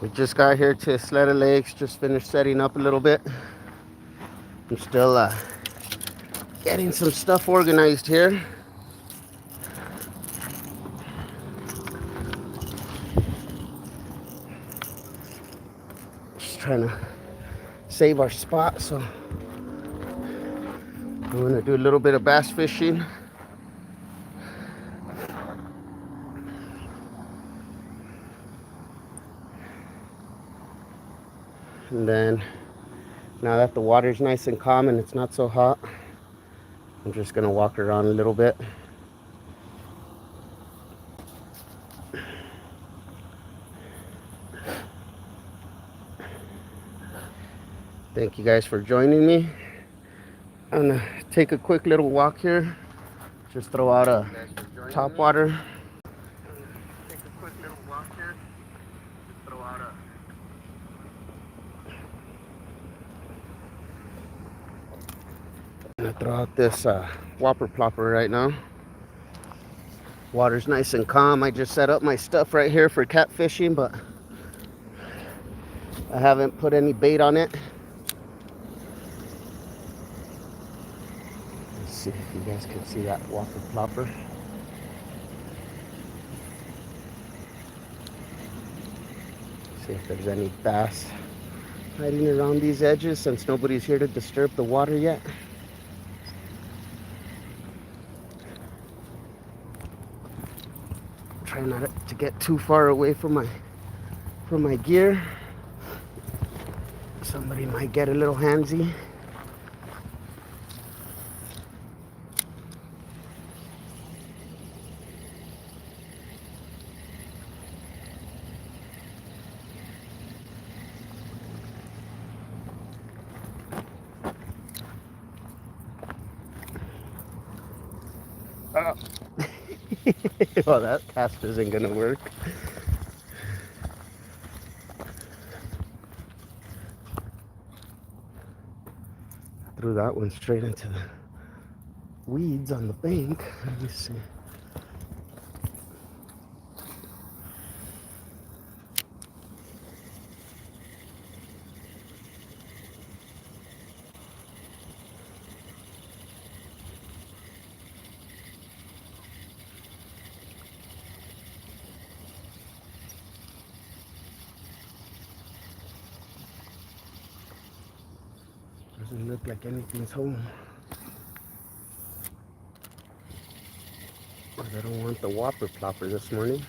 We just got here to Sleda Lakes, just finished setting up a little bit. I'm still getting some stuff organized here. Just trying to save our spot, so I'm gonna do a little bit of bass fishing. And then, now that the water's nice and calm and it's not so hot, I'm just gonna walk around a little bit. Thank you guys for joining me. I'm gonna take a quick little walk here. Just throw out a top water. Take a quick little walk here. Just throw out a I'm gonna throw out this whopper plopper right now. Water's nice and calm. I just set up my stuff right here for catfishing, but I haven't put any bait on it. Let's see if you guys can see that whopper plopper. See if there's any bass hiding around these edges since nobody's here to disturb the water yet. Try not to get too far away from my gear. Somebody might get a little handsy. Oh. Well, that cast isn't gonna work. Threw that one straight into the weeds on the bank. Let me see. Doesn't look like anything's home. But I don't want the whopper plopper this morning.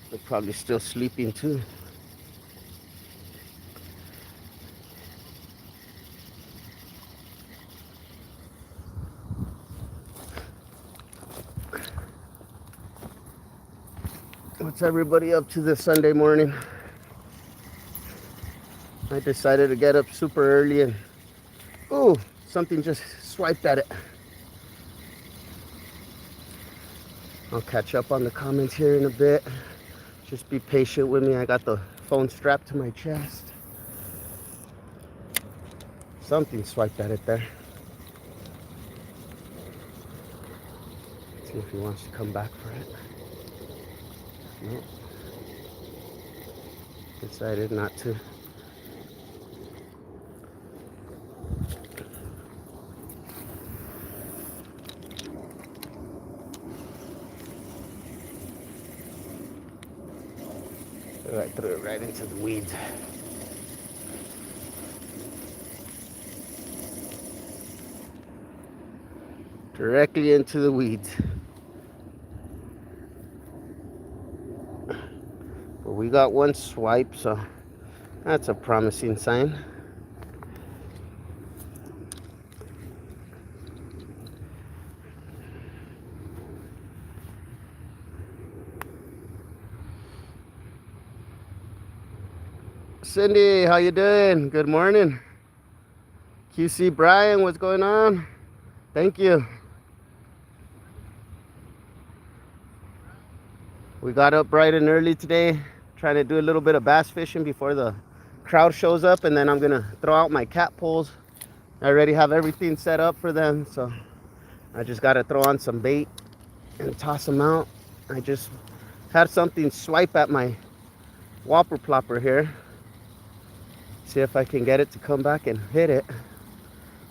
They're probably still sleeping too. What's everybody up to this Sunday morning? I decided to get up super early and ooh, something just swiped at it. I'll catch up on the comments here in a bit. Just be patient with me. I got the phone strapped to my chest. Something swiped at it there. See if he wants to come back for it. Nope. Decided not to. I threw it right into the weeds. Directly into the weeds. But we got one swipe, so that's a promising sign. Cindy, how you doing? Good morning. QC Brian, what's going on? Thank you. We got up bright and early today, trying to do a little bit of bass fishing before the crowd shows up, and then I'm gonna throw out my cat poles. I already have everything set up for them, so I just gotta throw on some bait and toss them out. I just had something swipe at my whopper plopper here. See if I can get it to come back and hit it.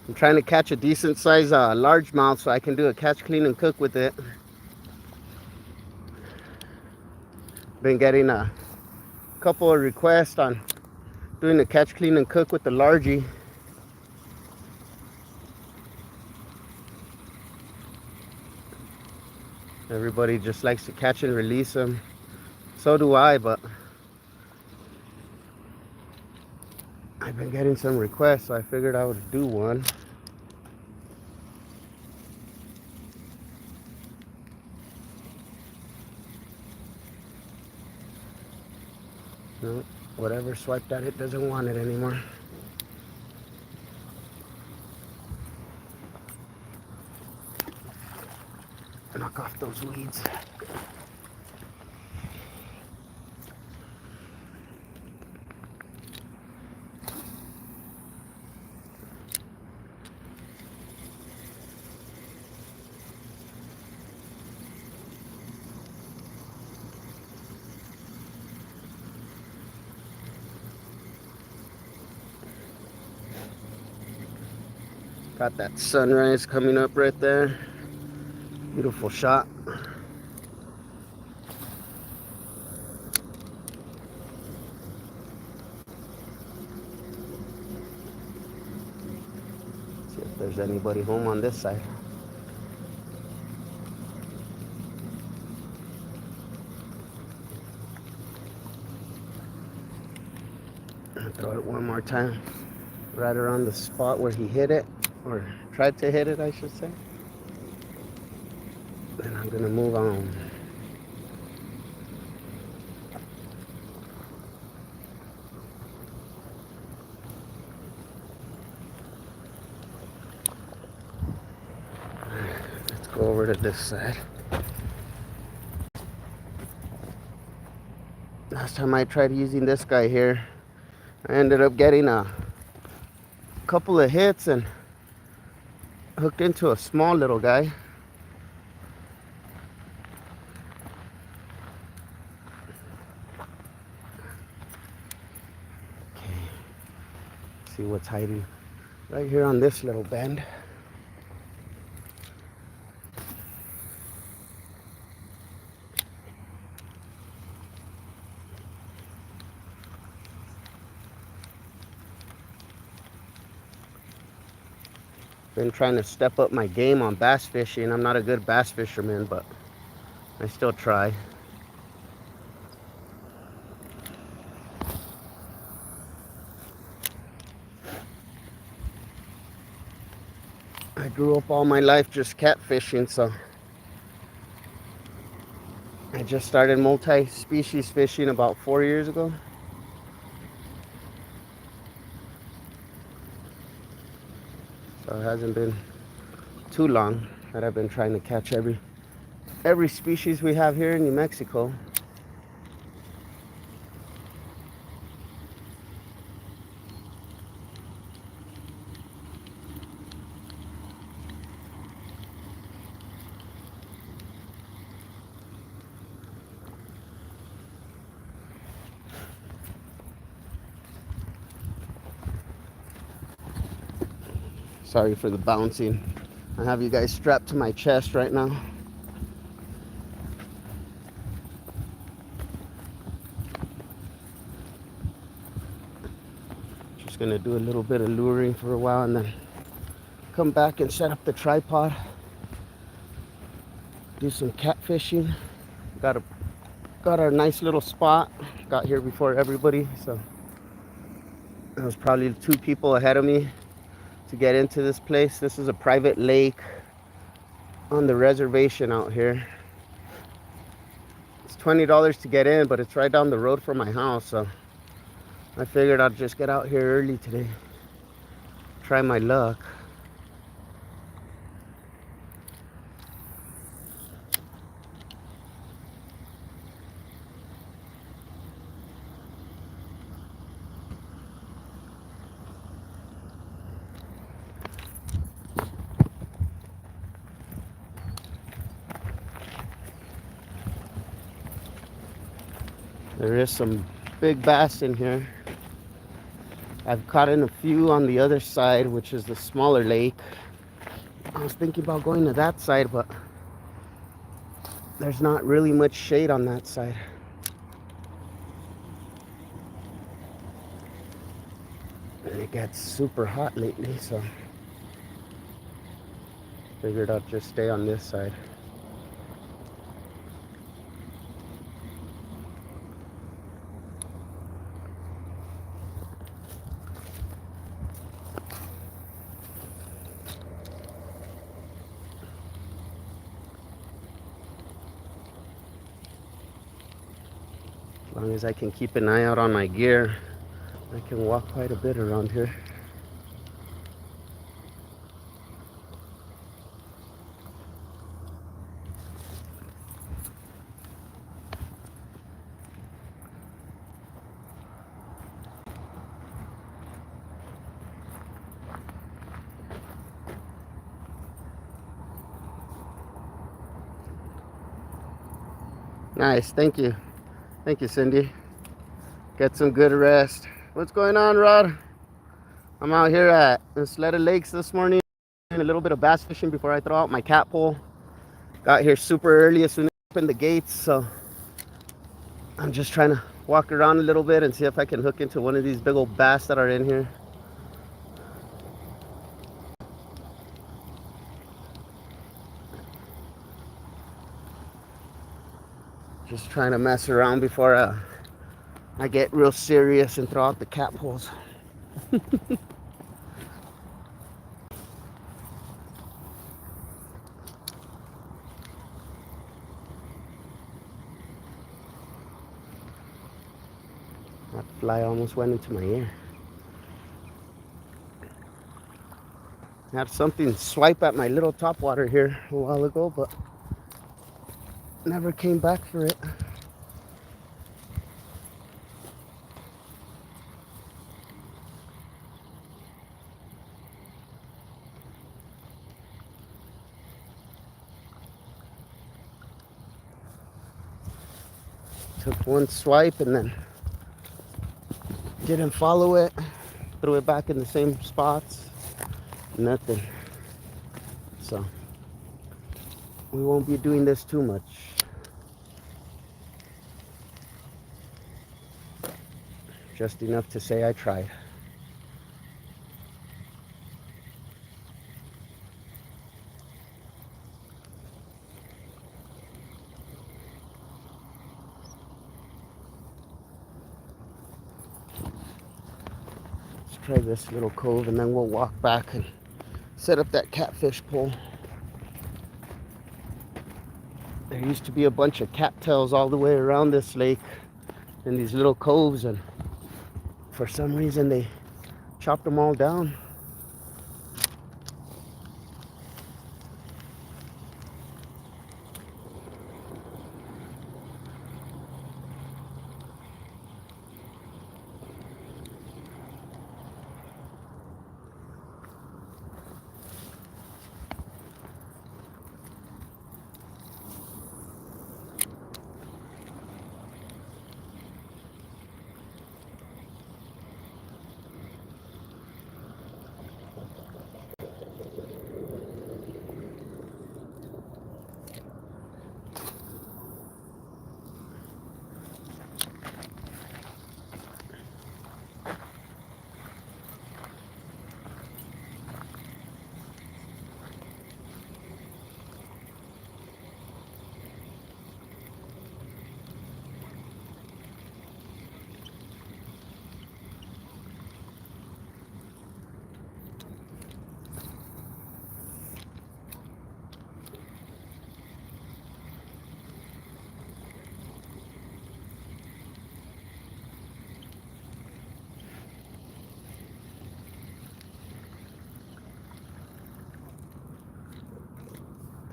I'm trying to catch a decent size largemouth so I can do a catch, clean, and cook with it. Been getting a couple of requests on doing the catch, clean, and cook with the largie. Everybody just likes to catch and release them. So do I, but I've been getting some requests, so I figured I would do one. No, whatever swiped at it doesn't want it anymore. Knock off those weeds. Got that sunrise coming up right there. Beautiful shot. See if there's anybody home on this side. I'll throw it one more time, right around the spot where he hit it, or tried to hit it, I should say. Then I'm gonna move on. Let's go over to this side. Last time I tried using this guy here, I ended up getting a couple of hits and hooked into a small little guy. Okay, see what's hiding right here on this little bend. Been trying to step up my game on bass fishing. I'm not a good bass fisherman, but I still try. I grew up all my life just catfishing, so I just started multi-species fishing about 4 years ago. So it hasn't been too long that I've been trying to catch every species we have here in New Mexico. Sorry for the bouncing. I have you guys strapped to my chest right now. Just gonna do a little bit of luring for a while and then come back and set up the tripod. Do some catfishing. Got our nice little spot. Got here before everybody, so there was probably 2 people ahead of me to get into this place. This is a private lake on the reservation out here. It's $20 to get in, but it's right down the road from my house, so I figured I'd just get out here early today, try my luck. There is some big bass in here. I've caught in a few on the other side, which is the smaller lake. I was thinking about going to that side, but there's not really much shade on that side. And it gets super hot lately, so figured I'd just stay on this side. As long as I can keep an eye out on my gear, I can walk quite a bit around here. Nice, thank you. Thank you, Cindy. Get some good rest. What's going on, Rod? I'm out here at Sleda Lakes this morning, doing a little bit of bass fishing before I throw out my cat pole. Got here super early as soon as I opened the gates, so I'm just trying to walk around a little bit and see if I can hook into one of these big old bass that are in here. Just trying to mess around before I get real serious and throw out the cat poles. That fly almost went into my ear. I had something swipe at my little topwater here a while ago, but never came back for it. Took one swipe and then didn't follow it. Threw it back in the same spots. Nothing. So we won't be doing this too much. Just enough to say I tried. Try this little cove and then we'll walk back and set up that catfish pole. There used to be a bunch of cattails all the way around this lake in these little coves, and for some reason they chopped them all down.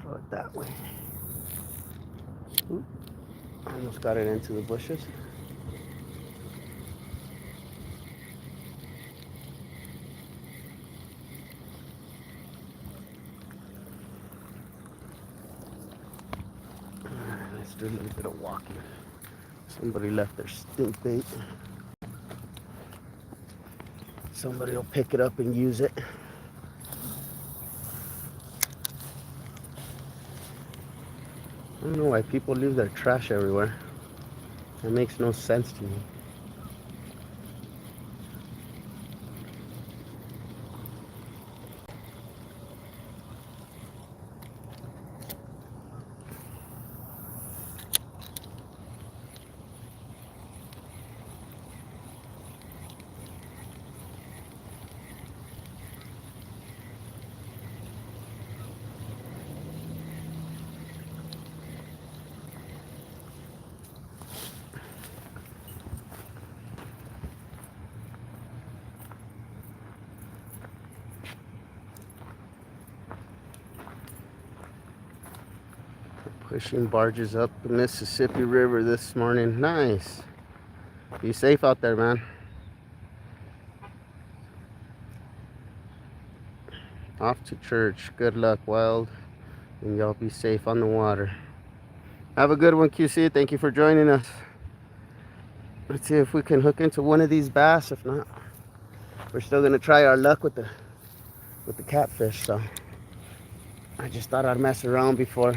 Throw it that way. Oop. Almost got it into the bushes. Let's do a little bit of walking. Somebody left their stink bait. Somebody will pick it up and use it. I don't know why people leave their trash everywhere. That makes no sense to me. Pushing barges up the Mississippi River this morning. Nice. Be safe out there, man. Off to church. Good luck, Wild. And y'all be safe on the water. Have a good one, QC. Thank you for joining us. Let's see if we can hook into one of these bass. If not, we're still gonna try our luck with the catfish. So I just thought I'd mess around before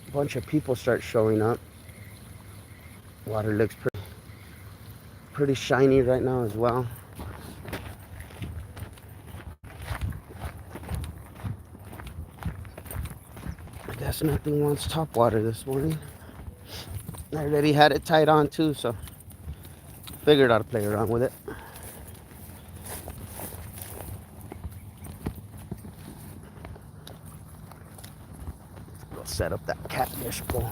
a bunch of people start showing up. Water looks pretty shiny right now as well. I guess nothing wants top water this morning. I already had it tied on too, so figured I'd play around with it. Go set up that catfish pole.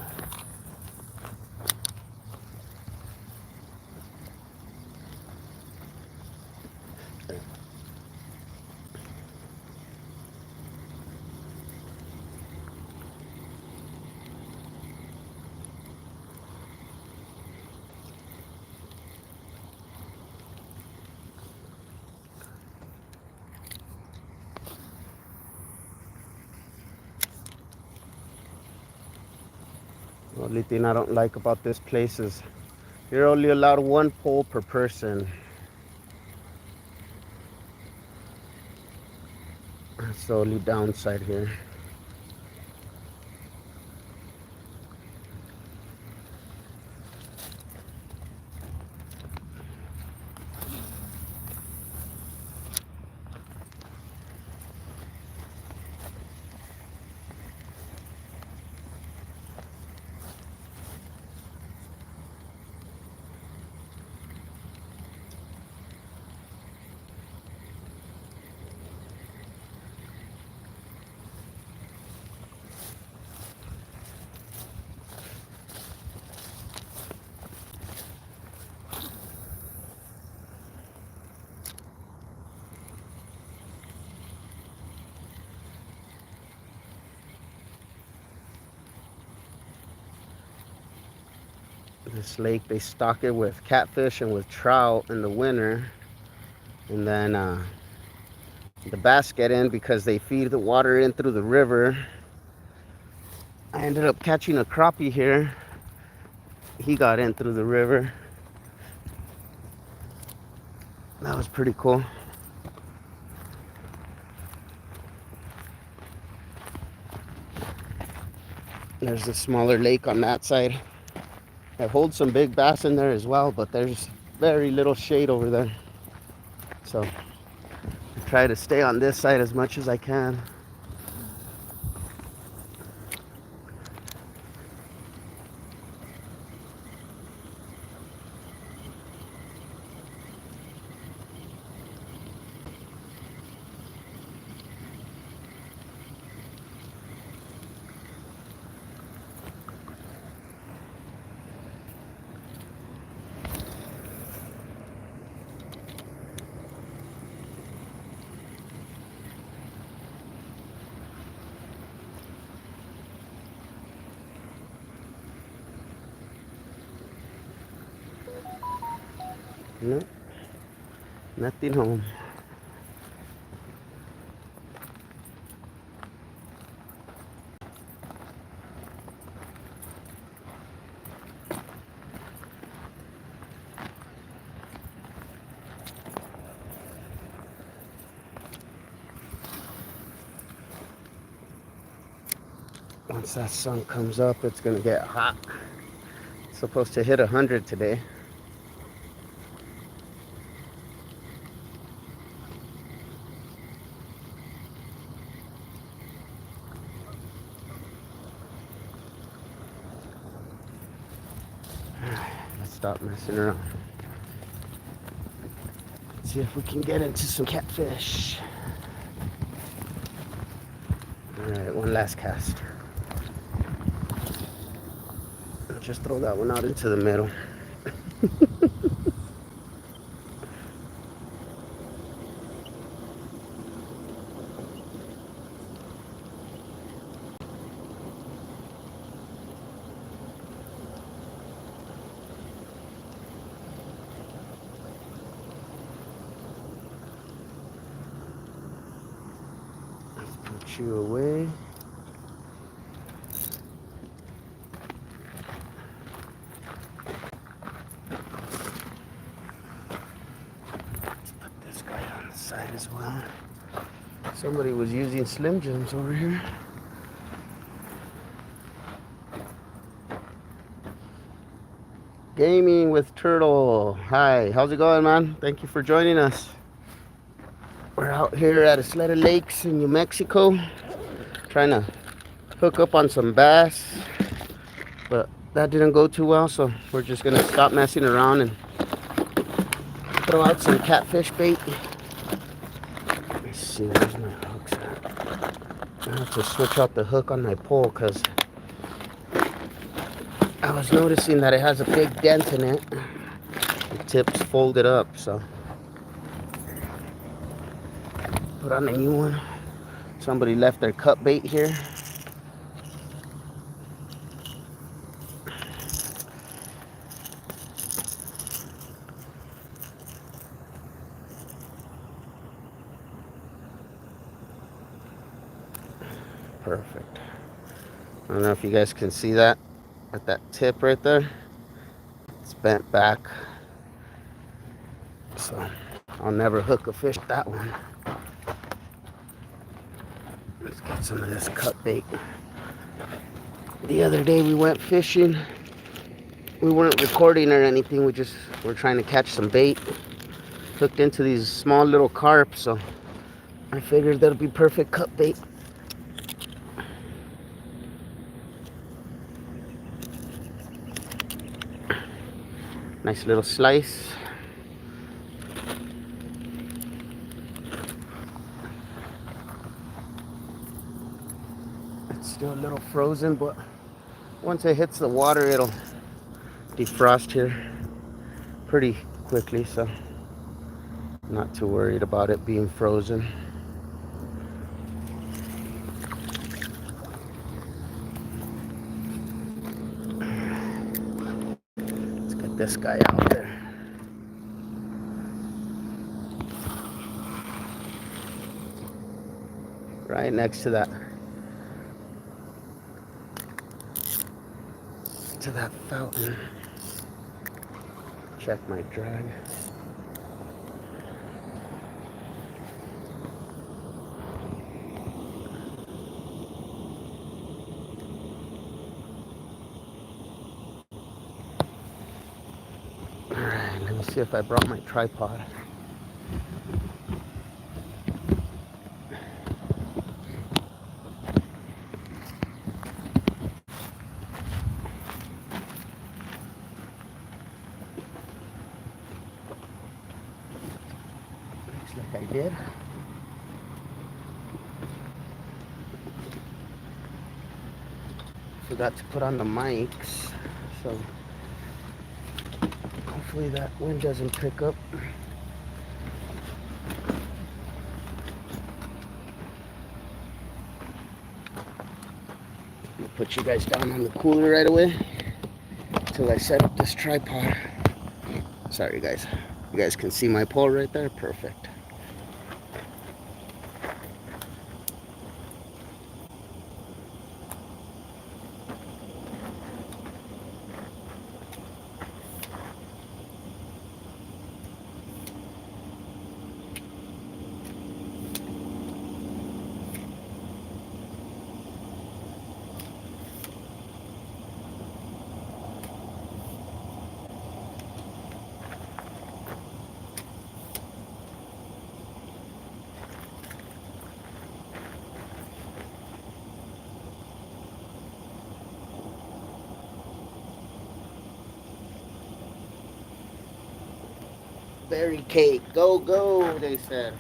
The only thing I don't like about this place is you're only allowed one pole per person. That's the only downside here. This lake, they stock it with catfish and with trout in the winter, and then the bass get in because they feed the water in through the river. I ended up catching a crappie here. He got in through the river. That was pretty cool. There's a smaller lake on that side. I hold some big bass in there as well, but there's very little shade over there. So I try to stay on this side as much as I can. No, nothing home. Once that sun comes up, it's gonna get hot. It's supposed to hit 100 today. Let's stop messing around. Let's see if we can get into some catfish. Alright, one last cast. Just throw that one out into the middle. Let's put you away. Side as well. Somebody was using Slim Jims over here. Gaming with Turtle. Hi, how's it going, man? Thank you for joining us. We're out here at Isleta Lakes in New Mexico, trying to hook up on some bass, but that didn't go too well, so we're just gonna stop messing around and throw out some catfish bait. See, where's my hooks at? I have to switch out the hook on my pole because I was noticing that it has a big dent in it. The tip's folded up, so put on a new one. Somebody left their cut bait here. Perfect. I don't know if you guys can see that at that tip right there. It's bent back, so I'll never hook a fish that one. Let's get some of this cut bait. The other day we went fishing. We weren't recording or anything. We just were trying to catch some bait. Hooked into these small little carp, so I figured that'll be perfect cut bait. Nice little slice. It's still a little frozen, but once it hits the water, it'll defrost here pretty quickly, so I'm not too worried about it being frozen. Let's get this guy out there. Right next to that fountain. Check my drag. Alright, let me see if I brought my tripod. Like I did. Forgot to put on the mics, so hopefully that wind doesn't pick up. I'll put you guys down on the cooler right away until I set up this tripod. Sorry guys, you guys can see my pole right there. Perfect. Berry cake, go, go, they said.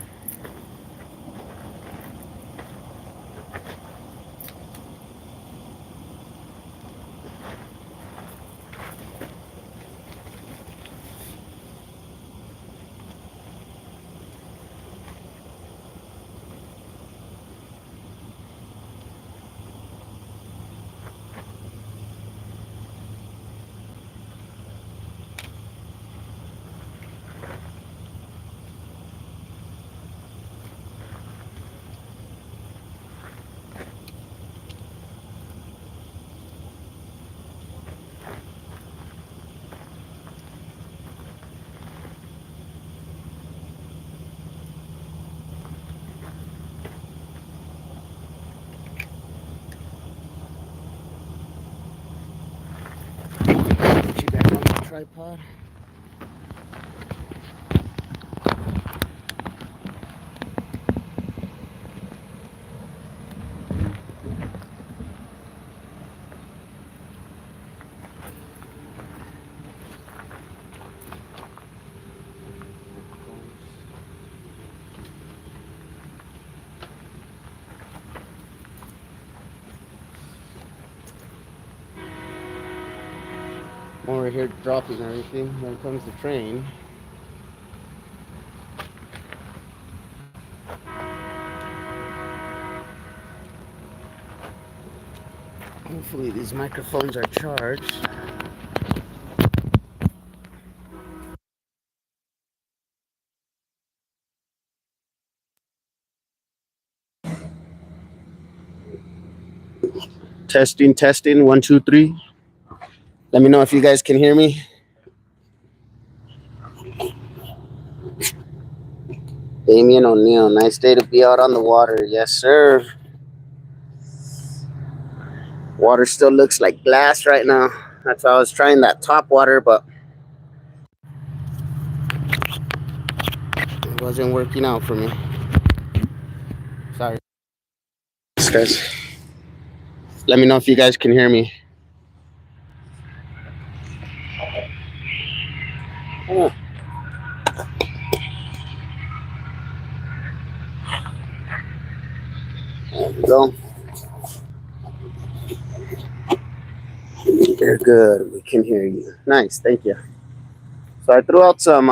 Put you back on the tripod. I'm over here dropping everything. Here comes the train. Hopefully these microphones are charged. Testing, testing, 1, 2, 3. Let me know if you guys can hear me. Damien O'Neill, nice day to be out on the water. Yes, sir. Water still looks like glass right now. That's why I was trying that top water, but it wasn't working out for me. Sorry, guys. Let me know if you guys can hear me. Oh. There we go. You're good. We can hear you. Nice. Thank you. So I threw out some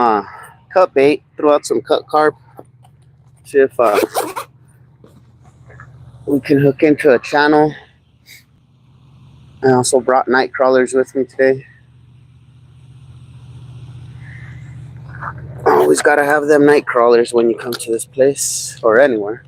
cut bait, threw out some cut carp. See if we can hook into a channel. I also brought night crawlers with me today. Always got to have them night crawlers when you come to this place or anywhere.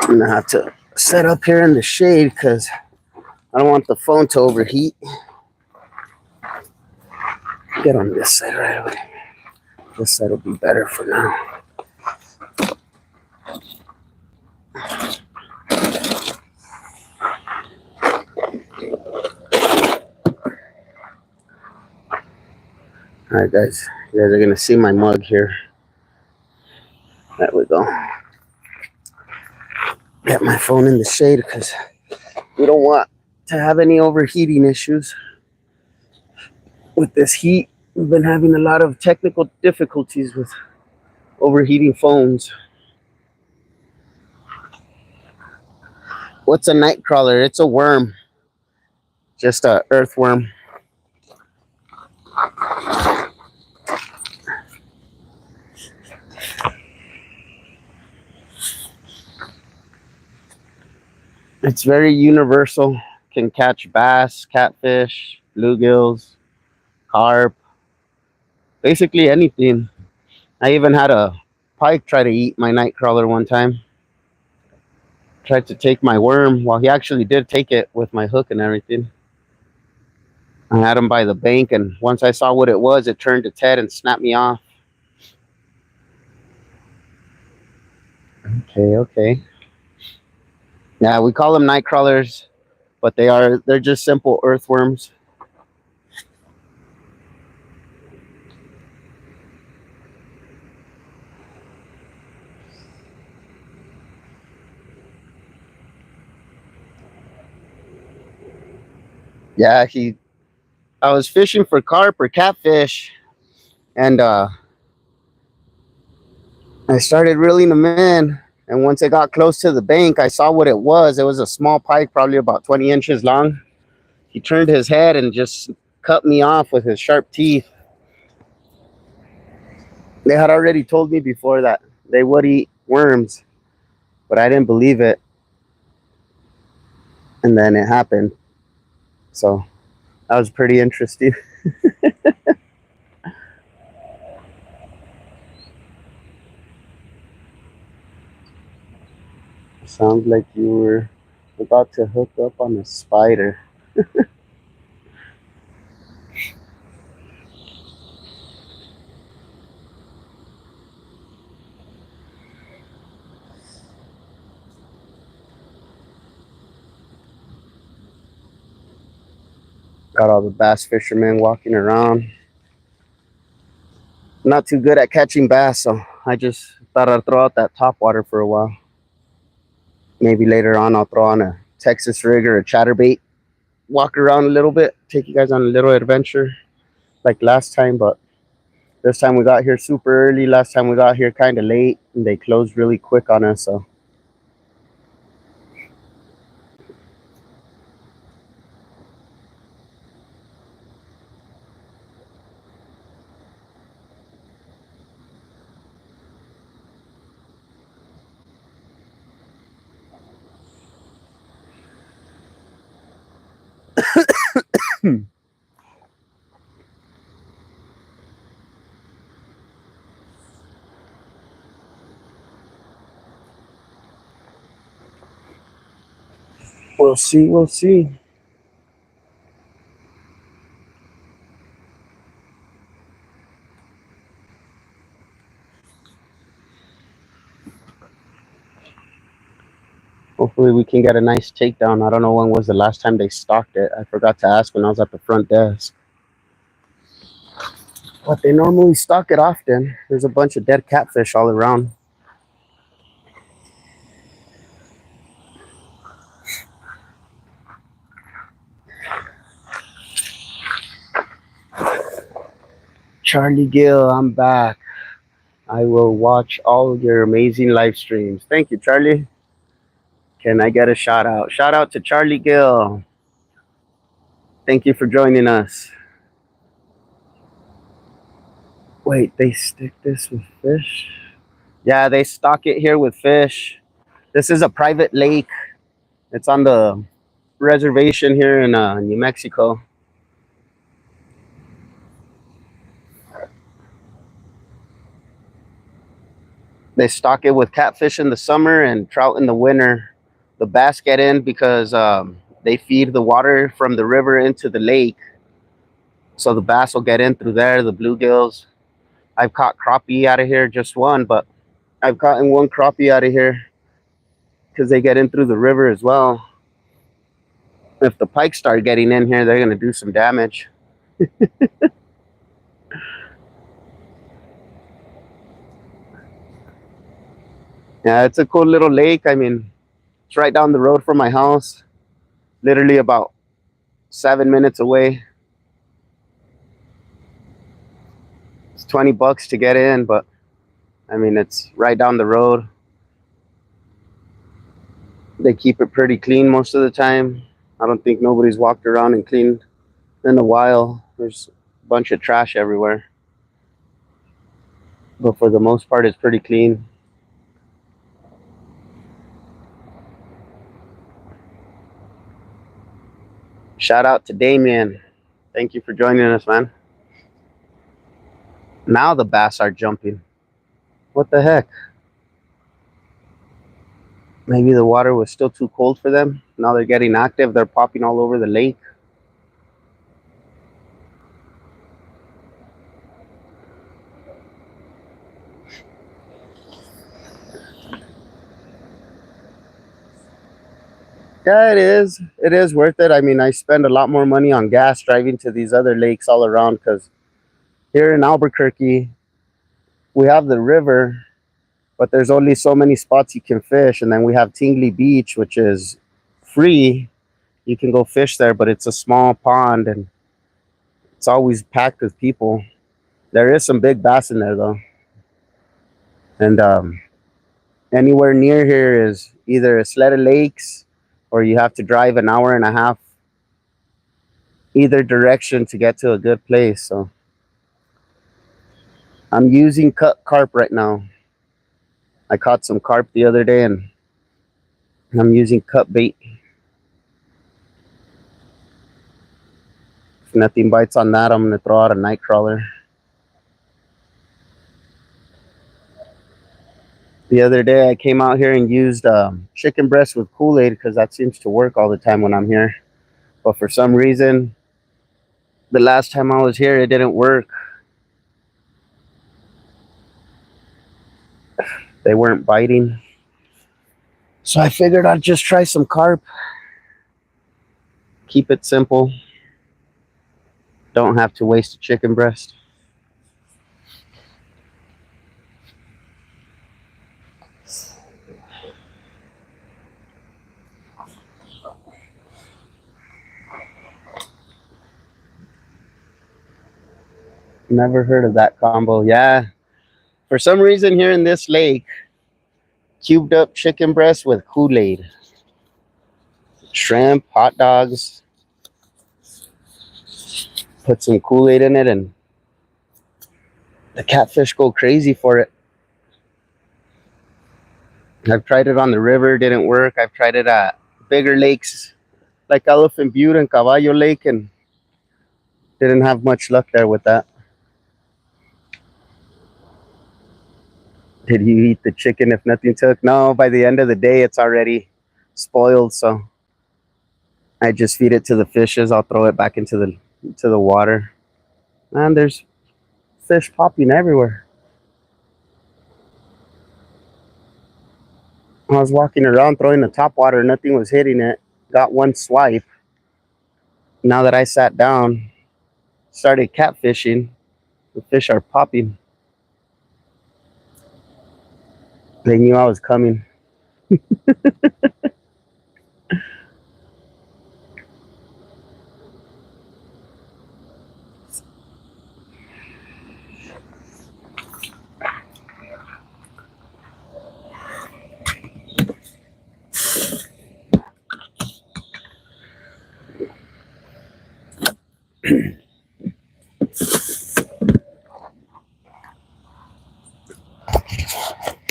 I'm gonna have to set up here in the shade because I don't want the phone to overheat. Get on this side right away. This side will be better for now. All right, guys. You guys are gonna see my mug here. There we go. Get my phone in the shade because we don't want to have any overheating issues with this heat. We've been having a lot of technical difficulties with overheating phones. What's a night crawler? It's a worm, just a earthworm. It's very universal. Can catch bass, catfish, bluegills, carp, basically anything. I even had a pike try to eat my night crawler one time. Tried to take my worm. Well, he actually did take it with my hook and everything. I had him by the bank, and once I saw what it was, it turned its head and snapped me off. Okay, okay. Yeah, we call them nightcrawlers, but they're just simple earthworms. Yeah, I was fishing for carp or catfish, and I started reeling them in. And once it got close to the bank, I saw what it was. It was a small pike, probably about 20 inches long. He turned his head and just cut me off with his sharp teeth. They had already told me before that they would eat worms, but I didn't believe it. And then it happened. So that was pretty interesting. Sounds like you were about to hook up on a spider. Got all the bass fishermen walking around. Not too good at catching bass, so I just thought I'd throw out that top water for a while. Maybe later on I'll throw on a Texas rig or a chatterbait, walk around a little bit, take you guys on a little adventure like last time, but this time we got here super early. Last time we got here kind of late, and they closed really quick on us, so. We'll see, we'll see. Hopefully we can get a nice takedown. I don't know when was the last time they stocked it. I forgot to ask when I was at the front desk. But they normally stock it often. There's a bunch of dead catfish all around. Charlie Gill, I'm back. I will watch all your amazing live streams. Thank you, Charlie. Can I get a shout out? Shout out to Charlie Gill. Thank you for joining us. Wait, they stick this with fish? Yeah, they stock it here with fish. This is a private lake. It's on the reservation here in New Mexico. They stock it with catfish in the summer and trout in the winter. The bass get in because they feed the water from the river into the lake. So the bass will get in through there, the bluegills. I've caught crappie out of here, just one, but I've caught one crappie out of here because they get in through the river as well. If the pikes start getting in here, they're going to do some damage. Yeah, it's a cool little lake. I mean, it's right down the road from my house, literally about 7 minutes away. It's $20 to get in, but I mean, it's right down the road. They keep it pretty clean most of the time. I don't think nobody's walked around and cleaned in a while. There's a bunch of trash everywhere, but for the most part, it's pretty clean. Shout out to Damien. Thank you for joining us, man. Now the bass are jumping. What the heck? Maybe the water was still too cold for them. Now they're getting active. They're popping all over the lake. Yeah, it is. It is worth it. I mean, I spend a lot more money on gas driving to these other lakes all around because here in Albuquerque, we have the river, but there's only so many spots you can fish. And then we have Tingley Beach, which is free. You can go fish there, but it's a small pond and it's always packed with people. There is some big bass in there, though. And anywhere near here is either a sled of lakes or you have to drive an hour and a half either direction to get to a good place. So I'm using cut carp right now. I caught some carp the other day and I'm using cut bait. If nothing bites on that, I'm going to throw out a nightcrawler. The other day I came out here and used chicken breast with Kool-Aid because that seems to work all the time when I'm here. But for some reason, the last time I was here, it didn't work. They weren't biting. So I figured I'd just try some carp. Keep it simple. Don't have to waste a chicken breast. Never heard of that combo. Yeah. For some reason here in this lake, cubed up chicken breast with Kool-Aid. Shrimp, hot dogs. Put some Kool-Aid in it and the catfish go crazy for it. I've tried it on the river, didn't work. I've tried it at bigger lakes like Elephant Butte and Caballo Lake and didn't have much luck there with that. Did you eat the chicken if nothing took? No, by the end of the day, it's already spoiled. So I just feed it to the fishes. I'll throw it back into the water. And there's fish popping everywhere. I was walking around throwing the top water. Nothing was hitting it. Got one swipe. Now that I sat down, started catfishing, the fish are popping. They knew I was coming.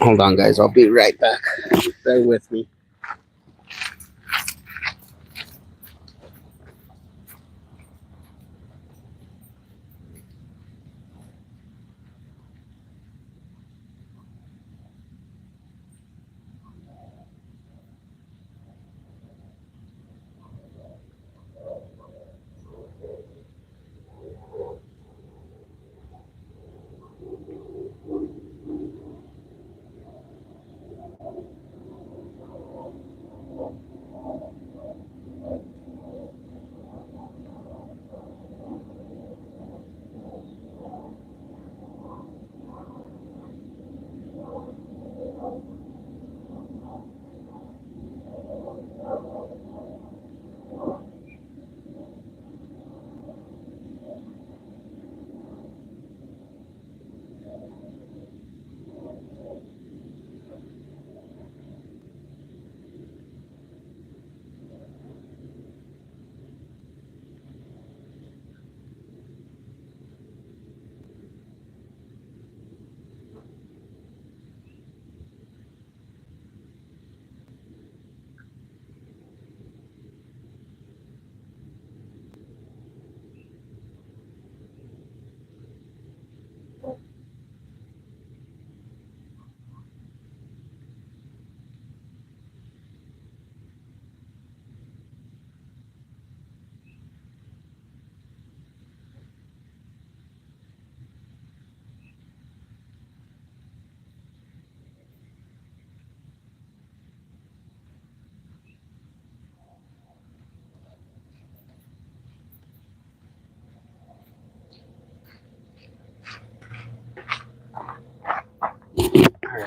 Hold on, guys. I'll be right back. Bear with me.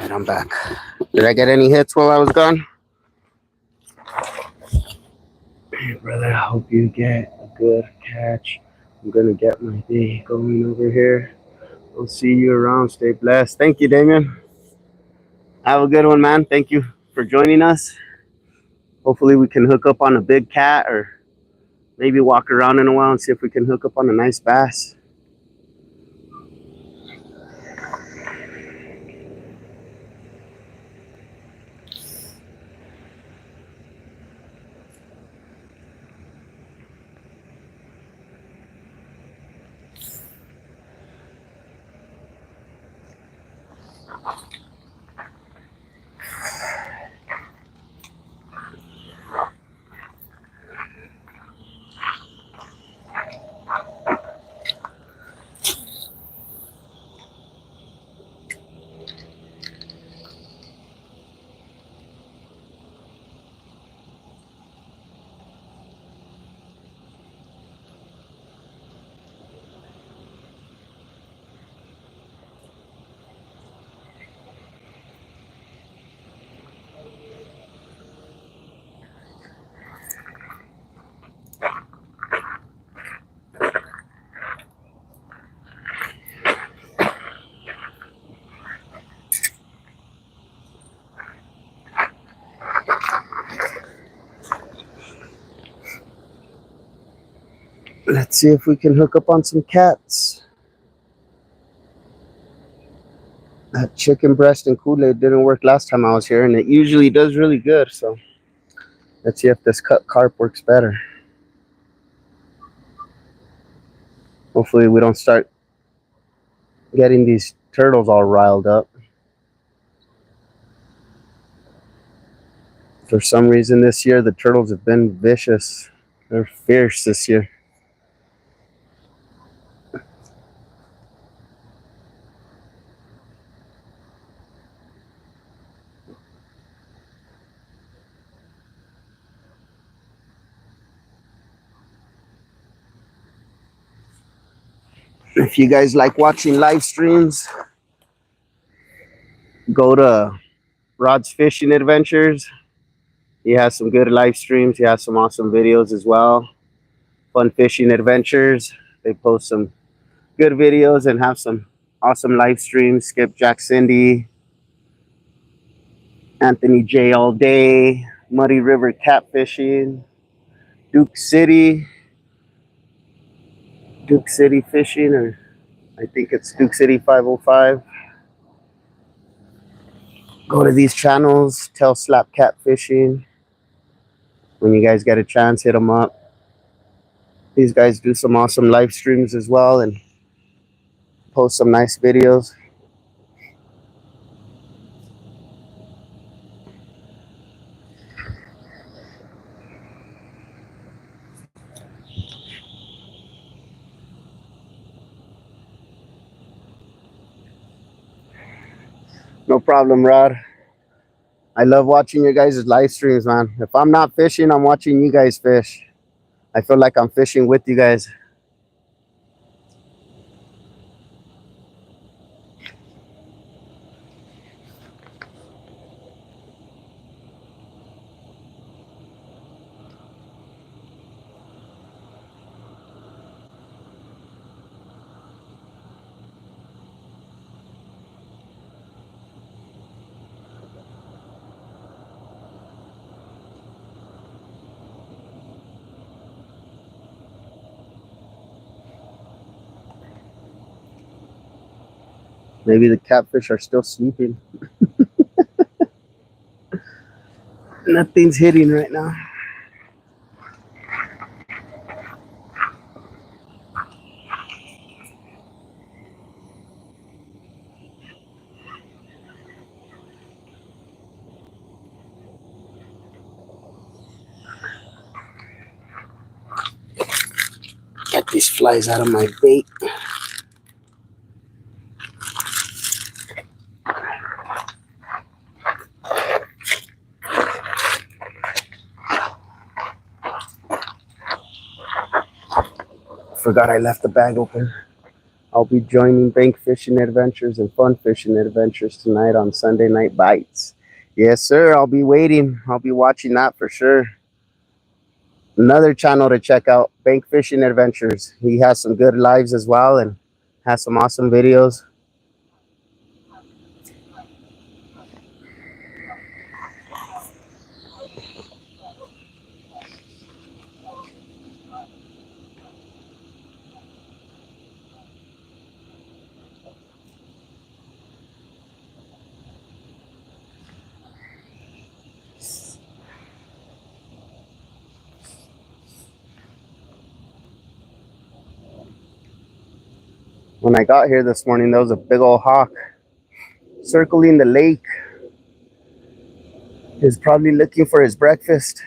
right, I'm back. Did I get any hits while I was gone? Hey, brother, I hope you get a good catch. I'm gonna get my day going over here. I'll see you around. Stay blessed. Thank you, Damien. Have a good one, man. Thank you for joining us. Hopefully we can hook up on a big cat or maybe walk around in a while and see if we can hook up on a nice bass. Let's see if we can hook up on some cats. That chicken breast and Kool-Aid didn't work last time I was here, and it usually does really good. So let's see if this cut carp works better. Hopefully we don't start getting these turtles all riled up. For some reason this year, the turtles have been vicious. They're fierce this year. If you guys like watching live streams, go to Rod's Fishing Adventures. He has some good live streams. He has some awesome videos as well. Fun Fishing Adventures. They post some good videos and have some awesome live streams. Skip Jack Cindy, Anthony J All Day, Muddy River Catfishing, Duke City Fishing, or I think it's Duke City 505. Go to these channels. Tell Slap Catfishing. When you guys get a chance, hit them up. These guys do some awesome live streams as well and post some nice videos. No problem, Rod. I love watching your guys' live streams, man. If I'm not fishing, I'm watching you guys fish. I feel like I'm fishing with you guys. Maybe the catfish are still sleeping. Nothing's hitting right now. Get these flies out of my bait. Forgot I left the bag open. I'll be joining bank fishing adventures and fun fishing adventures tonight on Sunday Night Bites. Yes, sir. I'll be waiting. I'll be watching that for sure. Another channel to check out, Bank Fishing Adventures. He has some good lives as well and has some awesome videos. When I got here this morning, there was a big old hawk circling the lake. He's probably looking for his breakfast.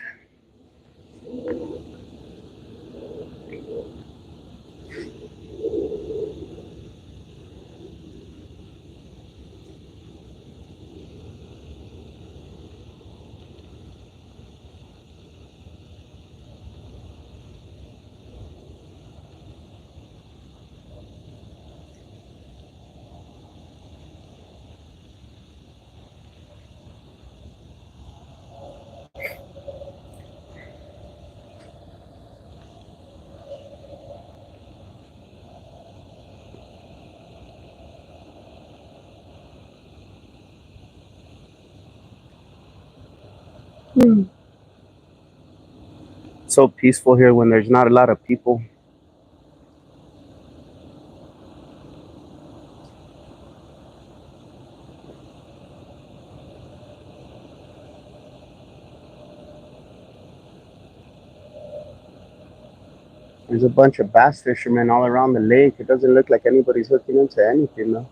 It's so peaceful here when there's not a lot of people. There's a bunch of bass fishermen all around the lake. It doesn't look like anybody's hooking into anything though.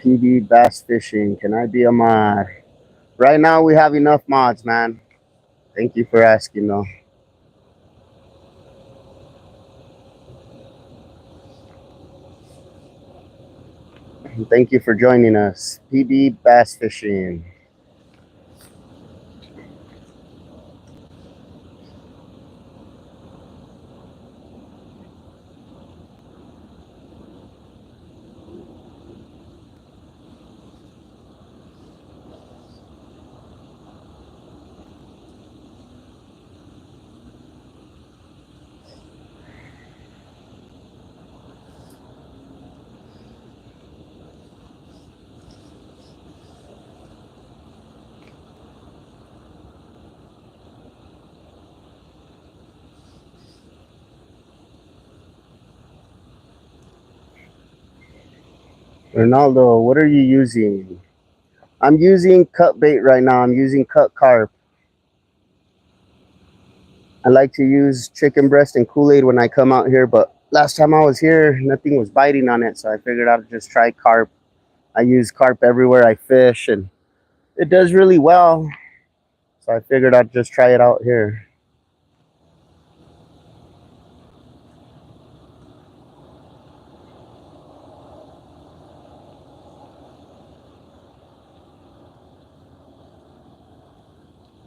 PB bass fishing. Can I be a mod? Right now we have enough mods, man. Thank you for asking though. Thank you for joining us. PB bass fishing. Ronaldo, what are you using? I'm using cut bait right now. I'm using cut carp. I like to use chicken breast and Kool-Aid when I come out here, but last time I was here, nothing was biting on it, so I figured I'd just try carp. I use carp everywhere I fish, and it does really well, so I figured I'd just try it out here.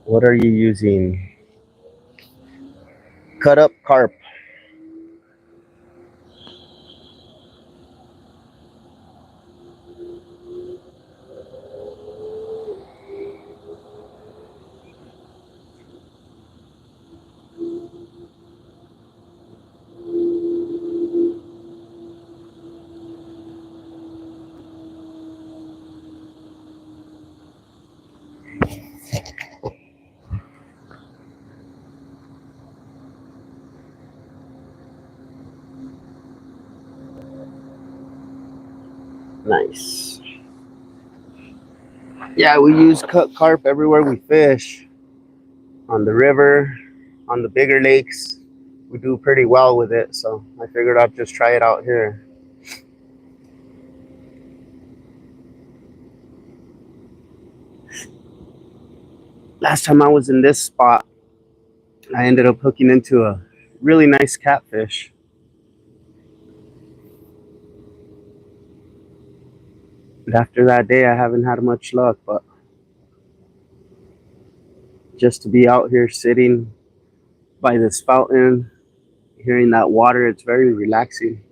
What are you using? Cut up carp. Nice. Yeah, we use cut carp everywhere we fish. On the river, on the bigger lakes, we do pretty well with it, so I figured I'd just try it out here. Last time I was in this spot, I ended up hooking into a really nice catfish. And after that day, I haven't had much luck, but just to be out here sitting by this fountain, hearing that water. It's very relaxing.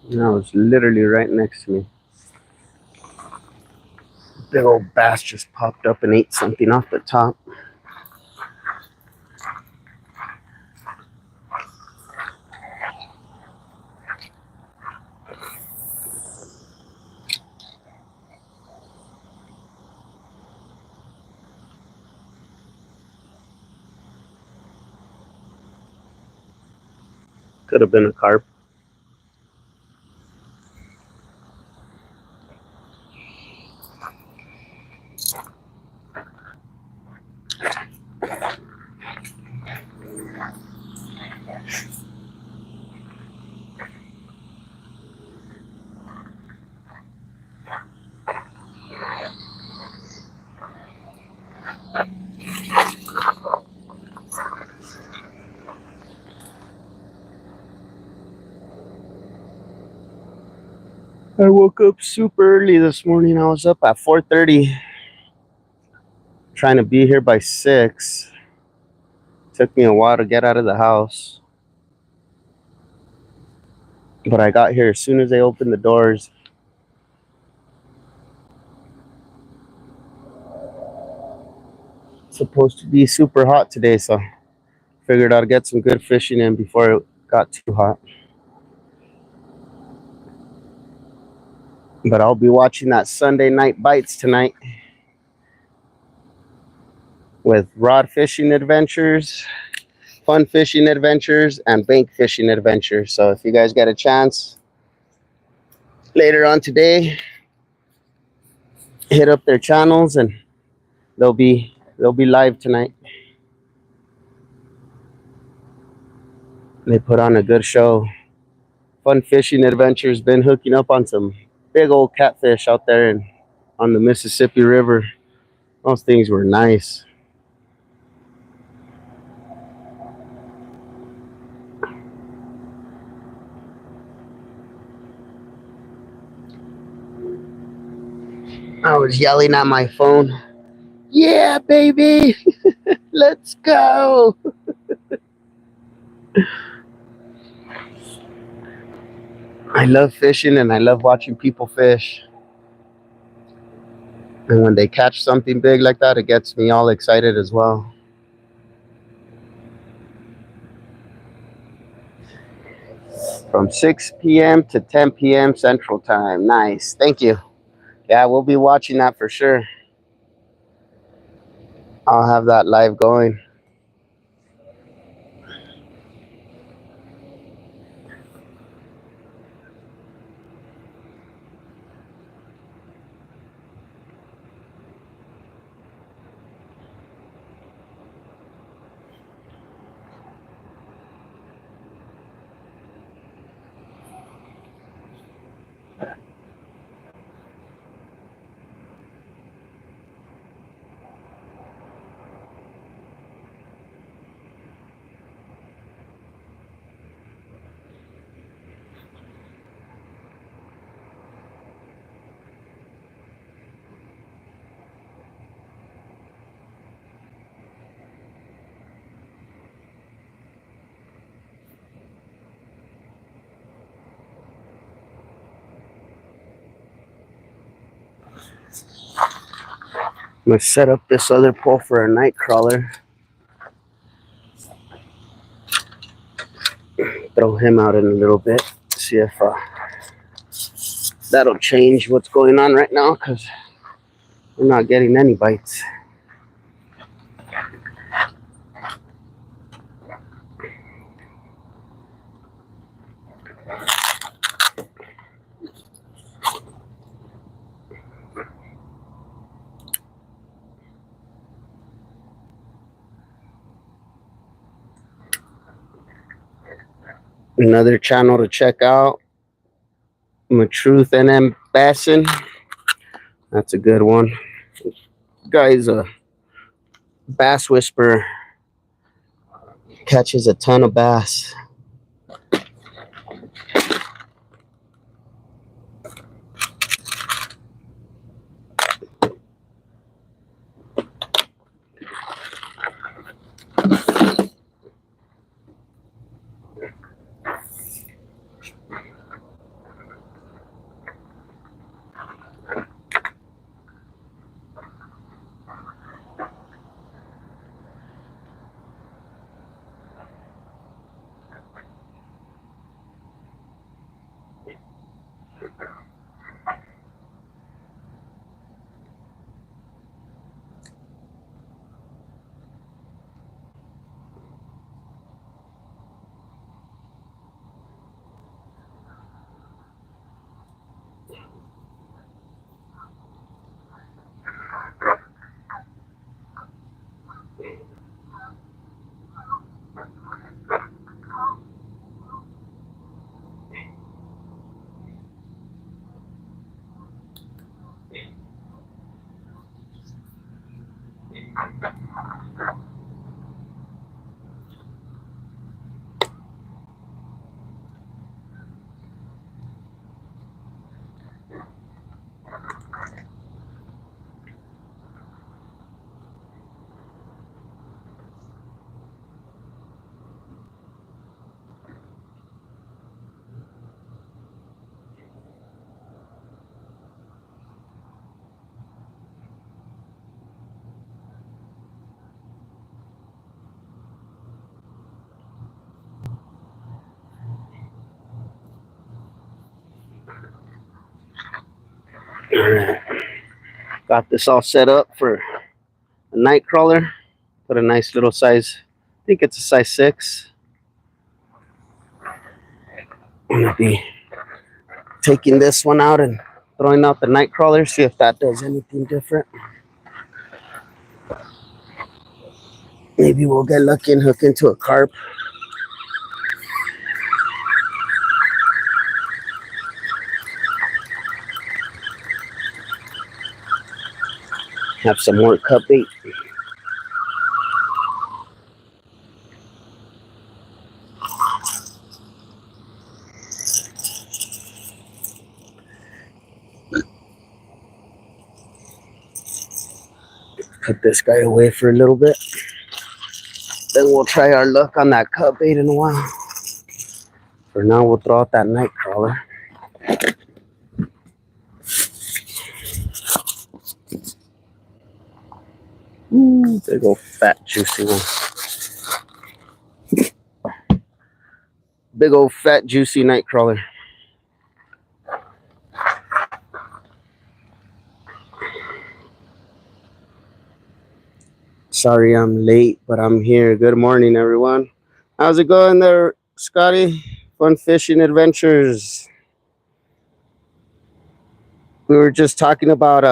Now it's literally right next to me. Big old bass just popped up and ate something off the top. Could have been a carp. I woke up super early this morning. I was up at 4:30, trying to be here by 6. Took me a while to get out of the house, but I got here as soon as they opened the doors. It's supposed to be super hot today, so figured I'd get some good fishing in before it got too hot. But I'll be watching that Sunday Night Bites tonight with rod fishing adventures, fun fishing adventures, and bank fishing adventures. So if you guys get a chance later on today, hit up their channels and they'll be live tonight. They put on a good show. Fun fishing adventures. Been hooking up on some big old catfish out there and on the Mississippi River. Those things were nice. I was yelling at my phone, "Yeah, baby, let's go." I love fishing and I love watching people fish. And when they catch something big like that, it gets me all excited as well. From 6 p.m. to 10 p.m. Central Time. Nice. Thank you. Yeah, we'll be watching that for sure. I'll have that live going. I'm gonna set up this other pole for a night crawler. Throw him out in a little bit. See if that'll change what's going on right now, because we're not getting any bites. Another channel to check out, Matruth NM Bassin. That's a good one. Guy's a bass whisperer. Catches a ton of bass. Alright. Got this all set up for a night crawler. Put a nice little size, I think it's a size 6. I'm gonna be taking this one out and throwing out the night crawler, see if that does anything different. Maybe we'll get lucky and hook into a carp. Have some more cut bait. Put this guy away for a little bit. Then we'll try our luck on that cut bait in a while. For now, we'll throw out that night crawler. Ooh, big old fat juicy one. Big old fat juicy night crawler. Sorry I'm late, but I'm here. Good morning, everyone. How's it going there, Scotty? Fun fishing adventures. We were just talking about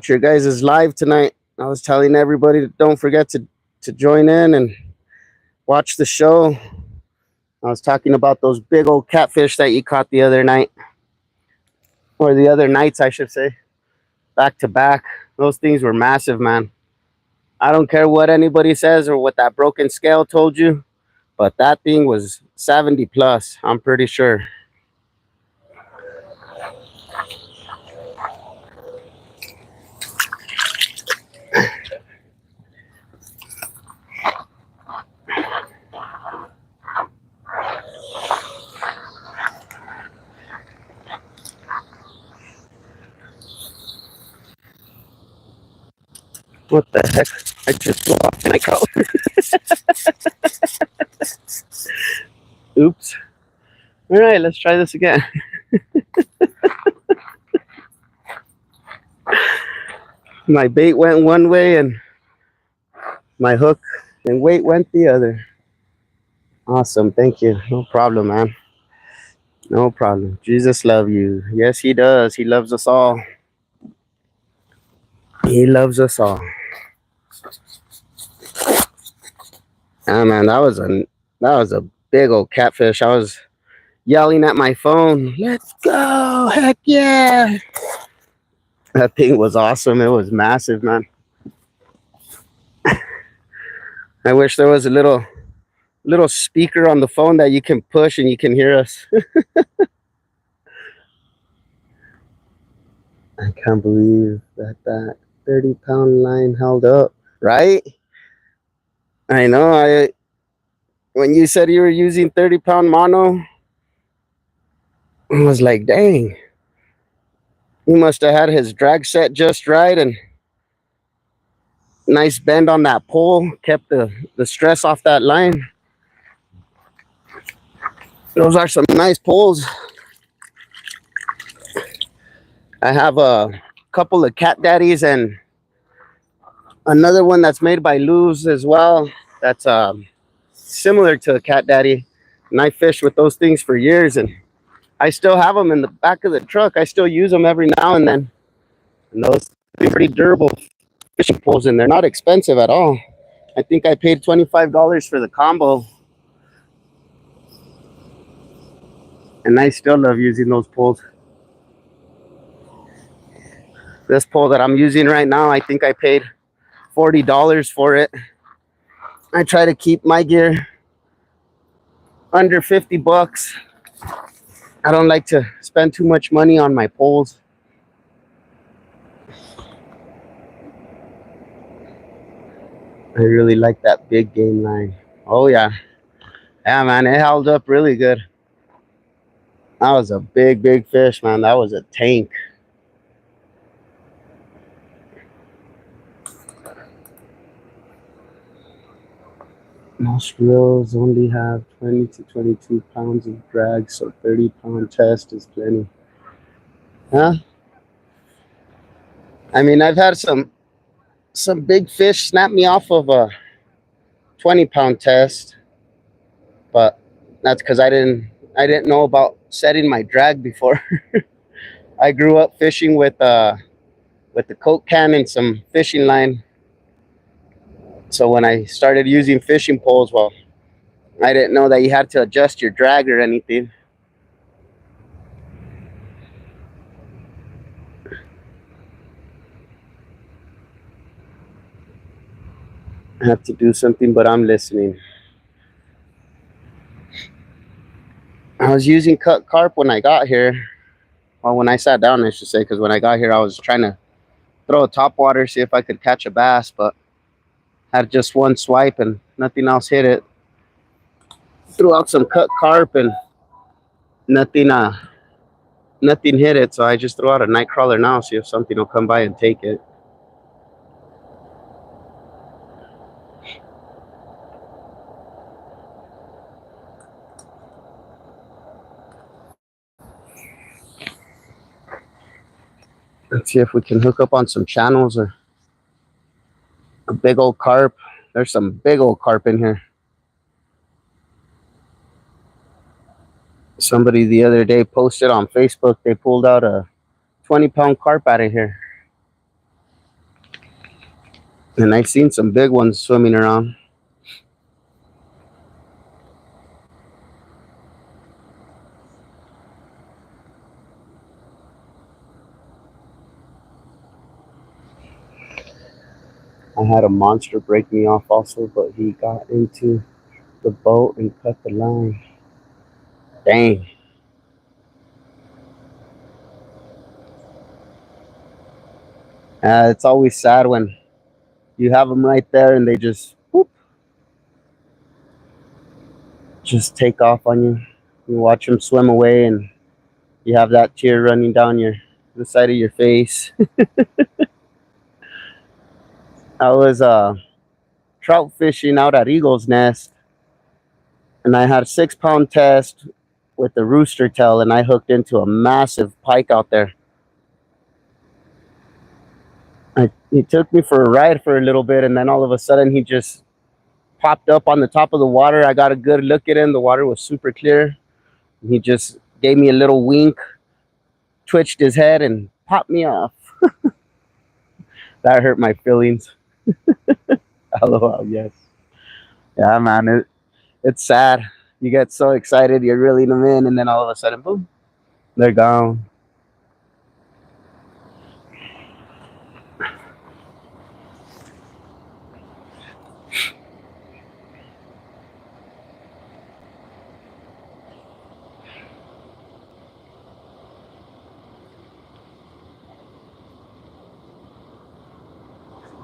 your guys' live tonight. I was telling everybody, don't forget to join in and watch the show. I was talking about those big old catfish that you caught the other night. Or the other nights, I should say. Back to back. Those things were massive, man. I don't care what anybody says or what that broken scale told you, but that thing was 70 plus, I'm pretty sure. What the heck? I just blew off my color. Oops. All right, let's try this again. My bait went one way and my hook and weight went the other. Awesome. Thank you. No problem, man. No problem. Jesus love you. Yes, he does. He loves us all. He loves us all. Ah, man, that was a big old catfish. I was yelling at my phone, "Let's go! Heck yeah!" That thing was awesome. It was massive, man. I wish there was a little speaker on the phone that you can push and you can hear us. I can't believe that 30-pound line held up, right? I know. When you said you were using 30-pound mono, I was like, dang. He must have had his drag set just right and nice bend on that pole, kept the stress off that line. Those are some nice poles. I have a couple of cat daddies and another one that's made by Luz as well. That's similar to a cat daddy. And I fished with those things for years, and I still have them in the back of the truck. I still use them every now and then. And those are pretty durable fishing poles, and they're not expensive at all. I think I paid $25 for the combo. And I still love using those poles. This pole that I'm using right now, I think I paid $40 for it. I try to keep my gear under 50 bucks. I don't like to spend too much money on my poles. I really like that big game line. Oh yeah. Yeah, man, it held up really good. That was a big fish, man. That was a tank. Most reels only have 20 to 22 pounds of drag, so 30-pound test is plenty. Huh? I mean, I've had some big fish snap me off of a 20-pound test, but that's because I didn't know about setting my drag before. I grew up fishing with the Coke can and some fishing line. So when I started using fishing poles, well, I didn't know that you had to adjust your drag or anything. I have to do something, but I'm listening. I was using cut carp when I got here. Well, when I sat down, I should say, because when I got here, I was trying to throw a topwater, see if I could catch a bass, but had just one swipe and nothing else hit it. Threw out some cut carp and nothing hit it, so I just threw out a nightcrawler now, see if something will come by and take it. Let's see if we can hook up on some channels or a big old carp. There's some big old carp in here. Somebody the other day posted on Facebook, they pulled out a 20-pound carp out of here. And I've seen some big ones swimming around. I had a monster break me off also, but he got into the boat and cut the line. Dang. It's always sad when you have them right there and they just whoop, just take off on you. You watch them swim away and you have that tear running down the side of your face. I was trout fishing out at Eagle's Nest, and I had a 6 pound test with the rooster tail, and I hooked into a massive pike out there. He took me for a ride for a little bit, and then all of a sudden he just popped up on the top of the water. I got a good look at him. The water was super clear. He just gave me a little wink, twitched his head, and popped me off. That hurt my feelings. LOL, yes. Yeah, man, it's sad. You get so excited, you're reeling them in, and then all of a sudden, boom, they're gone.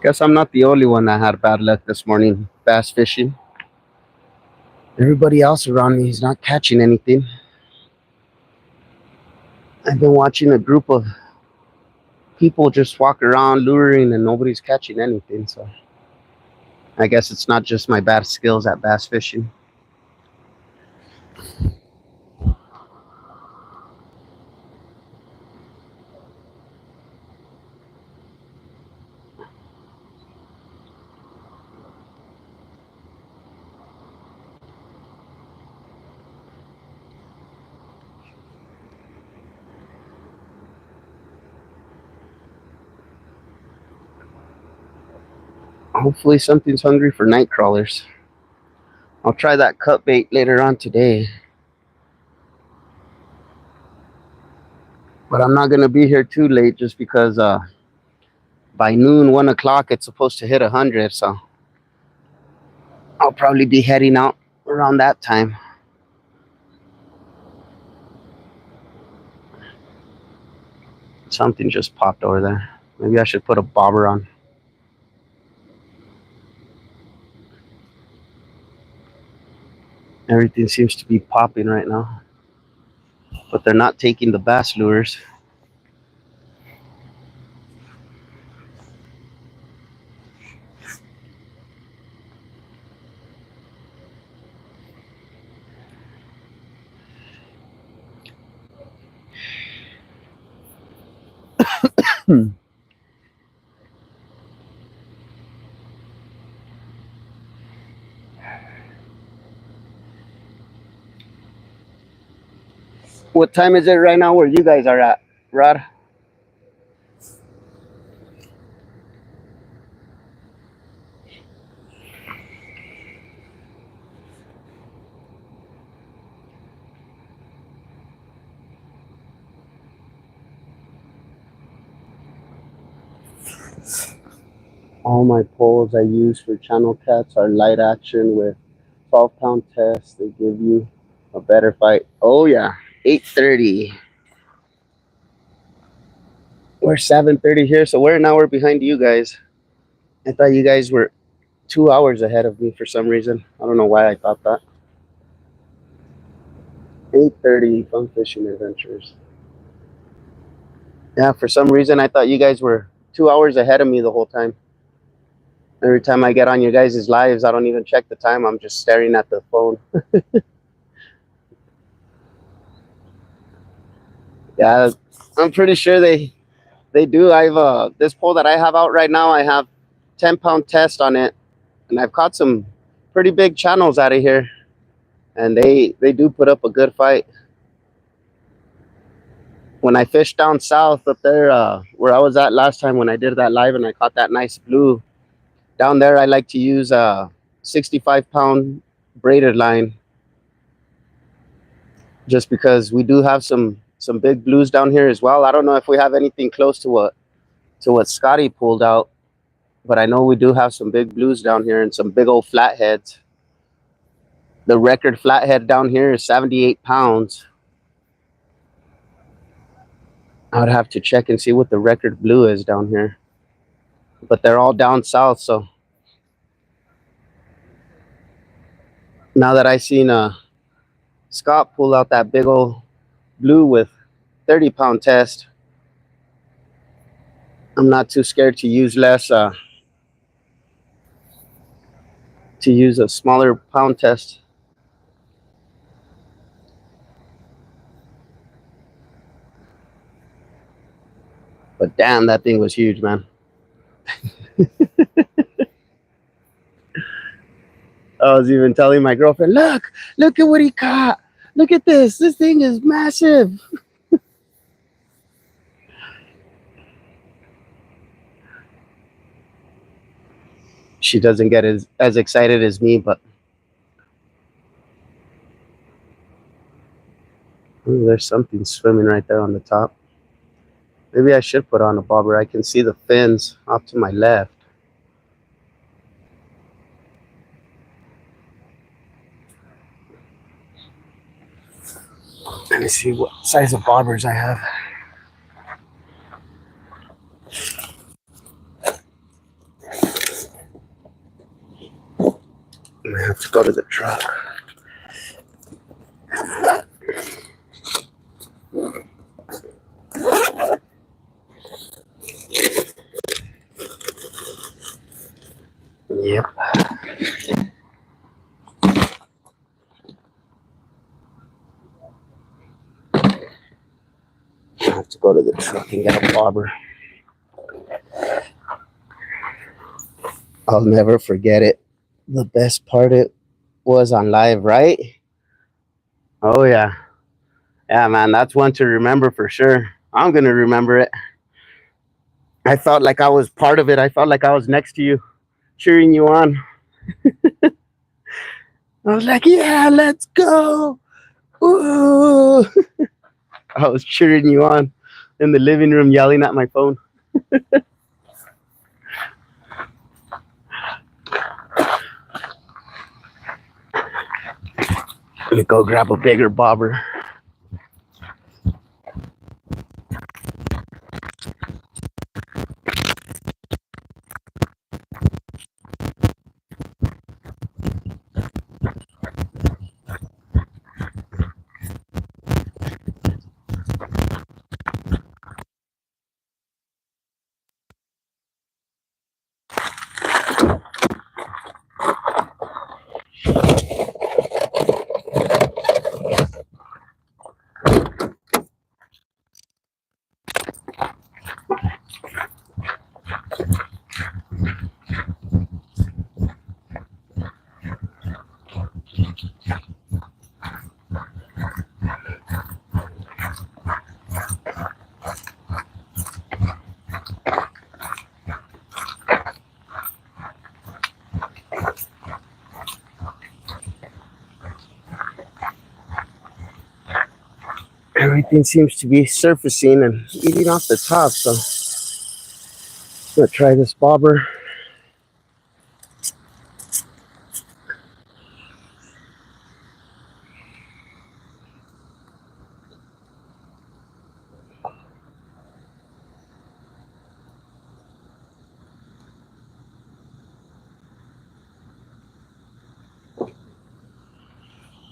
Guess I'm not the only one that had bad luck this morning bass fishing. Everybody else around me is not catching anything. I've been watching a group of people just walk around luring and nobody's catching anything. So I guess it's not just my bad skills at bass fishing. Hopefully something's hungry for night crawlers. I'll try that cut bait later on today. But I'm not going to be here too late just because by noon, 1 o'clock, it's supposed to hit 100. So I'll probably be heading out around that time. Something just popped over there. Maybe I should put a bobber on. Everything seems to be popping right now. But they're not taking the bass lures. What time is it right now where you guys are at, Rod? All my poles I use for channel cats are light action with 12-pound test. They give you a better fight. Oh yeah, 8:30. We're 7:30 here, so we're an hour behind you guys. I thought you guys were 2 hours ahead of me for some reason. I don't know why I thought that. 8:30 Fun Fishing Adventures. Yeah, for some reason I thought you guys were 2 hours ahead of me the whole time. Every time I get on your guys' lives, I don't even check the time. I'm just staring at the phone. Yeah, I'm pretty sure they do. I've this pole that I have out right now, I have 10-pound test on it, and I've caught some pretty big channels out of here, and they do put up a good fight. When I fished down south up there, where I was at last time when I did that live and I caught that nice blue, down there I like to use a 65-pound braided line, just because we do have some big blues down here as well. I don't know if we have anything close to what Scotty pulled out, but I know we do have some big blues down here and some big old flatheads. The record flathead down here is 78 pounds. I would have to check and see what the record blue is down here, but they're all down south. So now that I seen Scott pull out that big old blue with 30-pound test, I'm not too scared to use less to use a smaller pound test. But damn, that thing was huge, man. I was even telling my girlfriend, look at what he caught. Look at this. This thing is massive. She doesn't get as excited as me, but ooh, there's something swimming right there on the top. Maybe I should put on a bobber. I can see the fins off to my left. Let me see what size of bobbers I have. I have to go to the truck. Yep. I have to go to the truck and get a bobber. I'll never forget it. The best part it was on live, right? Oh yeah. Yeah, man, that's one to remember for sure. I'm gonna remember it. I felt like I was part of it. I felt like I was next to you, cheering you on. I was like, yeah, let's go. Ooh. I was cheering you on in the living room, yelling at my phone. Let me go grab a bigger bobber. Everything seems to be surfacing and eating off the top, so I'm gonna try this bobber.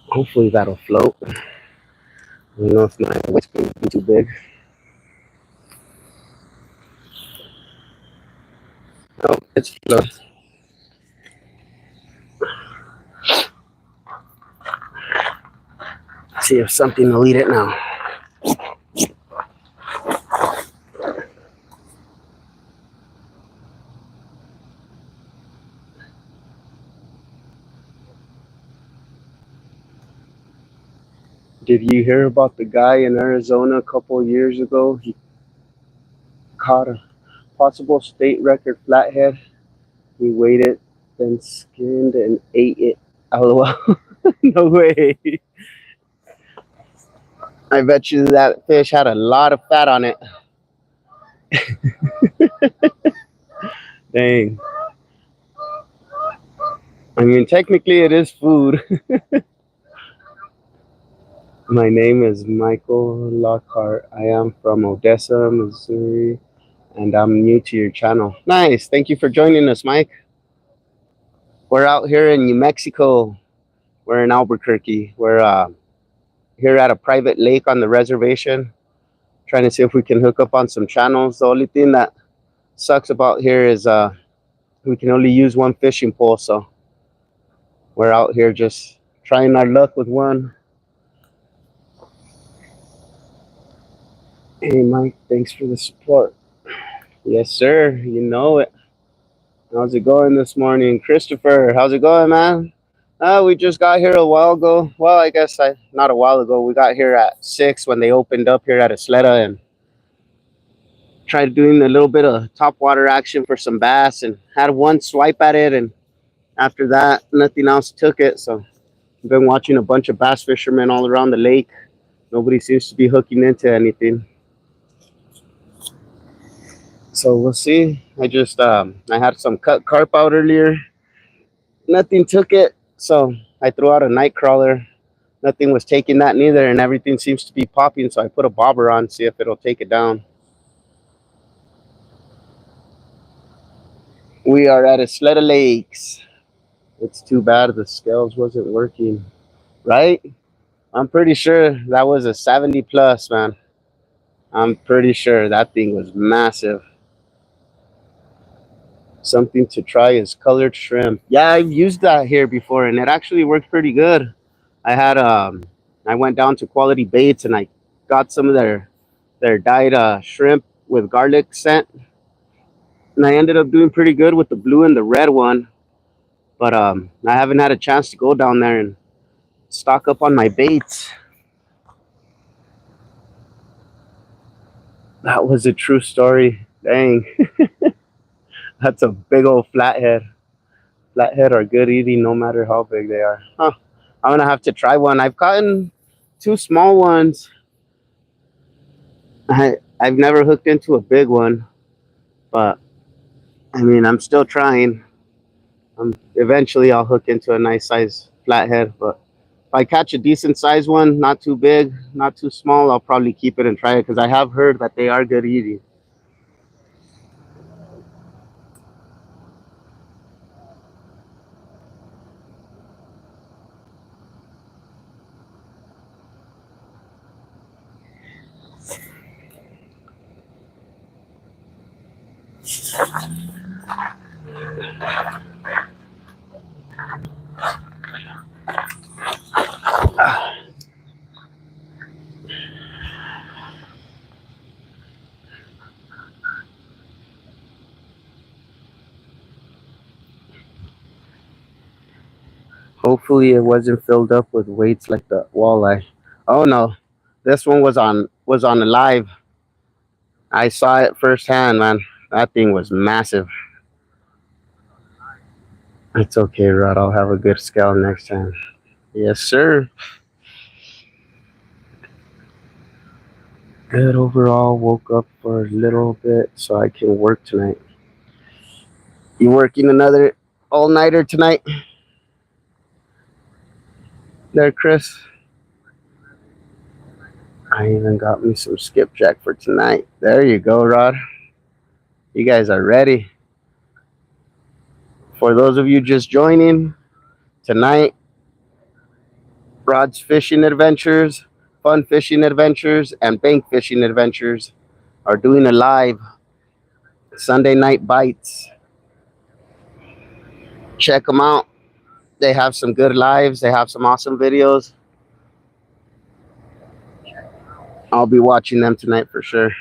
Hopefully that'll float. I don't know if my whiskey will be too big. Oh, it's float. See if something will eat it now. Did you hear about the guy in Arizona a couple of years ago? He caught a possible state record flathead. He weighed it, then skinned and ate it. LOL. No way. I bet you that fish had a lot of fat on it. Dang. I mean, technically it is food. My name is Michael Lockhart. I am from Odessa, Missouri, and I'm new to your channel. Nice. Thank you for joining us, Mike. We're out here in New Mexico. We're in Albuquerque. We're here at a private lake on the reservation, trying to see if we can hook up on some channels. The only thing that sucks about here is we can only use one fishing pole, so We're out here just trying our luck with one. Hey, Mike, thanks for the support. Yes, sir. You know it. How's it going this morning? Christopher, how's it going, man? We just got here a while ago. Well, I guess not a while ago. We got here at 6 when they opened up here at Isleta and tried doing a little bit of top water action for some bass and had one swipe at it. And after that, nothing else took it. So I've been watching a bunch of bass fishermen all around the lake. Nobody seems to be hooking into anything. So we'll see. I had some cut carp out earlier. Nothing took it. So I threw out a nightcrawler. Nothing was taking that neither, and everything seems to be popping. So I put a bobber on, see if it'll take it down. We are at Isleta Lakes. It's too bad the scales wasn't working, right? I'm pretty sure that was a 70 plus, man. I'm pretty sure that thing was massive. Something to try is colored shrimp. Yeah, I've used that here before, and it actually worked pretty good. I went down to Quality Baits and I got some of their dyed shrimp with garlic scent, and I ended up doing pretty good with the blue and the red one. But I haven't had a chance to go down there and stock up on my baits. That was a true story. Dang. That's a big old flathead. Flathead are good eating no matter how big they are. Huh. I'm going to have to try one. I've caught 2 small ones. I've never hooked into a big one. But, I mean, I'm still trying. Eventually, I'll hook into a nice size flathead. But if I catch a decent size one, not too big, not too small, I'll probably keep it and try it. Because I have heard that they are good eating. Hopefully it wasn't filled up with weights like the walleye. Oh no, this one was on a live. I saw it firsthand, man. That thing was massive. It's okay, Rod. I'll have a good scale next time. Yes, sir. Good overall. Woke up for a little bit so I can work tonight. You working another all-nighter tonight? There, Chris. I even got me some skipjack for tonight. There you go, Rod. You guys are ready. For those of you just joining, tonight, Rod's Fishing Adventures, Fun Fishing Adventures, and Bank Fishing Adventures are doing a live Sunday night bites. Check them out. They have some good lives. They have some awesome videos. I'll be watching them tonight for sure.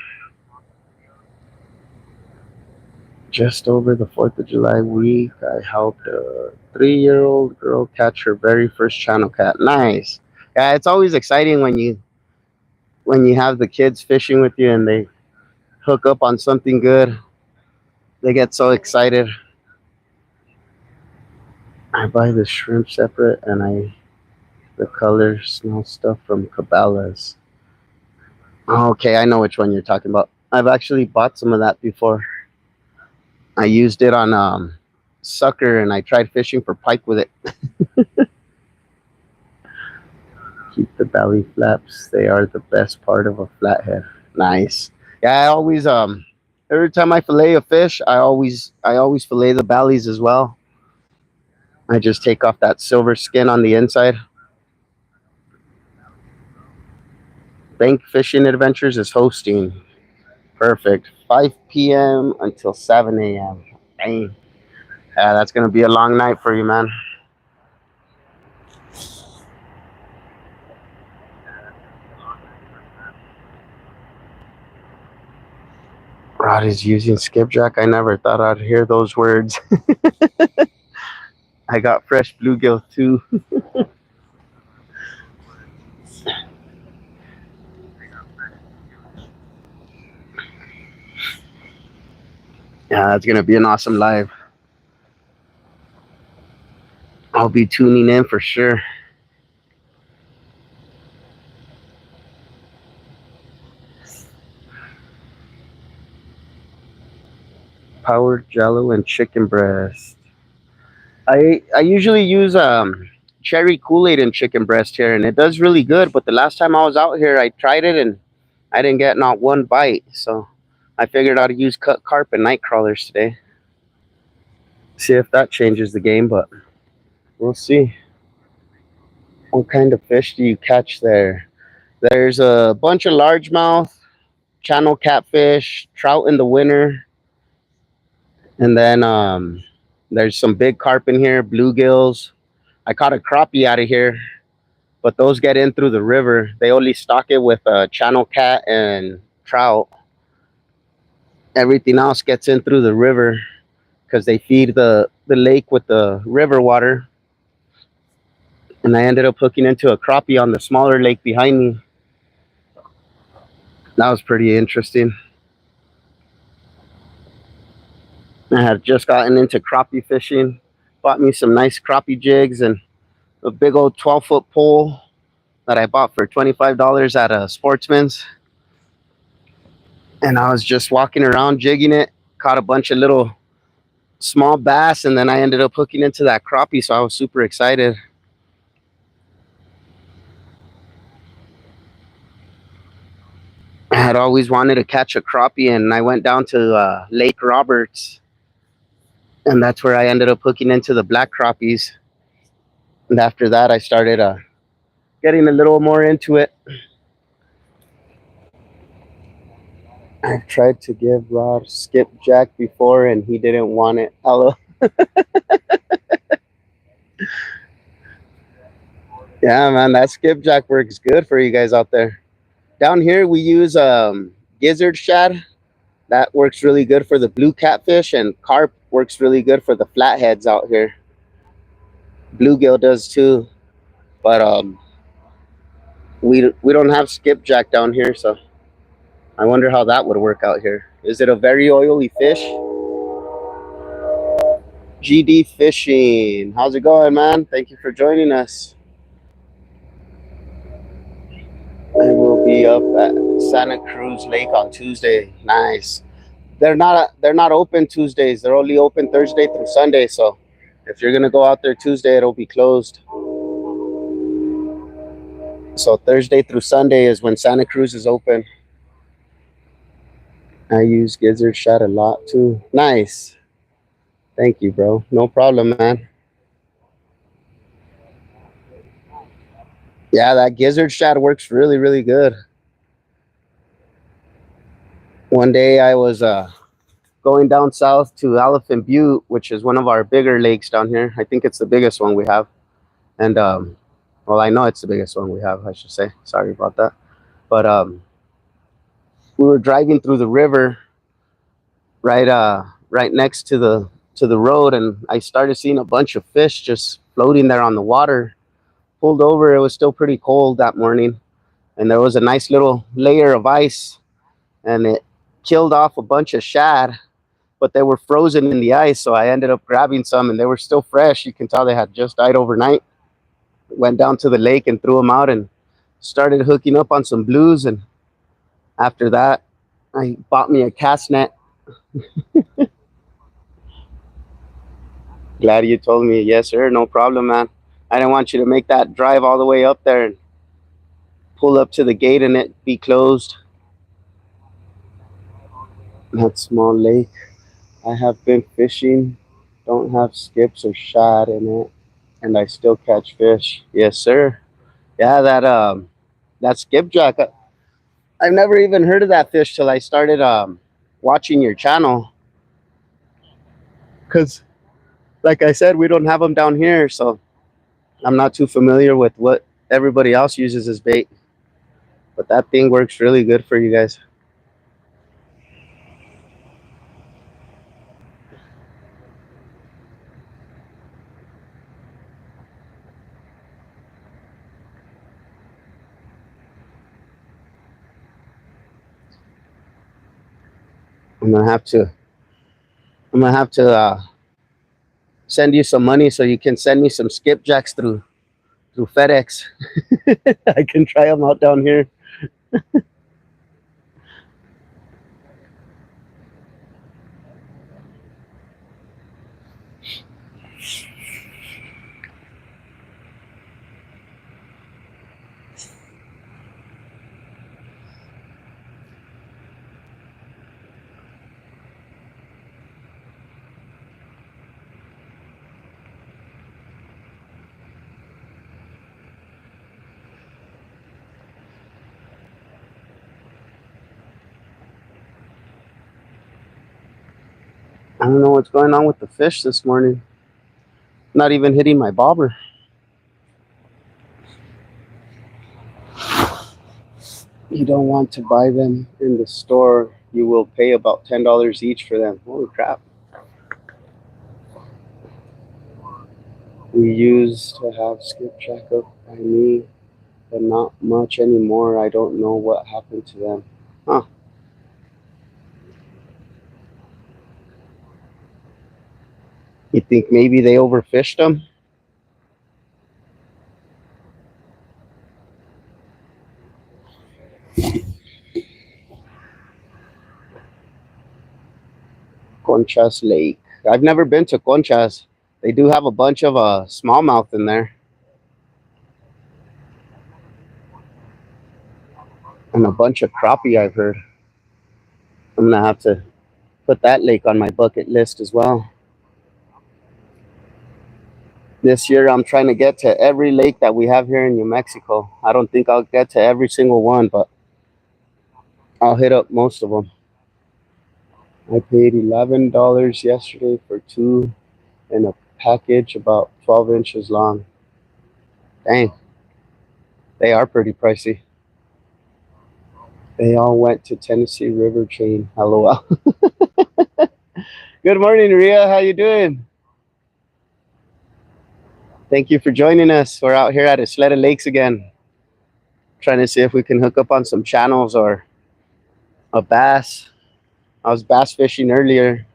Just over the 4th of July week, I helped a 3-year-old girl catch her very first channel cat. Nice. Yeah, it's always exciting when you have the kids fishing with you and they hook up on something good. They get so excited. I buy the shrimp separate and the color smell stuff from Cabela's. Okay, I know which one you're talking about. I've actually bought some of that before. I used it on sucker and I tried fishing for pike with it. Keep the belly flaps. They are the best part of a flathead. Nice. Yeah, I always every time I fillet a fish, I always fillet the bellies as well. I just take off that silver skin on the inside. Bank Fishing Adventures is hosting. Perfect. 5 p.m. until 7 a.m. Dang. Yeah, that's going to be a long night for you, man. Rod is using skipjack. I never thought I'd hear those words. I got fresh bluegill too. Yeah, it's gonna be an awesome live. I'll be tuning in for sure. Powered jello and chicken breast. I usually use cherry Kool-Aid and chicken breast here, and it does really good. But the last time I was out here, I tried it and I didn't get not one bite. So I figured I'd use cut carp and nightcrawlers today. See if that changes the game, but we'll see. What kind of fish do you catch there? There's a bunch of largemouth, channel catfish, trout in the winter, and then there's some big carp in here, bluegills. I caught a crappie out of here, but those get in through the river. They only stock it with channel cat and trout. Everything else gets in through the river because they feed the lake with the river water. And I ended up hooking into a crappie on the smaller lake behind me. That was pretty interesting. I had just gotten into crappie fishing. Bought me some nice crappie jigs and a big old 12-foot pole that I bought for $25 at a Sportsman's. And I was just walking around jigging it. Caught a bunch of little small bass, and then I ended up hooking into that crappie, so I was super excited. I had always wanted to catch a crappie, and I went down to Lake Roberts, and that's where I ended up hooking into the black crappies. And after that, I started getting a little more into it. I've tried to give Rod skipjack before, and he didn't want it. Hello. Yeah, man, that skipjack works good for you guys out there. Down here, we use gizzard shad. That works really good for the blue catfish, and carp works really good for the flatheads out here. Bluegill does too, but we don't have skipjack down here, so I wonder how that would work out here. Is it a very oily fish? GD Fishing, how's it going, man? Thank you for joining us. I will be up at Santa Cruz Lake on Tuesday. Nice. They're not open Tuesdays. They're only open Thursday through Sunday. So if you're gonna go out there Tuesday, it'll be closed. So Thursday through Sunday is when Santa Cruz is open. I use gizzard shad a lot too. Nice. Thank you, bro. No problem, man. Yeah, that gizzard shad works really, really good. One day I was going down south to Elephant Butte, which is one of our bigger lakes down here. I think it's the biggest one we have. And well, I know it's the biggest one we have, I should say. Sorry about that. But we were driving through the river right next to the road, and I started seeing a bunch of fish just floating there on the water. Pulled over. It was still pretty cold that morning, and there was a nice little layer of ice, and it killed off a bunch of shad, but they were frozen in the ice. So I ended up grabbing some, and they were still fresh. You can tell they had just died overnight. Went down to the lake and threw them out and started hooking up on some blues. And after that, I bought me a cast net. Glad you told me. Yes, sir. No problem, man. I didn't want you to make that drive all the way up there and pull up to the gate and it be closed. That small lake. I have been fishing. Don't have skips or shad in it, and I still catch fish. Yes, sir. Yeah, that skipjack. I've never even heard of that fish till I started watching your channel. Cause, like I said, we don't have them down here, so I'm not too familiar with what everybody else uses as bait. But that thing works really good for you guys. I'm gonna have to. Send you some money so you can send me some skipjacks through FedEx. I can try them out down here. I don't know what's going on with the fish this morning. Not even hitting my bobber. You don't want to buy them in the store. You will pay about $10 each for them. Holy crap. We used to have skipjack up by me, but not much anymore. I don't know what happened to them. Huh. You think maybe they overfished them? Conchas Lake. I've never been to Conchas. They do have a bunch of smallmouth in there. And a bunch of crappie, I've heard. I'm going to have to put that lake on my bucket list as well. This year, I'm trying to get to every lake that we have here in New Mexico. I don't think I'll get to every single one, but I'll hit up most of them. I paid $11 yesterday for two in a package about 12 inches long. Dang. They are pretty pricey. They all went to Tennessee River Chain. LOL. Good morning, Ria. How you doing? Thank you for joining us. We're out here at Isleta Lakes again, trying to see if we can hook up on some channels or a bass. I was bass fishing earlier.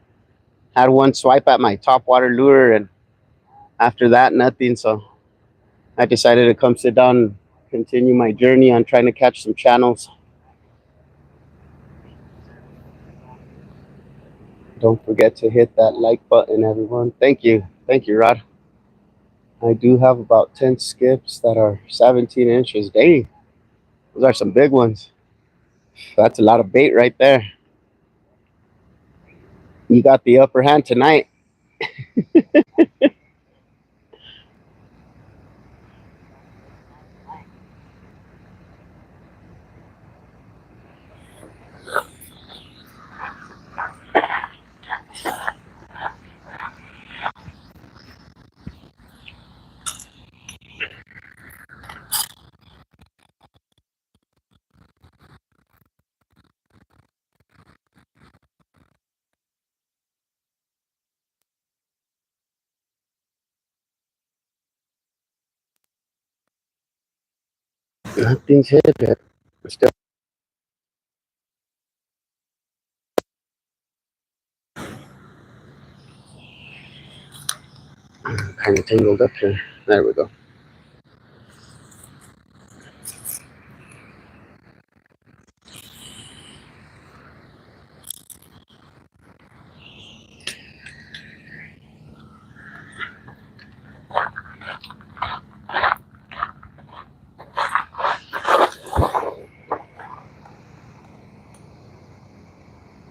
Had one swipe at my topwater lure, and after that, nothing. So I decided to come sit down and continue my journey on trying to catch some channels. Don't forget to hit that like button, everyone. Thank you. Thank you, Rod. I do have about 10 skips that are 17 inches. Dang, those are some big ones. That's a lot of bait right there. You got the upper hand tonight. Nothing's hit it. Still kind of tangled up here. There we go.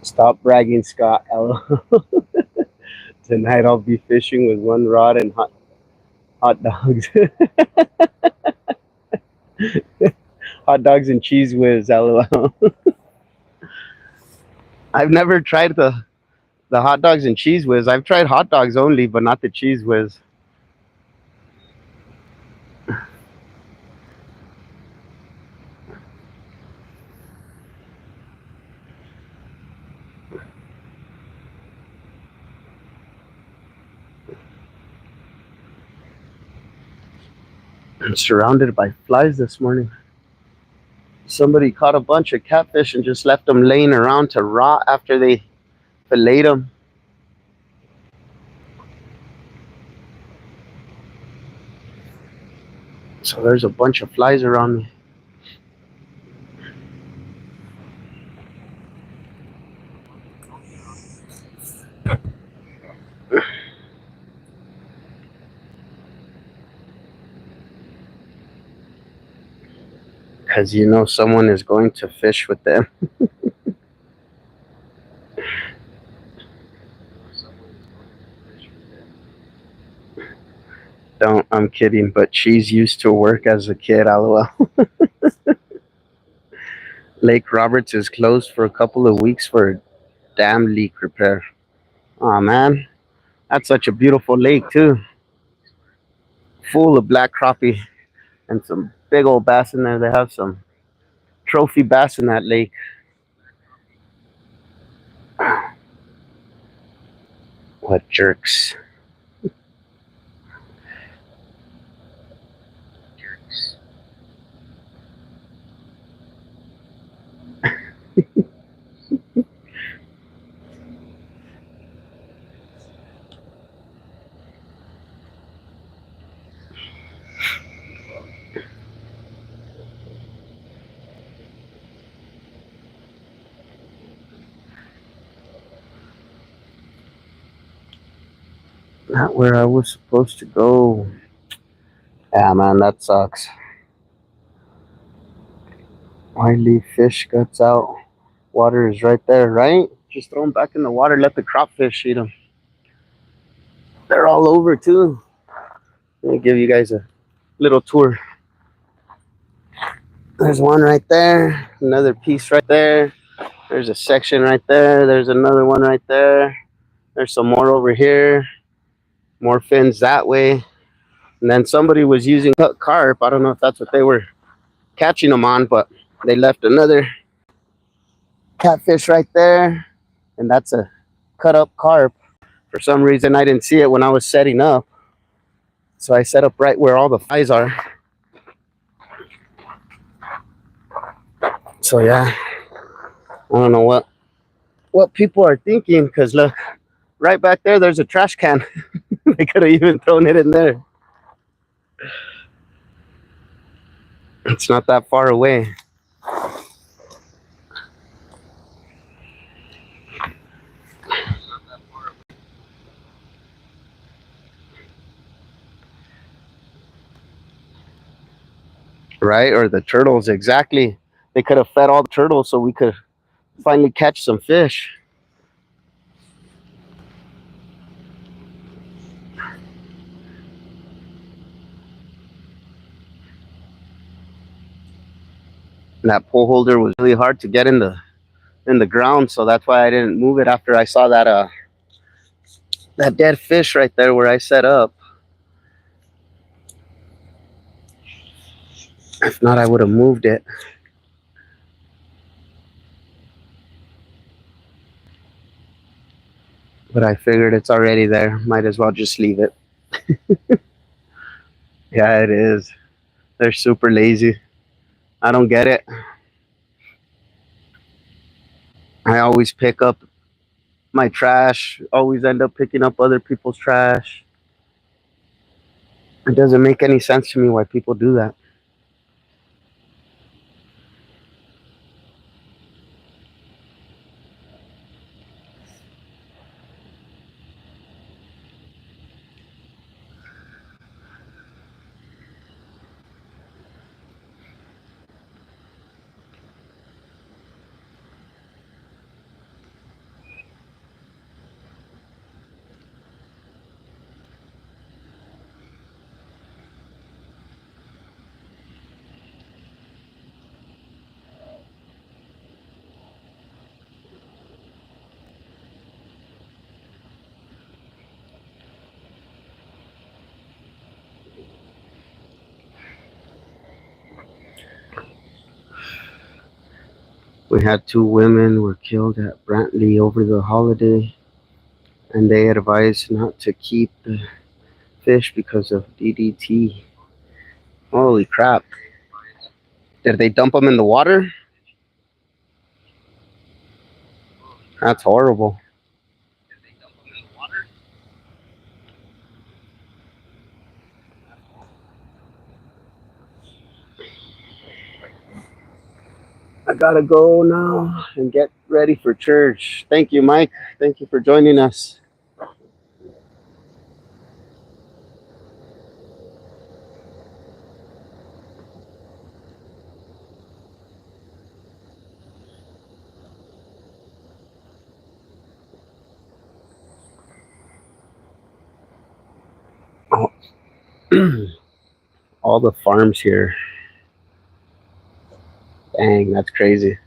Stop bragging, Scott. Tonight I'll be fishing with one rod and hot dogs. Hot dogs and cheese whiz. LOL. I've never tried the hot dogs and cheese whiz. I've tried hot dogs only, but not the cheese whiz. I'm surrounded by flies this morning. Somebody caught a bunch of catfish and just left them laying around to rot after they fillet them. So there's a bunch of flies around me. Because you know someone is going to fish with them. Don't, I'm kidding, but she's used to work as a kid, lol. Lake Roberts is closed for a couple of weeks for dam leak repair. Oh man, that's such a beautiful lake too. Full of black crappie and some big old bass in there. They have some trophy bass in that lake. What jerks. Not where I was supposed to go. Yeah, man, that sucks. Why leave fish guts out? Water is right there, right? Just throw them back in the water. Let the crawfish eat them. They're all over too. Let me give you guys a little tour. There's one right there. Another piece right there. There's a section right there. There's another one right there. There's some more over here. More fins that way. And then somebody was using cut carp. I don't know if that's what they were catching them on, but they left another catfish right there. And that's a cut up carp. For some reason, I didn't see it when I was setting up. So I set up right where all the flies are. So yeah, I don't know what people are thinking, because look, right back there, there's a trash can. They could have even thrown it in there. It's not that far away. Right? Or the turtles, exactly. They could have fed all the turtles so we could finally catch some fish. And that pole holder was really hard to get in the ground, so that's why I didn't move it after I saw that dead fish right there where I set up. If not, I would have moved it. But I figured it's already there. Might as well just leave it. Yeah, it is. They're super lazy. I don't get it. I always pick up my trash, always end up picking up other people's trash. It doesn't make any sense to me why people do that. We had 2 women were killed at Brantley over the holiday, and they advised not to keep the fish because of DDT. Holy crap. Did they dump them in the water? That's horrible. I gotta go now and get ready for church. Thank you, Mike. Thank you for joining us. Oh, all the farms here. Dang, that's crazy.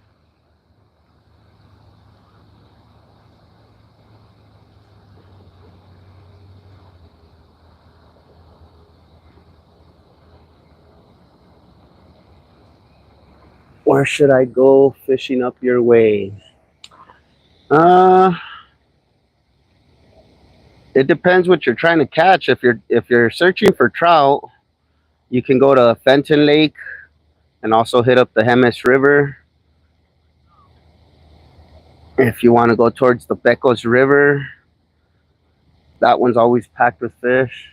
Where should I go fishing up your way? Uh, it depends what you're trying to catch. If you're searching for trout, you can go to Fenton Lake and also hit up the Hemis River. If you want to go towards the Pecos River, that one's always packed with fish.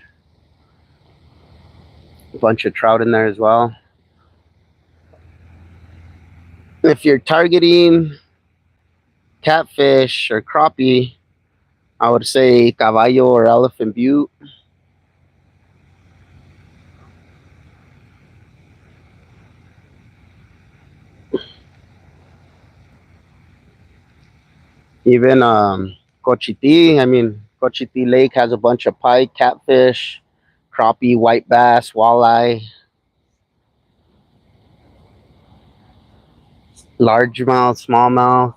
A bunch of trout in there as well. If you're targeting catfish or crappie, I would say Caballo or Elephant Butte. Even Cochiti. I mean, Cochiti Lake has a bunch of pike, catfish, crappie, white bass, walleye, largemouth, smallmouth,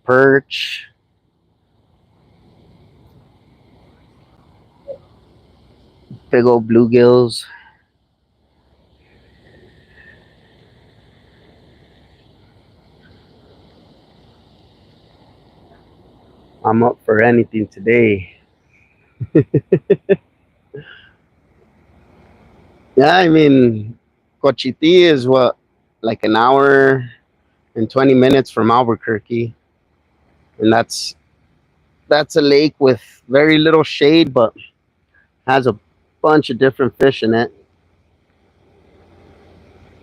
perch. Big old bluegills. I'm up for anything today. Yeah, I mean, Cochiti is what, like an hour and 20 minutes from Albuquerque. And that's a lake with very little shade, but has a bunch of different fish in it.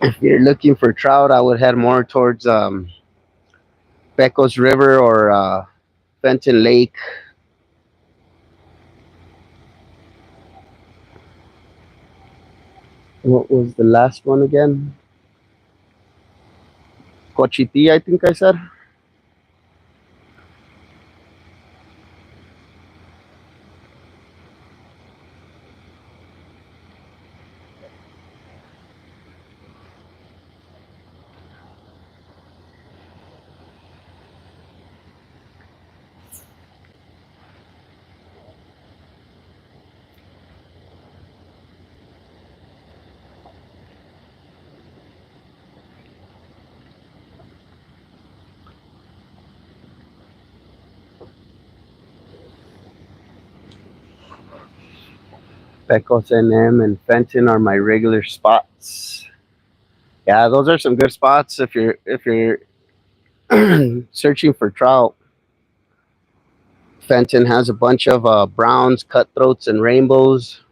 If you're looking for trout, I would head more towards Pecos River or Fenton Lake. What was the last one again? Cochiti, I think I said. Pecos NM and Fenton are my regular spots. Yeah, those are some good spots if you're searching for trout. Fenton has a bunch of browns, cutthroats, and rainbows,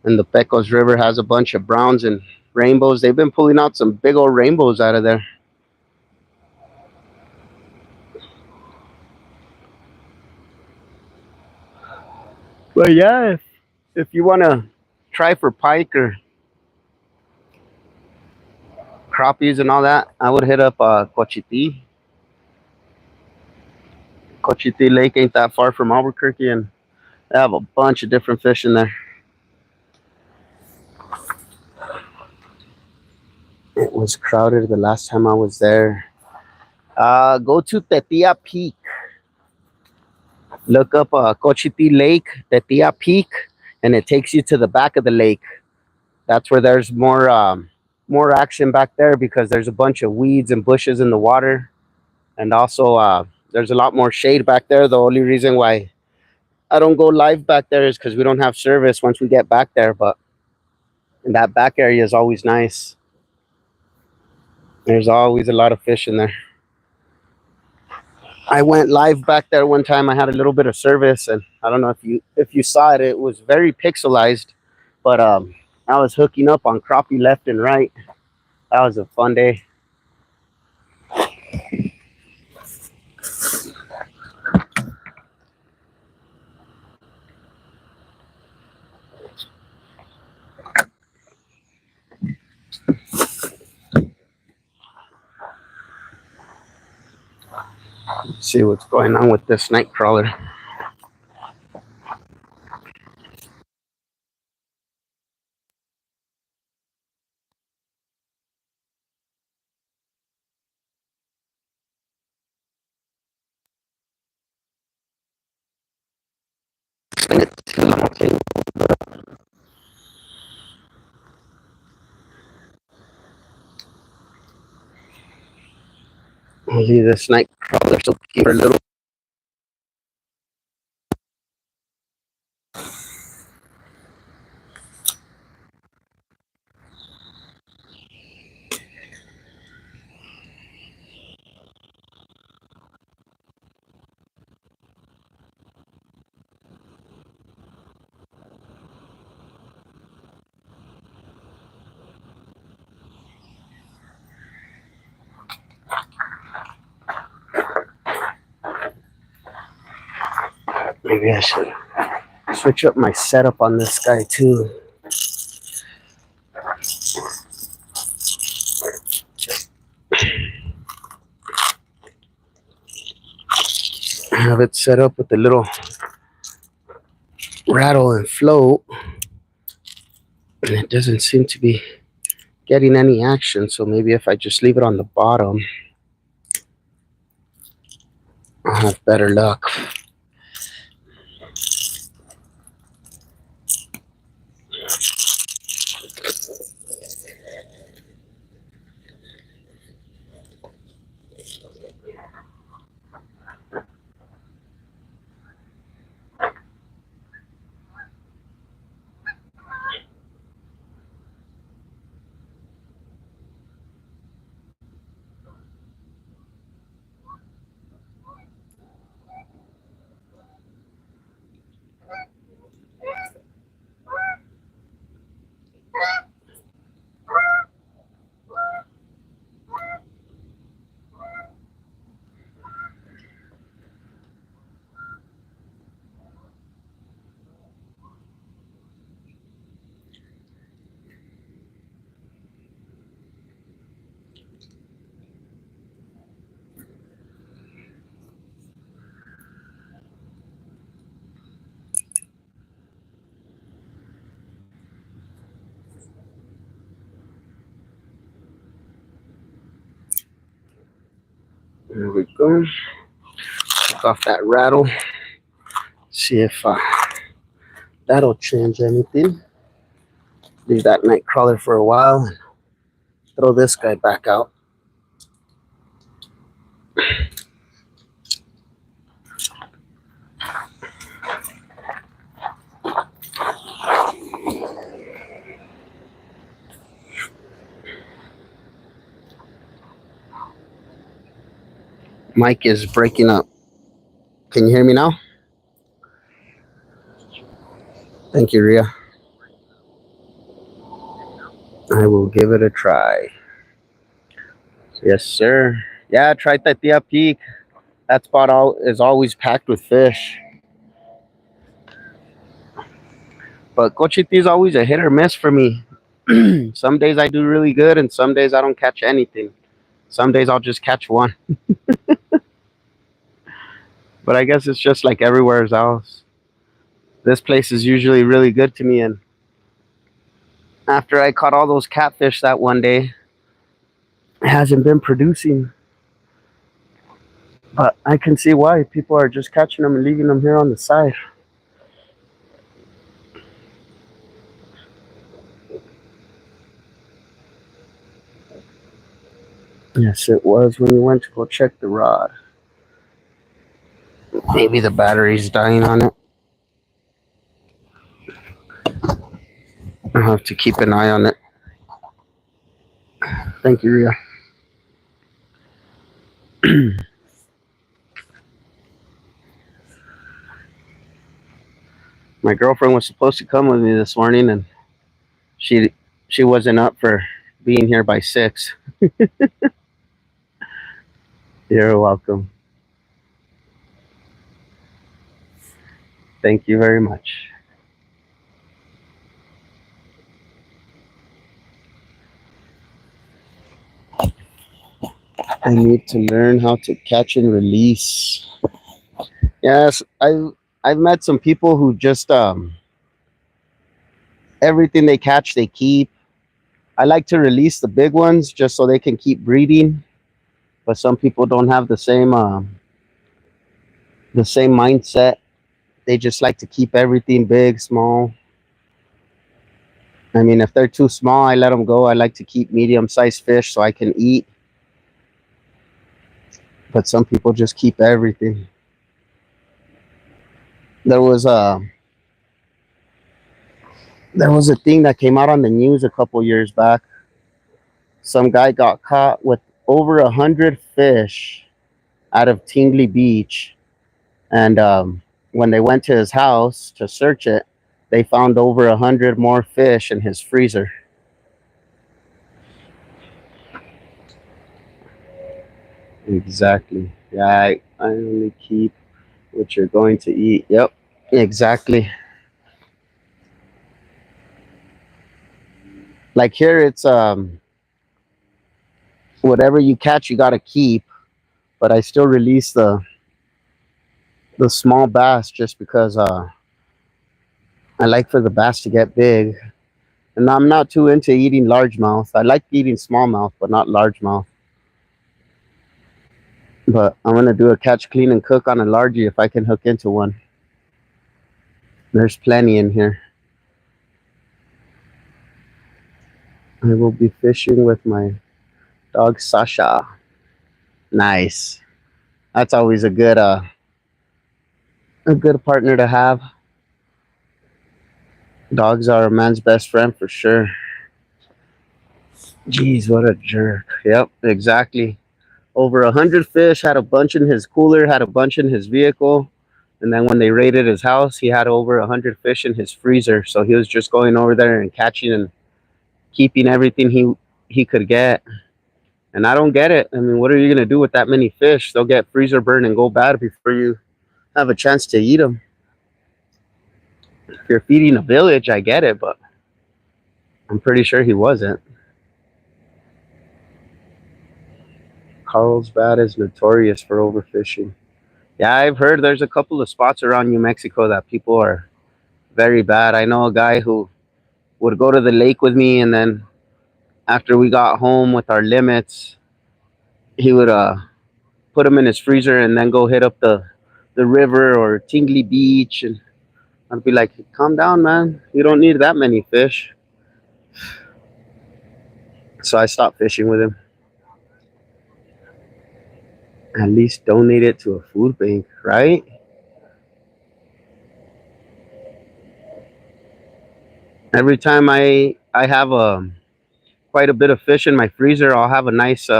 and the Pecos River has a bunch of browns and rainbows. They've been pulling out some big old rainbows out of there. But yeah, if you want to try for pike or crappies and all that, I would hit up Cochiti. Cochiti Lake ain't that far from Albuquerque, and they have a bunch of different fish in there. It was crowded the last time I was there. Go to Tetia Peak. Look up Cochiti Lake, Tetia Peak, and it takes you to the back of the lake. That's where there's more action back there because there's a bunch of weeds and bushes in the water, and also there's a lot more shade back there. The only reason why I don't go live back there is because we don't have service once we get back there, but that back area is always nice. There's always a lot of fish in there. I went live back there one time. I had a little bit of service, and I don't know if you saw it. It was very pixelized, but I was hooking up on crappie left and right. That was a fun day. See what's going on with this nightcrawler. Maybe this nightcrawler will keep her little. Maybe I should switch up my setup on this guy too. Have it set up with a little rattle and float, and it doesn't seem to be getting any action. So maybe if I just leave it on the bottom, I'll have better luck. There we go. Take off that rattle. See if that'll change anything. Leave that nightcrawler for a while and throw this guy back out. Mic is breaking up. Can you hear me now? Thank you, Ria. I will give it a try. Yes, sir. Yeah, try Tatia Peak. That spot is always packed with fish. But Cochiti is always a hit or miss for me. Some days I do really good, and some days I don't catch anything. Some days I'll just catch one. But I guess it's just like everywhere else. This place is usually really good to me, and after I caught all those catfish that one day, it hasn't been producing. But I can see why. People are just catching them and leaving them here on the side. Yes, it was when we went to go check the rod. Maybe the battery's dying on it. I'll have to keep an eye on it. Thank you, Ria. My girlfriend was supposed to come with me this morning, and she wasn't up for being here by 6. You're welcome. Thank you very much. I need to learn how to catch and release. Yes, I've met some people who just everything they catch they keep. I like to release the big ones just so they can keep breeding, but some people don't have the same mindset. They just like to keep everything big, small. I mean, if they're too small, I let them go. I like to keep medium-sized fish so I can eat, but some people just keep everything. There was a there was a thing that came out on the news a couple years back. Some guy got caught with over 100 fish out of Tingley Beach, and when they went to his house to search it, they found over 100 more fish in his freezer. Exactly. Yeah, I only keep what you're going to eat. Yep, exactly. Like here, it's whatever you catch, you gotta keep. But I still release the small bass just because I like for the bass to get big. And I'm not too into eating largemouth. I like eating smallmouth, but not largemouth. But I'm gonna do a catch, clean, and cook on a largie if I can hook into one. There's plenty in here. I will be fishing with my dog Sasha. Nice. That's always a good partner to have. Dogs are a man's best friend for sure. Jeez, what a jerk. Yep, exactly. Over 100 fish, had a bunch in his cooler, had a bunch in his vehicle. And then when they raided his house, he had over 100 fish in his freezer. So he was just going over there and catching and keeping everything he could get. And I don't get it. I mean, what are you going to do with that many fish? They'll get freezer burn and go bad before you have a chance to eat them. If you're feeding a village, I get it, but I'm pretty sure he wasn't. Carlsbad is notorious for overfishing. Yeah, I've heard there's a couple of spots around New Mexico that people are very bad. I know a guy who would go to the lake with me, and then after we got home with our limits, he would put them in his freezer and then go hit up the river or Tingley Beach, and I'd be like, "Calm down, man. You don't need that many fish." So I stopped fishing with him. At least donate it to a food bank, right? Every time I have quite a bit of fish in my freezer, I'll have a nice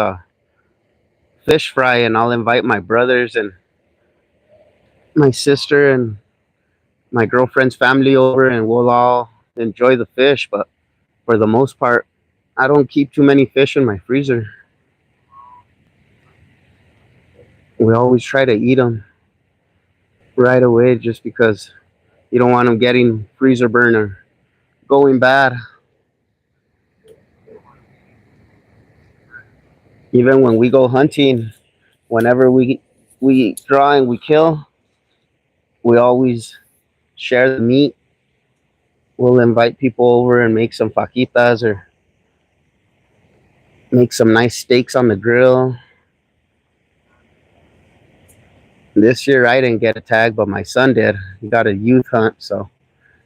fish fry, and I'll invite my brothers and my sister and my girlfriend's family over, and we'll all enjoy the fish. But for the most part, I don't keep too many fish in my freezer. We always try to eat them right away just because you don't want them getting freezer burn or going bad. Even when we go hunting, whenever we draw and we kill, we always share the meat. We'll invite people over and make some fajitas or make some nice steaks on the grill. This year I didn't get a tag, but my son did. He got a youth hunt, so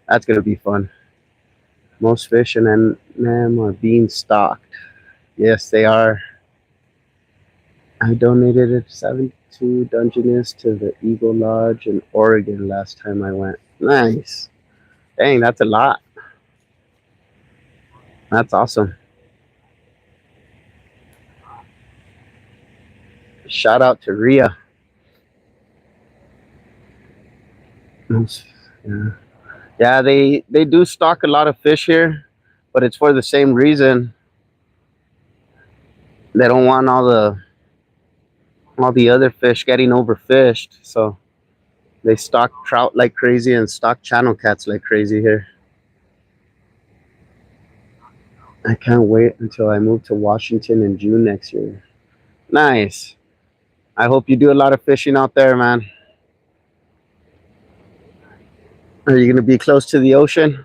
that's gonna be fun. Most fish in them are being stocked. Yes, they are. I donated a 72 Dungeness to the Eagle Lodge in Oregon last time I went. Nice. Dang, that's a lot. That's awesome. Shout out to Rhea. Yeah, yeah, they do stock a lot of fish here, but it's for the same reason. They don't want all the other fish getting overfished, so they stock trout like crazy and stock channel cats like crazy here. I can't wait until I move to Washington in June next year. Nice. I hope you do a lot of fishing out there, man. Are you going to be close to the ocean?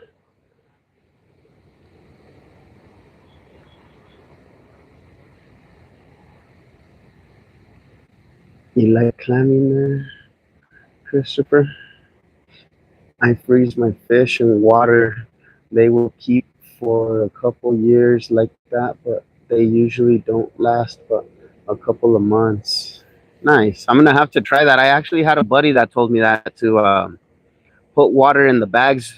You like climbing there, Christopher? I freeze my fish in water. They will keep for a couple years like that, but they usually don't last but a couple of months. Nice. I'm gonna have to try that. I actually had a buddy that told me that to put water in the bags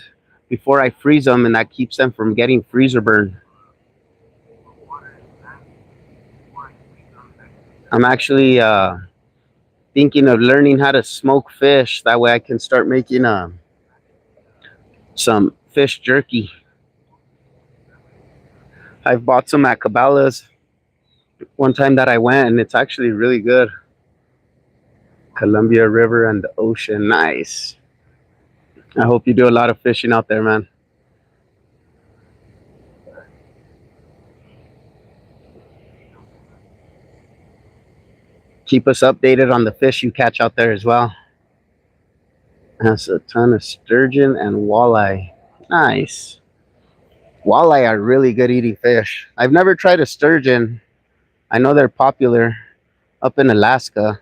before I freeze them, and that keeps them from getting freezer burn. I'm actually thinking of learning how to smoke fish. That way, I can start making some fish jerky. I've bought some at Cabela's one time that I went, and it's actually really good. Columbia River and the ocean. Nice. I hope you do a lot of fishing out there, man. Keep us updated on the fish you catch out there as well. That's a ton of sturgeon and walleye. Nice. Walleye are really good eating fish. I've never tried a sturgeon. I know they're popular up in Alaska.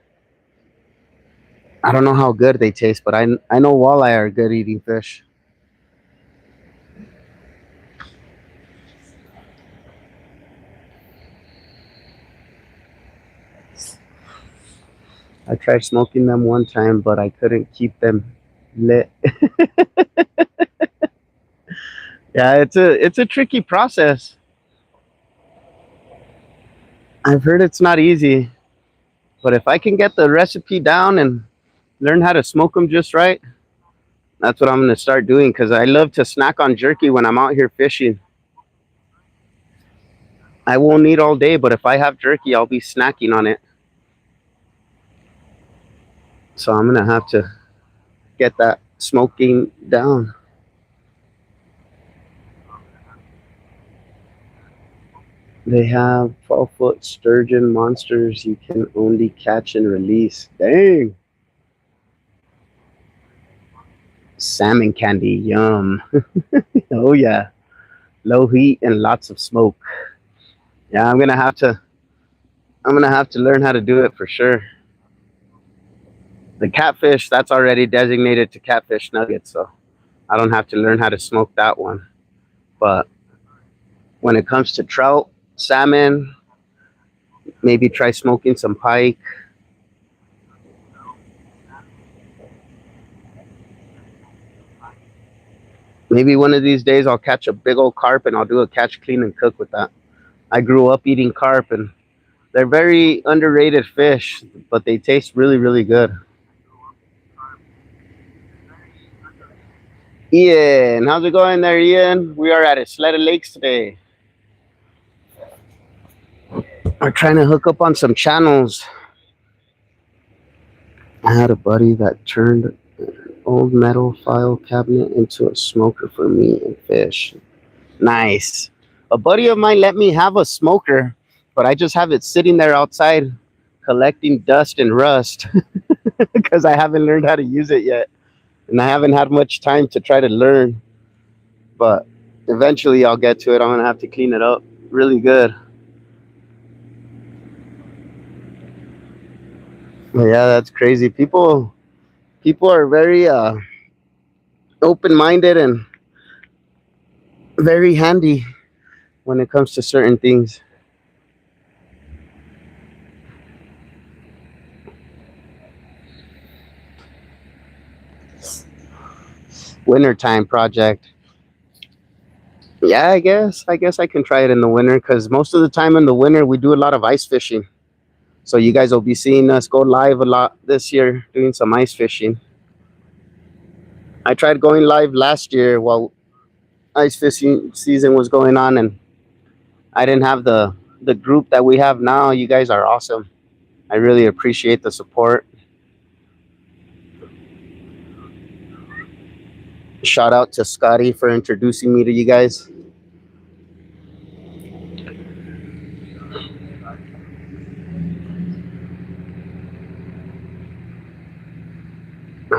I don't know how good they taste, but I know walleye are good eating fish. I tried smoking them one time, but I couldn't keep them lit. Yeah, it's a tricky process. I've heard it's not easy, but if I can get the recipe down and learn how to smoke them just right, that's what I'm going to start doing, because I love to snack on jerky when I'm out here fishing. I won't eat all day, but if I have jerky, I'll be snacking on it. So I'm going to have to get that smoking down. They have 12-foot sturgeon monsters you can only catch and release. Dang. Salmon candy, yum. Oh yeah. Low heat and lots of smoke. Yeah, I'm gonna have to learn how to do it for sure. The catfish, that's already designated to catfish nuggets, so I don't have to learn how to smoke that one. But when it comes to trout, salmon, maybe try smoking some pike. Maybe one of these days I'll catch a big old carp and I'll do a catch, clean, and cook with that. I grew up eating carp, and they're very underrated fish, but they taste really, really good. Ian, how's it going there, Ian? We are at Isleta Lakes today. We're trying to hook up on some channels. I had a buddy that turned an old metal file cabinet into a smoker for meat and fish. Nice. A buddy of mine let me have a smoker, but I just have it sitting there outside collecting dust and rust because I haven't learned how to use it yet. And I haven't had much time to try to learn. But eventually I'll get to it. I'm going to have to clean it up really good. But yeah, that's crazy. People are very open-minded and very handy when it comes to certain things. Wintertime project. Yeah, I guess I can try it in the winter, because most of the time in the winter we do a lot of ice fishing. So you guys will be seeing us go live a lot this year doing some ice fishing. I tried going live last year while ice fishing season was going on, and I didn't have the group that we have now. You guys are awesome. I really appreciate the support. Shout out to Scotty for introducing me to you guys.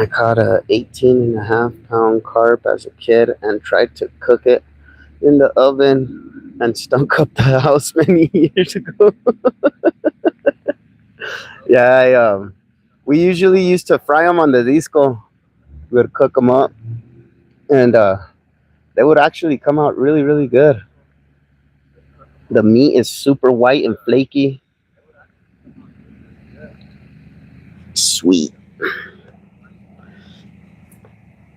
I caught a 18.5 pound carp as a kid and tried to cook it in the oven and stunk up the house many years ago. Yeah, we usually used to fry them on the disco. We would cook them up, and they would actually come out really, really good. The meat is super white and flaky. Sweet.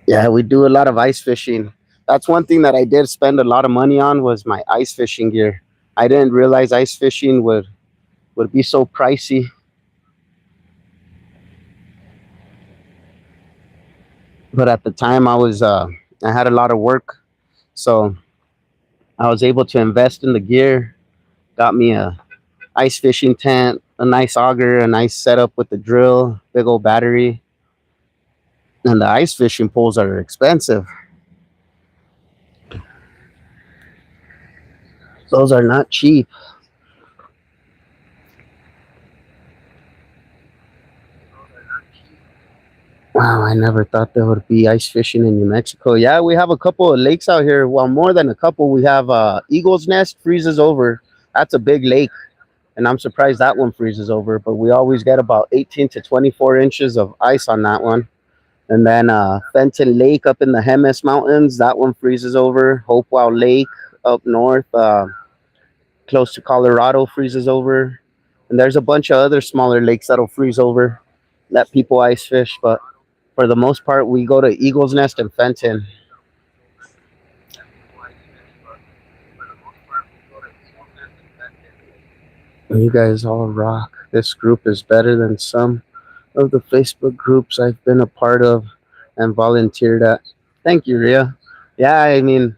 Yeah, we do a lot of ice fishing. That's one thing that I did spend a lot of money on was my ice fishing gear. I didn't realize ice fishing would be so pricey. But at the time I had a lot of work, so I was able to invest in the gear. Got me a ice fishing tent, a nice auger, a nice setup with the drill, big old battery. And the ice fishing poles are expensive. Those are not cheap. Wow, I never thought there would be ice fishing in New Mexico. Yeah, we have a couple of lakes out here. Well, more than a couple. We have Eagle's Nest freezes over. That's a big lake, and I'm surprised that one freezes over. But we always get about 18 to 24 inches of ice on that one. And then Fenton Lake up in the Jemez Mountains, that one freezes over. Hopewell Lake up north, close to Colorado, freezes over. And there's a bunch of other smaller lakes that'll freeze over, let people ice fish. But for the most part, we go to Eagle's Nest and Fenton. You guys all rock. This group is better than some of the Facebook groups I've been a part of and volunteered at. Thank you, Ria. Yeah, I mean,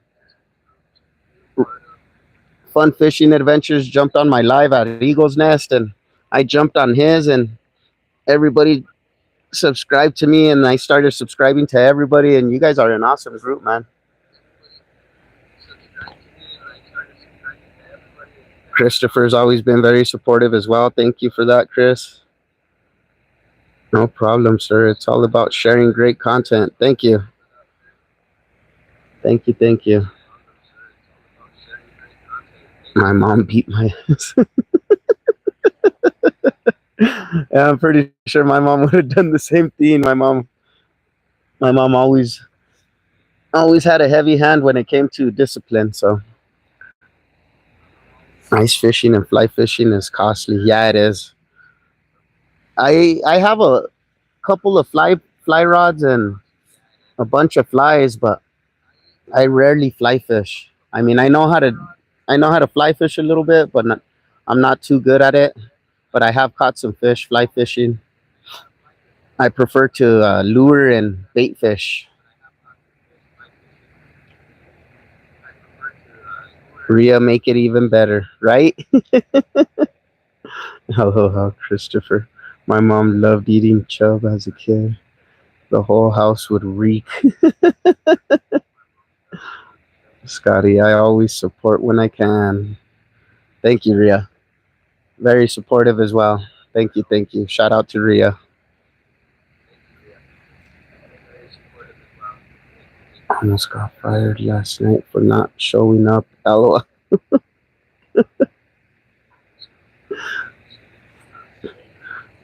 Fun Fishing Adventures jumped on my live at Eagle's Nest, and I jumped on his, and everybody subscribed to me, and I started subscribing to everybody, and you guys are an awesome group, man. Christopher's always been very supportive as well. Thank you for that, Chris. No problem, sir. It's all about sharing great content. Thank you. Thank you, thank you. My mom beat my ass. Yeah, I'm pretty sure my mom would have done the same thing. My mom always had a heavy hand when it came to discipline. So ice fishing and fly fishing is costly. Yeah, it is. I have a couple of fly rods and a bunch of flies, but I rarely fly fish. I mean, I know how to fly fish a little bit, but I'm not too good at it. But I have caught some fish fly fishing. I prefer to lure and bait fish. Rhea, make it even better, right? Oh, Christopher. My mom loved eating chub as a kid. The whole house would reek. Scotty, I always support when I can. Thank you, Rhea. Very supportive as well. Thank you, thank you. Shout out to Rhea. Almost got fired last night for not showing up. LOL.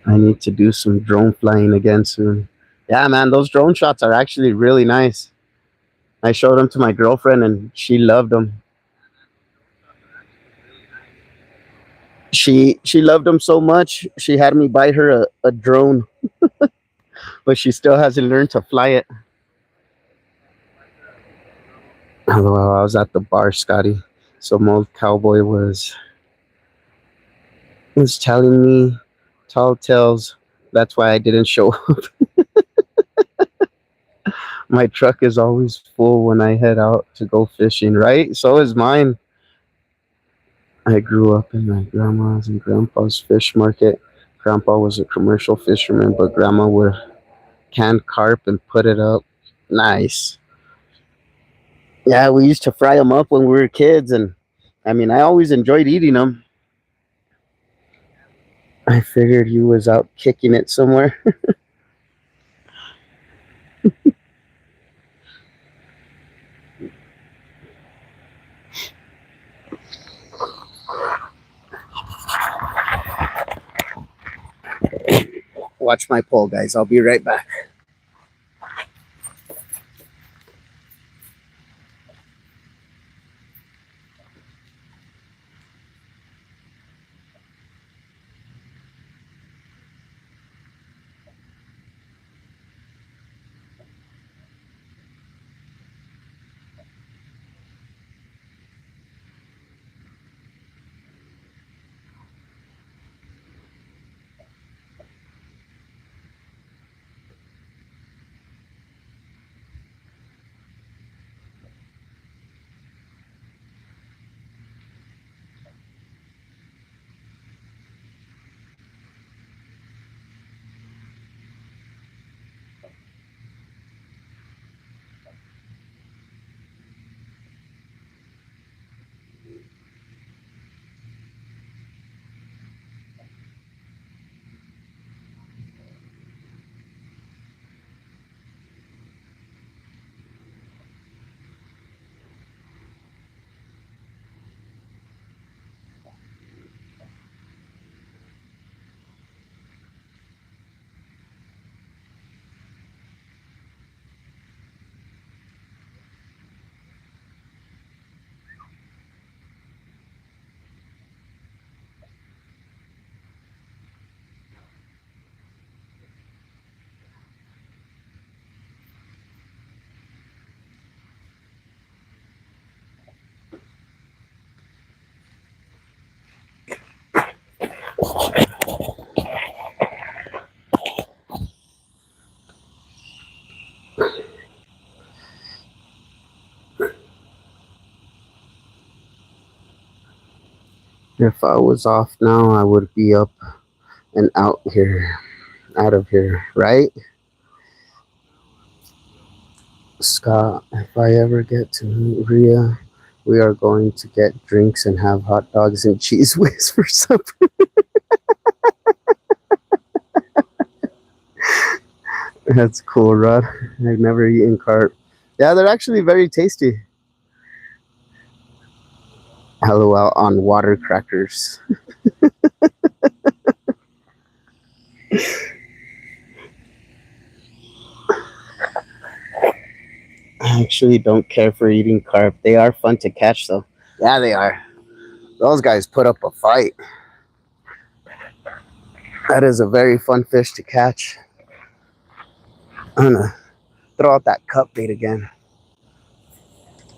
I need to do some drone flying again soon. Yeah, man, those drone shots are actually really nice. I showed them to my girlfriend and she loved them. She loved them so much, she had me buy her a drone, but she still hasn't learned to fly it. Hello, I was at the bar, Scotty. Some old cowboy was telling me tall tales. That's why I didn't show up. My truck is always full when I head out to go fishing, right? So is mine. I grew up in my grandma's and grandpa's fish market. Grandpa was a commercial fisherman, but grandma would can carp and put it up. Nice. Yeah, we used to fry them up when we were kids, and I mean, I always enjoyed eating them. I figured you was out kicking it somewhere. Watch my pole, guys. I'll be right back. If I was off now, I would be up and out of here, right? Scott, if I ever get to meet Rhea, we are going to get drinks and have hot dogs and cheese whiz for supper. That's cool, Rod. I've never eaten carp. Yeah, they're actually very tasty. LOL on water crackers. I actually don't care for eating carp. They are fun to catch, though. Yeah, they are. Those guys put up a fight. That is a very fun fish to catch. I'm gonna throw out that cut bait again.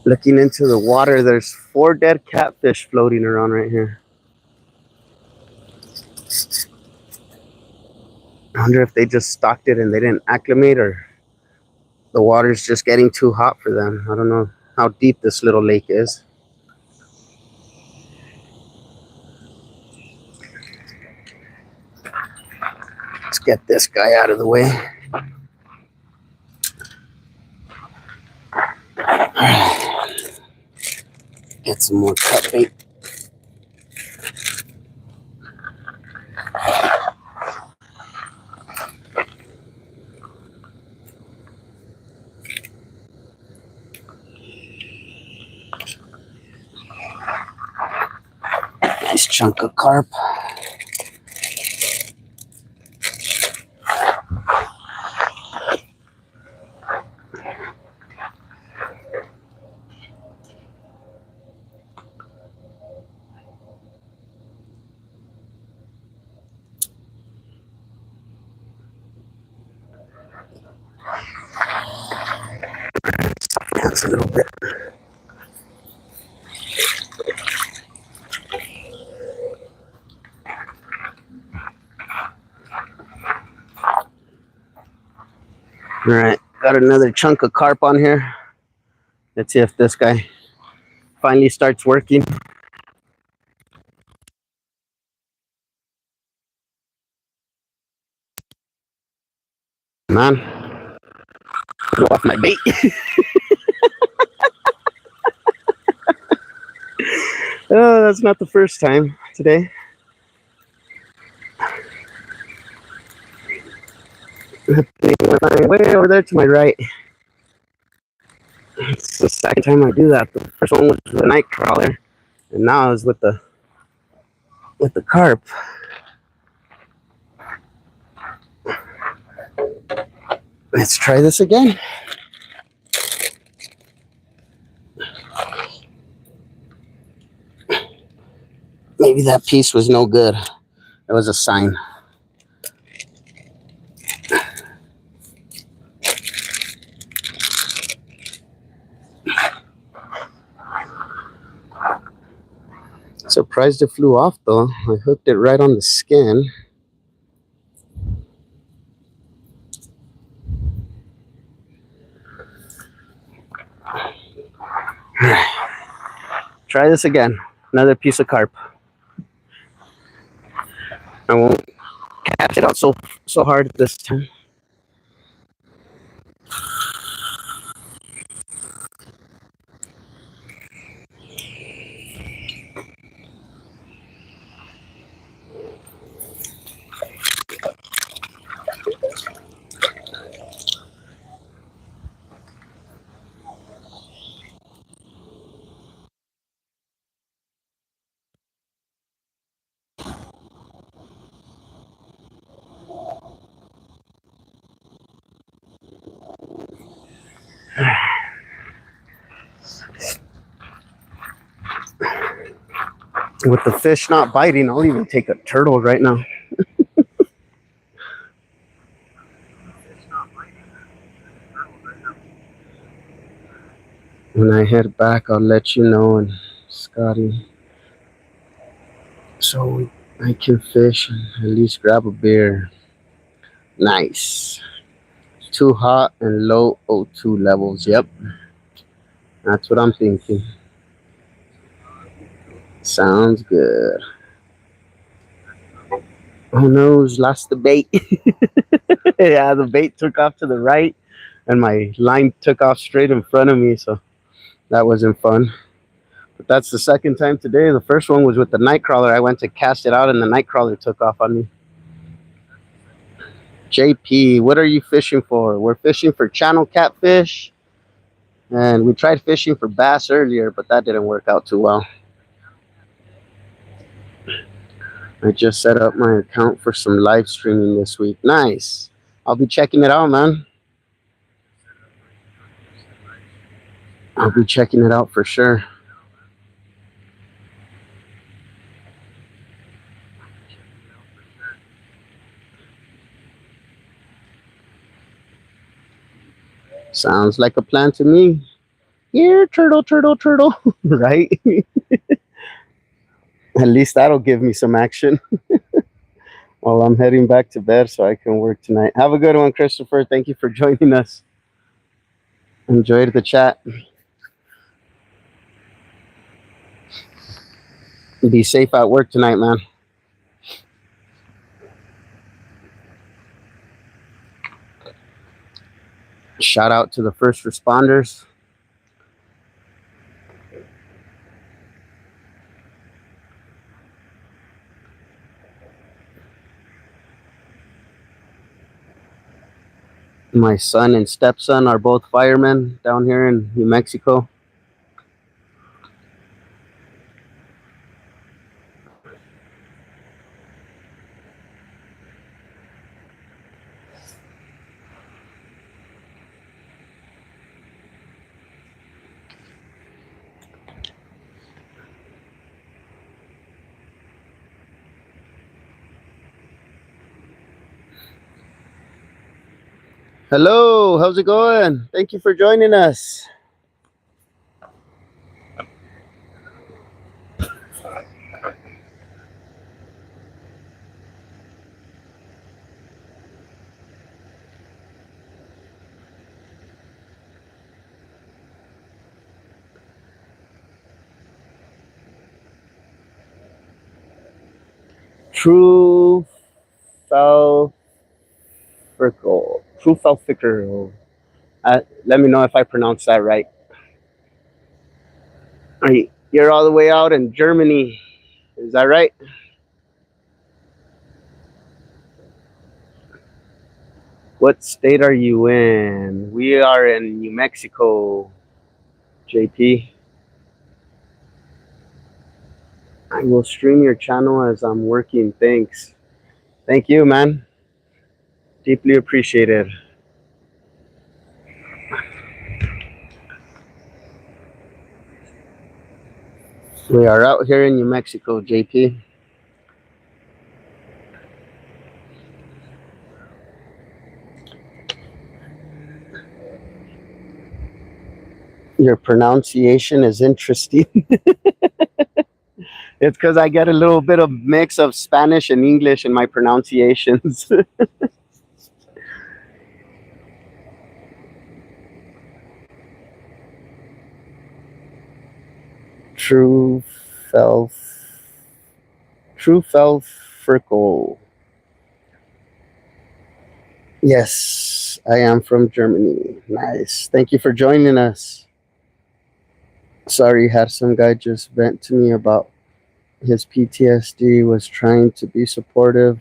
Looking into the water, there's 4 dead catfish floating around right here. I wonder if they just stocked it and they didn't acclimate, or the water's just getting too hot for them. I don't know how deep this little lake is. Let's get this guy out of the way. Get some more cut bait. Nice chunk of carp. That's a little bit. All right, got another chunk of carp on here. Let's see if this guy finally starts working. Man, get off my bait. Oh, that's not the first time today. Way over there to my right. It's the second time I do that. The first one was the nightcrawler, and now it's with the carp. Let's try this again. Maybe that piece was no good. It was a sign. Surprised it flew off though. I hooked it right on the skin. Try this again. Another piece of carp. I won't catch it out so hard this time. With the fish not biting, I'll even take a turtle right now. When I head back, I'll let you know, and Scotty, so I can fish and at least grab a beer. Nice. Too hot and low O2 levels. Yep. That's what I'm thinking. Sounds good. Oh no, lost the bait. Yeah, the bait took off to the right and my line took off straight in front of me, so that wasn't fun. But that's the second time today. The first one was with the nightcrawler. I went to cast it out and the nightcrawler took off on me. JP, what are you fishing for? We're fishing for channel catfish. And we tried fishing for bass earlier, but that didn't work out too well. I just set up my account for some live streaming this week. Nice. I'll be checking it out, man. I'll be checking it out for sure. Sounds like a plan to me. Yeah, turtle, turtle, turtle. Right? At least that'll give me some action. Well, I'm heading back to bed so I can work tonight. Have a good one, Christopher. Thank you for joining us. Enjoyed the chat. Be safe at work tonight, man. Shout out to the first responders. My son and stepson are both firemen down here in New Mexico. Hello, how's it going? Thank you for joining us. True Falfickle. True Falfickle. Let me know if I pronounce that right. You're all the way out in Germany. Is that right? What state are you in? We are in New Mexico, JP. I will stream your channel as I'm working. Thanks. Thank you, man. Deeply appreciated. We are out here in New Mexico, JP. Your pronunciation is interesting. It's because I get a little bit of mix of Spanish and English in my pronunciations. True Felf. True Felfrickle. Yes, I am from Germany. Nice. Thank you for joining us. Sorry, had some guy just vent to me about his PTSD, was trying to be supportive.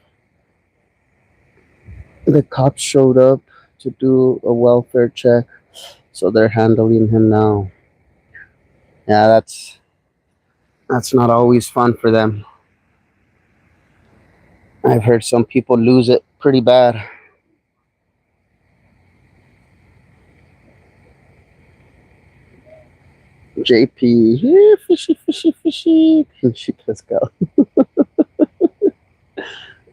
The cops showed up to do a welfare check, so they're handling him now. Yeah, that's not always fun for them. I've heard some people lose it pretty bad. JP, yeah, fishy, fishy, fishy. Let's go.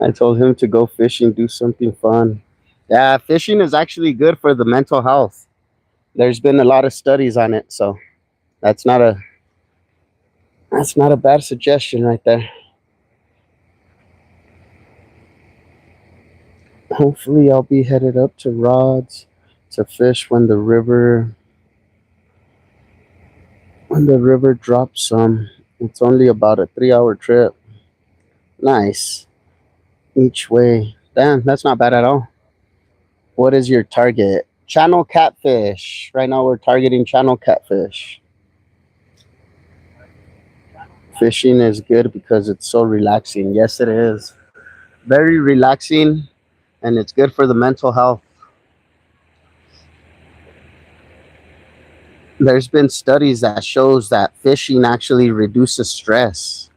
I told him to go fishing, do something fun. Yeah, fishing is actually good for the mental health. There's been a lot of studies on it, so that's not a bad suggestion right there. Hopefully I'll be headed up to Rods to fish when the river drops some. It's only about a 3-hour trip. Nice. Each way. Damn, that's not bad at all. What is your target? Channel catfish. Right now we're targeting channel catfish. Fishing is good because it's so relaxing. Yes, it is. Very relaxing, and it's good for the mental health. There's been studies that shows that fishing actually reduces stress.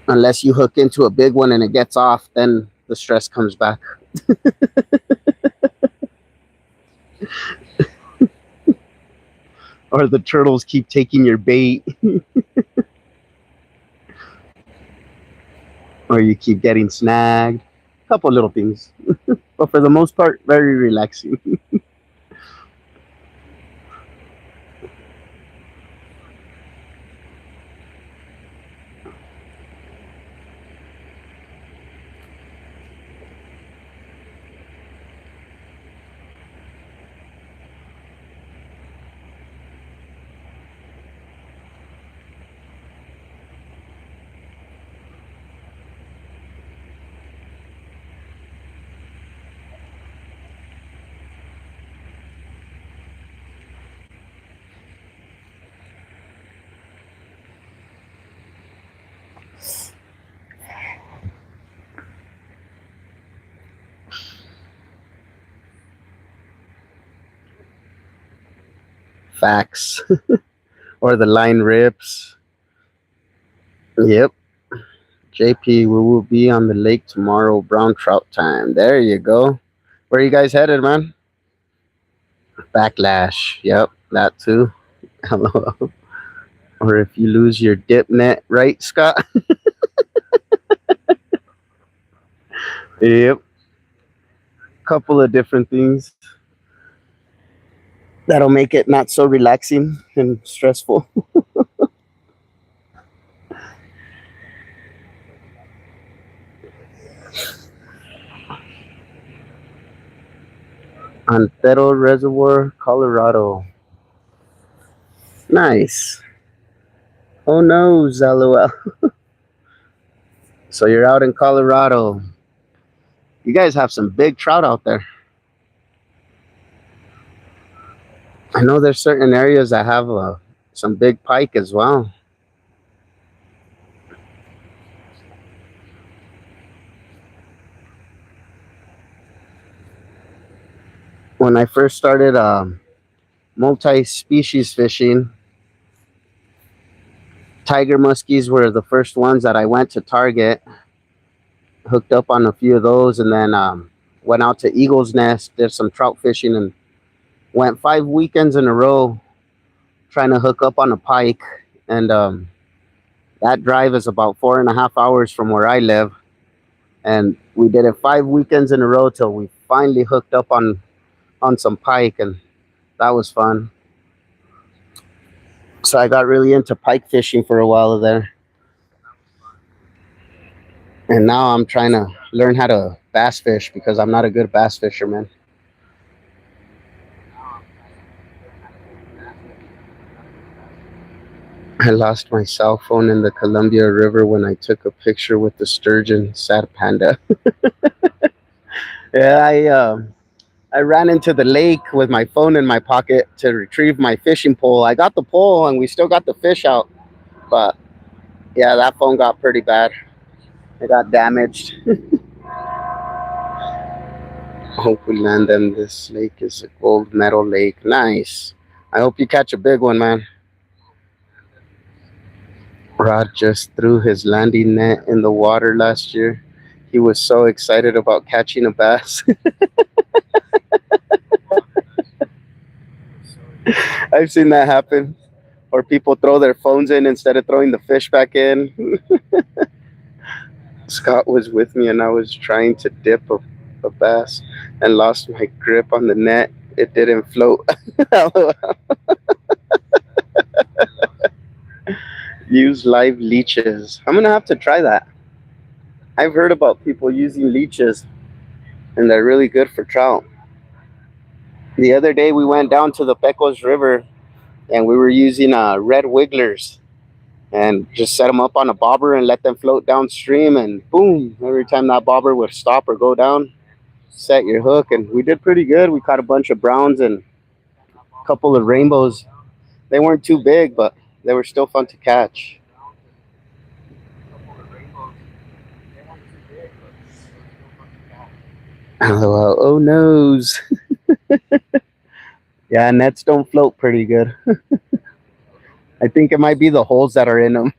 Unless you hook into a big one and it gets off, then the stress comes back. Or the turtles keep taking your bait. Or you keep getting snagged. A couple little things. But for the most part, very relaxing. Facts. Or the line rips. Yep. JP, we will be on the lake tomorrow, brown trout time. There you go. Where are you guys headed, man? Backlash. Yep, that too. Hello. Or if you lose your dip net, right, Scott? Yep. Couple of different things that'll make it not so relaxing and stressful. Antero Reservoir, Colorado. Nice. Oh no, LOL. So you're out in Colorado. You guys have some big trout out there. I know there's certain areas that have some big pike as well. When I first started multi-species fishing, tiger muskies were the first ones that I went to target. Hooked up on a few of those, and then went out to Eagle's Nest, did some trout fishing, and went 5 weekends in a row trying to hook up on a pike. And that drive is about 4.5 hours from where I live. And we did it 5 weekends in a row till we finally hooked up on some pike, and that was fun. So I got really into pike fishing for a while there. And now I'm trying to learn how to bass fish because I'm not a good bass fisherman. I lost my cell phone in the Columbia River when I took a picture with the sturgeon. Sad panda. Yeah, I ran into the lake with my phone in my pocket to retrieve my fishing pole. I got the pole and we still got the fish out. But yeah, that phone got pretty bad. It got damaged. I hope we land them. This lake is a gold medal lake. Nice. I hope you catch a big one, man. Rod just threw his landing net in the water last year. He was so excited about catching a bass. I've seen that happen. Or people throw their phones in instead of throwing the fish back in. Scott was with me and I was trying to dip a bass and lost my grip on the net. It didn't float. Use live leeches. I'm gonna have to try that. I've heard about people using leeches and they're really good for trout. The other day we went down to the Pecos River and we were using red wigglers and just set them up on a bobber and let them float downstream, and boom, every time that bobber would stop or go down, set your hook. And we did pretty good. We caught a bunch of browns and a couple of rainbows. They weren't too big, but they were still fun to catch. Oh noes. Yeah, nets don't float pretty good. I think it might be the holes that are in them.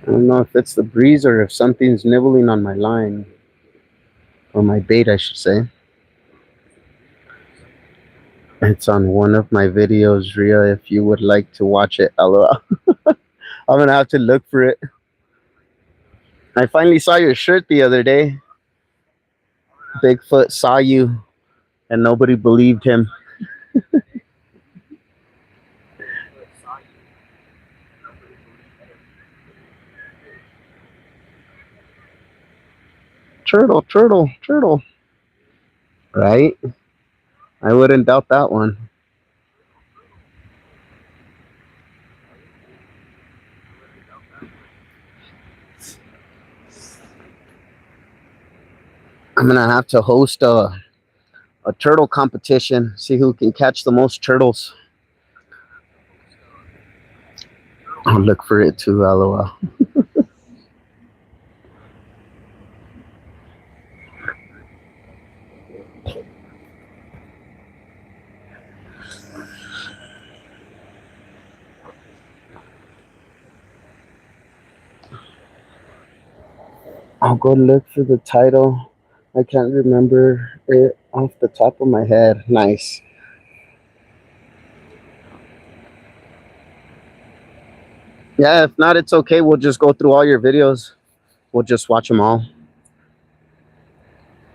I don't know if it's the breeze or if something's nibbling on my line. Or my bait, I should say. It's on one of my videos, Ria, if you would like to watch it. LOL. I'm gonna have to look for it. I finally saw your shirt the other day. Bigfoot saw you and nobody believed him. Turtle, turtle, turtle. Right? I wouldn't doubt that one. I'm gonna have to host a turtle competition. See who can catch the most turtles. I'll look for it too, LOL. I'll go look for the title. I can't remember it off the top of my head. Nice. Yeah, if not, it's okay. We'll just go through all your videos. We'll just watch them all.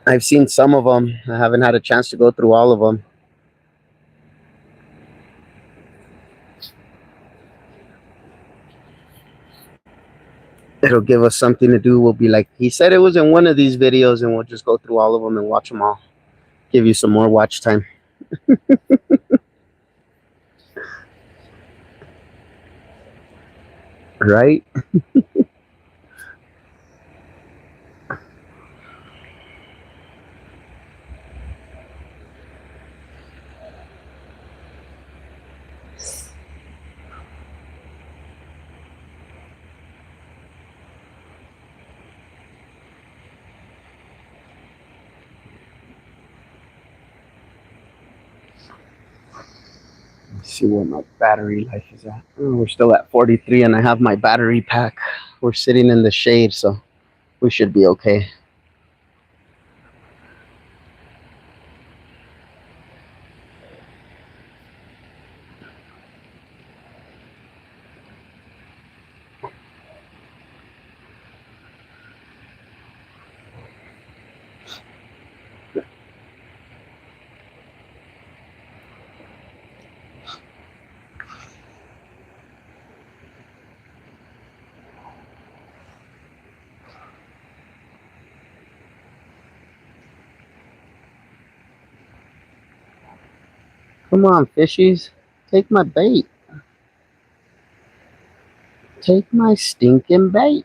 I've seen some of them. I haven't had a chance to go through all of them. It'll give us something to do. We'll be like, he said it was in one of these videos, and we'll just go through all of them and watch them all. Give you some more watch time. Right? Let's see what my battery life is at. Oh, we're still at 43 and I have my battery pack. We're sitting in the shade, so we should be okay. Come on, fishies. Take my bait. Take my stinking bait.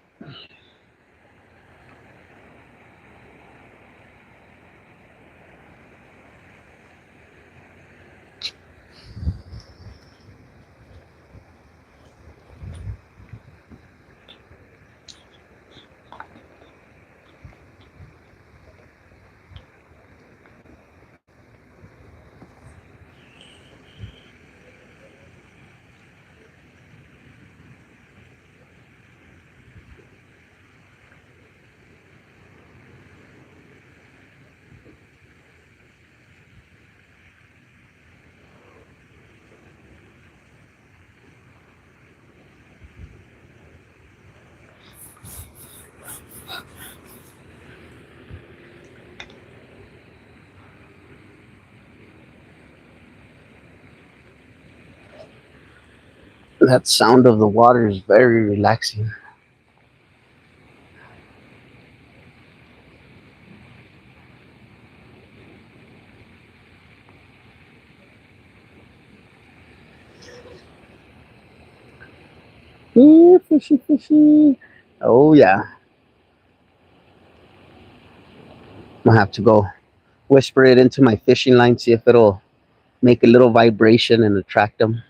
That sound of the water is very relaxing. Yeah, fishy, fishy. Oh, yeah. I'm gonna have to go whisper it into my fishing line, see if it'll make a little vibration and attract them.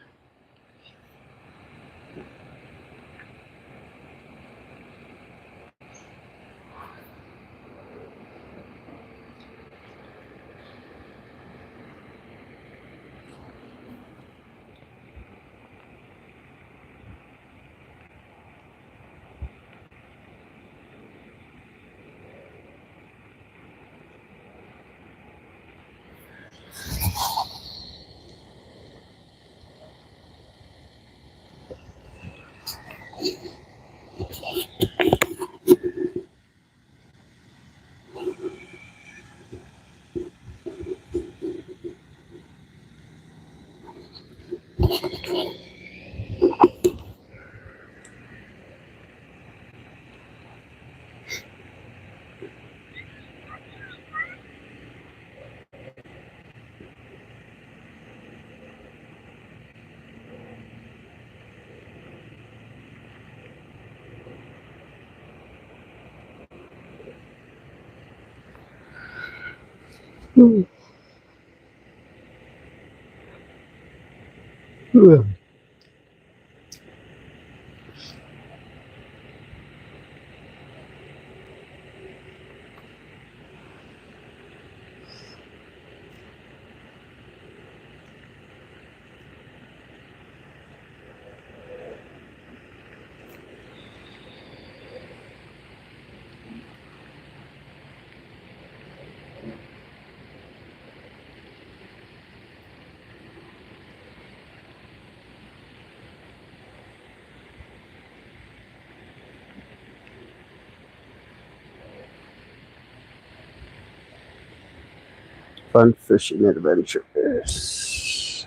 Fun fishing adventures.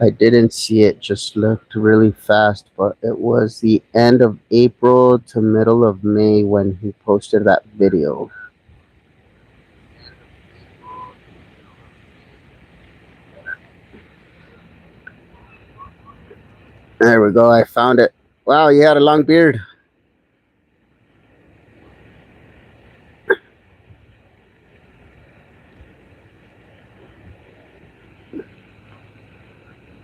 I didn't see it, just looked really fast, but it was the end of April to middle of May when he posted that video. There we go. I found it. Wow, you had a long beard.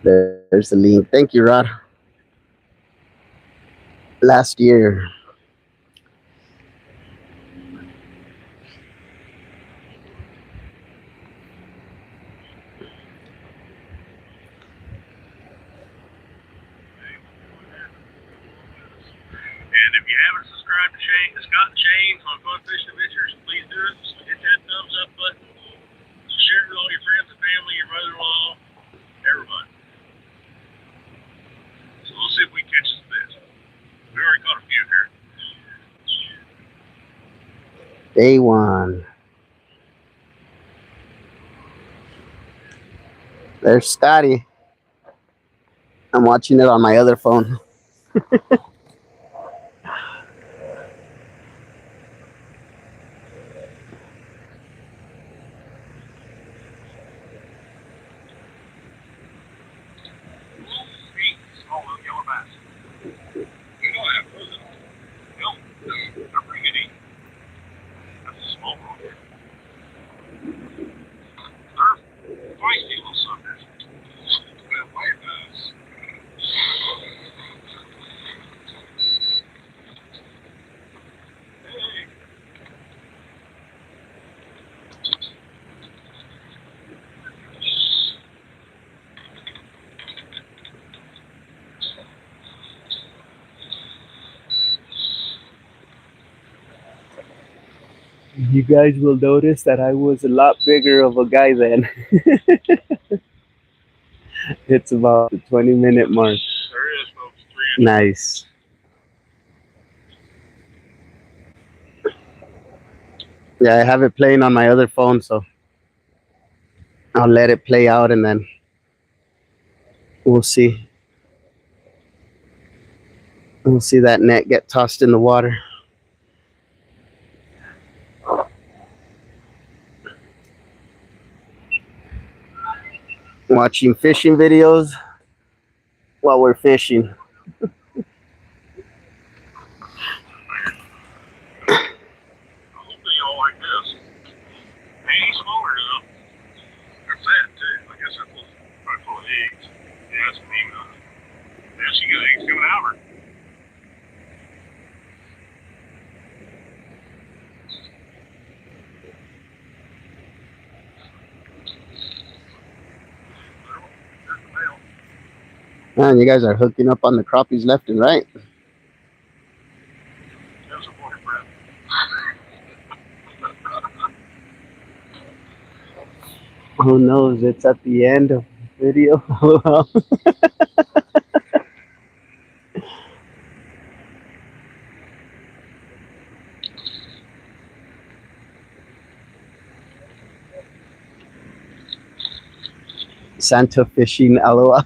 There's the link. Thank you, Rod. Last year. And if you haven't subscribed to Scott Shane's on Fun Fishing Adventures, please do it. Hit that thumbs up button. Share it with all your friends and family, your mother-in-law, everybody. So we'll see if we catch some fish. We already caught a few here. Day one. There's Scotty. I'm watching it on my other phone. Small little yellow bass. We don't have those. No, they're pretty good eating. That's a small one. They're feisty little suckers. That white bass. Hey. You guys will notice that I was a lot bigger of a guy then. It's about the 20-minute mark. There is, folks. 3 inches. Nice. Yeah, I have it playing on my other phone, so I'll let it play out and then we'll see. We'll see that net get tossed in the water. Watching fishing videos while we're fishing. I hope they all like this. They ain't smaller enough. They're fat too. I guess they're probably full of eggs. Yeah, that's an even on it. Yeah, she got eggs coming out of her. There's the male. Man, you guys are hooking up on the crappies left and right. There's a boy, Brett. Who knows? It's at the end of the video. Santa fishing, LOL.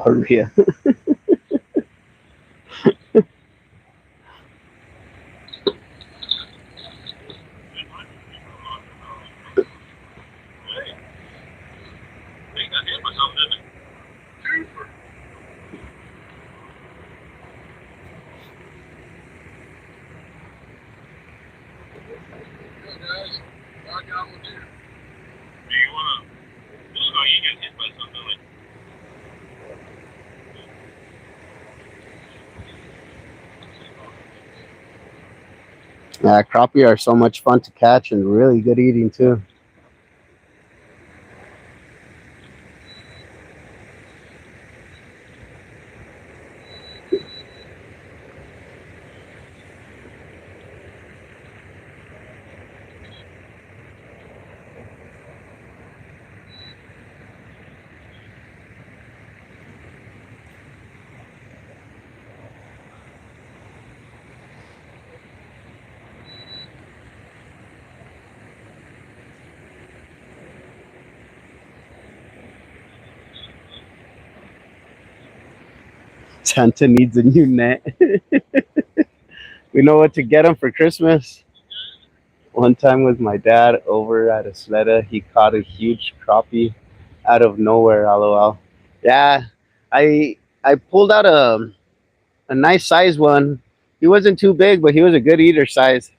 Hurry up. They got hit by something, didn't they? Super. Guys, Yeah, crappie are so much fun to catch and really good eating too. Santa needs a new net. We know what to get him for Christmas. One time with my dad over at Isleta, he caught a huge crappie out of nowhere. LOL. Yeah, I pulled out a nice size one. He wasn't too big, but he was a good eater size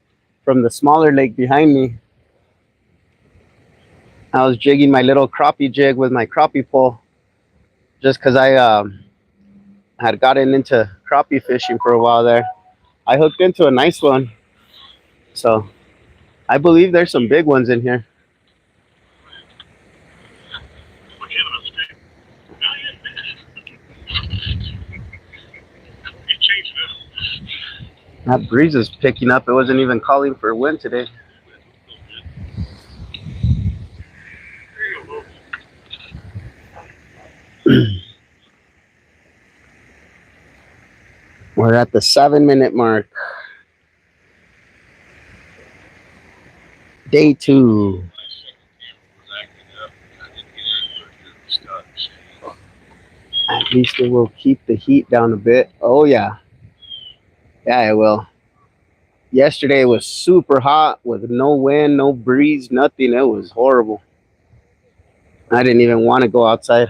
from the smaller lake behind me. I was jigging my little crappie jig with my crappie pole just because I had gotten into crappie fishing for a while there. I hooked into a nice one, so I believe there's some big ones in here. Legitimate state. Now you fish. You changed it up. That breeze is picking up. It wasn't even calling for wind today. There you go. We're at the 7 minute mark. Day 2. At least it will keep the heat down a bit. Oh yeah. Yeah, it will. Yesterday was super hot with no wind, no breeze, nothing. It was horrible. I didn't even want to go outside.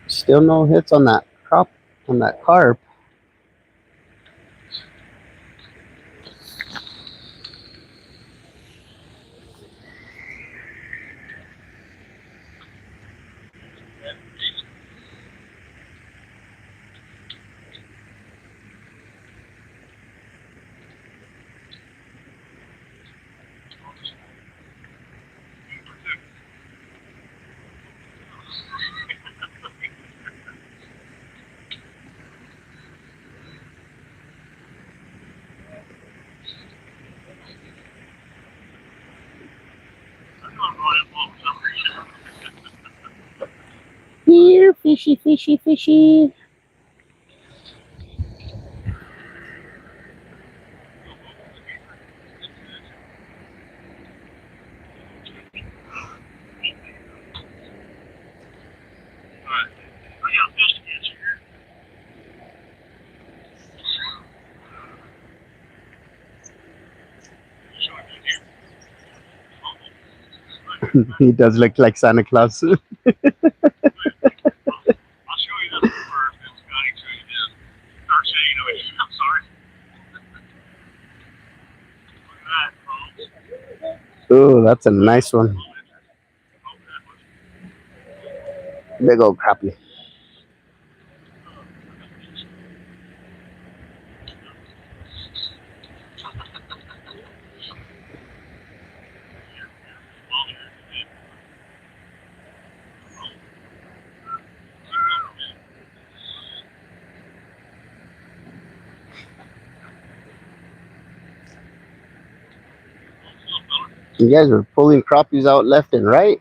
Still no hits on that carp. Here, fishy, fishy, fishy. He does look like Santa Claus. I'll show you this first, and Scotty show you this. Start saying, I'm sorry. Look at that, folks. Ooh, that's a nice one. Big old crappie. You guys are pulling crappies out left and right.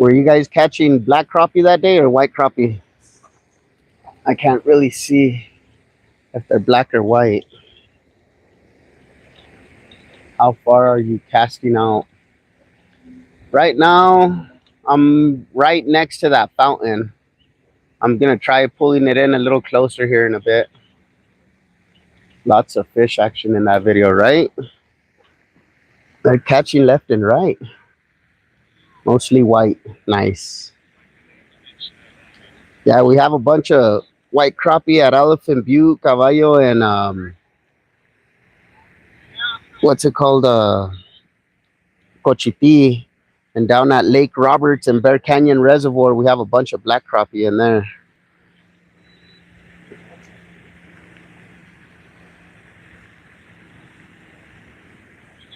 Were you guys catching black crappie that day or white crappie? I can't really see if they're black or white. How far are you casting out? Right now, I'm right next to that fountain. I'm gonna try pulling it in a little closer here in a bit. Lots of fish action in that video, right? They're catching left and right. Mostly white. Nice. Yeah, we have a bunch of white crappie at Elephant Butte, Caballo, and what's it called? Cochiti. And down at Lake Roberts and Bear Canyon Reservoir, we have a bunch of black crappie in there.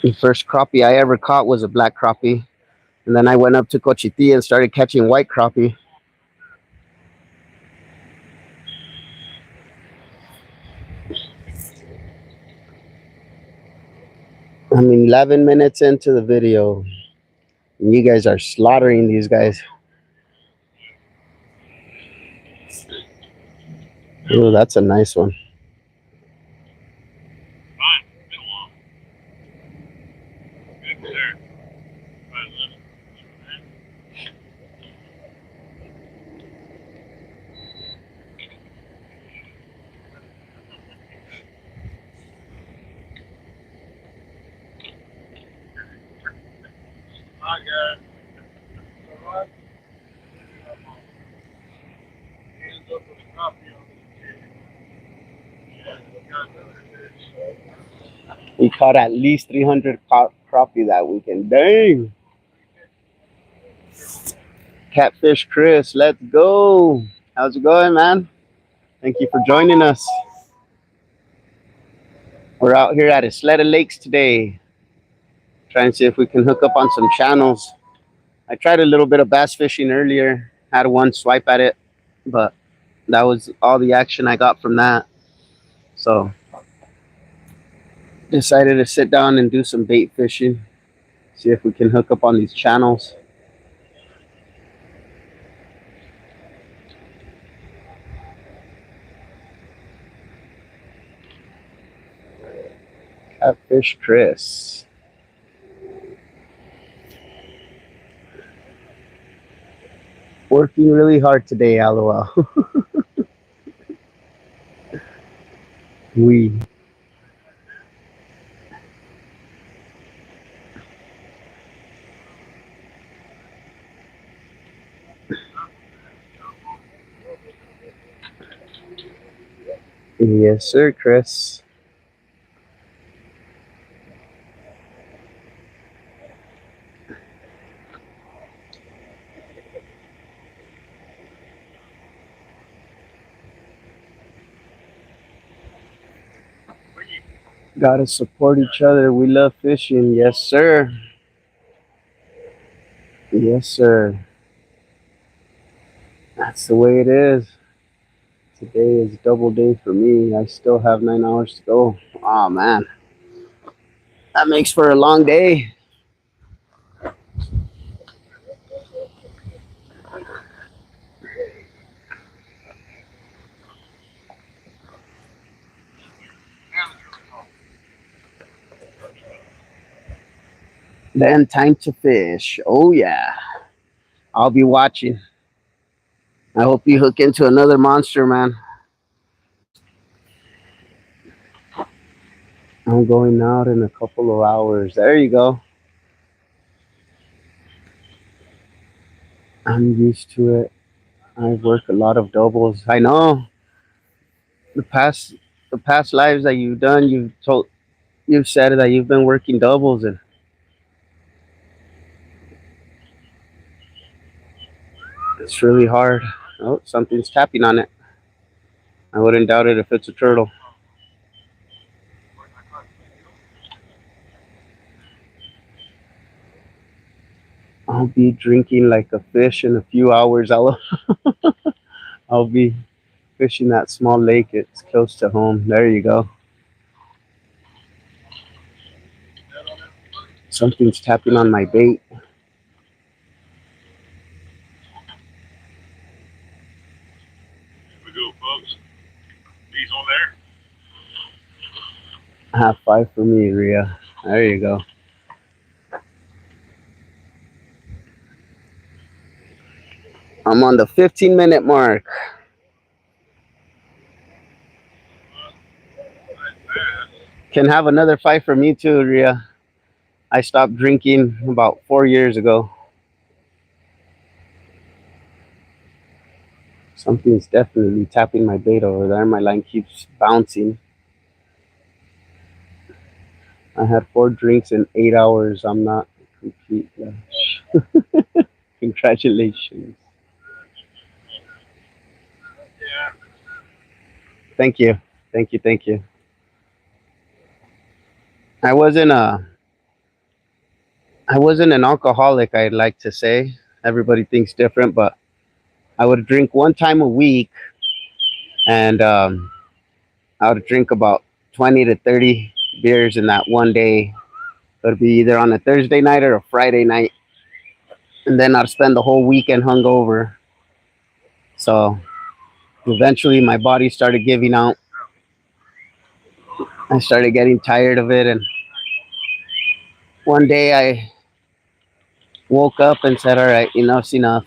The first crappie I ever caught was a black crappie. And then I went up to Cochiti and started catching white crappie. I'm 11 minutes into the video. And you guys are slaughtering these guys. Oh, that's a nice one. We caught at least 300 crappie that weekend. Dang. Catfish Chris, let's go. How's it going, man? Thank you for joining us. We're out here at Isleta Lakes today. Trying to see if we can hook up on some channels. I tried a little bit of bass fishing earlier. Had one swipe at it, but that was all the action I got from that. So decided to sit down and do some bait fishing. See if we can hook up on these channels. Catfish Chris. Working really hard today, LOL. We. Yes, sir, Chris. Gotta support each other. We love fishing. Yes, sir. Yes, sir. That's the way it is. Today is double day for me. I still have 9 hours to go. Oh, man. That makes for a long day. Then time to fish. Oh, yeah. I'll be watching. I hope you hook into another monster, man. I'm going out in a couple of hours. There you go. I'm used to it. I work a lot of doubles. I know. The past lives that you've done, you've said that you've been working doubles, and it's really hard. Oh, something's tapping on it. I wouldn't doubt it if it's a turtle. I'll be drinking like a fish in a few hours. I'll be fishing that small lake. It's close to home. There you go. Something's tapping on my bait. go, folks. These on there. Half 5 for me, Rhea. There you go. I'm on the 15-minute mark. Can have another 5 for me too, Rhea. I stopped drinking about 4 years ago. Something's definitely tapping my bait over there. My line keeps bouncing. I had 4 drinks in 8 hours. I'm not complete. Congratulations. Yeah. Thank you. Thank you. Thank you. I wasn't an alcoholic, I'd like to say. Everybody thinks different, but I would drink 1 time a week, and I would drink about 20 to 30 beers in that one day. It would be either on a Thursday night or a Friday night. And then I'd spend the whole weekend hungover. So eventually my body started giving out. I started getting tired of it. And one day I woke up and said, all right, enough's enough.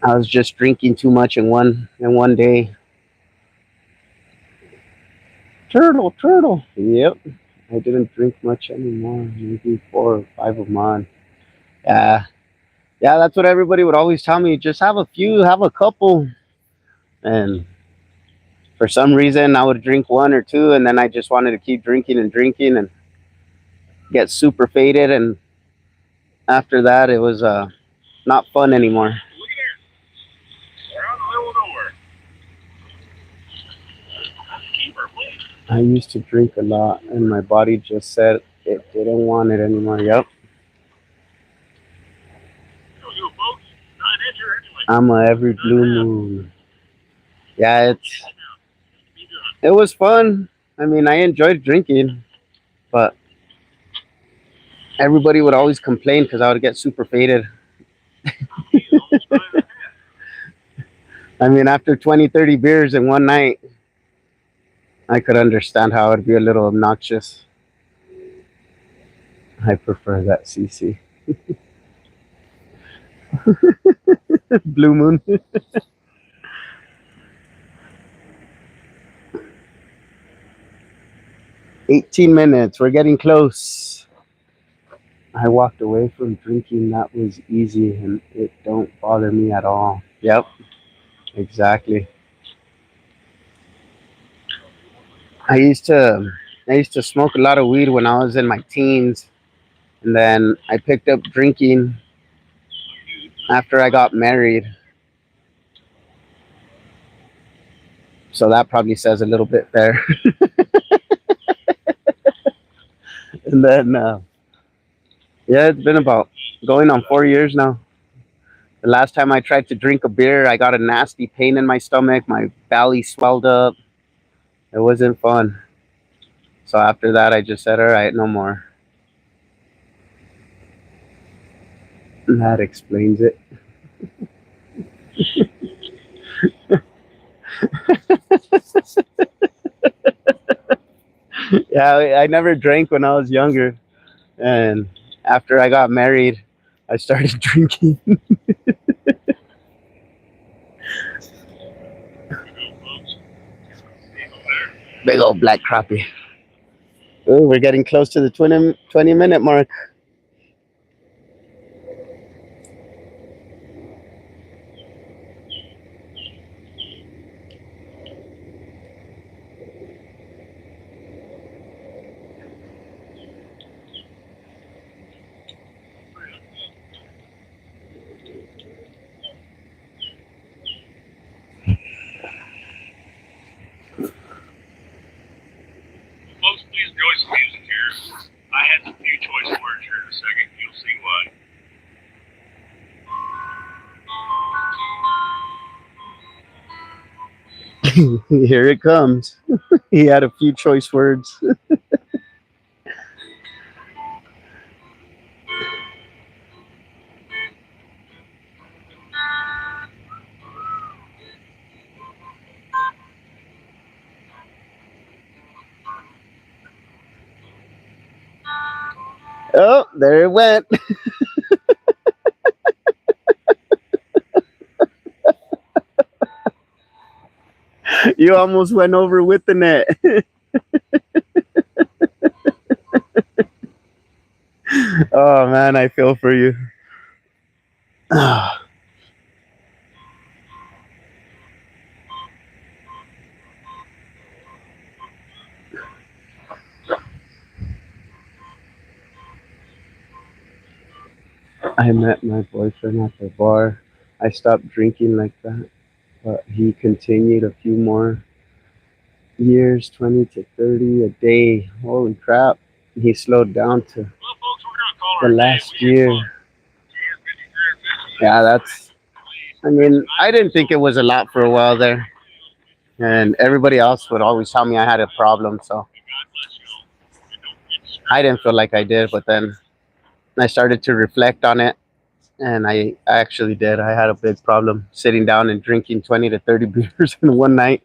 I was just drinking too much in one day. Turtle. Yep. I didn't drink much anymore. Maybe 4 or 5 of mine. Yeah. Yeah, that's what everybody would always tell me. Just have a few, have a couple. And for some reason, I would drink 1 or 2, and then I just wanted to keep drinking and get super faded. And after that, it was not fun anymore. Look at there. We're out in the middle of nowhere. Keep her, please. I used to drink a lot, and my body just said it didn't want it anymore. Yep. You folks, 9-incher anyway. I'm a every blue moon. Yeah, it was fun. I mean, I enjoyed drinking, but everybody would always complain because I would get super faded. I mean, after 20, 30 beers in one night, I could understand how it'd be a little obnoxious. I prefer that CC. Blue moon. 18 minutes. We're getting close. I walked away from drinking. That was easy, and it don't bother me at all. Yep. Exactly. I used to smoke a lot of weed when I was in my teens, and then I picked up drinking after I got married. So that probably says a little bit there. And then, yeah, it's been about going on 4 years now. The last time I tried to drink a beer, I got a nasty pain in my stomach. My belly swelled up. It wasn't fun. So after that, I just said, all right, no more. And that explains it. Yeah, I never drank when I was younger. And after I got married, I started drinking. Big old black crappie. Oh, we're getting close to the 20-minute mark. Folks, please enjoy some music here. I had some few choice words here in a second. You'll see why. Here it comes. He had a few choice words. Oh, there it went. You almost went over with the net. Oh man, I feel for you. I met my boyfriend at the bar. I stopped drinking like that, but he continued a few more years, 20 to 30 a day. Holy crap. He slowed down to Well, folks, we're gonna call the her a day. last We had year. fun. 10, 50 grand fishing. Yeah, that's, I mean, I didn't think it was a lot for a while there. And everybody else would always tell me I had a problem. So God bless you all. And don't forget to I didn't feel like I did. But then I started to reflect on it. And I actually did. I had a big problem sitting down and drinking 20 to 30 beers in one night.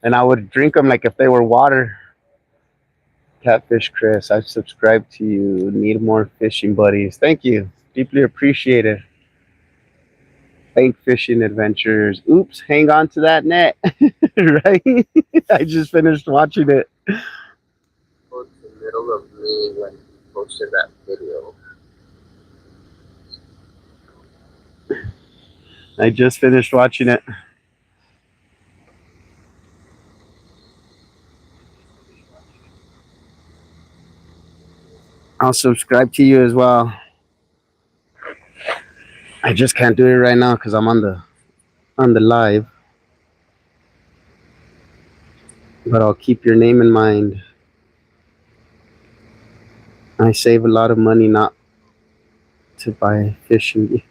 And I would drink them like if they were water. Catfish Chris, I've subscribed to you. Need more fishing buddies. Thank you. Deeply appreciated. Bank fishing adventures. Oops, hang on to that net. Right? I just finished watching it. Towards the middle of May when he posted that video. I just finished watching it. I'll subscribe to you as well. I just can't do it right now because I'm on the live. But I'll keep your name in mind. I save a lot of money not to buy fishing.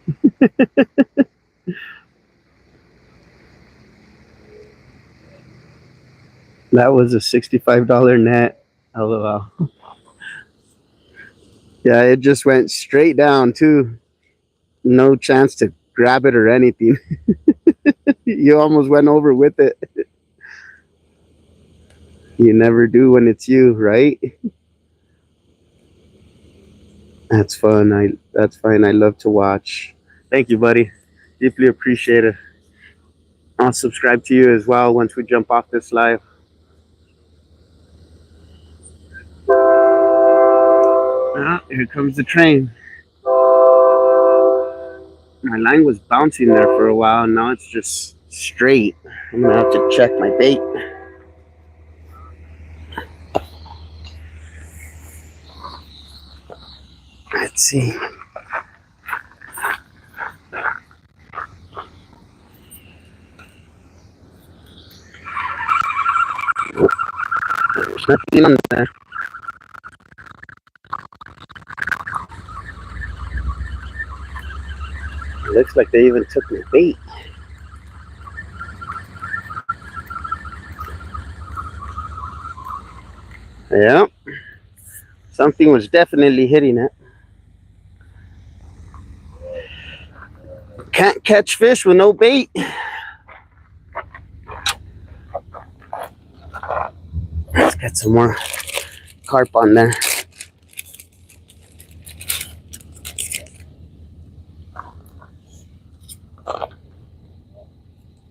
That was a $65 net. LOL. Yeah, it just went straight down too. No chance to grab it or anything. You almost went over with it. You never do when it's you, right? That's fun. That's fine. I love to watch. Thank you, buddy. Deeply appreciate it. I'll subscribe to you as well once we jump off this live. Ah, here comes the train. My line was bouncing there for a while, and now it's just straight. I'm gonna have to check my bait. Let's see. There's nothing on there. It looks like they even took my bait. Yeah. Something was definitely hitting it. Can't catch fish with no bait. Let's get some more carp on there.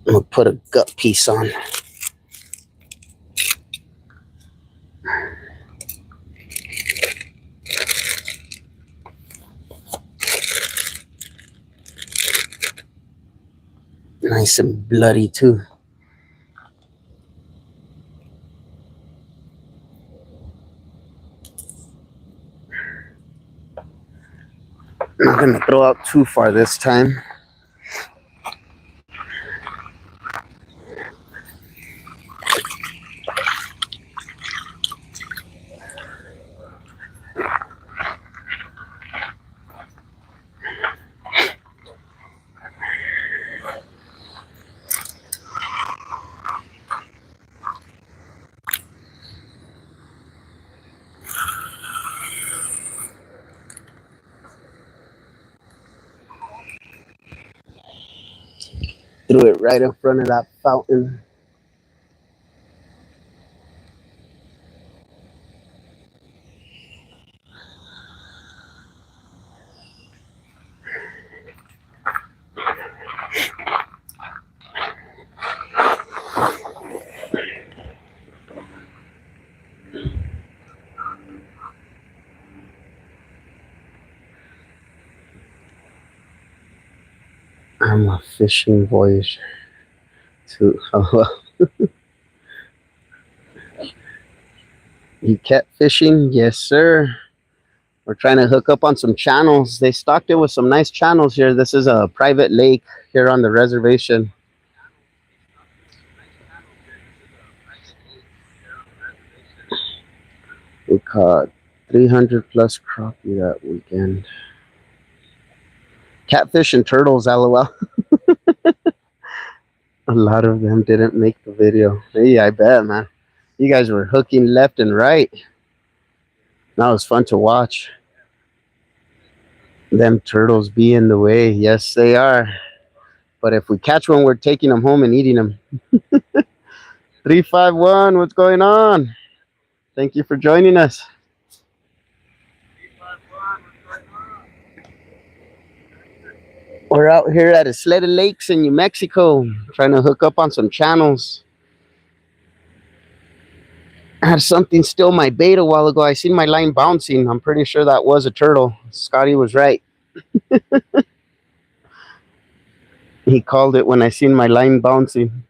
I'm gonna put a gut piece on. Nice and bloody too. Not gonna throw out too far this time. Threw it right in front of that fountain. I'm a fishing voyager too. You catfishing? Yes, sir. We're trying to hook up on some channels. They stocked it with some nice channels here. This is a private lake here on the reservation. We caught 300 plus crappie that weekend. Catfish and turtles, lol. A lot of them didn't make the video. Hey, I bet, man. You guys were hooking left and right. That was fun to watch. Them turtles be in the way. Yes, they are. But if we catch one, we're taking them home and eating them. 351, what's going on? Thank you for joining us. We're out here at Isleta Lakes in New Mexico trying to hook up on some channels. I had something steal my bait a while ago. I seen my line bouncing. I'm pretty sure that was a turtle. Scotty was right. He called it when I seen my line bouncing.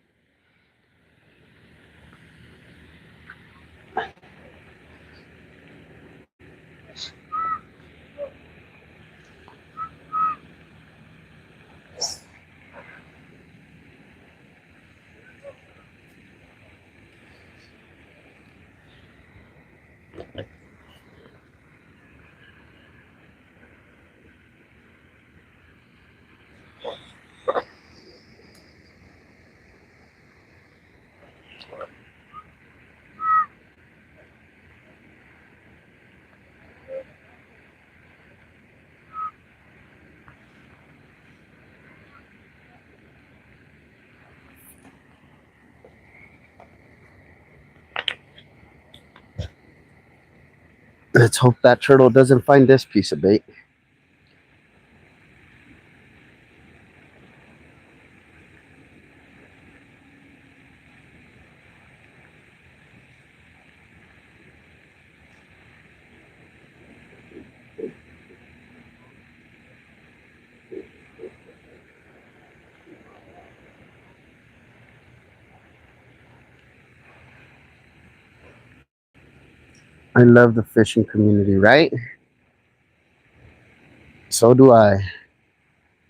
Let's hope that turtle doesn't find this piece of bait. I love the fishing community, right? So do I.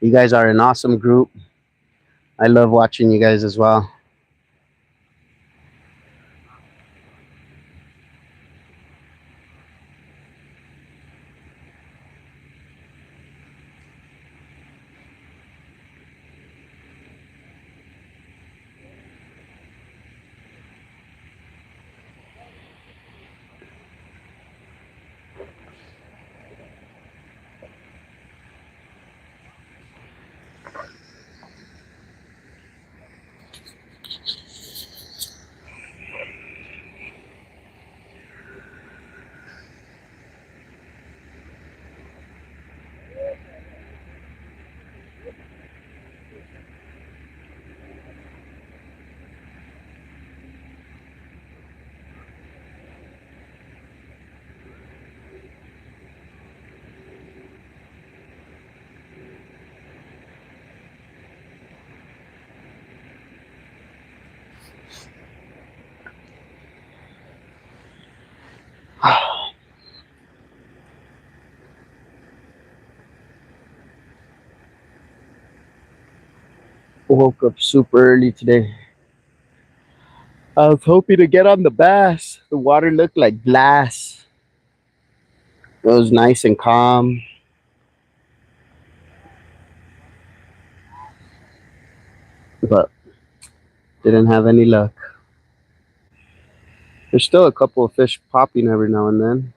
You guys are an awesome group. I love watching you guys as well. Woke up super early today. I was hoping to get on the bass. The water looked like glass. It was nice and calm. But didn't have any luck. There's still a couple of fish popping every now and then.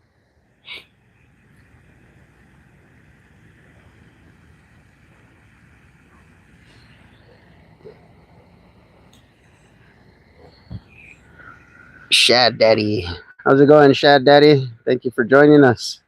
Shad Daddy. How's it going, Shad Daddy? Thank you for joining us.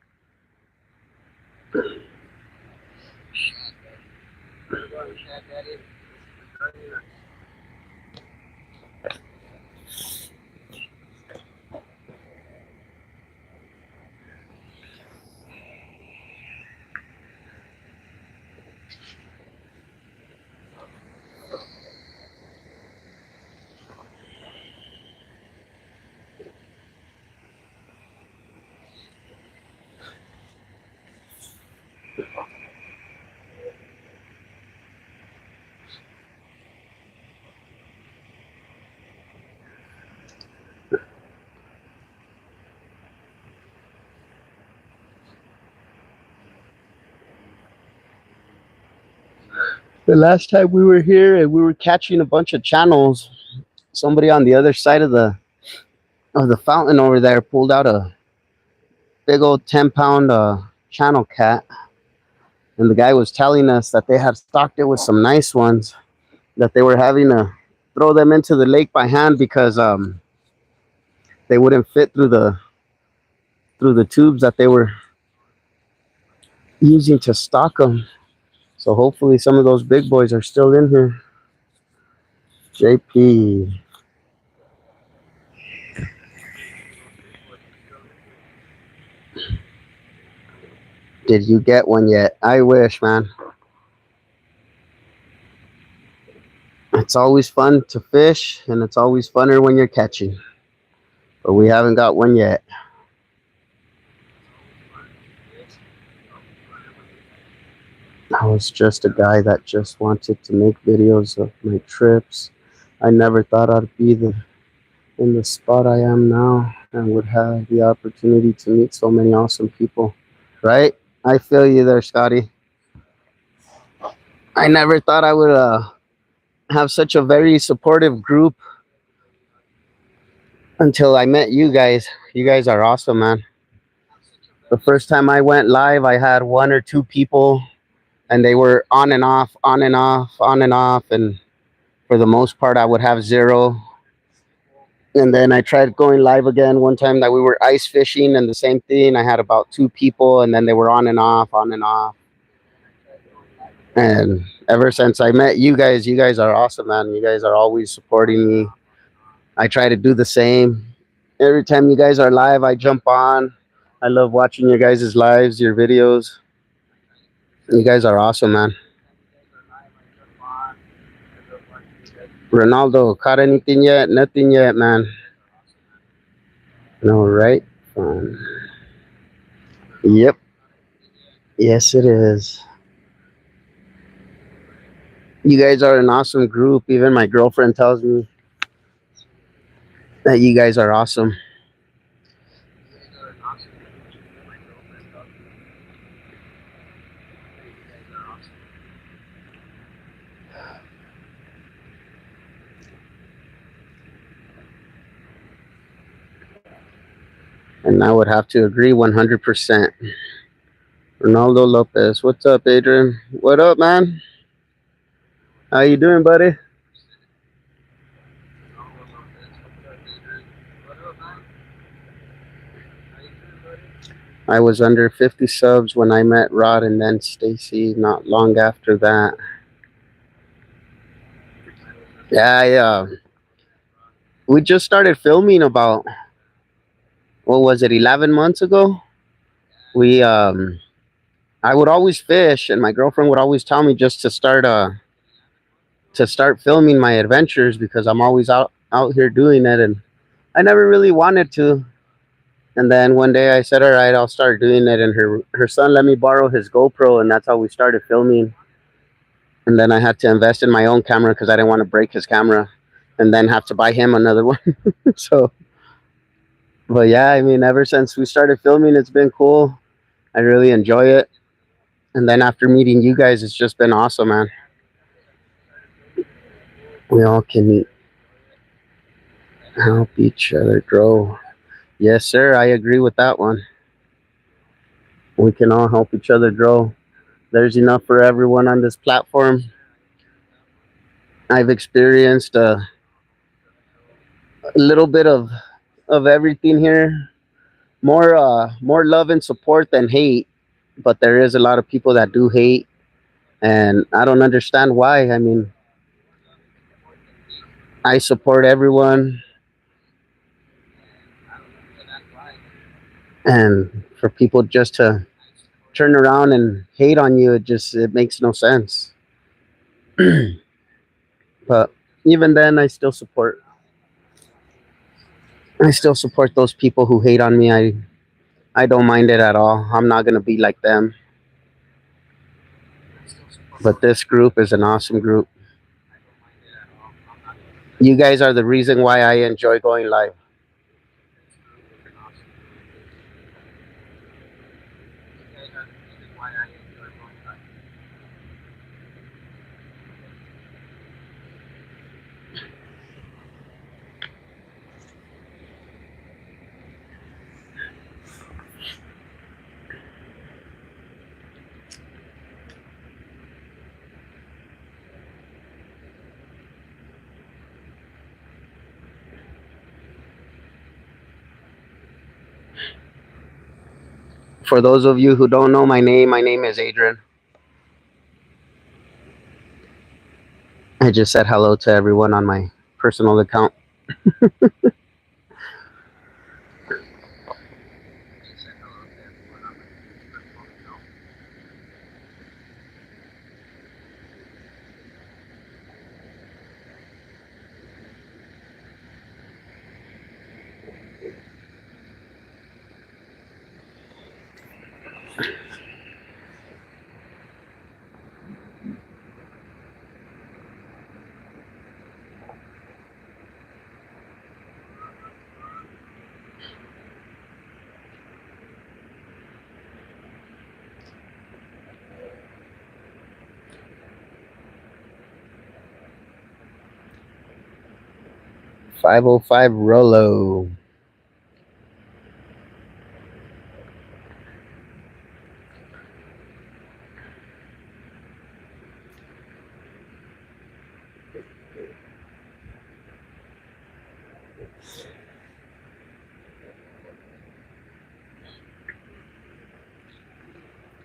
The last time we were here and we were catching a bunch of channels, somebody on the other side of the fountain over there pulled out a big old 10-pound channel cat, and the guy was telling us that they had stocked it with some nice ones, that they were having to throw them into the lake by hand because they wouldn't fit through the tubes that they were using to stock them. So hopefully some of those big boys are still in here. JP, did you get one yet? I wish, man. It's always fun to fish, and it's always funner when you're catching. But we haven't got one yet. I was just a guy that just wanted to make videos of my trips. I never thought I'd be in the spot I am now and would have the opportunity to meet so many awesome people. Right? I feel you there, Scotty. I never thought I would have such a very supportive group until I met you guys. You guys are awesome, man. The first time I went live, I had one or two people, and they were on and off, on and off, on and off. And for the most part, I would have zero. And then I tried going live again one time that we were ice fishing, and the same thing. I had about two people, and then they were on and off, on and off. And ever since I met you guys are awesome, man. You guys are always supporting me. I try to do the same. Every time you guys are live, I jump on. I love watching your guys' lives, your videos. You guys are awesome, man. Ronaldo, caught anything yet? Nothing yet, man. No, right? Yep. Yes, it is. You guys are an awesome group. Even my girlfriend tells me that you guys are awesome. And I would have to agree 100%. Ronaldo Lopez. What's up, Adrian? What up, man? How you doing, buddy? I was under 50 subs when I met Rod and then Stacy not long after that. Yeah, we just started filming about, what was it, 11 months ago? I would always fish, and my girlfriend would always tell me just to start filming my adventures because I'm always out here doing it, and I never really wanted to. And then one day I said, all right, I'll start doing it. And her son let me borrow his GoPro, and that's how we started filming. And then I had to invest in my own camera because I didn't want to break his camera and then have to buy him another one. So, but yeah, I mean, ever since we started filming, it's been cool. I really enjoy it. And then after meeting you guys, it's just been awesome, man. We all can help each other grow. Yes, sir. I agree with that one. We can all help each other grow. There's enough for everyone on this platform. I've experienced a little bit of everything here. More love and support than hate, but there is a lot of people that do hate, and I don't understand why. I mean, I support everyone, and for people just to turn around and hate on you, it makes no sense. But even then, I still support those people who hate on me. I don't mind it at all. I'm not gonna be like them. But this group is an awesome group. You guys are the reason why I enjoy going live. For those of you who don't know my name is Adrian. I just said hello to everyone on my personal account. 505 Rolo.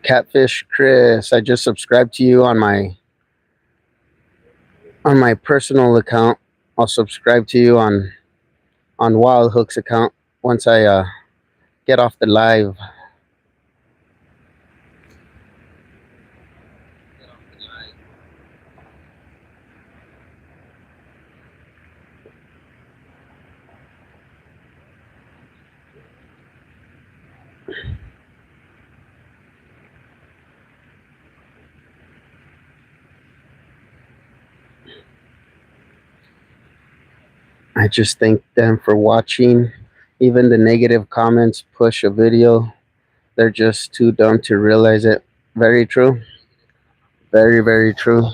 Catfish Chris, I just subscribed to you on my personal account. I'll subscribe to you on Wildhook's account once I get off the live. I just thank them for watching. Even the negative comments push a video. They're just too dumb to realize it. Very true. Very, very true.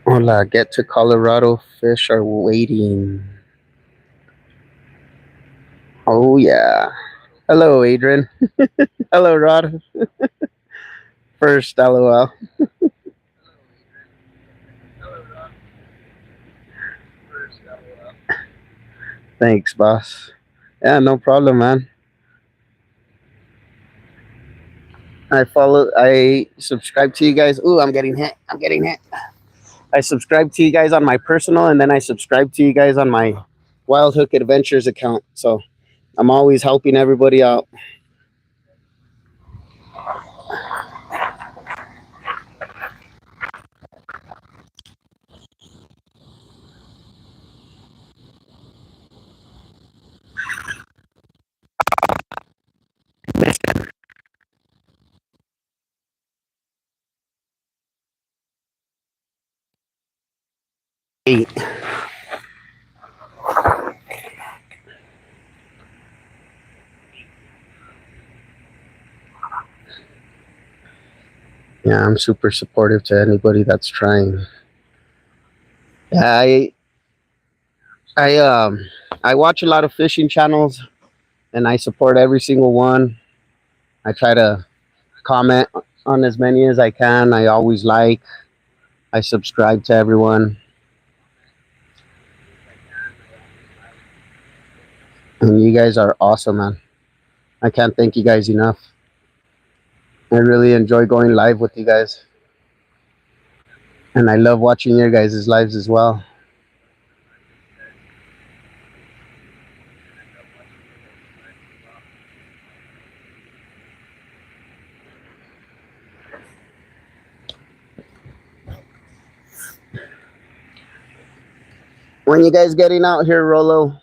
Hola, get to Colorado. Fish are waiting. Oh, yeah. Hello, Adrian. Hello, Rod. First, LOL. Thanks, boss. Yeah, no problem, man. I subscribe to you guys. Ooh, I'm getting hit. I'm getting hit. I subscribe to you guys on my personal, and then I subscribe to you guys on my Wildhook Adventures account. So I'm always helping everybody out. Eight. Yeah, I'm super supportive to anybody that's trying. I I um I watch a lot of fishing channels, and I support every single one. I try to comment on as many as I can. I always like. I subscribe to everyone, and you guys are awesome, man. I can't thank you guys enough. I really enjoy going live with you guys, and I love watching your guys' lives as well. When you guys getting out here, Rolo?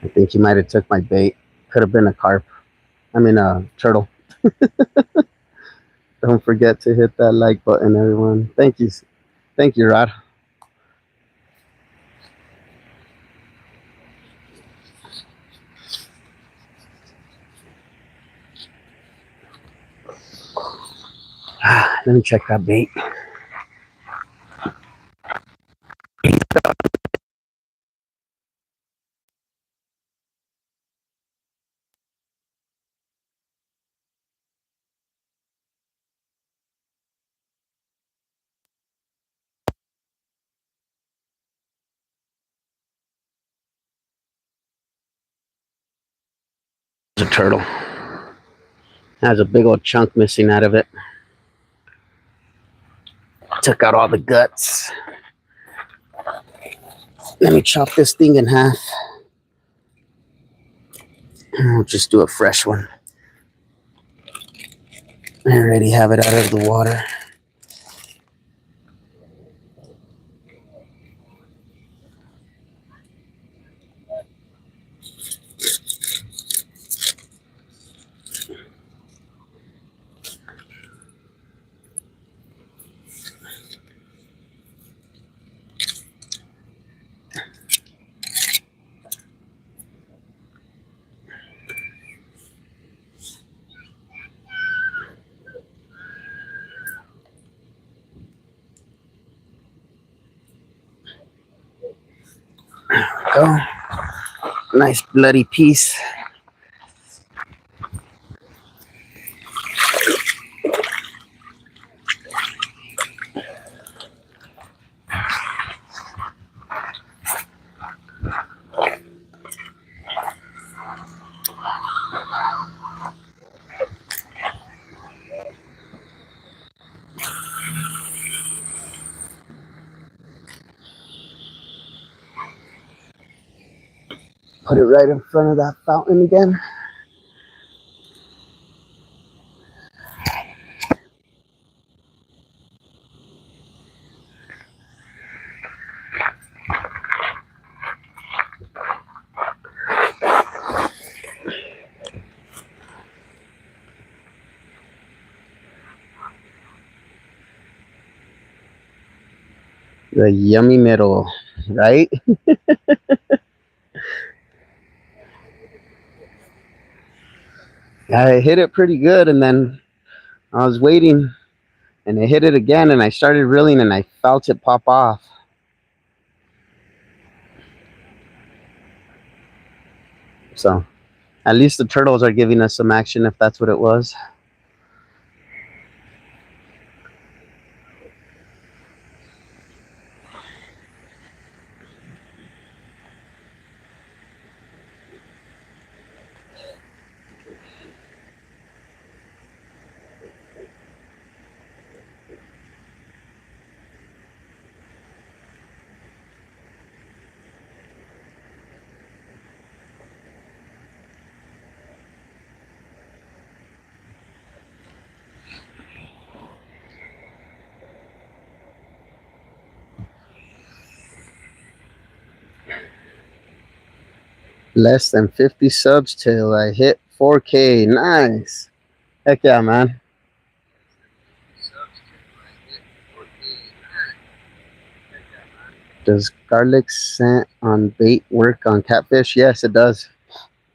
I think you might have took my bait. Could have been a carp. I mean a turtle. Don't forget to hit that like button, everyone. Thank you. Thank you, Rod. Let me check that bait. a turtle. Has a big old chunk missing out of it. Took out all the guts. Let me chop this thing in half. I'll just do a fresh one. I already have it out of the water. Go. Nice bloody piece. Put it right in front of that fountain again. The yummy middle, right? I hit it pretty good, and then I was waiting, and it hit it again, and I started reeling, and I felt it pop off. So at least the turtles are giving us some action, if that's what it was. Less than 50 subs till I hit 4K. Nice. Heck yeah, man. Does garlic scent on bait work on catfish? Yes, it does.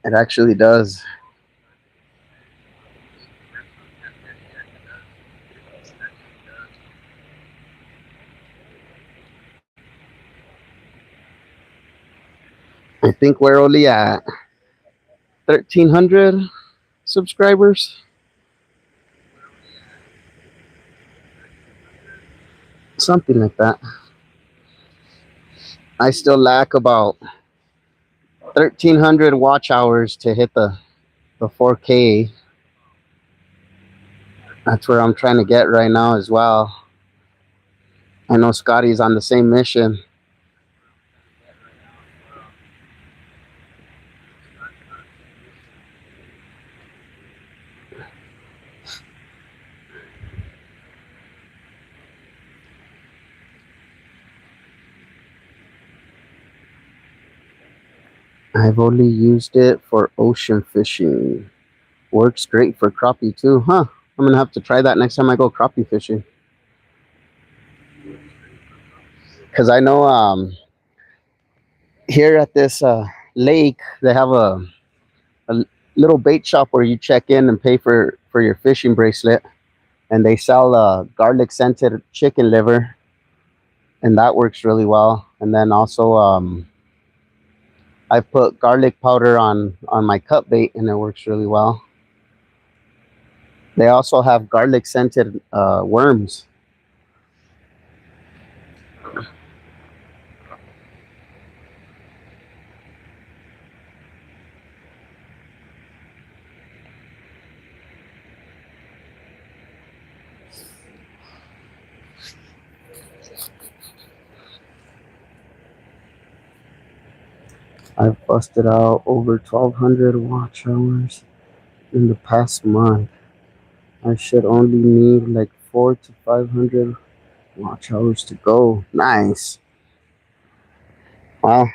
It actually does. I think we're only at 1,300 subscribers. Something like that. I still lack about 1,300 watch hours to hit the 4K. That's where I'm trying to get right now as well. I know Scotty's on the same mission. I've only used it for ocean fishing. Works great for crappie too, huh? I'm gonna have to try that next time I go crappie fishing. Cause I know here at this lake they have a little bait shop where you check in and pay for your fishing bracelet, and they sell garlic scented chicken liver, and that works really well. And then also I put garlic powder on my cut bait, and it works really well. They also have garlic scented worms. I've busted out over 1,200 watch hours in the past month. I should only need like 400 to 500 watch hours to go. Nice. Well,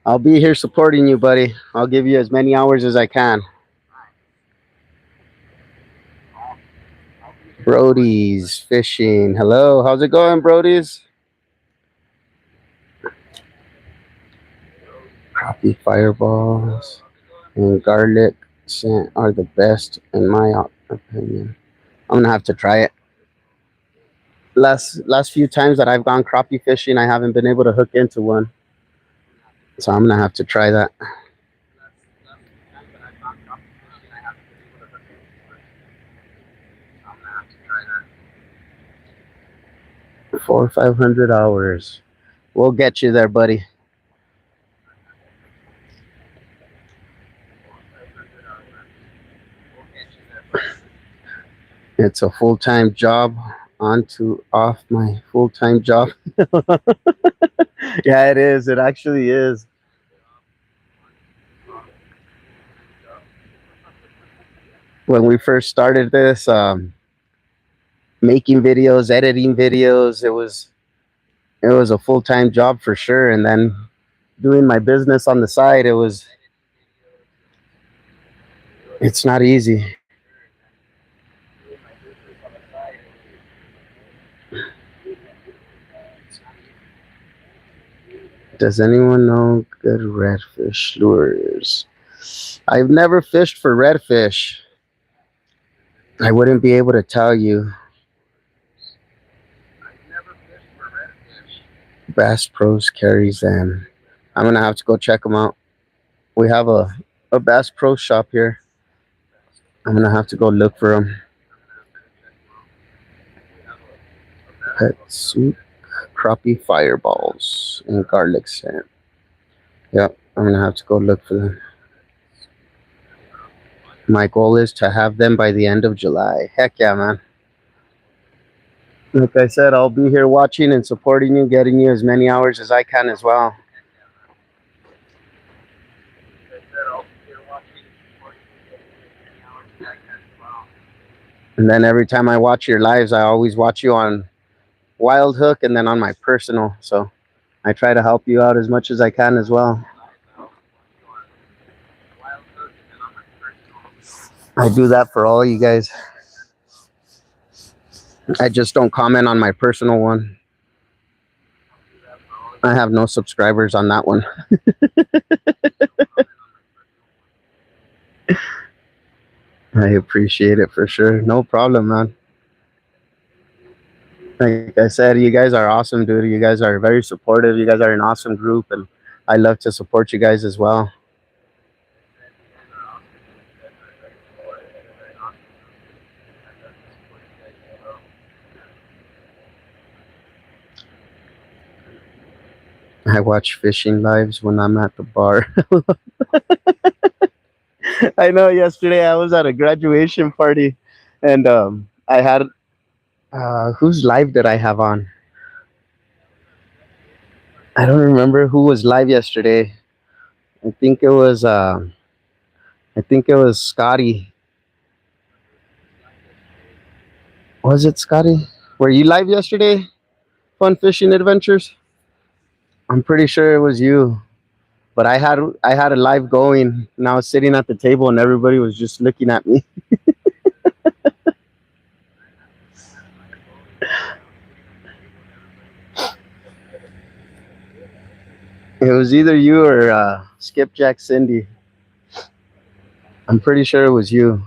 I'll be here supporting you, buddy. I'll give you as many hours as I can. Brody's fishing. Hello, how's it going, Brody's? Crappie fireballs and garlic scent are the best in my opinion. I'm gonna have to try it. Last few times that I've gone crappie fishing, I haven't been able to hook into one, so I'm gonna have to try that. 400 or 500 hours. We'll get you there, buddy. It's a full-time job. On to off my full-time job. Yeah, it is. It actually is. When we first started this, making videos, editing videos, it was a full-time job for sure. And then doing my business on the side, it's not easy. Does anyone know good redfish lures? I've never fished for redfish. I wouldn't be able to tell you. Bass Pros carries them. I'm gonna have to go check them out. We have a Bass Pro shop here. I'm gonna have to go look for them. Pet soup, crappie fireballs, and garlic scent. Yep, I'm gonna have to go look for them. My goal is to have them by the end of July. Heck yeah, man. Like I said, I'll be here watching and supporting you, getting you as many hours as I can as well. And then every time I watch your lives, I always watch you on Wildhook and then on my personal. So I try to help you out as much as I can as well. I do that for all you guys. I just don't comment on my personal one. I have no subscribers on that one. I appreciate it for sure. No problem, man. Like I said, you guys are awesome, dude. You guys are very supportive. You guys are an awesome group, and I love to support you guys as well. I watch fishing lives when I'm at the bar. I know yesterday I was at a graduation party, and I had whose live did I have on? I don't remember who was live yesterday. I think it was Scotty. Was it Scotty? Were you live yesterday? Fun Fishing Adventures? I'm pretty sure it was you. But I had a live going, and I was sitting at the table, and everybody was just looking at me. It was either you or Skipjack Cindy. I'm pretty sure it was you.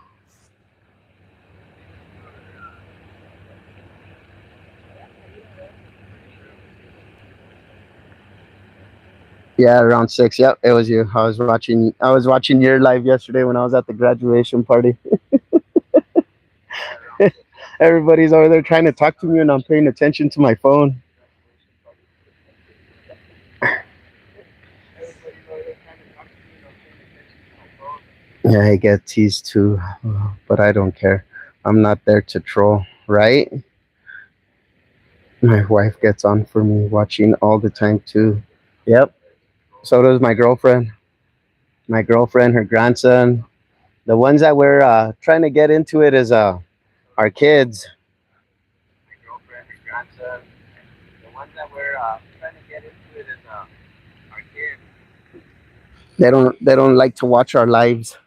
Yeah, around 6. Yep, it was you. I was watching your live yesterday when I was at the graduation party. Everybody's over there trying to talk to me, and I'm paying attention to my phone. Yeah, I get teased too, but I don't care. I'm not there to troll, right? My wife gets on for me watching all the time too. Yep. So does my girlfriend. my girlfriend, her grandson. The ones that we're trying to get into it is our kids. My girlfriend, her grandson. The ones that we're trying to get into it is our kids. They don't like to watch our lives.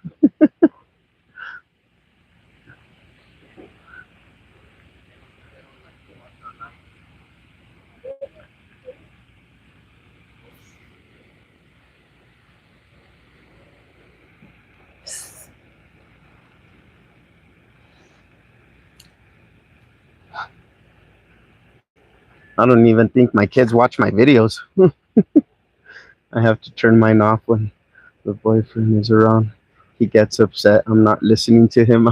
I don't even think my kids watch my videos. I have to turn mine off when the boyfriend is around. He gets upset. I'm not listening to him.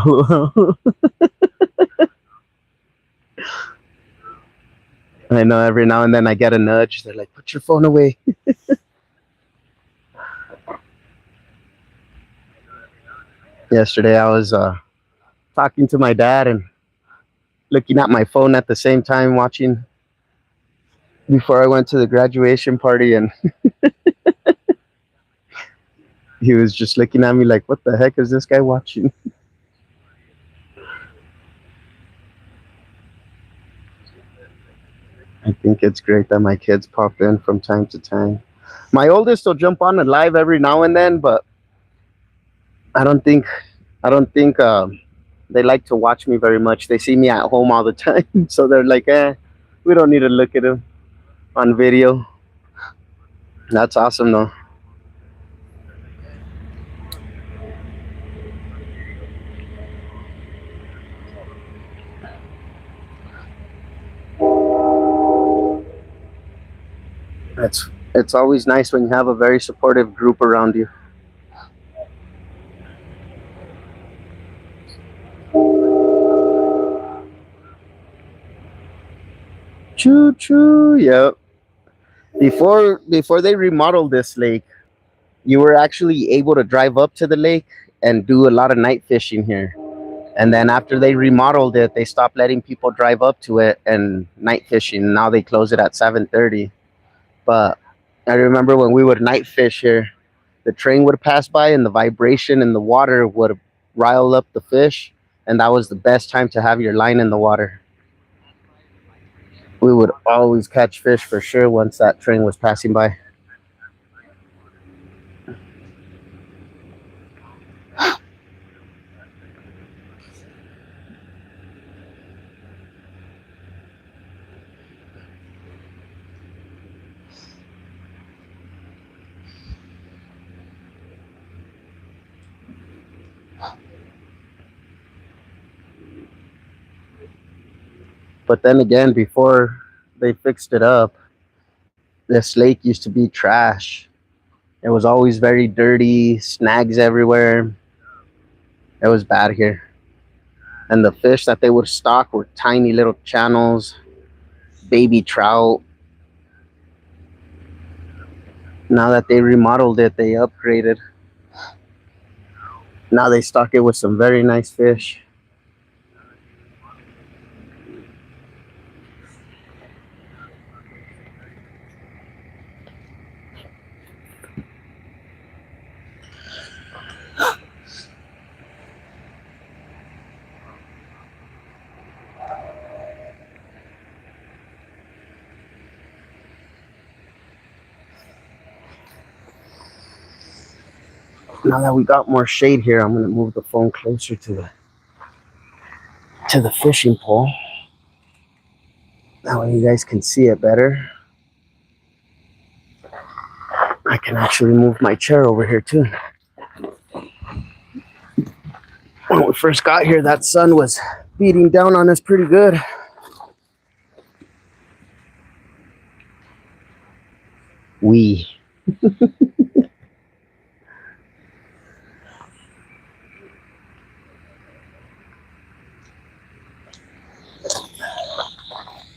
I know every now and then I get a nudge. They're like, put your phone away. Yesterday I was talking to my dad and looking at my phone at the same time, watching before I went to the graduation party, and he was just looking at me like, what the heck is this guy watching? I think it's great that my kids pop in from time to time. My oldest will jump on a live every now and then, but I don't think they like to watch me very much. They see me at home all the time, so they're like, we don't need to look at him on video. That's awesome though. It's always nice when you have a very supportive group around you. Choo choo. Yep. Before they remodeled this lake, you were actually able to drive up to the lake and do a lot of night fishing here. And then after they remodeled it, they stopped letting people drive up to it and night fishing. Now they close it at 7:30. But I remember when we would night fish here, the train would pass by and the vibration in the water would rile up the fish, and that was the best time to have your line in the water. We would always catch fish for sure once that train was passing by. But then again, before they fixed it up, this lake used to be trash. It was always very dirty, snags everywhere. It was bad here. And the fish that they would stock were tiny little channels, baby trout. Now that they remodeled it, they upgraded. Now they stock it with some very nice fish. Now that we got more shade here, I'm gonna move the phone closer to the fishing pole. That way you guys can see it better. I can actually move my chair over here too. When we first got here, that sun was beating down on us pretty good.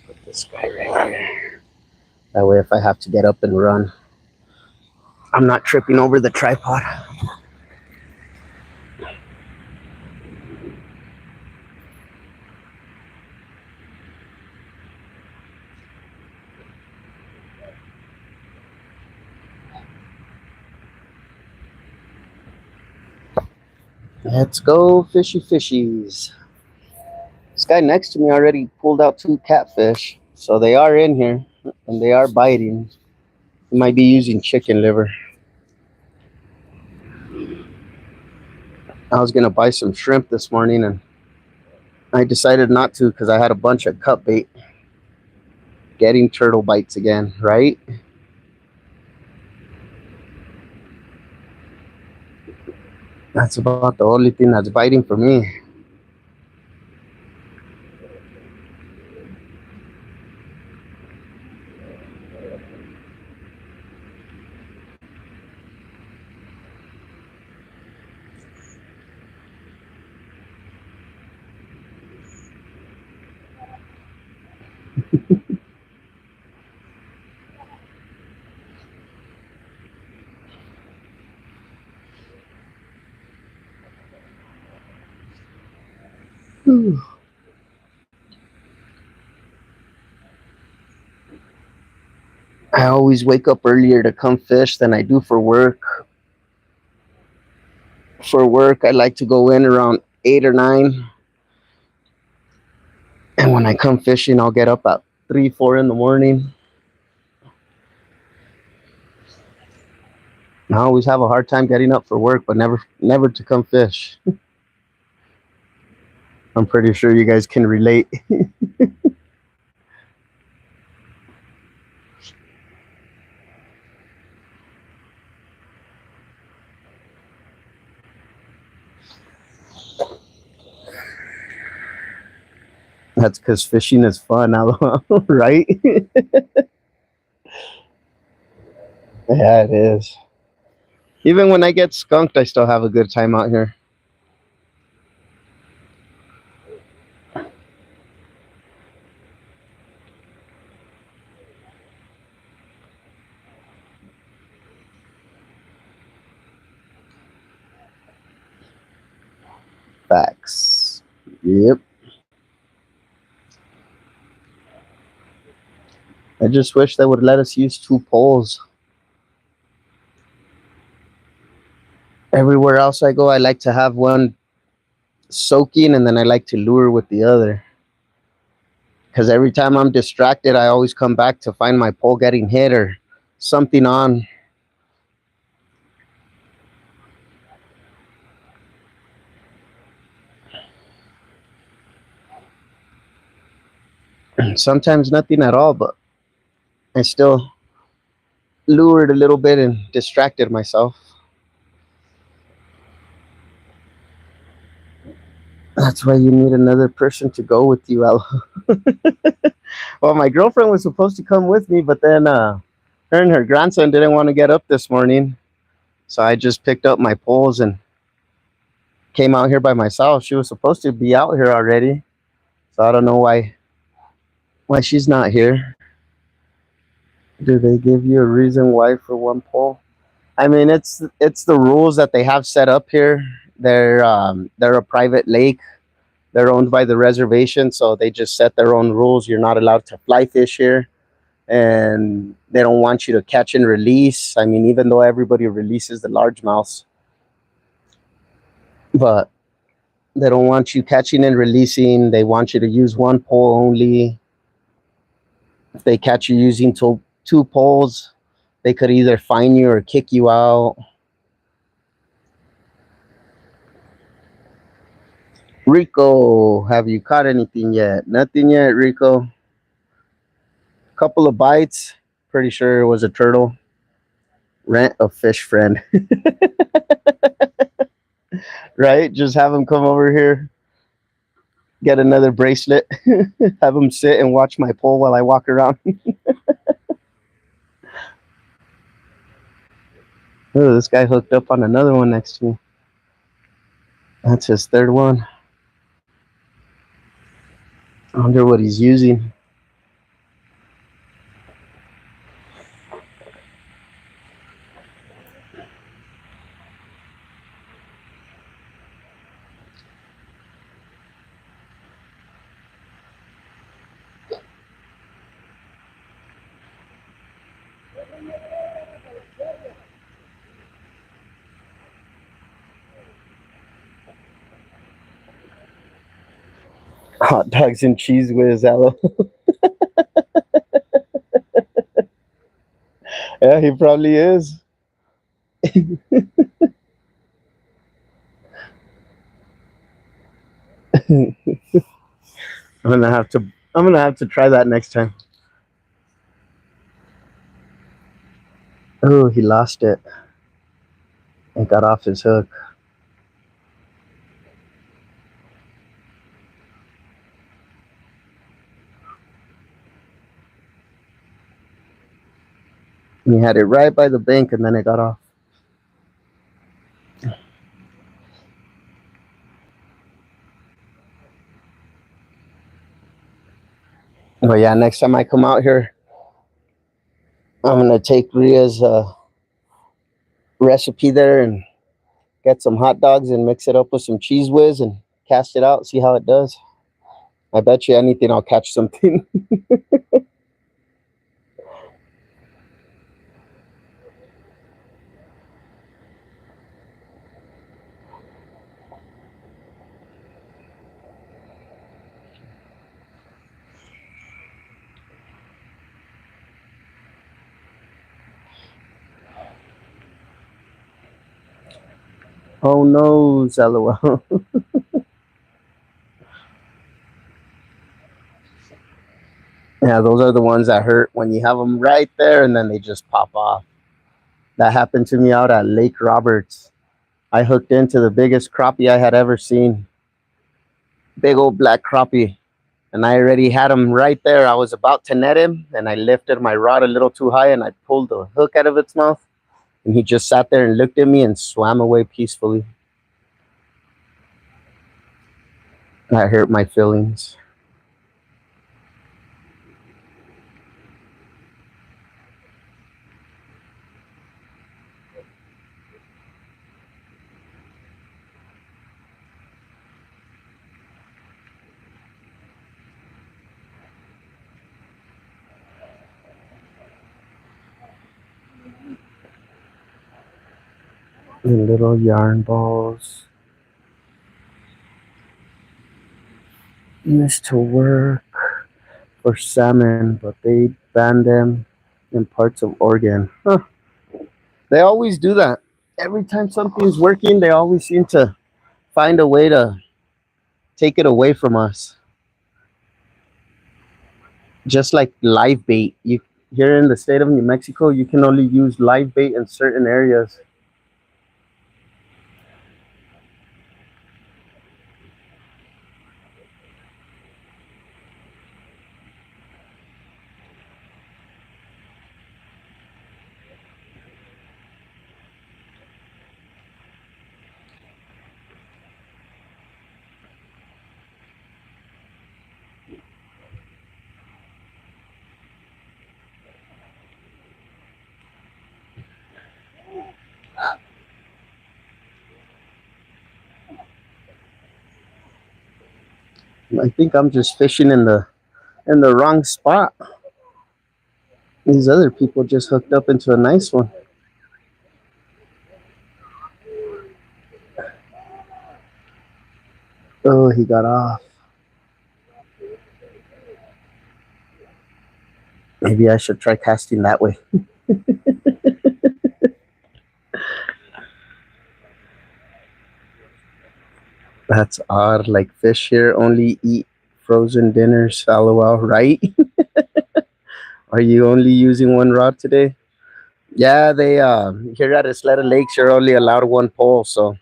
Put this guy right here. That way if I have to get up and run, I'm not tripping over the tripod. Let's go fishy fishies. This guy next to me already pulled out 2 catfish. So they are in here and they are biting. He might be using chicken liver. I was gonna buy some shrimp this morning and I decided not to because I had a bunch of cut bait. Getting turtle bites again, right? That's about the only thing that's biting for me. I always wake up earlier to come fish than I do for work. For work, I like to go in around 8 or 9. And when I come fishing, I'll get up at 3, 4 in the morning. I always have a hard time getting up for work, but never to come fish. I'm pretty sure you guys can relate. That's because fishing is fun, right? Yeah, it is. Even when I get skunked, I still have a good time out here. Facts. Yep. I just wish they would let us use 2 poles. Everywhere else I go, I like to have one soaking and then I like to lure with the other. Because every time I'm distracted, I always come back to find my pole getting hit or something on. Sometimes nothing at all, but I still lured a little bit and distracted myself. That's why you need another person to go with you, Ella. Well, my girlfriend was supposed to come with me, but then her and her grandson didn't want to get up this morning. So I just picked up my poles and came out here by myself. She was supposed to be out here already. So I don't know why she's not here. Do they give you a reason why for one pole? I mean, it's the rules that they have set up here. They're a private lake. They're owned by the reservation, so they just set their own rules. You're not allowed to fly fish here, and they don't want you to catch and release. I mean, even though everybody releases the largemouths, but they don't want you catching and releasing. They want you to use one pole only. If they catch you using 2 poles, they could either fine you or kick you out. Rico, have you caught anything yet? Nothing yet, Rico. Couple of bites. Pretty sure it was a turtle. Rent a fish friend. Right? Just have him come over here, get another bracelet, have him sit and watch my pole while I walk around. Oh, this guy hooked up on another one next to me. That's his 3rd one. I wonder what he's using. Hot dogs and cheese whiz, Aloe. Yeah, he probably is. I'm gonna have to. I'm gonna have to try that next time. Oh, he lost it and got off his hook. And he had it right by the bank, and then it got off. But yeah, next time I come out here, I'm gonna take Ria's recipe there and get some hot dogs and mix it up with some cheese whiz and cast it out. See how it does. I bet you anything I'll catch something. Oh no, LOL. Yeah, those are the ones that hurt when you have them right there and then they just pop off. That happened to me out at Lake Roberts. I hooked into the biggest crappie I had ever seen. Big old black crappie. And I already had him right there. I was about to net him and I lifted my rod a little too high and I pulled the hook out of its mouth. And he just sat there and looked at me and swam away peacefully. That hurt my feelings. The little yarn balls used to work for salmon, but they banned them in parts of Oregon. Huh. They always do that. Every time something's working, they always seem to find a way to take it away from us. Just like live bait. You here in the state of New Mexico, you can only use live bait in certain areas. I think I'm just fishing in the wrong spot. These other people just hooked up into a nice one. Oh, he got off. Maybe I should try casting that way. That's odd. Like fish here only eat frozen dinners. LOL, right? Are you only using one rod today? Yeah, they here at Isleta Lakes you're only allowed one pole, so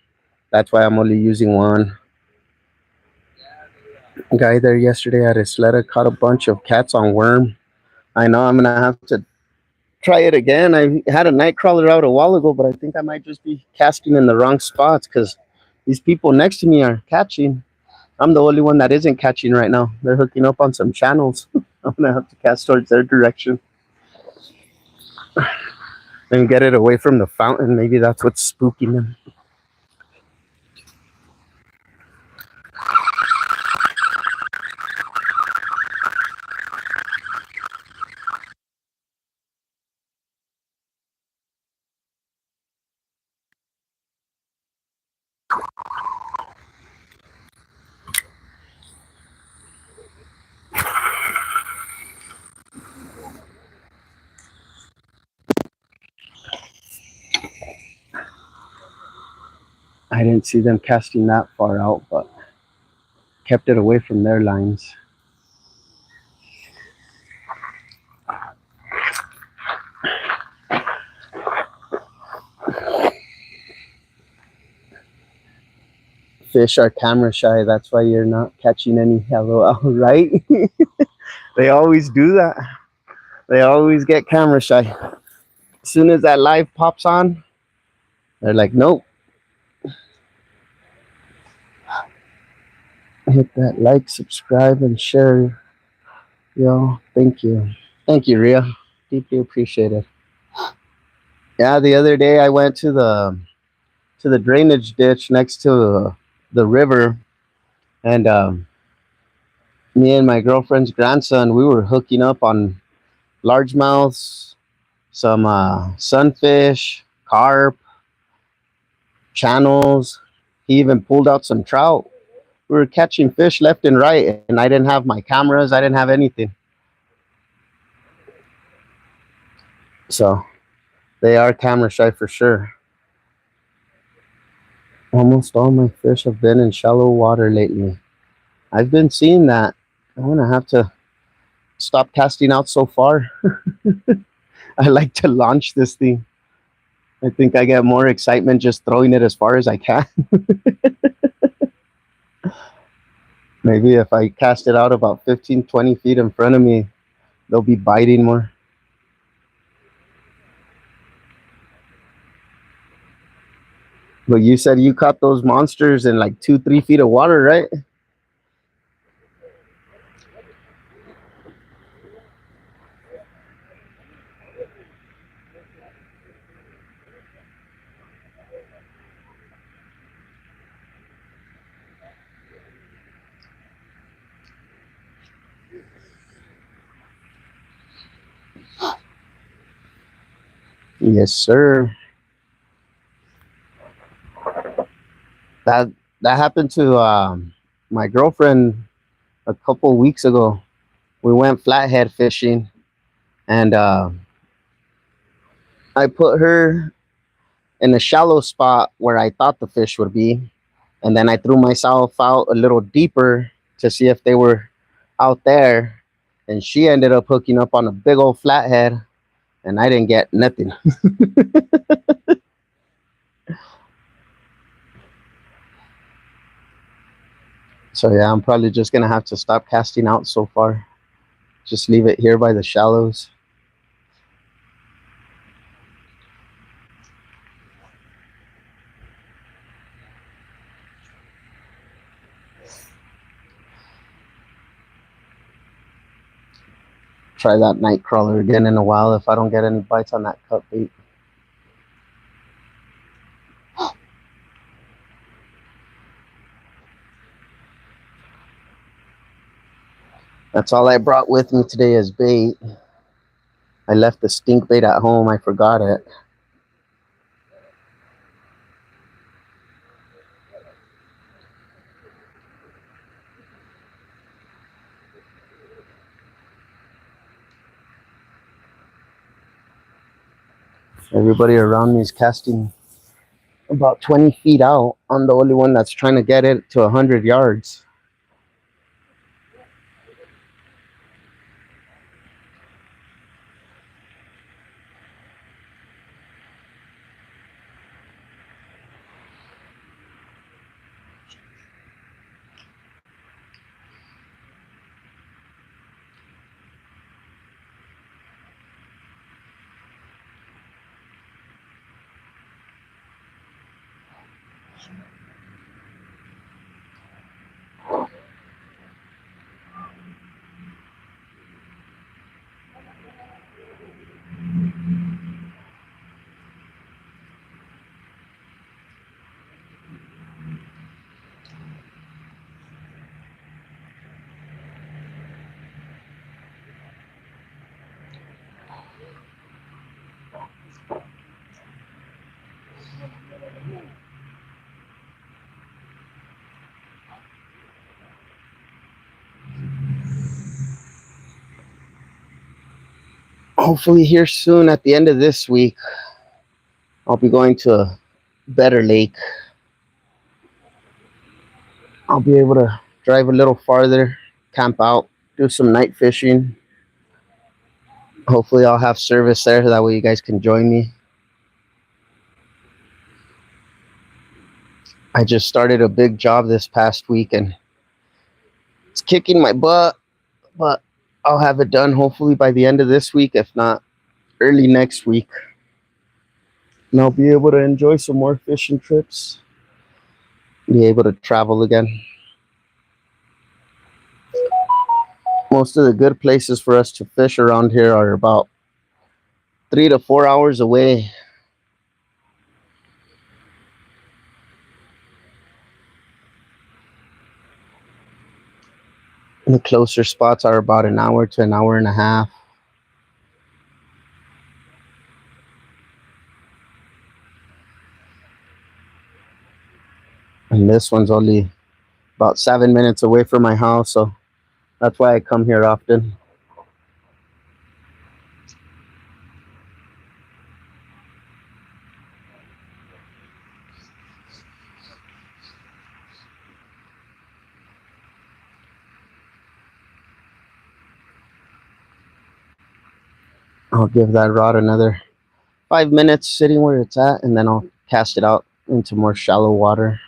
that's why I'm only using one. Guy there yesterday at Isleta caught a bunch of cats on worm. I know I'm gonna have to try it again. I had a nightcrawler out a while ago, but I think I might just be casting in the wrong spots because these people next to me are catching. I'm the only one that isn't catching right now. They're hooking up on some channels. I'm gonna have to cast towards their direction and get it away from the fountain. Maybe that's what's spooking them. I didn't see them casting that far out, but kept it away from their lines. Fish are camera shy. That's why you're not catching any LOL, right? They always do that. They always get camera shy. As soon as that live pops on, they're like, nope. Hit that like, subscribe, and share. Yo, thank you. Thank you, Ria. Deeply appreciate it. Yeah, the other day I went to the drainage ditch next to the river, and me and my girlfriend's grandson, we were hooking up on largemouths, some sunfish, carp, channels. He even pulled out some trout. We were catching fish left and right, and I didn't have my cameras. I didn't have anything. So they are camera shy for sure. Almost all my fish have been in shallow water lately. I've been seeing that. I'm gonna have to stop casting out so far. I like to launch this thing. I think I get more excitement just throwing it as far as I can. Maybe if I cast it out about 15, 20 feet in front of me, they'll be biting more. But you said you caught those monsters in like 2, 3 feet of water, right? Yes, sir. That happened to my girlfriend a couple weeks ago. We went flathead fishing, and I put her in a shallow spot where I thought the fish would be, and then I threw myself out a little deeper to see if they were out there, and she ended up hooking up on a big old flathead, and I didn't get nothing. So yeah, I'm probably just gonna have to stop casting out so far. Just leave it here by the shallows. Try that nightcrawler again in a while if I don't get any bites on that cut bait. That's all I brought with me today is bait. I left the stink bait at home. I forgot it. Everybody around me is casting about 20 feet out. I'm the only one that's trying to get it to 100 yards. Hopefully here soon at the end of this week, I'll be going to a better lake. I'll be able to drive a little farther, camp out, do some night fishing. Hopefully I'll have service there, that way you guys can join me. I just started a big job this past week and it's kicking my butt, but I'll have it done hopefully by the end of this week, if not early next week. And I'll be able to enjoy some more fishing trips, be able to travel again. Most of the good places for us to fish around here are about 3 to 4 hours away. The closer spots are about an hour to an hour and a half. And this one's only about 7 minutes away from my house, so that's why I come here often. I'll give that rod another 5 minutes sitting where it's at, and then I'll cast it out into more shallow water.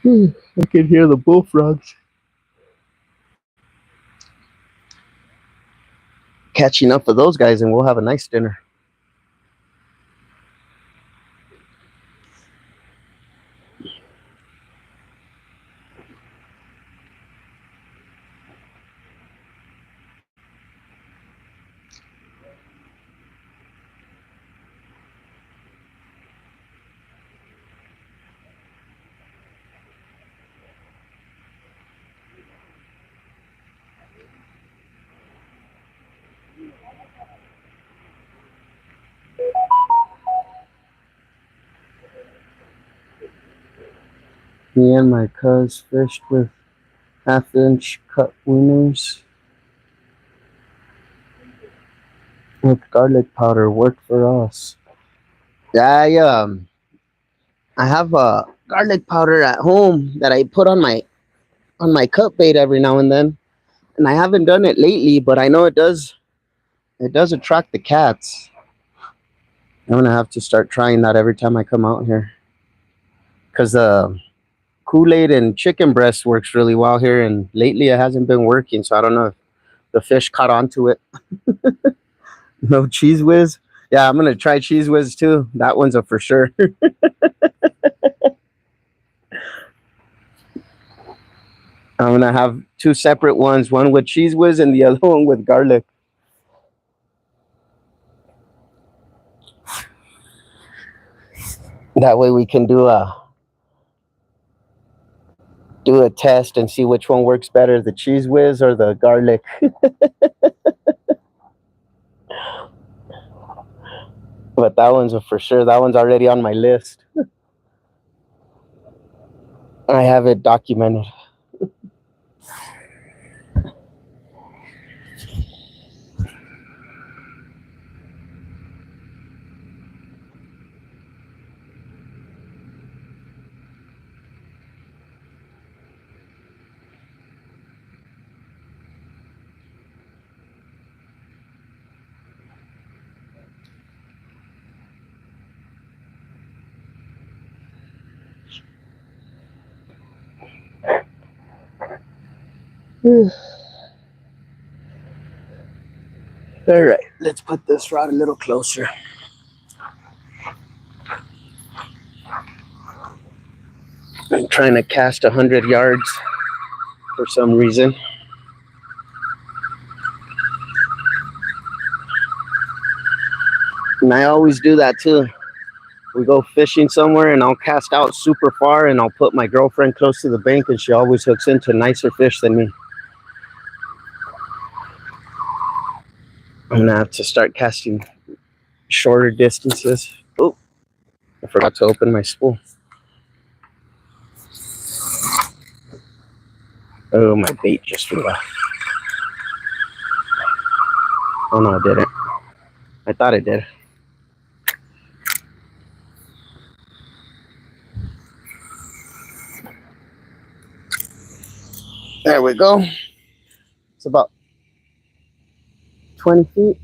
I can hear the bullfrogs. Catching up with those guys, and we'll have a nice dinner. Me and my cuz fished with 1/2-inch cut wieners with garlic powder. Worked for us. Yeah, I have a garlic powder at home that I put on my cut bait every now and then, and I haven't done it lately, but I know it does attract the cats. I'm gonna have to start trying that every time I come out here, because Kool-Aid and chicken breast works really well here, and lately it hasn't been working, so I don't know if the fish caught onto it. No Cheese Whiz. Yeah, I'm gonna try Cheese Whiz too. That one's a for sure. I'm gonna have 2 separate ones, one with Cheese Whiz and the other one with garlic. That way we can do a test and see which one works better, the Cheese Whiz or the garlic. But that one's a for sure. That one's already on my list. I have it documented. All right, let's put this rod a little closer. I'm trying to cast 100 yards for some reason. And I always do that too. We go fishing somewhere and I'll cast out super far and I'll put my girlfriend close to the bank and she always hooks into nicer fish than me. I'm gonna have to start casting shorter distances. Oh, I forgot to open my spool. Oh, my bait just flew off. Oh no, it didn't. I thought it did. There we go. It's about 20 feet.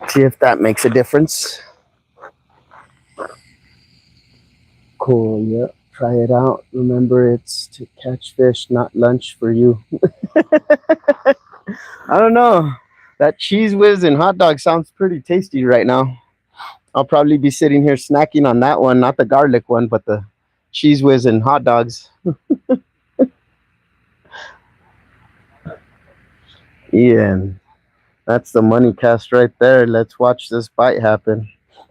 See if that makes a difference. Cool, yep. Try it out. Remember, it's to catch fish, not lunch for you. I don't know. That cheese whiz and hot dog sounds pretty tasty right now. I'll probably be sitting here snacking on that one, not the garlic one, but the cheese whiz and hot dogs. Ian, that's the money cast right there. Let's watch this bite happen.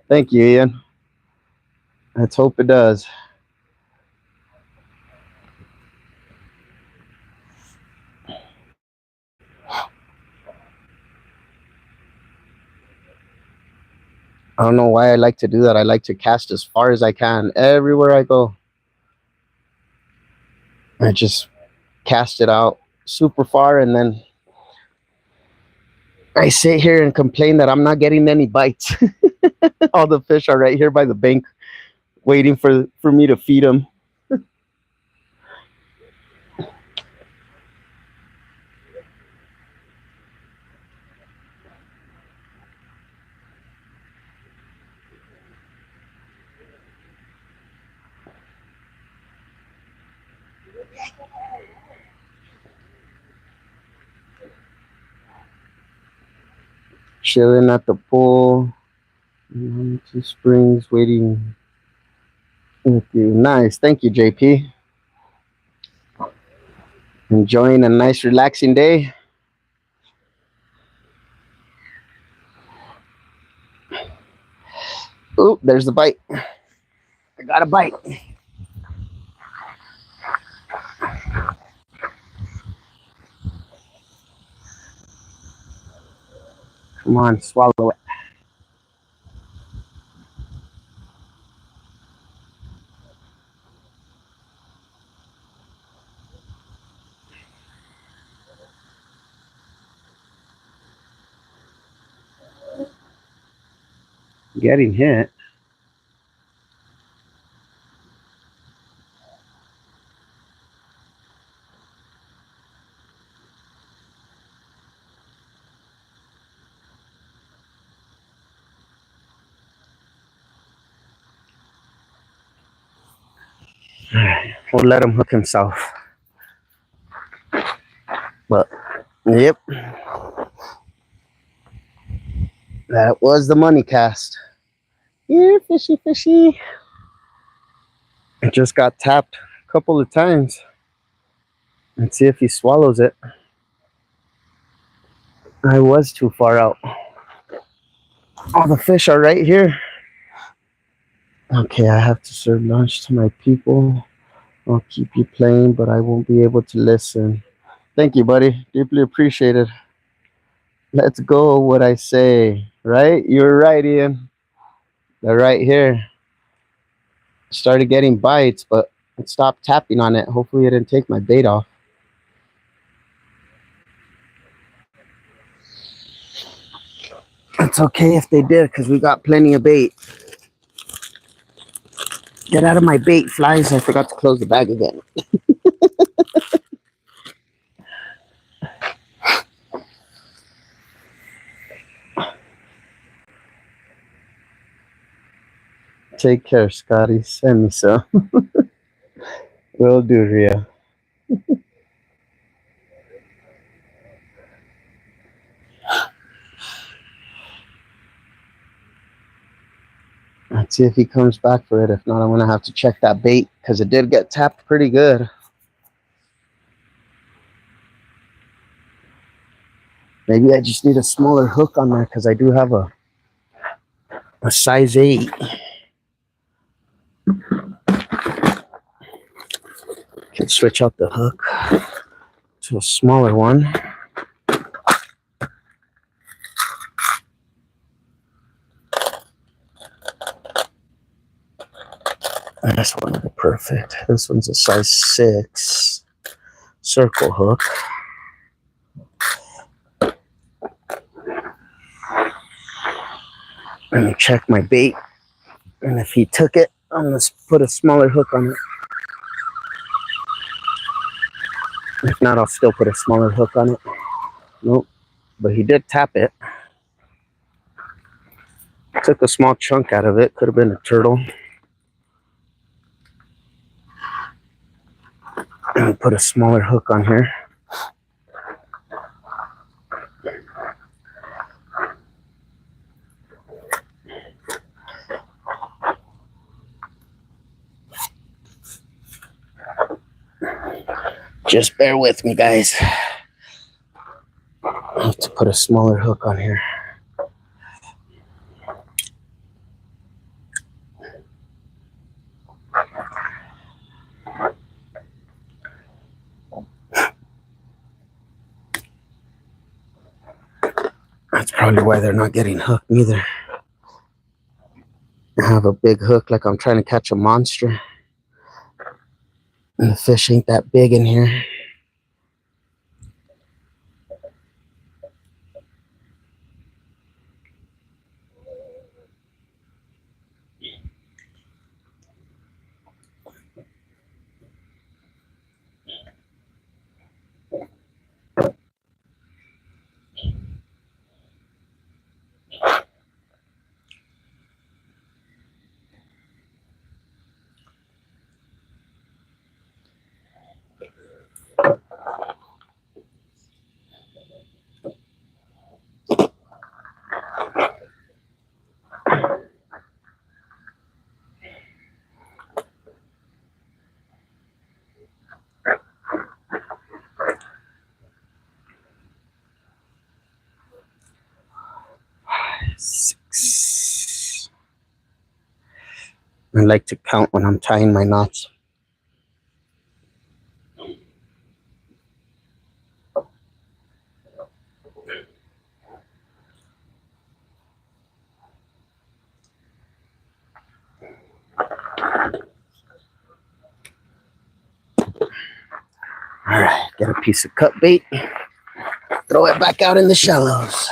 Thank you, Ian. Let's hope it does. I don't know why I like to do that. I like to cast as far as I can everywhere I go. I just cast it out super far, and then I sit here and complain that I'm not getting any bites. All the fish are right here by the bank waiting for me to feed them. Chilling at the pool. 2 Springs waiting with you. Nice. Thank you, JP. Enjoying a nice relaxing day. Ooh, there's the bite. I got a bite. Come on, swallow it. Getting hit. We'll let him hook himself. But, yep. That was the money cast. Yeah, fishy, fishy. It just got tapped a couple of times. Let's see if he swallows it. I was too far out. All the fish are right here. Okay, I have to serve lunch to my people. I'll keep you playing, but I won't be able to listen. Thank you, buddy. Deeply appreciated. Let's go, what I say. Right? You're right, Ian. They're right here. Started getting bites, but it stopped tapping on it. Hopefully it didn't take my bait off. It's okay if they did, because we got plenty of bait. Get out of my bait, flies. I forgot to close the bag again. Take care, Scotty. Send me some. Will do, Ria. Let's see if he comes back for it. If not, I'm going to have to check that bait, because it did get tapped pretty good. Maybe I just need a smaller hook on there, because I do have a size 8. Can switch out the hook to a smaller one. This one will be perfect. This one's a size 6 circle hook. Let me check my bait. And if he took it, I'm going to put a smaller hook on it. If not, I'll still put a smaller hook on it. Nope. But he did tap it. Took a small chunk out of it. Could have been a turtle. And put a smaller hook on here. Just bear with me, guys. I have to put a smaller hook on here. That's probably why they're not getting hooked either. I have a big hook like I'm trying to catch a monster. And the fish ain't that big in here. Six. I like to count when I'm tying my knots. All right, get a piece of cut bait. Throw it back out in the shallows.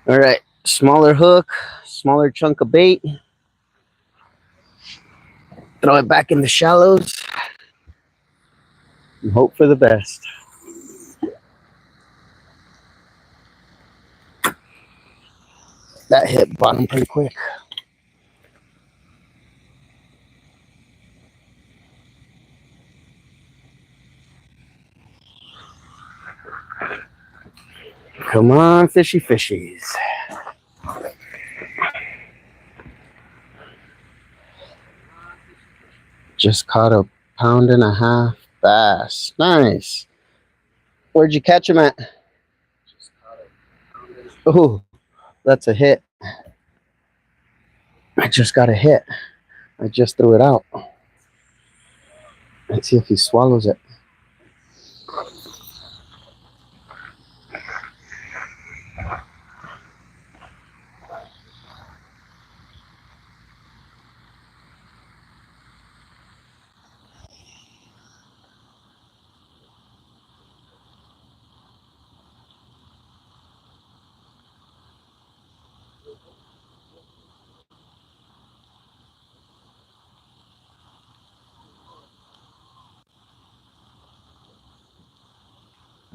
All right, smaller hook, smaller chunk of bait. Throw it back in the shallows and hope for the best. That hit bottom pretty quick. Come on, fishy fishies. Just caught a 1.5 pound bass. Nice. Where'd you catch him at? Oh, that's a hit. I just got a hit. I just threw it out. Let's see if he swallows it.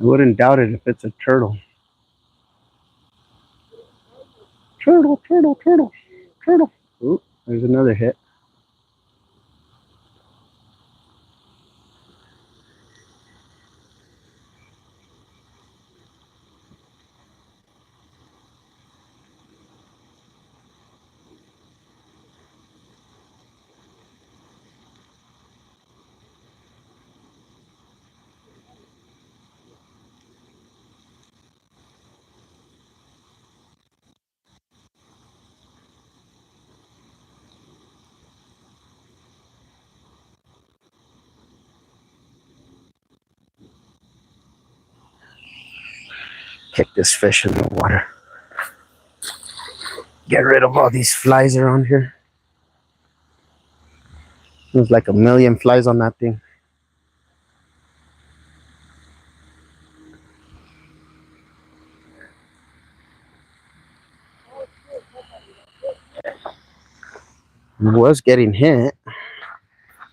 I wouldn't doubt it if it's a turtle. Turtle, turtle, turtle, turtle. Ooh, there's another hit. kick this fish in the water. Get rid of all these flies around here. There's like a million flies on that thing. It was getting hit,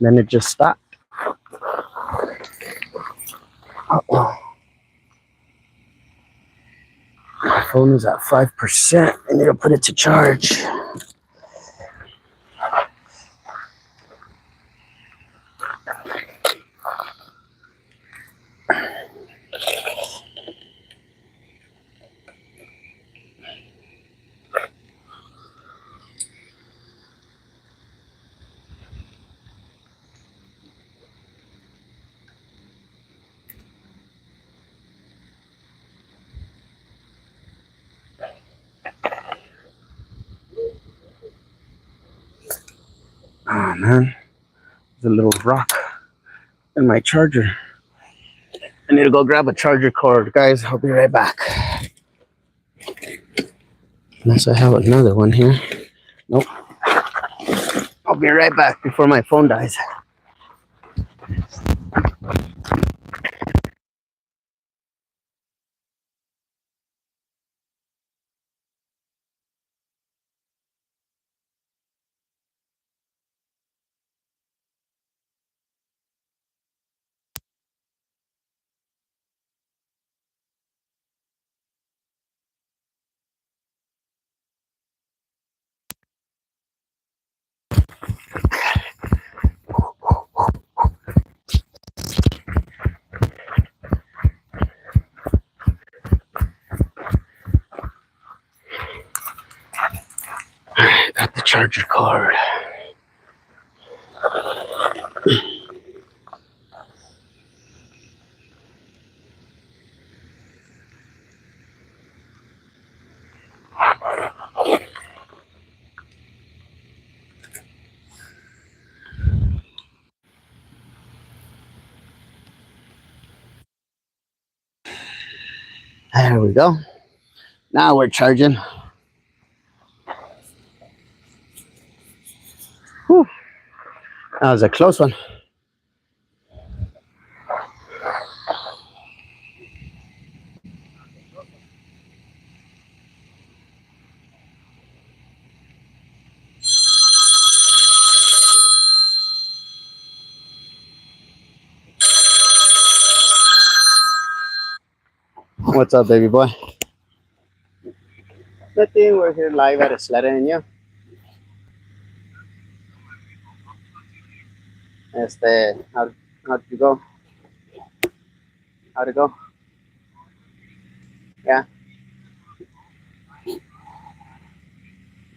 then it just stopped. Uh-oh. My phone is at 5%. I need to put it to charge. Oh man, there's a little rock in my charger. I need to go grab a charger cord, guys. I'll be right back. Unless I have another one here. Nope. I'll be right back before my phone dies. Got the charger cord. There we go. Now we're charging. Whew. That was a close one. What's up, baby boy? Nothing. We're here live at a Sledeño. How'd you go? How'd it go? Yeah.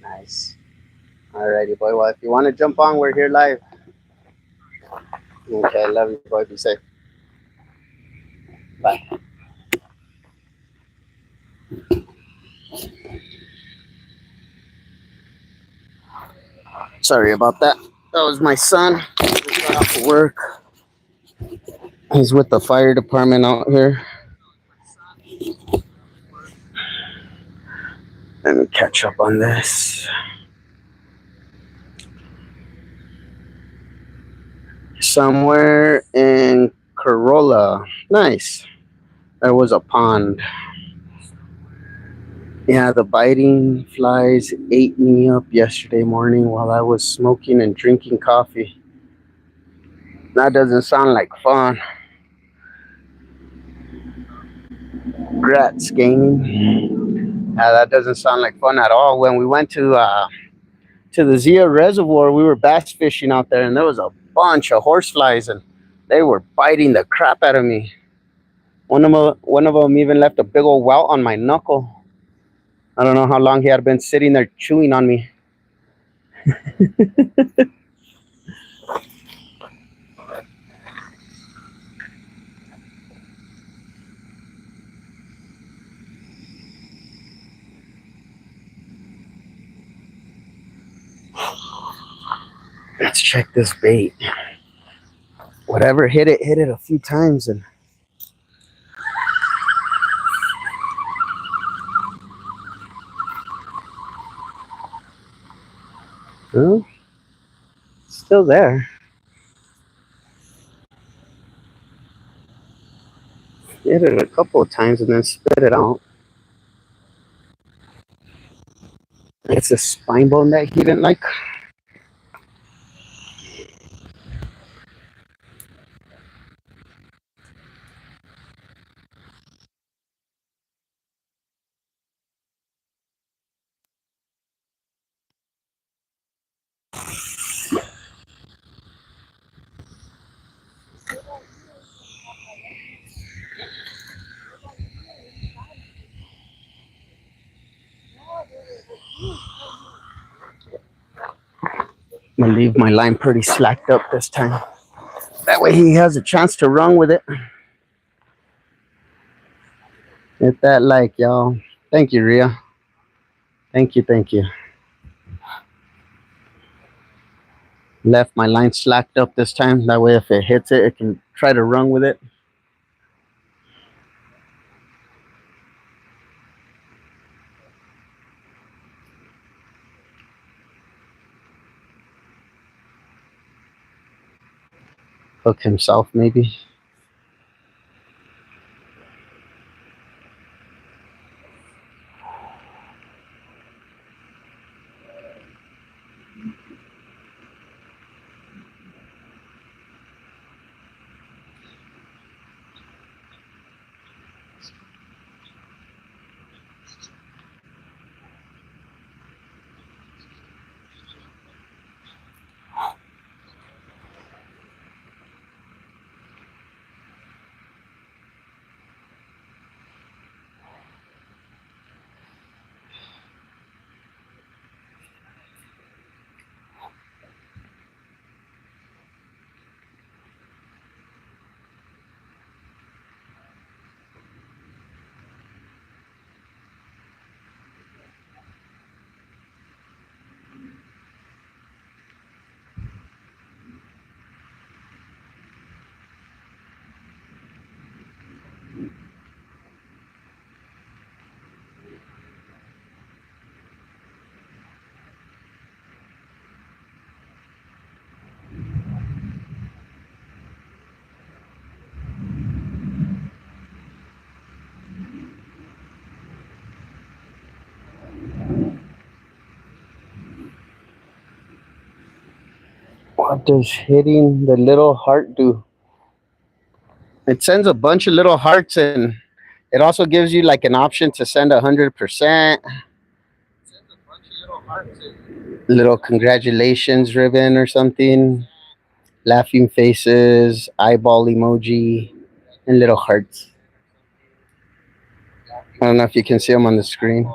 Nice. Alrighty, boy. Well, if you want to jump on, we're here live. Okay, love you, boy. Be safe. Bye. Sorry about that. That was my son. Just got off of work. He's with the fire department out here. Let me catch up on this. Somewhere in Corolla. Nice. There was a pond. Yeah, the biting flies ate me up yesterday morning while I was smoking and drinking coffee. That doesn't sound like fun. Grats gaming. Yeah, that doesn't sound like fun at all. When we went to the Zia Reservoir, we were bass fishing out there, and there was a bunch of horseflies, and they were biting the crap out of me. One of them even left a big old welt on my knuckle. I don't know how long he had been sitting there chewing on me. Let's check this bait. Whatever hit it a few times, and Well, it's still there. Hit it a couple of times and then spit it out. It's a spine bone that he didn't like. I'm gonna leave my line pretty slacked up this time. That way he has a chance to run with it. Hit that like, y'all. Thank you, Ria. Thank you, thank you. Left my line slacked up this time. That way if it hits it, it can try to run with it. Hook himself, maybe. What does hitting the little heart do? It sends a bunch of little hearts, and it also gives you like an option to send 100%. Little congratulations ribbon or something. Laughing faces, eyeball emoji, and little hearts. I don't know if you can see them on the screen.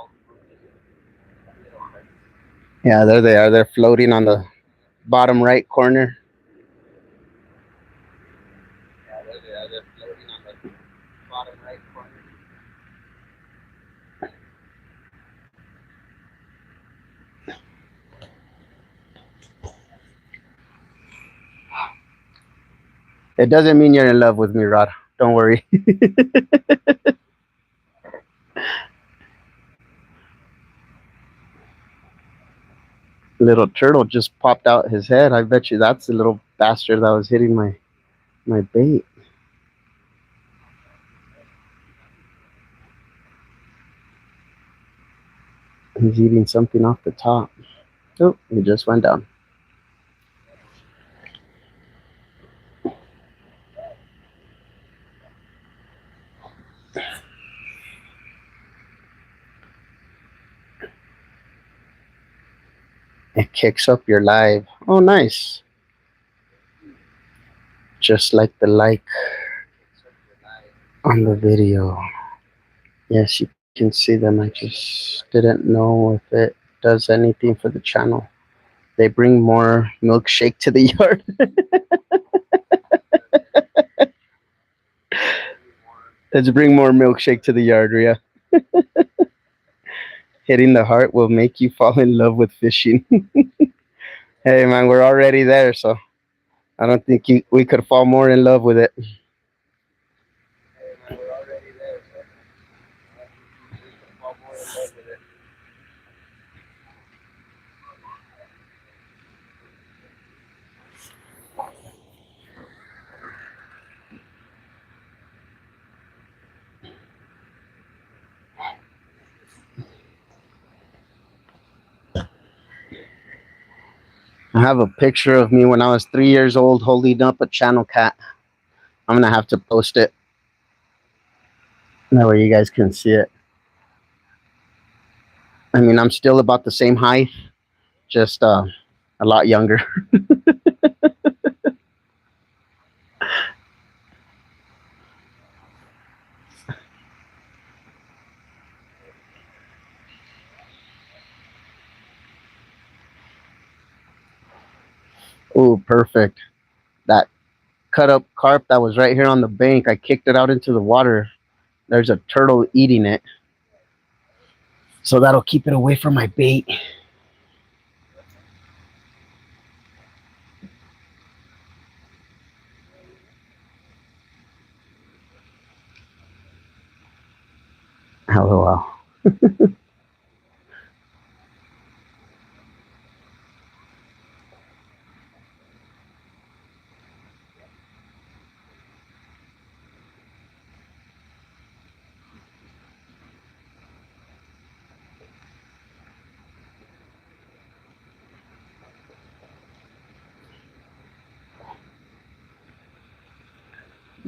Yeah, there they are. They're floating on the bottom right corner. It doesn't mean you're in love with me, Rod. Don't worry. Little turtle just popped out his head. I bet you that's the little bastard that was hitting my bait. He's eating something off the top. Oh, he just went down. It kicks up your live. Oh, nice. Just like the like on the video. Yes, you can see them. I just didn't know if it does anything for the channel. They bring more milkshake to the yard. Let's bring more milkshake to the yard, Ria. Hitting the heart will make you fall in love with fishing. Hey, man, we're already there, so I don't think we could fall more in love with it. I have a picture of me when I was 3 years old holding up a channel cat. I'm gonna have to post it. That way you guys can see it. I mean, I'm still about the same height, just a lot younger. Oh, perfect. That cut up carp that was right here on the bank, I kicked it out into the water. There's a turtle eating it. So that'll keep it away from my bait. LOL.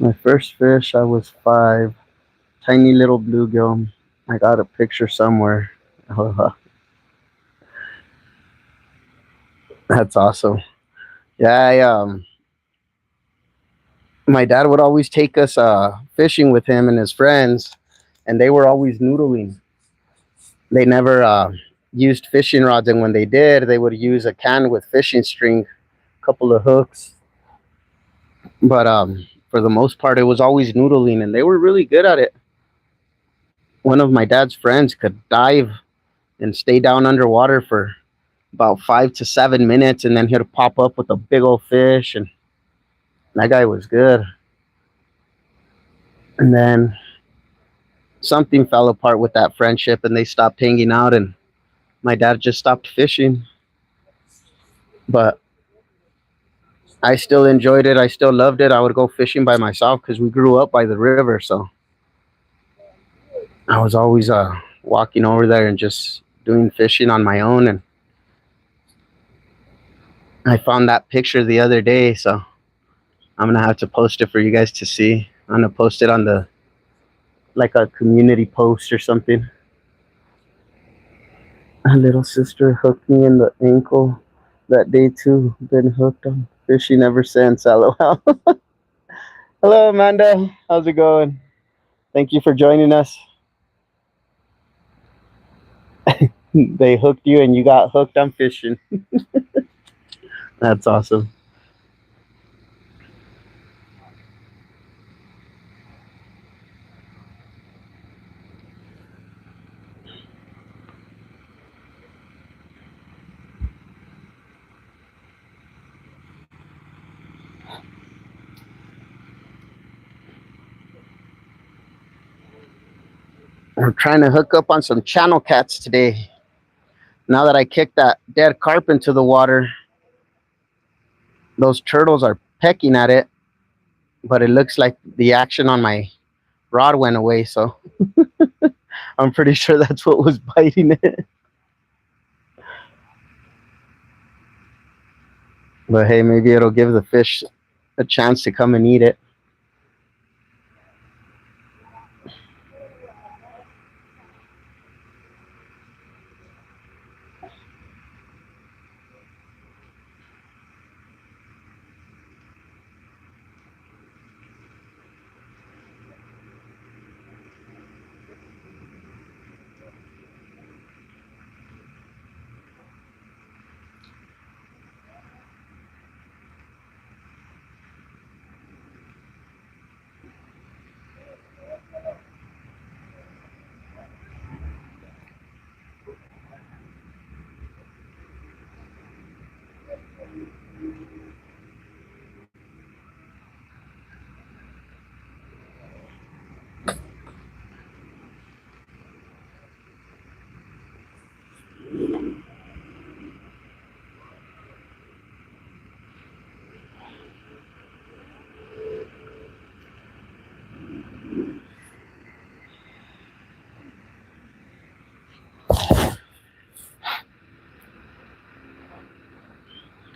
My first fish, I was 5. Tiny little bluegill. I got a picture somewhere. That's awesome. Yeah, my dad would always take us fishing with him and his friends, and they were always noodling. They never used fishing rods, and when they did, they would use a can with fishing string, a couple of hooks. But for the most part, it was always noodling, and they were really good at it. One of my dad's friends could dive and stay down underwater for about 5 to 7 minutes, and then he'd pop up with a big old fish, and that guy was good. And then something fell apart with that friendship, and they stopped hanging out, and my dad just stopped fishing. But I still enjoyed it. I still loved it. I would go fishing by myself because we grew up by the river, so I was always walking over there and just doing fishing on my own. And I found that picture the other day, so I'm gonna have to post it for you guys to see. I'm gonna post it on the like a community post or something. My little sister hooked me in the ankle that day too. Been hooked on fishing ever since. LOL. Hello, Amanda. How's it going? Thank you for joining us. They hooked you and you got hooked on fishing. That's awesome. We're trying to hook up on some channel cats today. Now that I kicked that dead carp into the water, those turtles are pecking at it, but it looks like the action on my rod went away, so I'm pretty sure that's what was biting it. But hey, maybe it'll give the fish a chance to come and eat it.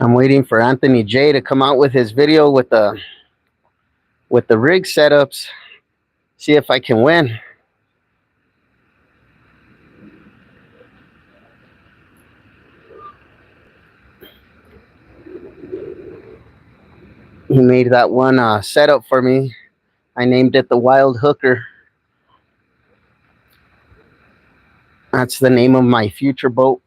I'm waiting for Anthony J to come out with his video with the rig setups. See if I can win. He made that one setup for me. I named it the Wildhooker. That's the name of my future boat.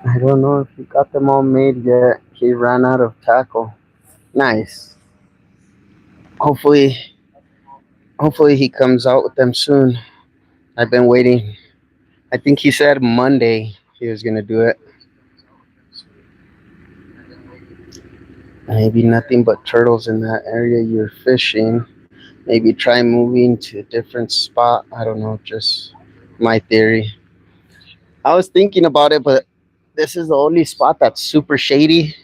I don't know if he got them all made yet. He ran out of tackle. Nice. Hopefully he comes out with them soon. I've been waiting. I think he said Monday he was gonna do it. Maybe nothing but turtles in that area you're fishing. Maybe try moving to a different spot. I don't know, just my theory. I was thinking about it, but this is the only spot that's super shady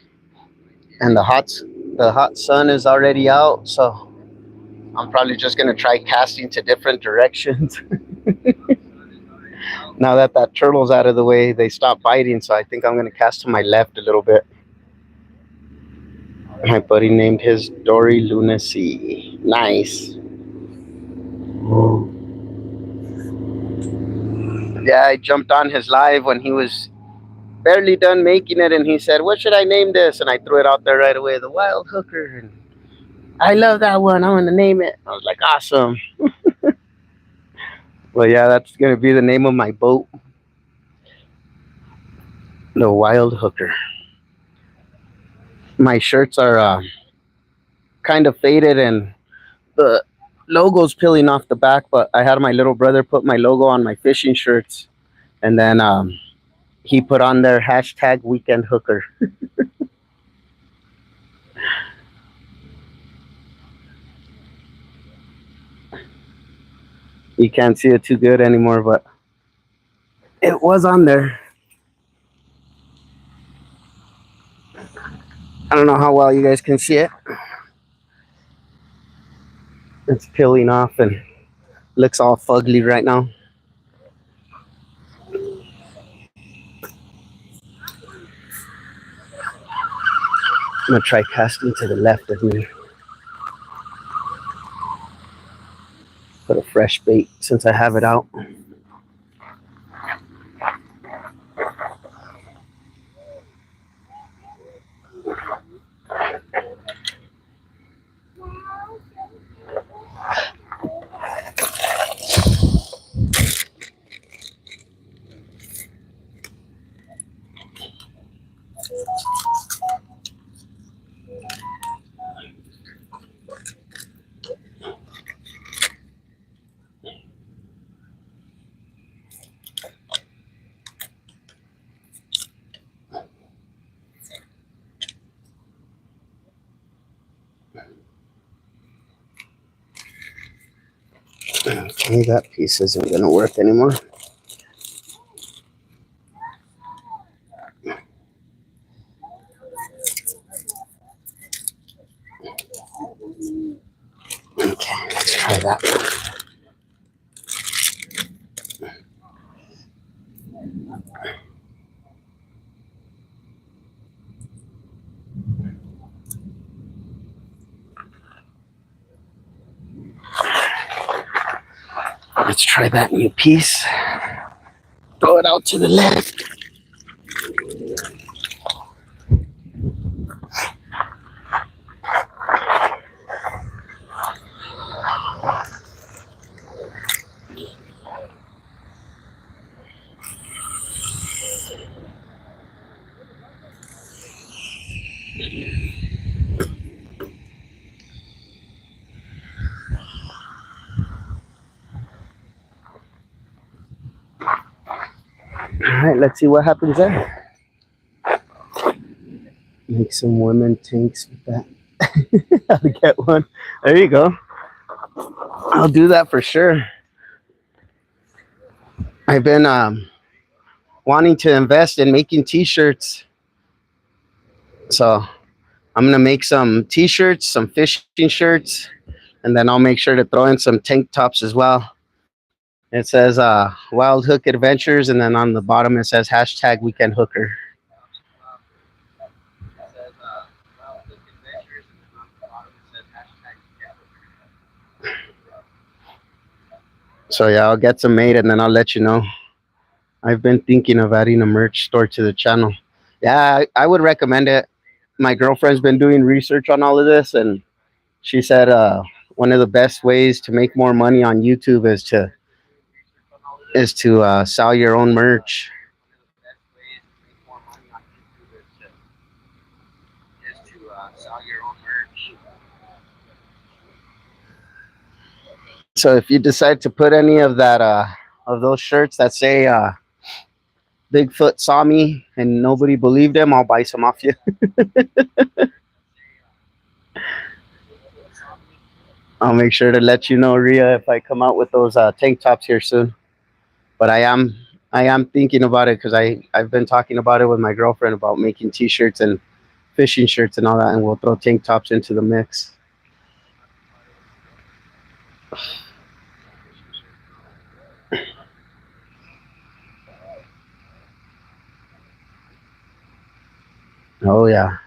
and the hot sun is already out, so I'm probably just gonna try casting to different directions. Now that turtle's out of the way, they stopped biting, so I think I'm gonna cast to my left a little bit. My buddy named his Dory Lunacy. Nice. Yeah, I jumped on his live when he was barely done making it, and he said, "What should I name this?" And I threw it out there right away, the Wildhooker. And I love that one. I'm gonna name it. I was like, awesome. Well, yeah, that's gonna be the name of my boat, the Wildhooker. My shirts are kind of faded, and the logo's peeling off the back. But I had my little brother put my logo on my fishing shirts, and then he put on their hashtag Weekend Hooker. You can't see it too good anymore, but it was on there. I don't know how well you guys can see it. It's peeling off and looks all fugly right now. I'm gonna try casting to the left of me. Put a fresh bait since I have it out. Okay, that piece isn't gonna work anymore. Okay, let's try that one. Let's try that new piece. Throw it out to the left. All right, let's see what happens there. Make some women tanks with that. I'll get one. There you go. I'll do that for sure. I've been wanting to invest in making t-shirts. So I'm going to make some t-shirts, some fishing shirts, and then I'll make sure to throw in some tank tops as well. It says Wildhook Adventures, and then on the bottom it says hashtag Weekend Hooker. So yeah, I'll get some made and then I'll let you know. I've been thinking of adding a merch store to the channel. Yeah, I would recommend it. My girlfriend's been doing research on all of this, and she said one of the best ways to make more money on YouTube is to sell your own merch. So if you decide to put any of that of those shirts that say Bigfoot saw me and nobody believed him, I'll buy some off you. I'll make sure to let you know, Rhea, if I come out with those tank tops here soon. But I am thinking about it because I've been talking about it with my girlfriend about making t-shirts and fishing shirts and all that, and we'll throw tank tops into the mix. Oh yeah.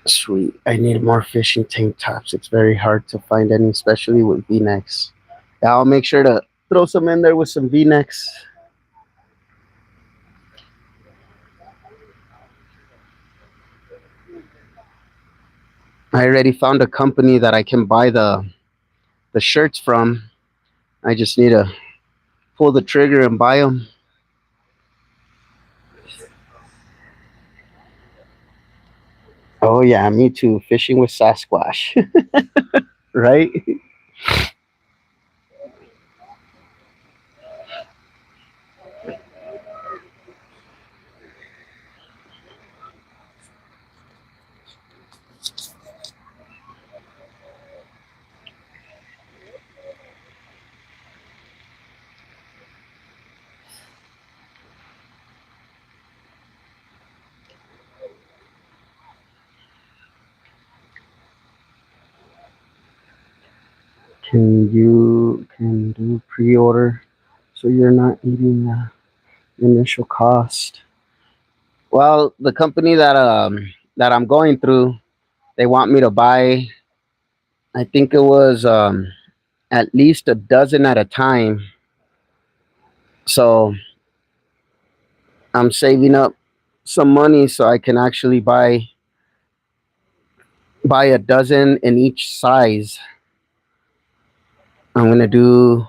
Sweet. I need more fishing tank tops. It's very hard to find any, especially with V-necks. Yeah, I'll make sure to throw some in there with some V-necks. I already found a company that I can buy the shirts from. I just need to pull the trigger and buy them. Oh yeah, me too. Fishing with Sasquatch, right? Can do pre-order so you're not eating the initial cost? Well, the company that I'm going through, they want me to buy, I think it was at least a dozen at a time. So I'm saving up some money so I can actually buy a dozen in each size. I'm gonna do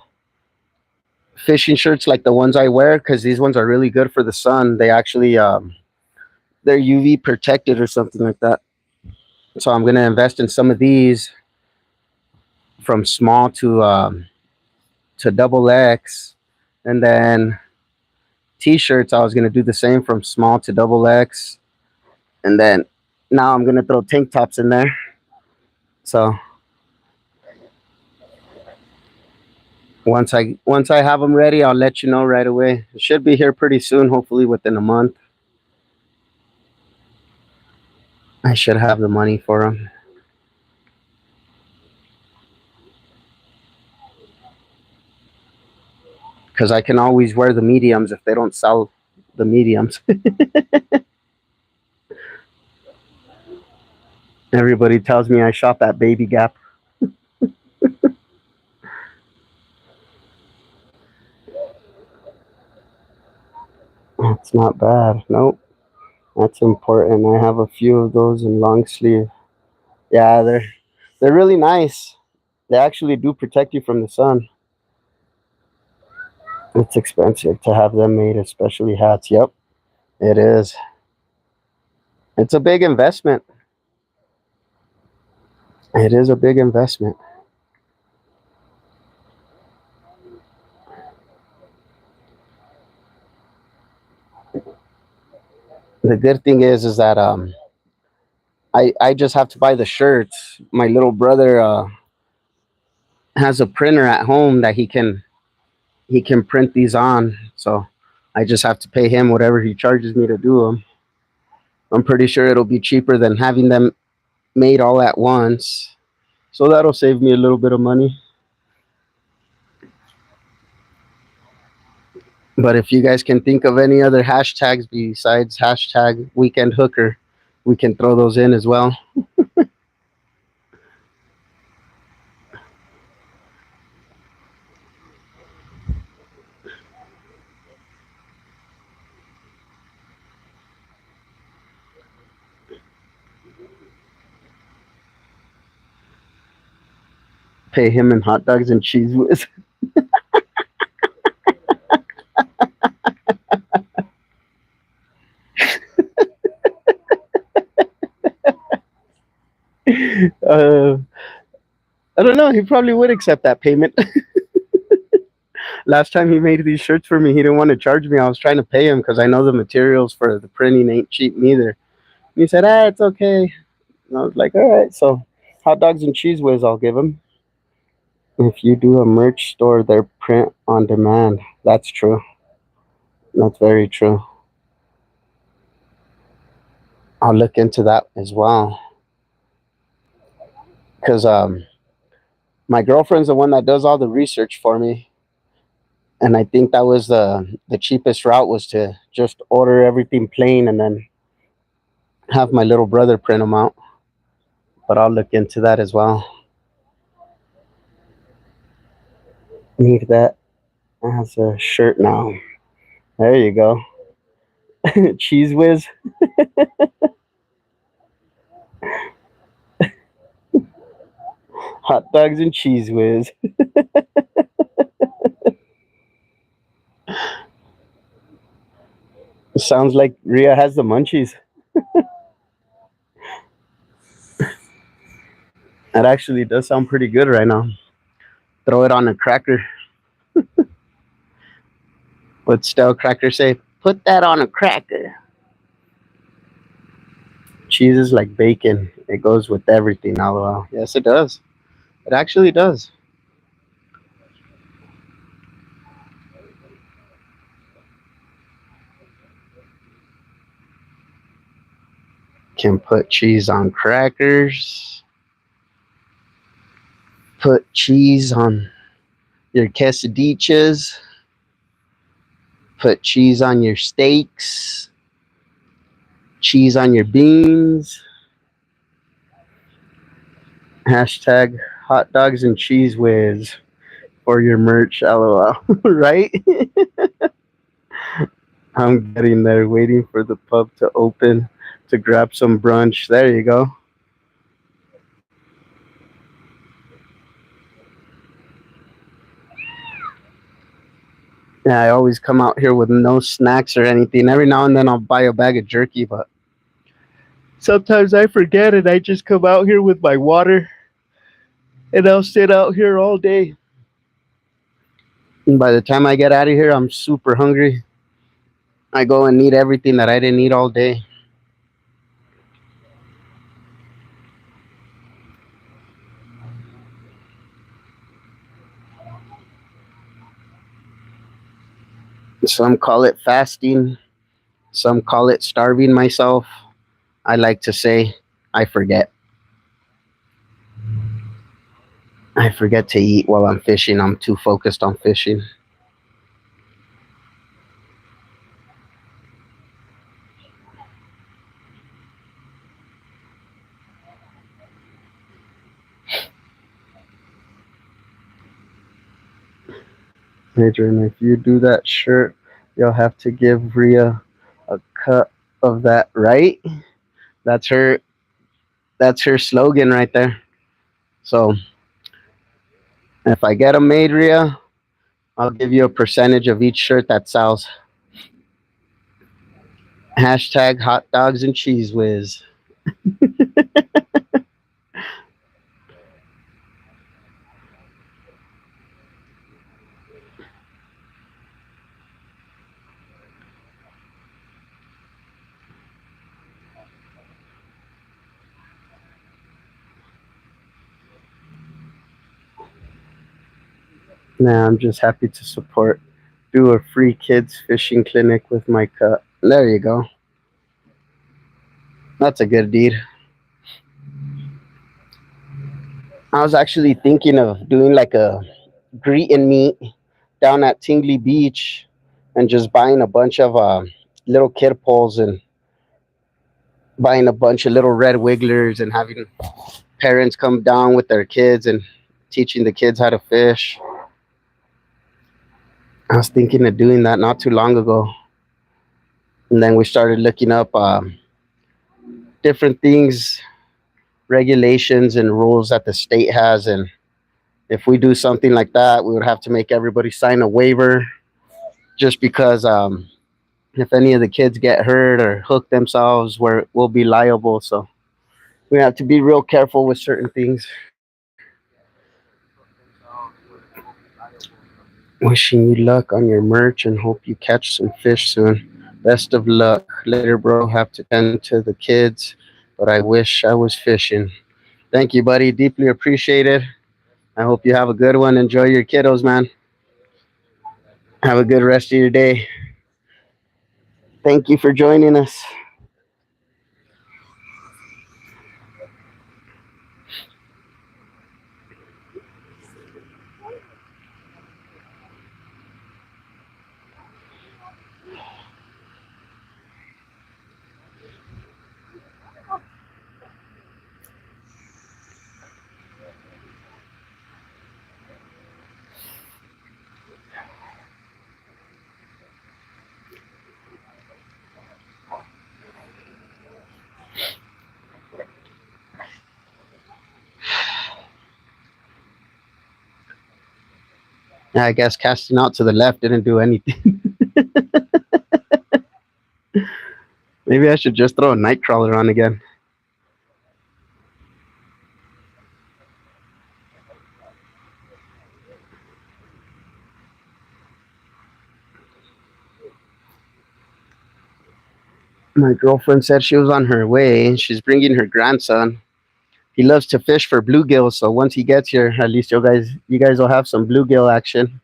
fishing shirts like the ones I wear because these ones are really good for the sun. They actually they're UV protected or something like that. So I'm gonna invest in some of these from small to double X, and then t-shirts. I was gonna do the same from small to double X, and then now I'm gonna throw tank tops in there. So once I have them ready, I'll let you know right away. It should be here pretty soon, hopefully within a month. I should have the money for them. Because I can always wear the mediums if they don't sell the mediums. Everybody tells me I shop at Baby Gap. That's not bad. Nope. That's important. I have a few of those in long sleeve. Yeah, they're really nice. They actually do protect you from the sun. It's expensive to have them made, especially hats. Yep, it is. It's a big investment. It is a big investment. The good thing is that I just have to buy the shirts. My little brother has a printer at home that he can print these on. So I just have to pay him whatever he charges me to do them. I'm pretty sure it'll be cheaper than having them made all at once. So that'll save me a little bit of money. But if you guys can think of any other hashtags besides hashtag weekend hooker, we can throw those in as well. Pay him in hot dogs and cheese whiz. uh, I don't know. He probably would accept that payment. Last time he made these shirts for me, he didn't want to charge me. I was trying to pay him because I know the materials for the printing ain't cheap neither. He said, it's okay. And I was like, all right. So hot dogs and cheese whiz, I'll give him. If you do a merch store, they're print on demand. That's true. That's very true. I'll look into that as well. Because my girlfriend's the one that does all the research for me. And I think that was the cheapest route was to just order everything plain and then have my little brother print them out. But I'll look into that as well. Need that as a shirt now. There you go. Cheese whiz. Hot dogs and cheese whiz. Sounds like Ria has the munchies. That actually does sound pretty good right now. Throw it on a cracker. What style cracker say? Put that on a cracker. Cheese is like bacon. It goes with everything. LOL. Yes, it does. It actually does. Can put cheese on crackers. Put cheese on your quesadillas. Put cheese on your steaks. Cheese on your beans. Hashtag hot dogs and cheese whiz for your merch. LOL. Right? I'm getting there, waiting for the pub to open to grab some brunch. There you go. Yeah, I always come out here with no snacks or anything. Every now and then I'll buy a bag of jerky, but sometimes I forget and I just come out here with my water and I'll sit out here all day. And by the time I get out of here, I'm super hungry. I go and eat everything that I didn't eat all day. Some call it fasting, some call it starving myself. I like to say I forget. I forget to eat while I'm fishing. I'm too focused on fishing. Adrian, if you do that shirt, you'll have to give Rhea a cut of that, right? That's her that's her slogan right there. So if I get them made, Rhea, I'll give you a percentage of each shirt that sells. Hashtag hot dogs and cheese whiz. Nah, I'm just happy to support. Do a free kids fishing clinic with my cut. There you go. That's a good deed. I was actually thinking of doing like a greet and meet down at Tingley Beach and just buying a bunch of little kid poles and buying a bunch of little red wigglers and having parents come down with their kids and teaching the kids how to fish. I was thinking of doing that not too long ago. And then we started looking up different things, regulations, and rules that the state has. And if we do something like that, we would have to make everybody sign a waiver just because if any of the kids get hurt or hook themselves, we'll be liable. So we have to be real careful with certain things. Wishing you luck on your merch and hope you catch some fish soon. Best of luck. Later, bro. Have to tend to the kids, but I wish I was fishing. Thank you, buddy. Deeply appreciated. I hope you have a good one. Enjoy your kiddos, man. Have a good rest of your day. Thank you for joining us. I guess casting out to the left didn't do anything. Maybe I should just throw a nightcrawler on again. My girlfriend said she was on her way. She's bringing her grandson. He loves to fish for bluegill, so once he gets here, at least you guys will have some bluegill action.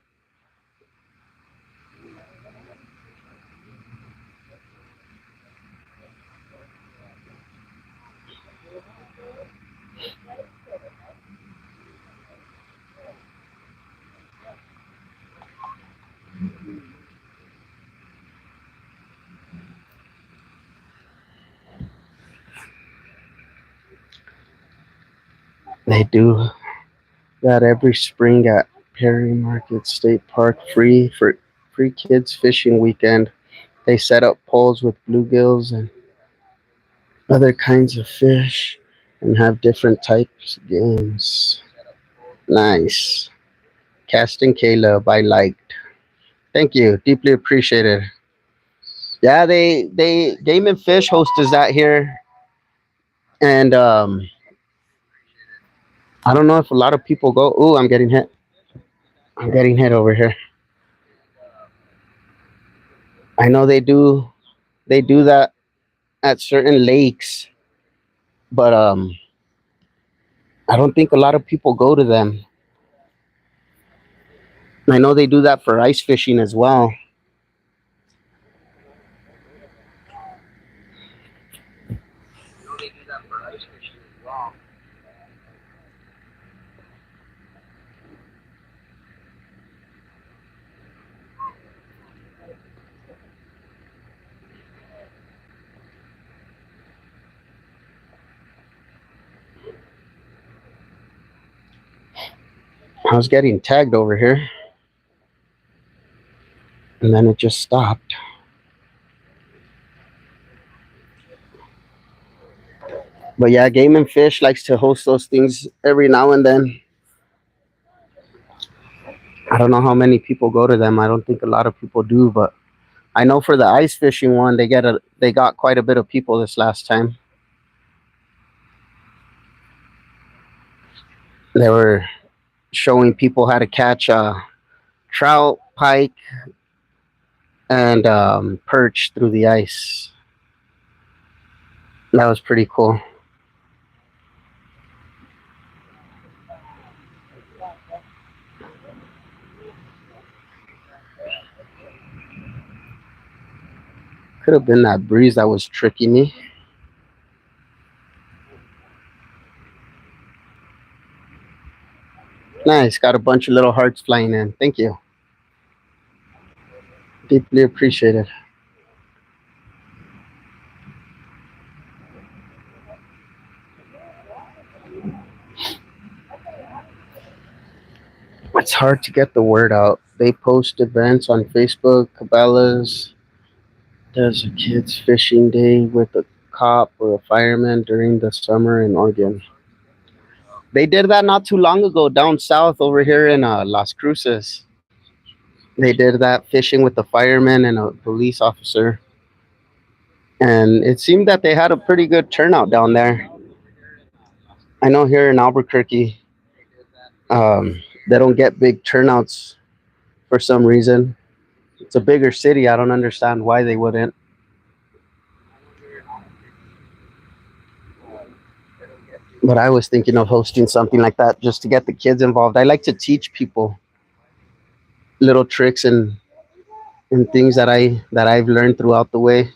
They do that every spring at Perry Market State Park, free kids fishing weekend. They set up poles with bluegills and other kinds of fish and have different types of games. Nice. Casting Caleb, I liked. Thank you. Deeply appreciated. Yeah, they Game and Fish hosted that here, and I don't know if a lot of people go. Ooh, I'm getting hit. I'm getting hit over here. I know they do that at certain lakes, but I don't think a lot of people go to them. I know they do that for ice fishing as well. I was getting tagged over here, and then it just stopped. But yeah, Game and Fish likes to host those things every now and then. I don't know how many people go to them. I don't think a lot of people do, but I know for the ice fishing one, they got quite a bit of people this last time. They were showing people how to catch trout, pike, and perch through the ice. That was pretty cool. Could have been that breeze that was tricking me. Nice, got a bunch of little hearts flying in. Thank you. Deeply appreciated. It's hard to get the word out. They post events on Facebook, Cabela's. There's a kids fishing day with a cop or a fireman during the summer in Oregon. They did that not too long ago down south over here in Las Cruces. They did that fishing with the fireman and a police officer. And it seemed that they had a pretty good turnout down there. I know here in Albuquerque, they don't get big turnouts for some reason. It's a bigger city. I don't understand why they wouldn't. But I was thinking of hosting something like that just to get the kids involved. I like to teach people little tricks and things that I've learned throughout the way.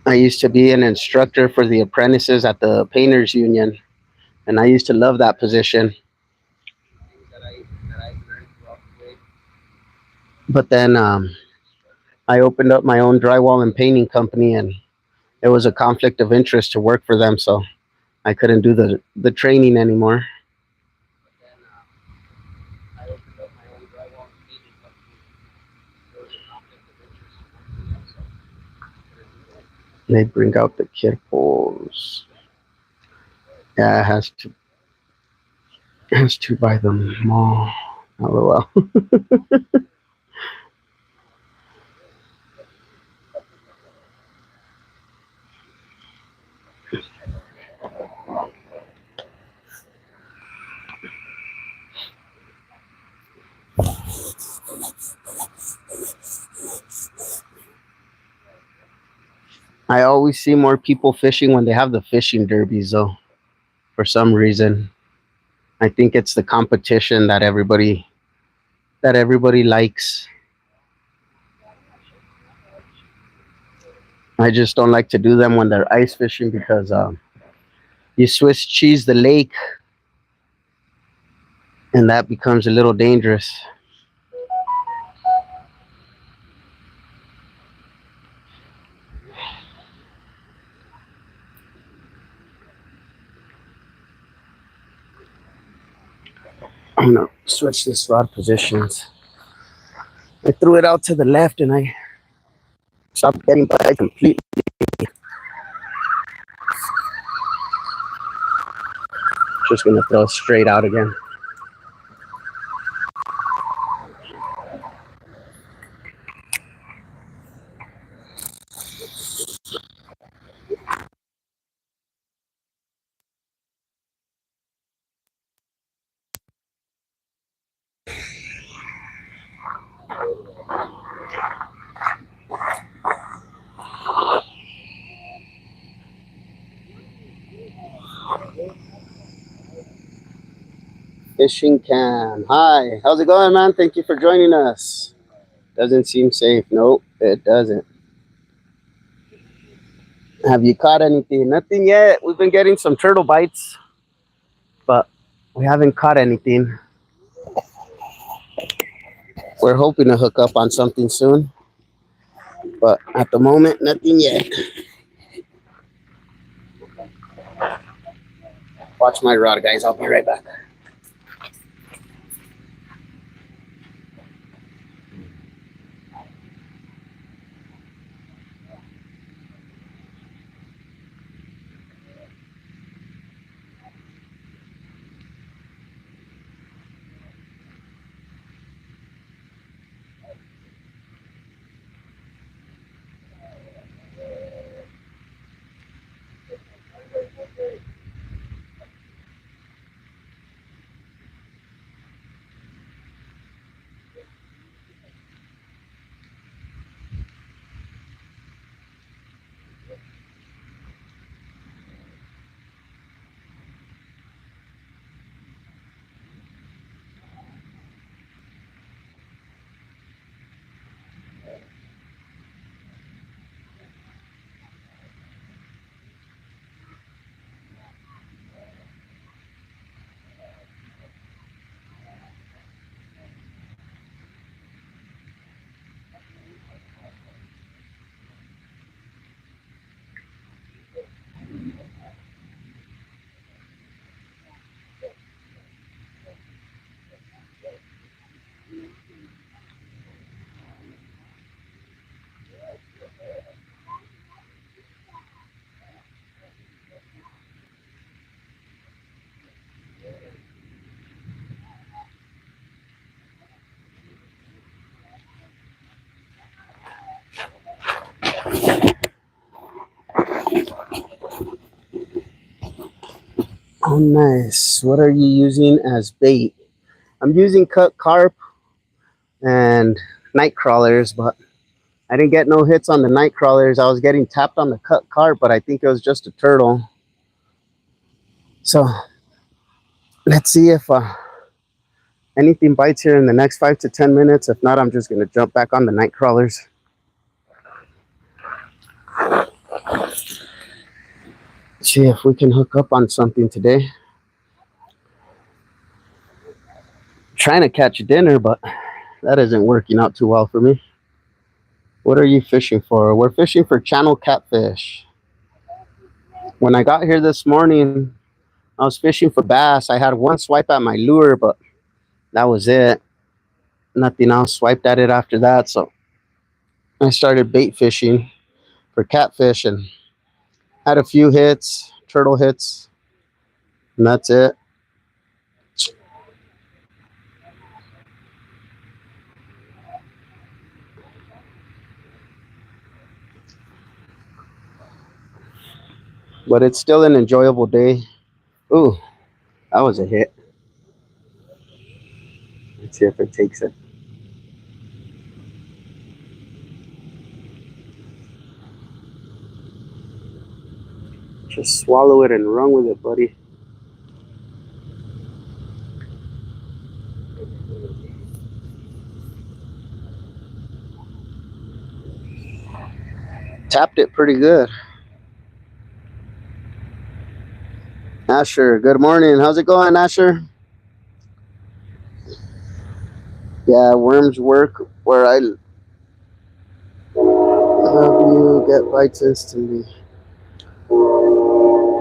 I used to be an instructor for the apprentices at the painters union, and I used to love that position. But then I opened up my own drywall and painting company, and it was a conflict of interest to work for them, so I couldn't do the training anymore. They bring out the kid poles. Yeah, it has to by the mall. LOL. I always see more people fishing when they have the fishing derbies, though. For some reason, I think it's the competition that everybody likes. I just don't like to do them when they're ice fishing because you Swiss cheese the lake, and that becomes a little dangerous. I'm gonna switch this rod positions. I threw it out to the left and I stopped getting by completely. Just gonna throw straight out again. Fishing cam. Hi, how's it going, man? Thank you for joining us. Doesn't seem safe. Nope, it doesn't. Have you caught anything? Nothing yet. We've been getting some turtle bites, but we haven't caught anything. We're hoping to hook up on something soon, but at the moment, nothing yet. Watch my rod, guys. I'll be right back. Oh, nice. What are you using as bait? I'm using cut carp and night crawlers, but I didn't get no hits on the night crawlers. I was getting tapped on the cut carp, but I think it was just a turtle. So let's see if anything bites here in the next 5 to 10 minutes. If not, I'm just going to jump back on the night crawlers. See if we can hook up on something today. Trying to catch dinner, but that isn't working out too well for me. What are you fishing for? We're fishing for channel catfish. When I got here this morning, I was fishing for bass. I had one swipe at my lure, but that was it. Nothing else swiped at it after that. So I started bait fishing for catfish and had a few hits, turtle hits, and that's it. But it's still an enjoyable day. Ooh, that was a hit. Let's see if it takes it. Just swallow it and run with it, buddy. Tapped it pretty good. Asher, good morning. How's it going, Asher? Yeah, worms work where I have you get bites instantly.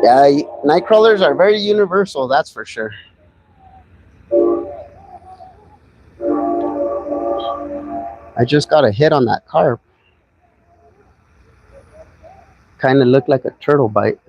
Yeah, night crawlers are very universal, that's for sure. I just got a hit on that carp. Kind of looked like a turtle bite.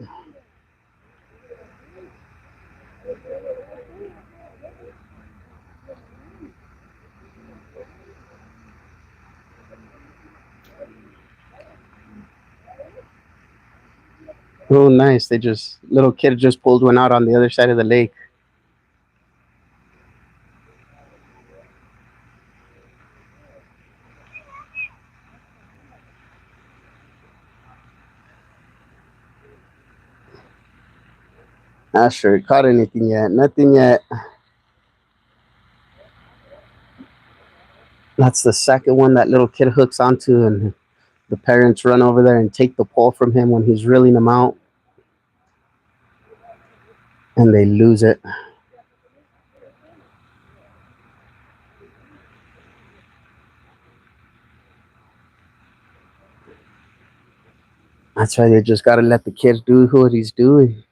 Oh, nice. Little kid just pulled one out on the other side of the lake. Not sure it caught anything yet. Nothing yet. That's the second one that little kid hooks onto, and the parents run over there and take the pole from him when he's reeling them out, and they lose it. That's why they just got to let the kid do what he's doing.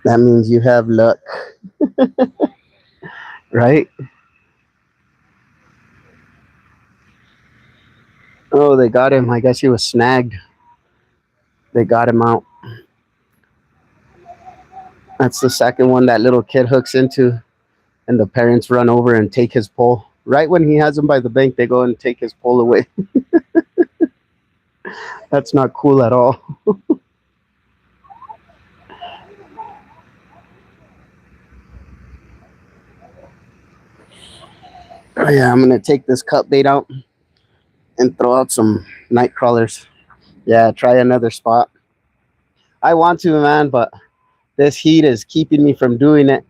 That means you have luck, right? Oh, they got him. I guess he was snagged. They got him out. That's the second one that little kid hooks into, and the parents run over and take his pole. Right when he has him by the bank, they go and take his pole away. That's not cool at all. Oh, yeah, I'm gonna take this cut bait out and throw out some night crawlers. Yeah, try another spot. I want to, man, but this heat is keeping me from doing it.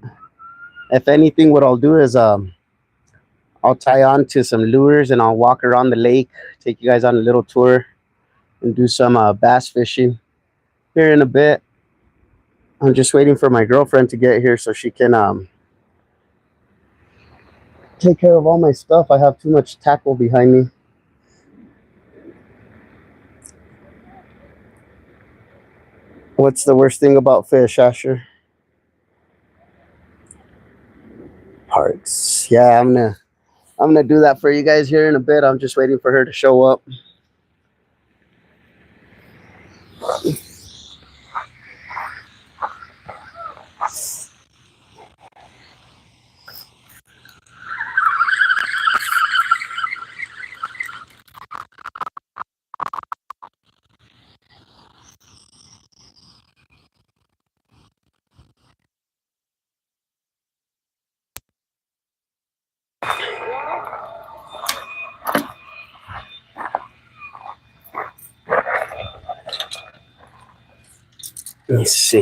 If anything, what I'll do is I'll tie on to some lures and I'll walk around the lake, take you guys on a little tour, and do some bass fishing here in a bit. I'm just waiting for my girlfriend to get here so she can take care of all my stuff. I have too much tackle behind me. What's the worst thing about fish, Asher? Parts. Yeah, I'm gonna do that for you guys here in a bit. I'm just waiting for her to show up. Let me see.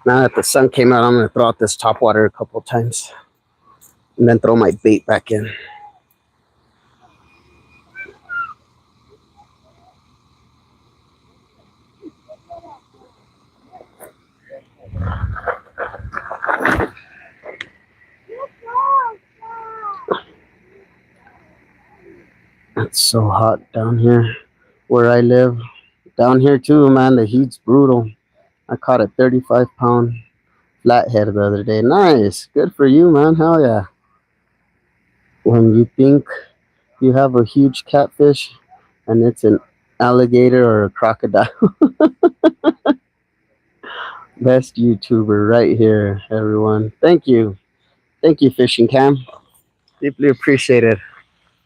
Now that the sun came out, I'm going to throw out this top water a couple times and then throw my bait back in. It's so hot down here where I live. Down here too, man, the heat's brutal. I caught a 35-pound flathead the other day. Nice. Good for you, man. Hell yeah. When you think you have a huge catfish and it's an alligator or a crocodile. Best YouTuber right here, everyone. Thank you. Thank you, Fishing Cam. Deeply appreciated.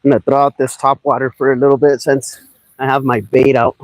I'm going to throw out this top water for a little bit since I have my bait out.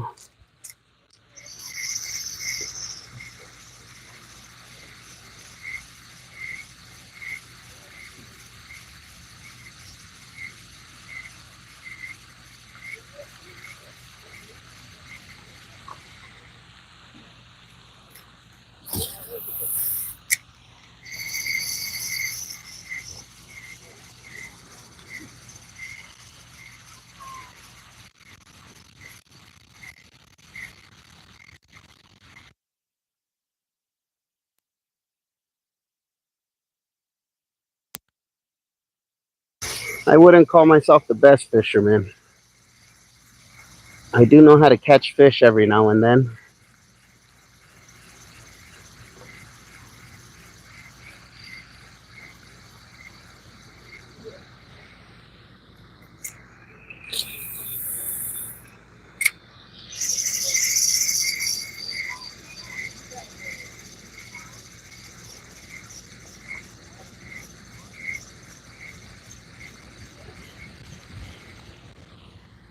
I wouldn't call myself the best fisherman. I do know how to catch fish every now and then.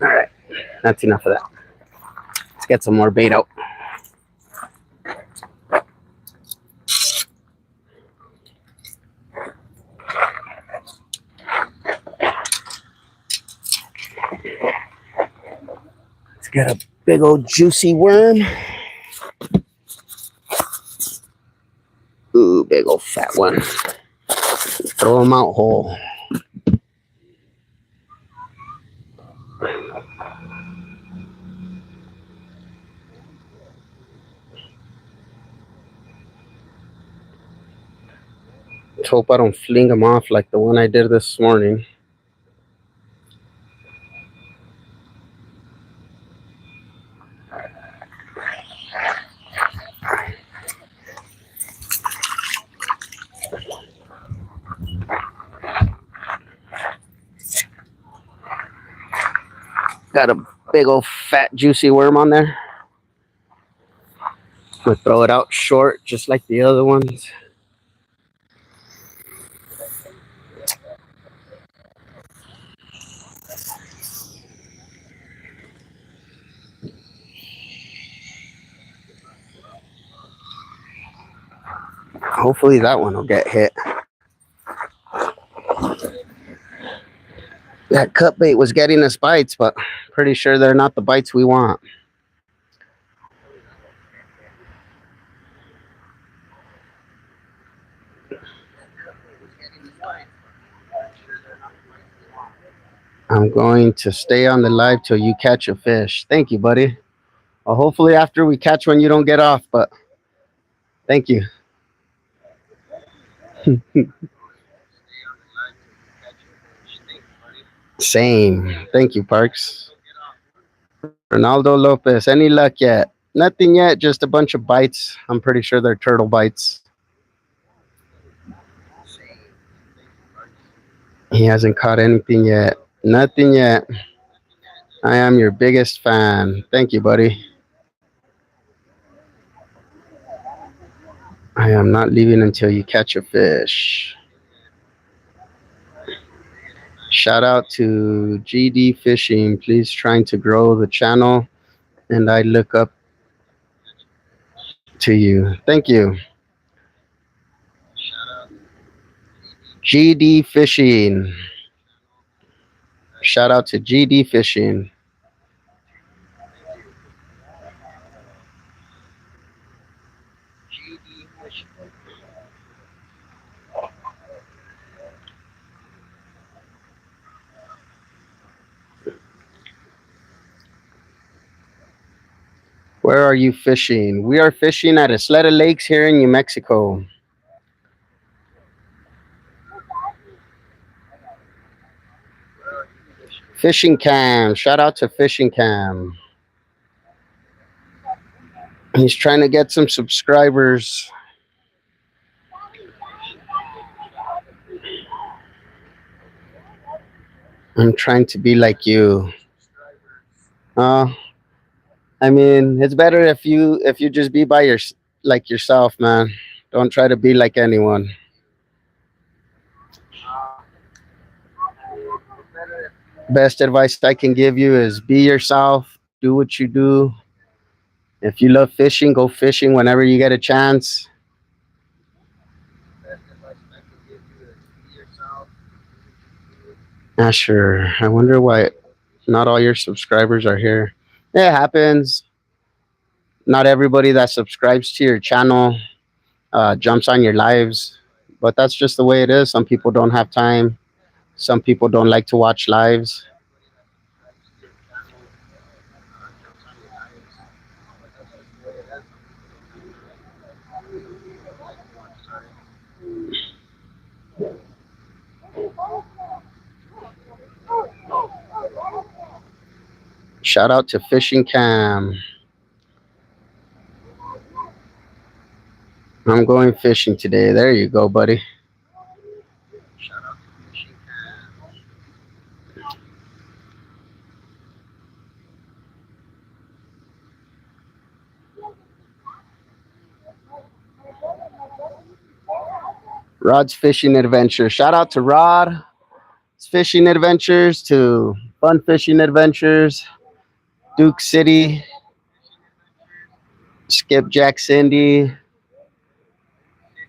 All right, that's enough of that. Let's get some more bait out. Let's get a big old juicy worm. Ooh, big old fat one. Throw them out whole. Let's hope I don't fling them off like the one I did this morning. Got a big old fat juicy worm on there. I'm gonna throw it out short just like the other ones. Hopefully that one will get hit. That cut bait was getting us bites, but pretty sure they're not the bites we want. I'm going to stay on the live till you catch a fish. Thank you, buddy. Well, hopefully after we catch one, you don't get off, but thank you. Same. Thank you, Parks. Ronaldo Lopez. Any luck yet? Nothing yet. Just a bunch of bites. I'm pretty sure they're turtle bites. He hasn't caught anything yet. Nothing yet. I am your biggest fan. Thank you, buddy. I am not leaving until you catch a fish. Shout out to GD Fishing. Please trying to grow the channel, and I look up to you. Thank you. GD Fishing. Shout out to GD Fishing. Where are you fishing? We are fishing at Isleta Lakes here in New Mexico. Fishing Cam. Shout out to Fishing Cam. He's trying to get some subscribers. I'm trying to be like you. I mean, it's better if you just be by like yourself, man. Don't try to be like anyone. Best advice I can give you is be yourself. Do what you do. If you love fishing, go fishing whenever you get a chance. Ah, sure. I wonder why not all your subscribers are here. It happens. Not everybody that subscribes to your channel jumps on your lives, but that's just the way it is. Some people don't have time. Some people don't like to watch lives. Shout out to Fishing Cam. I'm going fishing today. There you go, buddy. Rod's Fishing Adventure. Shout out to Rod's Fishing Adventures, to Fun Fishing Adventures, Duke City, Skipjack Cindy,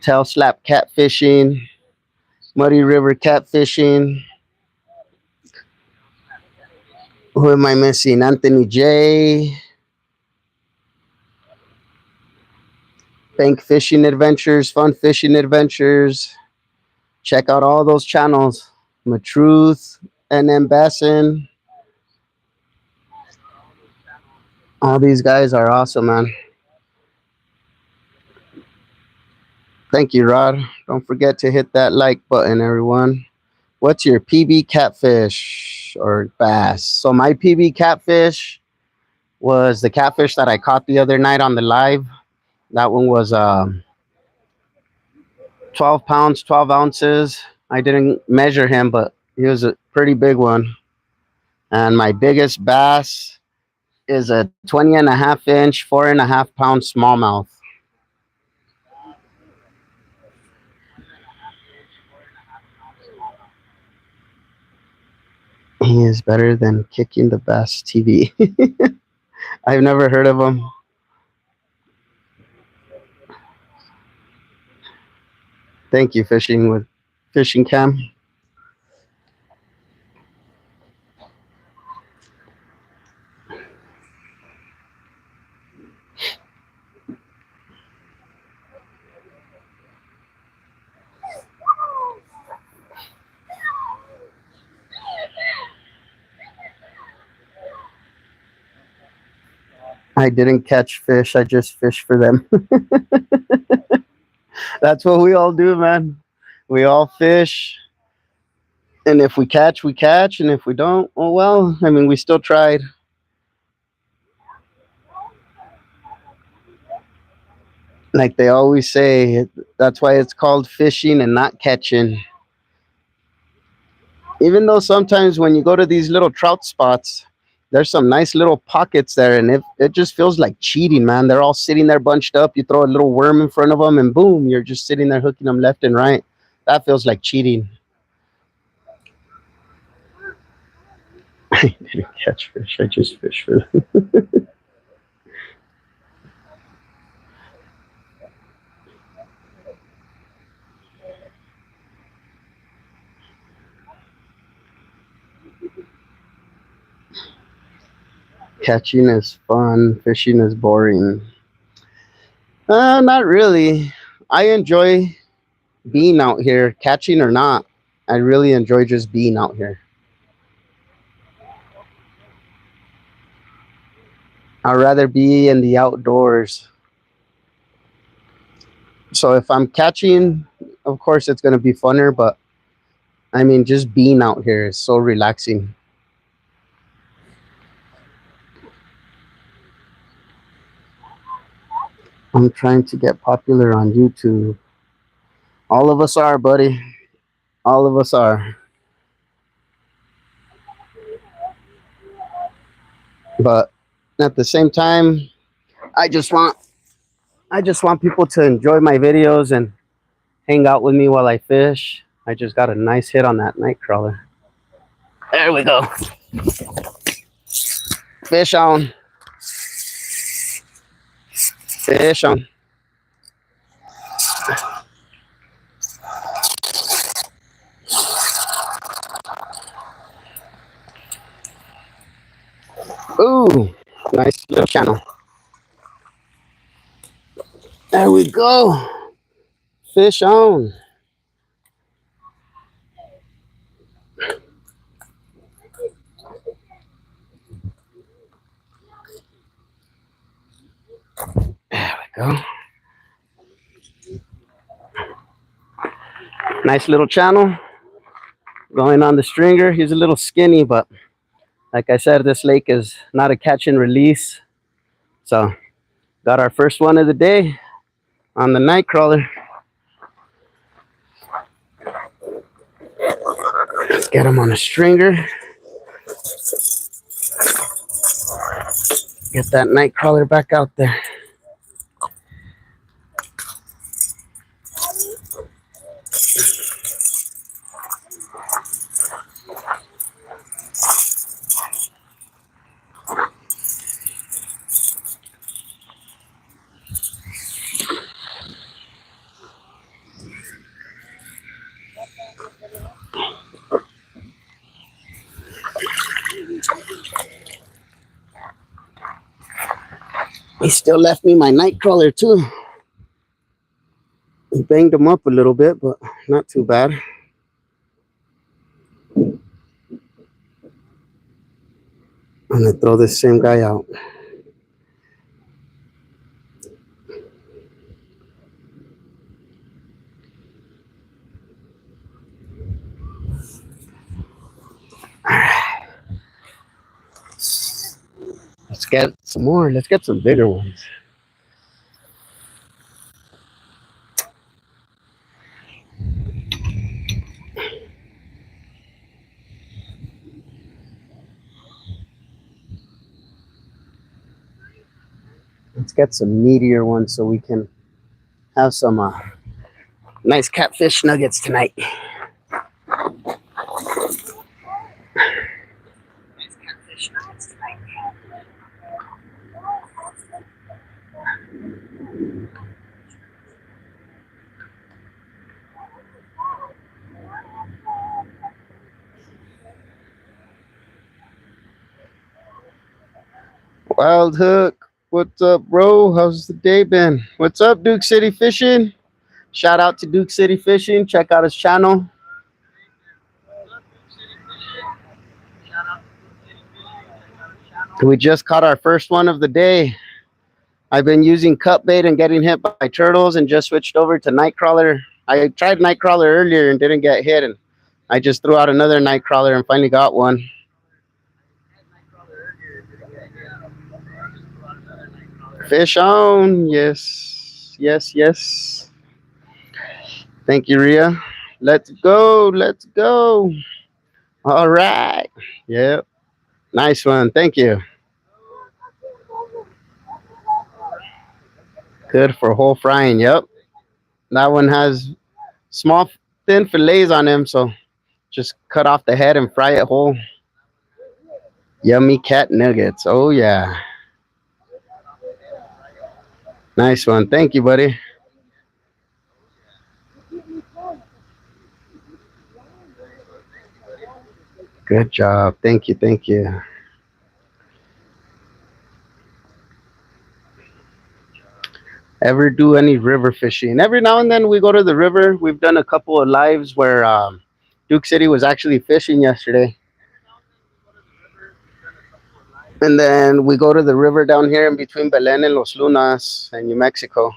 Tail Slap Catfishing, Muddy River Catfishing. Who am I missing? Anthony J. Bank Fishing Adventures, Fun Fishing Adventures. Check out all those channels. Matruth, NM Bassin. All these guys are awesome, man. Thank you, Rod. Don't forget to hit that like button, everyone. What's your PB catfish or bass? So my PB catfish was the catfish that I caught the other night on the live. That one was 12 pounds, 12 ounces. I didn't measure him, but he was a pretty big one. And my biggest bass is a 20.5-inch, 4.5-pound smallmouth. He is better than Kicking the Bass TV. I've never heard of him. Thank you, Fishing Cam. I didn't catch fish. I just fish for them. That's what we all do, man. We all fish. And if we catch, we catch. And if we don't, oh well. I mean, we still tried. Like they always say, that's why it's called fishing and not catching. Even though sometimes when you go to these little trout spots, there's some nice little pockets there, and it just feels like cheating, man. They're all sitting there bunched up. You throw a little worm in front of them, and boom, you're just sitting there hooking them left and right. That feels like cheating. I didn't catch fish. I just fish for them. Catching is fun. Fishing is boring. Not really. I enjoy being out here, catching or not. I really enjoy just being out here. I'd rather be in the outdoors. So if I'm catching, of course it's gonna be funner, but I mean just being out here is so relaxing. I'm trying to get popular on YouTube. All of us are, buddy. All of us are. But at the same time, I just want I just want people to enjoy my videos and hang out with me while I fish. I just got a nice hit on that nightcrawler. There we go. Fish on. Fish on. Ooh, nice little channel. There we go. Fish on. There we go. Nice little channel. Going on the stringer. He's a little skinny, but like I said, this lake is not a catch and release. So got our first one of the day on the nightcrawler. Let's get him on a stringer. Get that nightcrawler back out there. He still left me my nightcrawler too. He banged him up a little bit, but not too bad. I'm gonna throw this same guy out. Let's get some more. Let's get some bigger ones. Let's get some meatier ones so we can have some nice catfish nuggets tonight. Wildhook, what's up, bro? How's the day been? What's up, Duke City Fishing? Shout out to Duke City Fishing. Check out his channel. We just caught our first one of the day. I've been using cut bait and getting hit by turtles and just switched over to nightcrawler. I tried nightcrawler earlier and didn't get hit, and I just threw out another nightcrawler and finally got one. Fish on. Yes, yes, yes. Thank you, Ria. Let's go. Let's go. All right. Yep. Nice one. Thank you. Good for whole frying. Yep. That one has small, thin fillets on him, so just cut off the head and fry it whole. Yummy cat nuggets. Oh, yeah. Nice one. Thank you, buddy. Good job. Thank you. Thank you. Ever do any river fishing? Every now and then we go to the river. We've done a couple of lives where Duke City was actually fishing yesterday. And then we go to the river down here in between Belen and Los Lunas and New Mexico.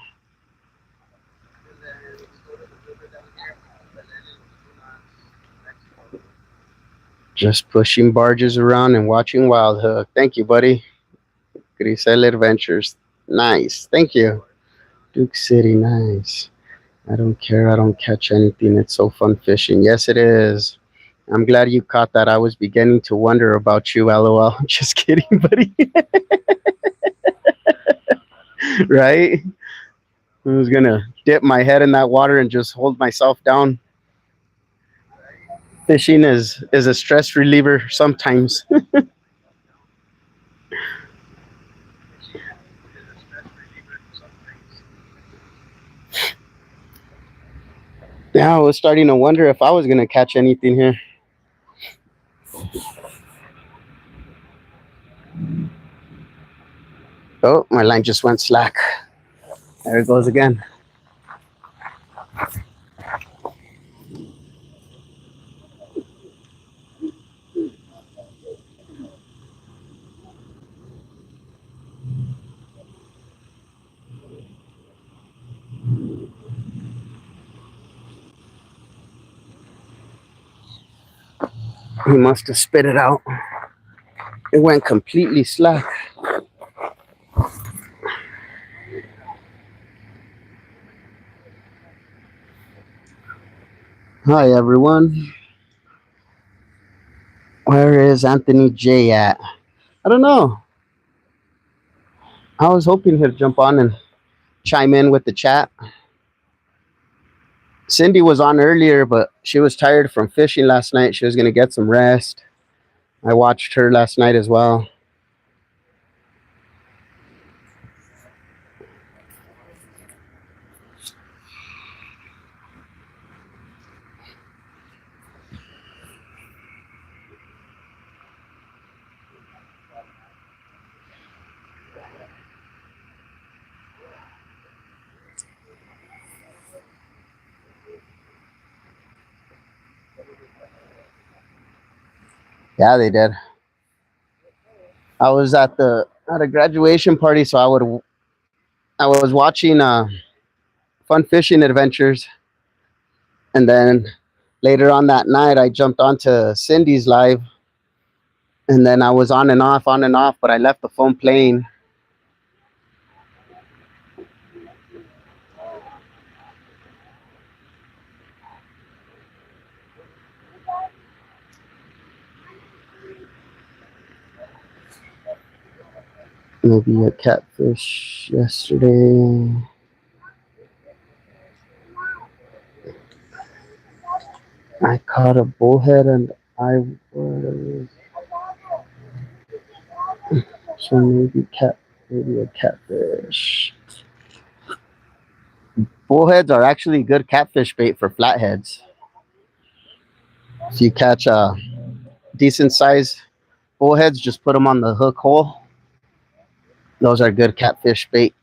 Just pushing barges around and watching Wildhook. Thank you, buddy. Grisel Adventures. Nice. Thank you. Duke City. Nice. I don't care. I don't catch anything. It's so fun fishing. Yes, it is. I'm glad you caught that. I was beginning to wonder about you, LOL. Just kidding, buddy. Right? I was going to dip my head in that water and just hold myself down. Fishing is a stress reliever sometimes. Yeah, I was starting to wonder if I was going to catch anything here. Oh, my line just went slack. There it goes again. He must have spit it out. It went completely slack. Hi, everyone. Where is Anthony J at? I don't know. I was hoping he'd jump on and chime in with the chat. Cindy was on earlier, but she was tired from fishing last night. She was going to get some rest. I watched her last night as well. Yeah, they did. I was at a graduation party, so I was watching Fun Fishing Adventures, and then later on that night, I jumped onto Cindy's live, and then I was on and off, but I left the phone playing. Maybe a catfish yesterday. I caught a bullhead and I was so maybe a catfish. Bullheads are actually good catfish bait for flatheads. If you catch a decent size bullheads, just put them on the hook hole. Those are good catfish bait.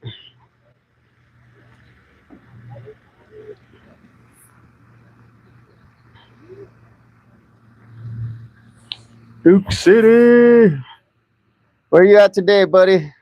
Duke City. Where you at today, buddy?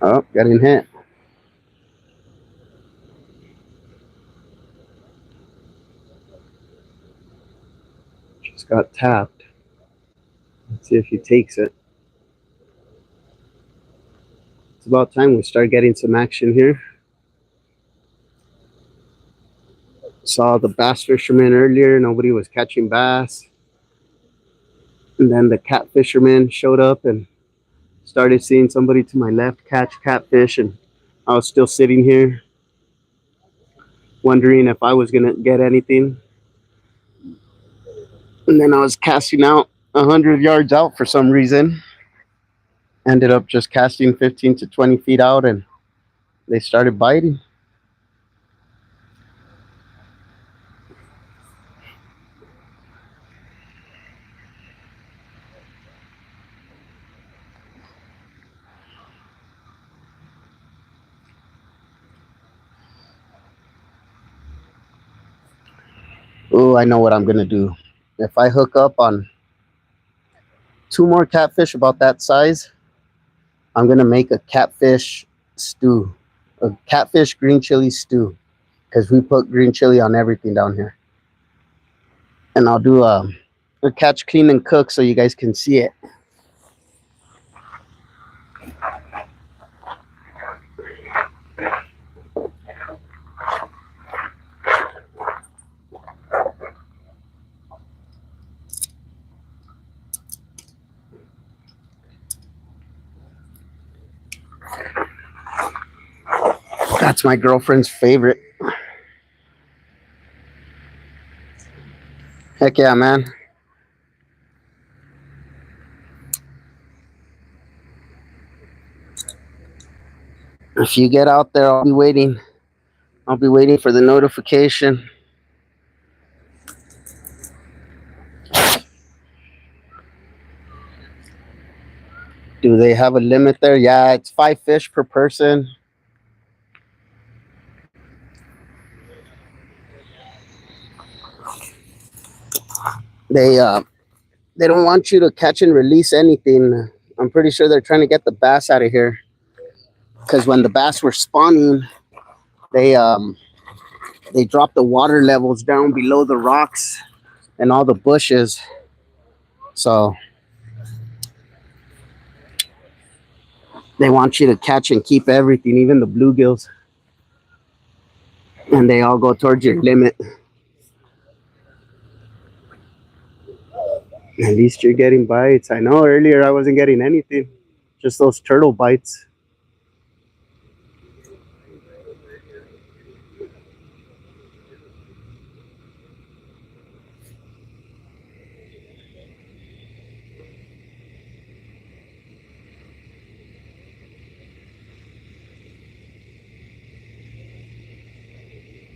Oh, getting hit. Just got tapped. Let's see if he takes it. It's about time we start getting some action here. saw the bass fishermen earlier. Nobody was catching bass. And then the cat fishermen showed up and started seeing somebody to my left catch catfish. And I was still sitting here wondering if I was going to get anything. And then I was casting out 100 yards out for some reason. Ended up just casting 15 to 20 feet out, and they started biting. Oh, I know what I'm going to do. If I hook up on 2 more catfish about that size, I'm going to make a catfish stew. A catfish green chili stew. Because we put green chili on everything down here. And I'll do a catch, clean, and cook so you guys can see it. That's my girlfriend's favorite. Heck yeah, man. If you get out there, I'll be waiting. I'll be waiting for the notification. Do they have a limit there? Yeah, it's 5 fish per person. They don't want you to catch and release anything. I'm pretty sure they're trying to get the bass out of here. Because when the bass were spawning, they dropped the water levels down below the rocks and all the bushes. So they want you to catch and keep everything, even the bluegills. And they all go towards your limit. At least you're getting bites. I know earlier I wasn't getting anything. Just those turtle bites.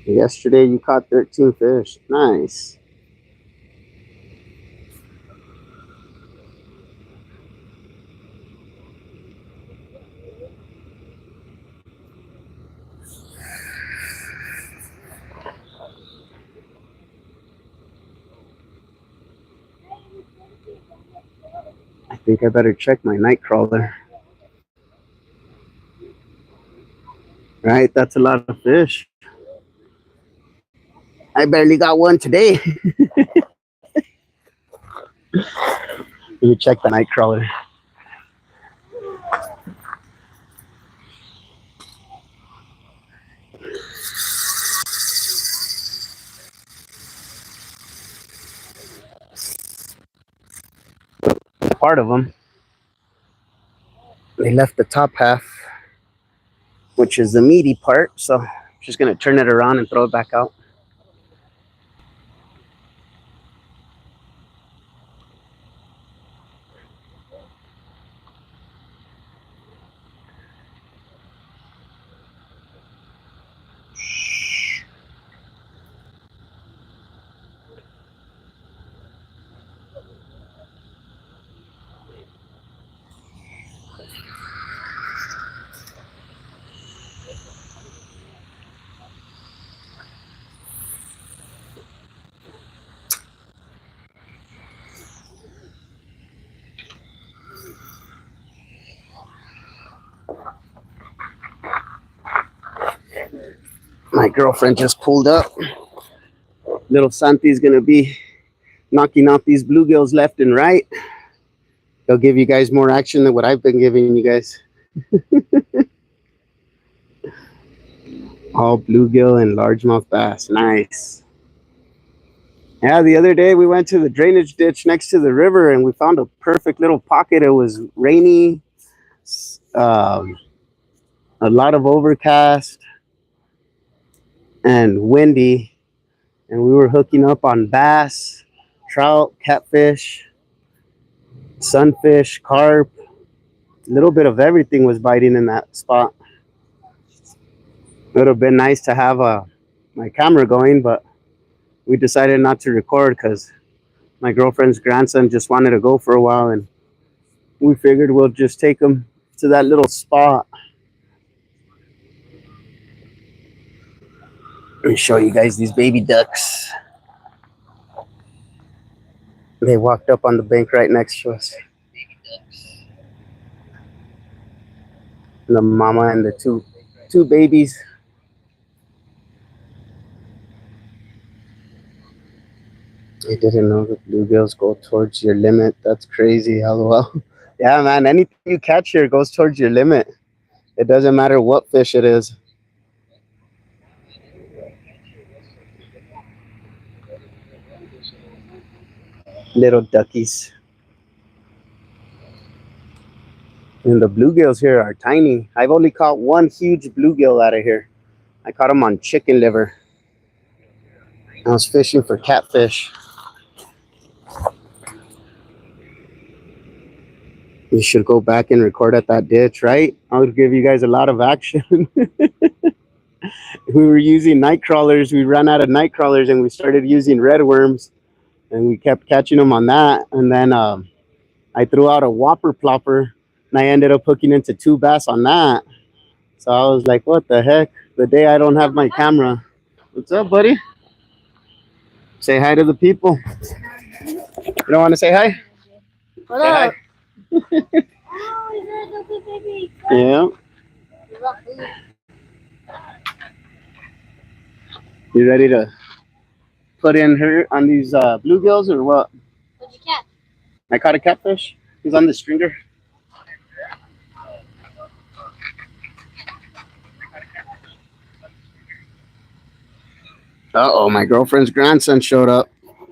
Yesterday you caught 13 fish. Nice. I think I better check my nightcrawler. Right, that's a lot of fish. I barely got one today. Let me check the nightcrawler. Part of them. They left the top half, which is the meaty part. So I'm just going to turn it around and throw it back out. My girlfriend just pulled up. Little Santi's gonna be knocking out these bluegills left and right. They'll give you guys more action than what I've been giving you guys. All bluegill and largemouth bass. Nice. Yeah, the other day we went to the drainage ditch next to the river and we found a perfect little pocket. It was rainy, um, a lot of overcast, and windy. And we were hooking up on bass, trout, catfish, sunfish, carp. A little bit of everything was biting in that spot. It would have been nice to have my camera going, but we decided not to record because my girlfriend's grandson just wanted to go for a while, and we figured we'll just take him to that little spot. Let me show you guys these baby ducks. They walked up on the bank right next to us. The mama and the two babies. I didn't know the bluegills go towards your limit. That's crazy. LOL. Yeah, man. Anything you catch here goes towards your limit. It doesn't matter what fish it is. Little duckies. And the bluegills here are tiny. I've only caught one huge bluegill out of here. I caught him on chicken liver. I was fishing for catfish. You should go back and record at that ditch, right? I would give you guys a lot of action. We were using night crawlers. We ran out of night crawlers and we started using red worms, and we kept catching them on that. And then I threw out a whopper plopper and I ended up hooking into 2 bass on that. So I was like, what the heck? The day I don't have my camera. What's up, buddy? Say hi to the people. You don't want to say hi? What Say up? hi. Oh, is that a baby? Yeah. You ready to put in her on these bluegills or what? What'd you catch? I caught a catfish. He's on the stringer. Uh-oh, my girlfriend's grandson showed up.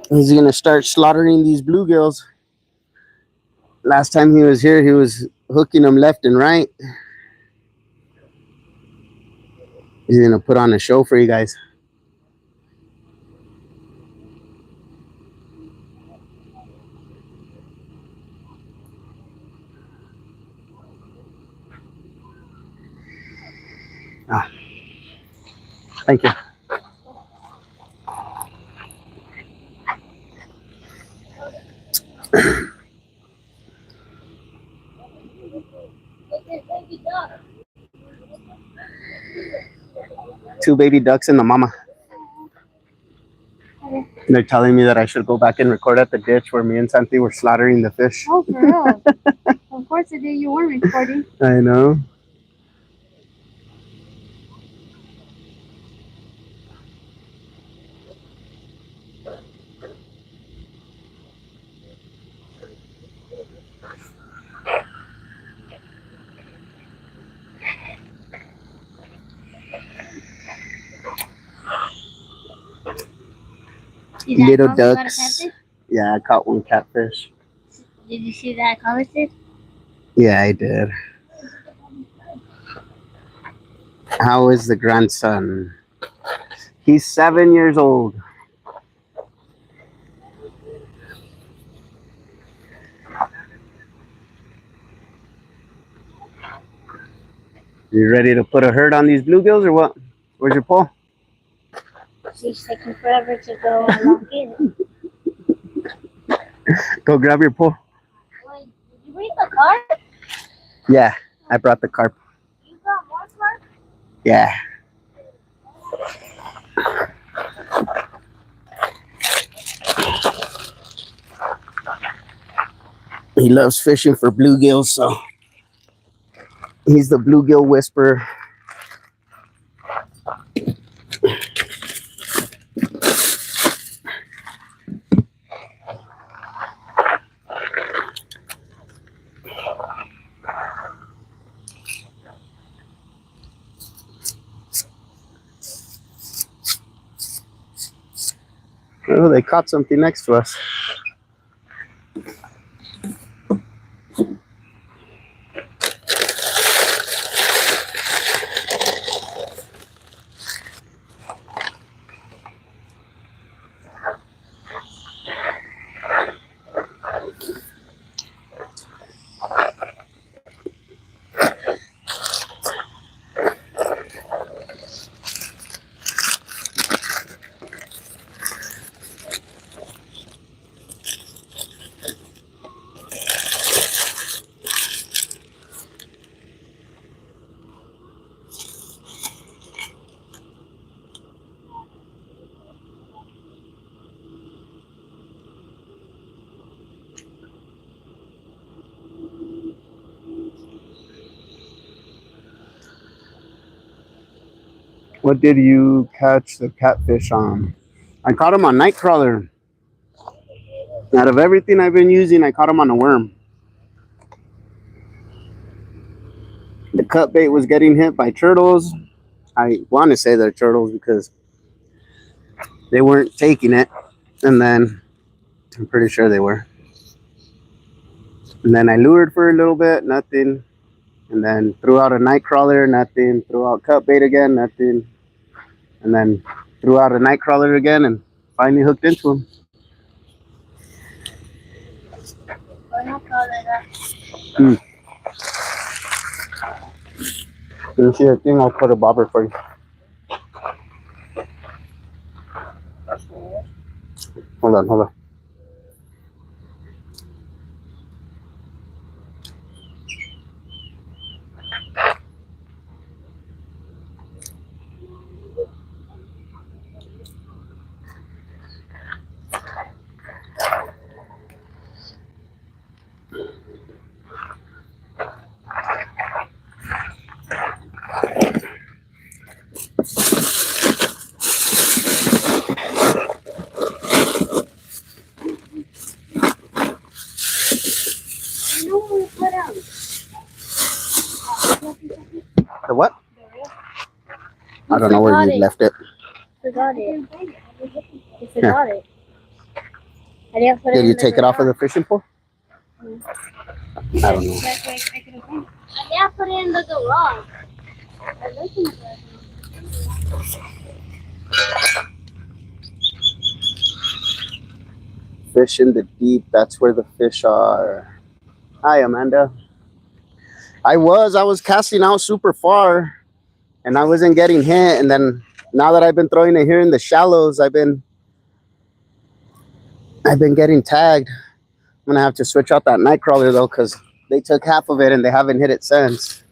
He's gonna start slaughtering these bluegills. Last time he was here, he was hooking them left and right. He's gonna put on a show for you guys. Ah, thank you. Two baby ducks and the mama. They're telling me that I should go back and record at the ditch where me and Santi were slaughtering the fish. Oh, for real? Of course I did. You were recording. I know. Little ducks. Yeah, I caught one catfish. Did you see that commented? Yeah, I did. How is the grandson? He's 7 years old. You ready to put a herd on these bluegills or what? Where's your pole? She's taking forever to go lock in. Go grab your pole. Wait, did you bring the car? Yeah, I brought the carp. You got more car? Yeah. He loves fishing for bluegills, so he's the bluegill whisperer. Oh, they caught something next to us. What did you catch the catfish on? I caught him on nightcrawler. Out of everything I've been using, I caught him on a worm. The cut bait was getting hit by turtles. I want to say they're turtles because they weren't taking it. And then I'm pretty sure they were. And then I lured for a little bit, nothing. And then threw out a nightcrawler, nothing. Threw out cut bait again, nothing. And then threw out a nightcrawler again and finally hooked into him. You see a thing, I'll put a bobber for you. Hold on. The what? I don't know where you left it. Forgot it. You forgot it. Did you take it off of the fishing pole? I don't know. I put it in the garage. Fish in the deep, that's where the fish are. Hi, Amanda. I was casting out super far and I wasn't getting hit. And then now that I've been throwing it here in the shallows, I've been getting tagged. I'm gonna have to switch out that nightcrawler though, because they took half of it and they haven't hit it since.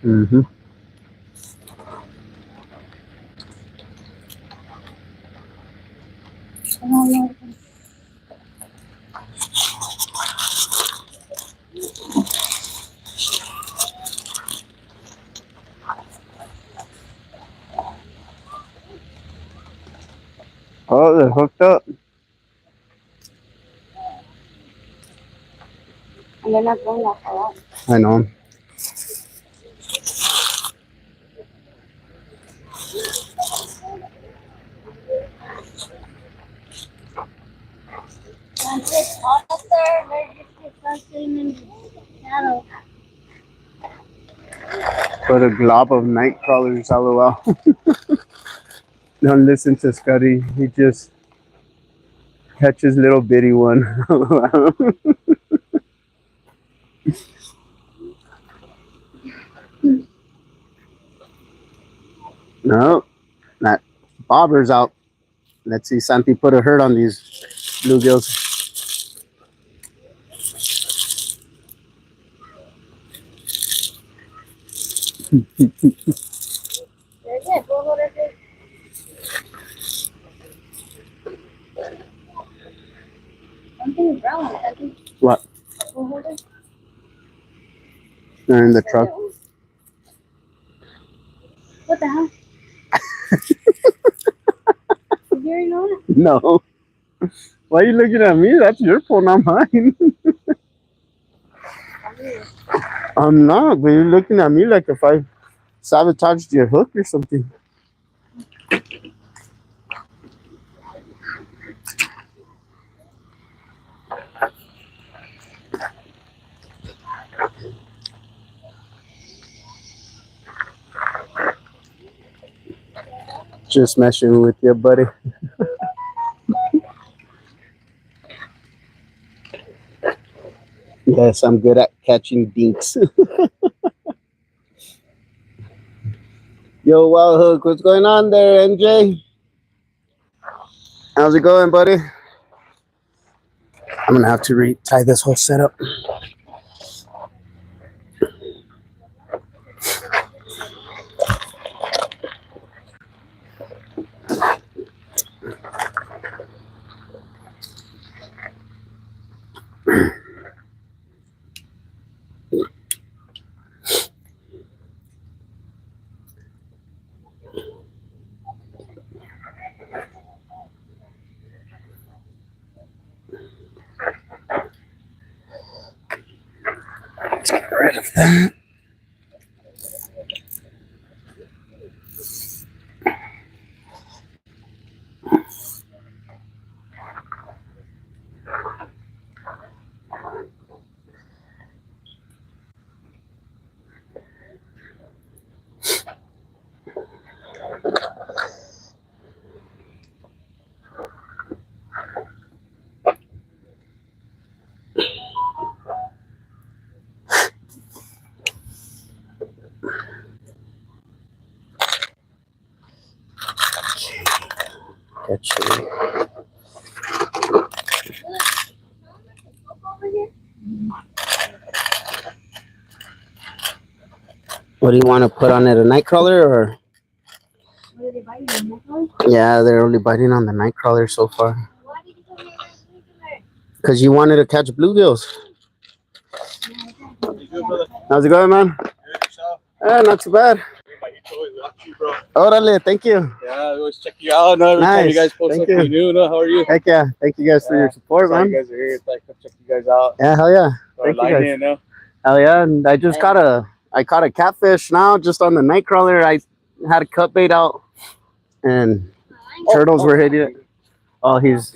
Mm-hmm. Oh, they're hooked up. And they're not going that far out. I know. Once it's hot up there, they're just disgusting and shallow. Put a glob of night crawlers, lol. Don't listen to Scotty. He just catches little bitty one. No, that bobber's out. Let's see, Santi put a hurt on these bluegills. Something brown. What? They're in the truck. What the hell? Did you already know that? No. Why are you looking at me? That's your phone, not mine. I'm not, but you're looking at me like if I sabotaged your hook or something. Just messing with you, buddy. Yes, I'm good at catching dinks. Yo, Wildhook, what's going on there, NJ? How's it going, buddy? I'm gonna have to retie this whole setup. Let's get rid of that. Catching. What do you want to put on it? A nightcrawler or? What are they biting on? Nightcrawlers? Yeah, they're only biting on the nightcrawler so far. Why did you come here last week? Because you wanted to catch bluegills. How's it going, man? Not too bad. Orale, thank you. Yeah, we always check you out. No, every time you guys post something new. No, how are you? Heck yeah. Thank you guys for your support, man. You guys are here. It's like, come check you guys out. Yeah, hell yeah. Thank you guys. In, no? Hell yeah. And I just caught a catfish now just on the nightcrawler. I had a cut bait out and turtles were hitting it. Oh, he's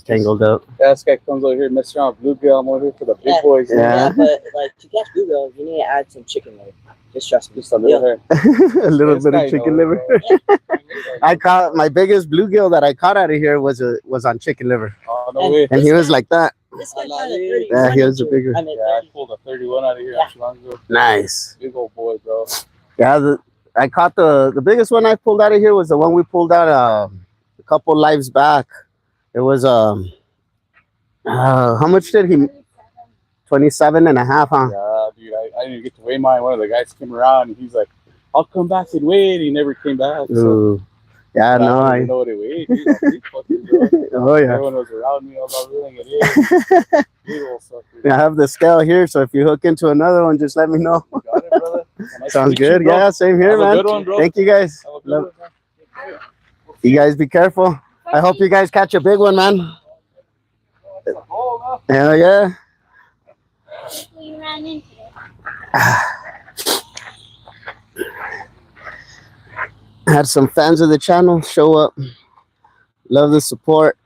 tangled up. Yeah, this guy comes over here, messes around with bluegill. I'm over here for the big boys. Yeah. But like to catch bluegill, you need to add some chicken liver. Just trust me. Just a little here. A little bit of chicken liver. I caught my biggest bluegill that I caught out of here was on chicken liver. Oh, no way. And he was like that. This guy caught a 31. Yeah, he was a bigger. I mean, Yeah, I pulled a 31 out of here not too long ago. Nice. Big old boy, bro. Yeah, I caught the biggest one I pulled out of here was the one we pulled out a couple lives back. It was how much did he? 27 and a half, huh? Yeah, dude, I didn't get to weigh mine. One of the guys came around and he's like, I'll come back and weigh it. He never came back. So. Ooh. Yeah, no, I didn't know what it weighed. Dude, oh yeah. Everyone was around me. I was all reeling it in. Beautiful stuff, dude. I have the scale here, so if you hook into another one, just let me know. You got it, brother. Nice Sounds to meet good. you, bro. Yeah, same here, Have a man. good one, bro. Thank you guys. Have a good one, man. You guys be careful. I hope you guys catch a big one, man. Hell yeah. We ran into it. Had some fans of the channel show up. Love the support.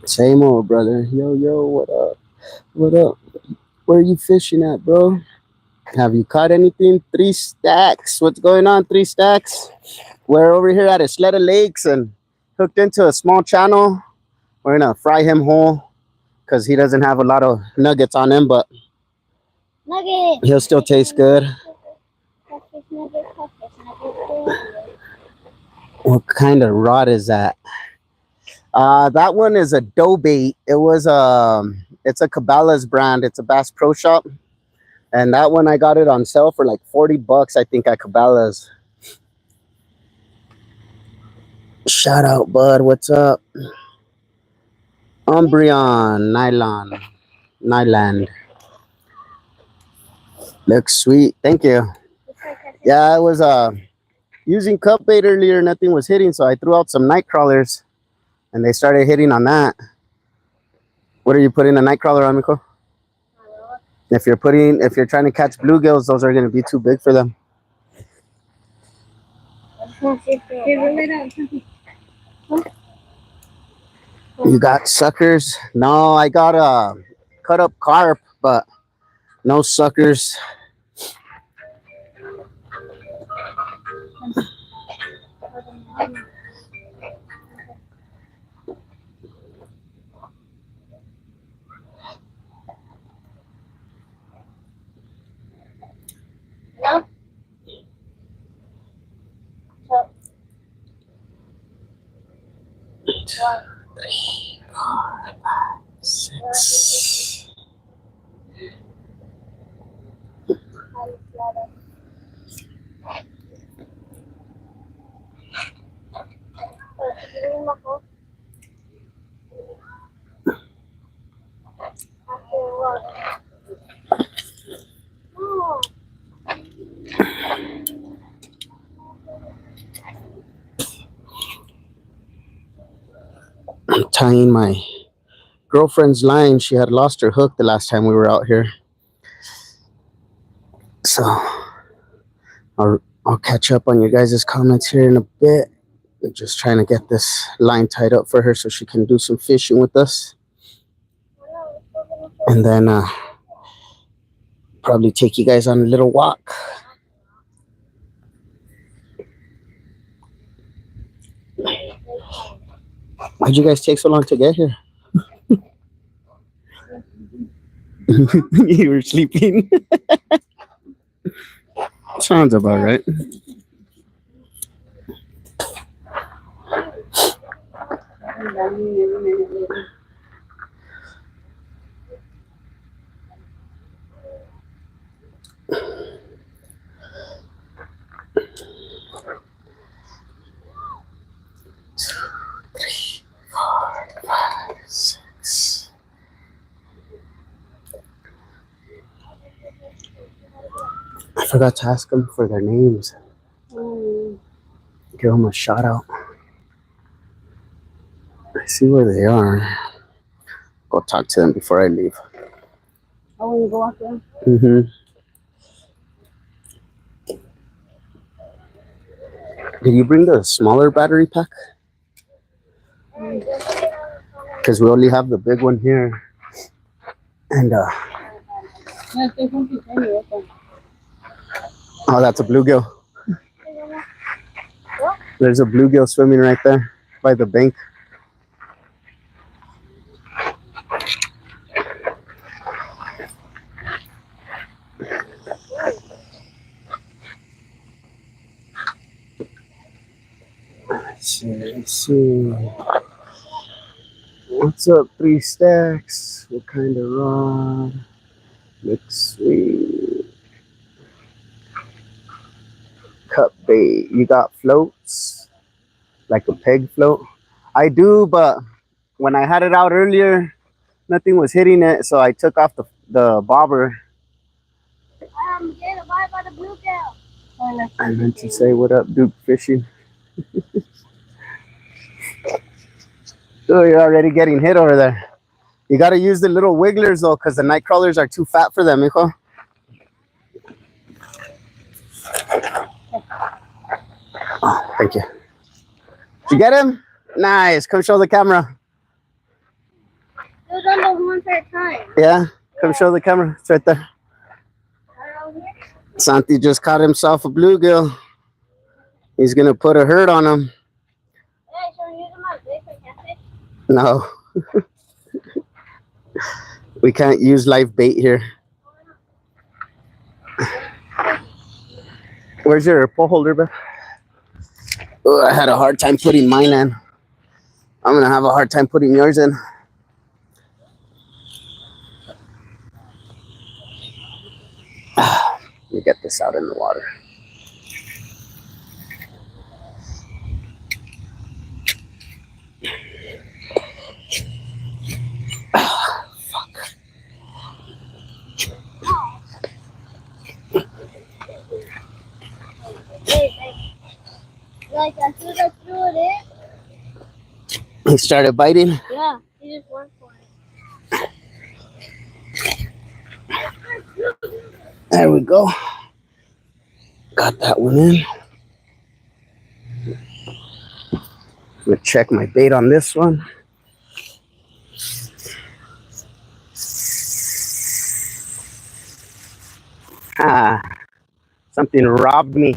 Same old, brother. Yo, what up? What up? Where are you fishing at, bro? Have you caught anything? 3 stacks. What's going on, 3 stacks? We're over here at Isleta Lakes and hooked into a small channel. We're gonna fry him whole because he doesn't have a lot of nuggets on him, but Nugget. he'll still taste good. Catfish nugget, catfish nugget. What kind of rod is that? That one is a dough bait. It was it's a Cabela's brand. It's a Bass Pro Shop. And that one I got it on sale for like 40 bucks, I think, at Cabela's. Shout out, bud. What's up? Umbreon, Nyland. Looks sweet. Thank you. Yeah, I was using cut bait earlier. Nothing was hitting, so I threw out some night crawlers, and they started hitting on that. What are you putting a nightcrawler on, Miko? If you're trying to catch bluegills, those are going to be too big for them. You got suckers? No, I got a cut up carp, but no suckers. No. 2, 3, 4, 5, 6. I'm tying my girlfriend's line. She had lost her hook the last time we were out here. So I'll catch up on your guys' comments here in a bit. I'm just trying to get this line tied up for her so she can do some fishing with us. And then probably take you guys on a little walk. Why'd you guys take so long to get here? You were sleeping. Sounds about right. I forgot to ask them for their names. Give them a shout out. I see where they are. Go talk to them before I leave. Oh, when you go out there? Mm-hmm. Did you bring the smaller battery pack? Because we only have the big one here. And oh, that's a bluegill. There's a bluegill swimming right there by the bank. Let's see. What's up, 3 stacks? What kind of rod? Looks sweet. Cut bait. You got floats? Like a peg float? I do, but when I had it out earlier, nothing was hitting it, so I took off the bobber. Get a bite by the bluegill. I meant to say, what up, Duke Fishing? Oh, you're already getting hit over there. You got to use the little wigglers, though, because the nightcrawlers are too fat for them, mijo. Oh, thank you. Did you get him? Nice. Come show the camera. It was on the one for a time. Yeah? Come show the camera. It's right there. Santi just caught himself a bluegill. He's going to put a hurt on him. Hey, so you use them as bait for catfish? No. We can't use live bait here. Where's your pole holder, Beth? Oh, I had a hard time putting mine in. I'm going to have a hard time putting yours in. Let me get this out in the water. Fuck. Hey. Like, as soon as I threw it in, He started biting. yeah, he just went for it. There we go. Got that one in. I'm gonna check my bait on this one. Ah, something robbed me.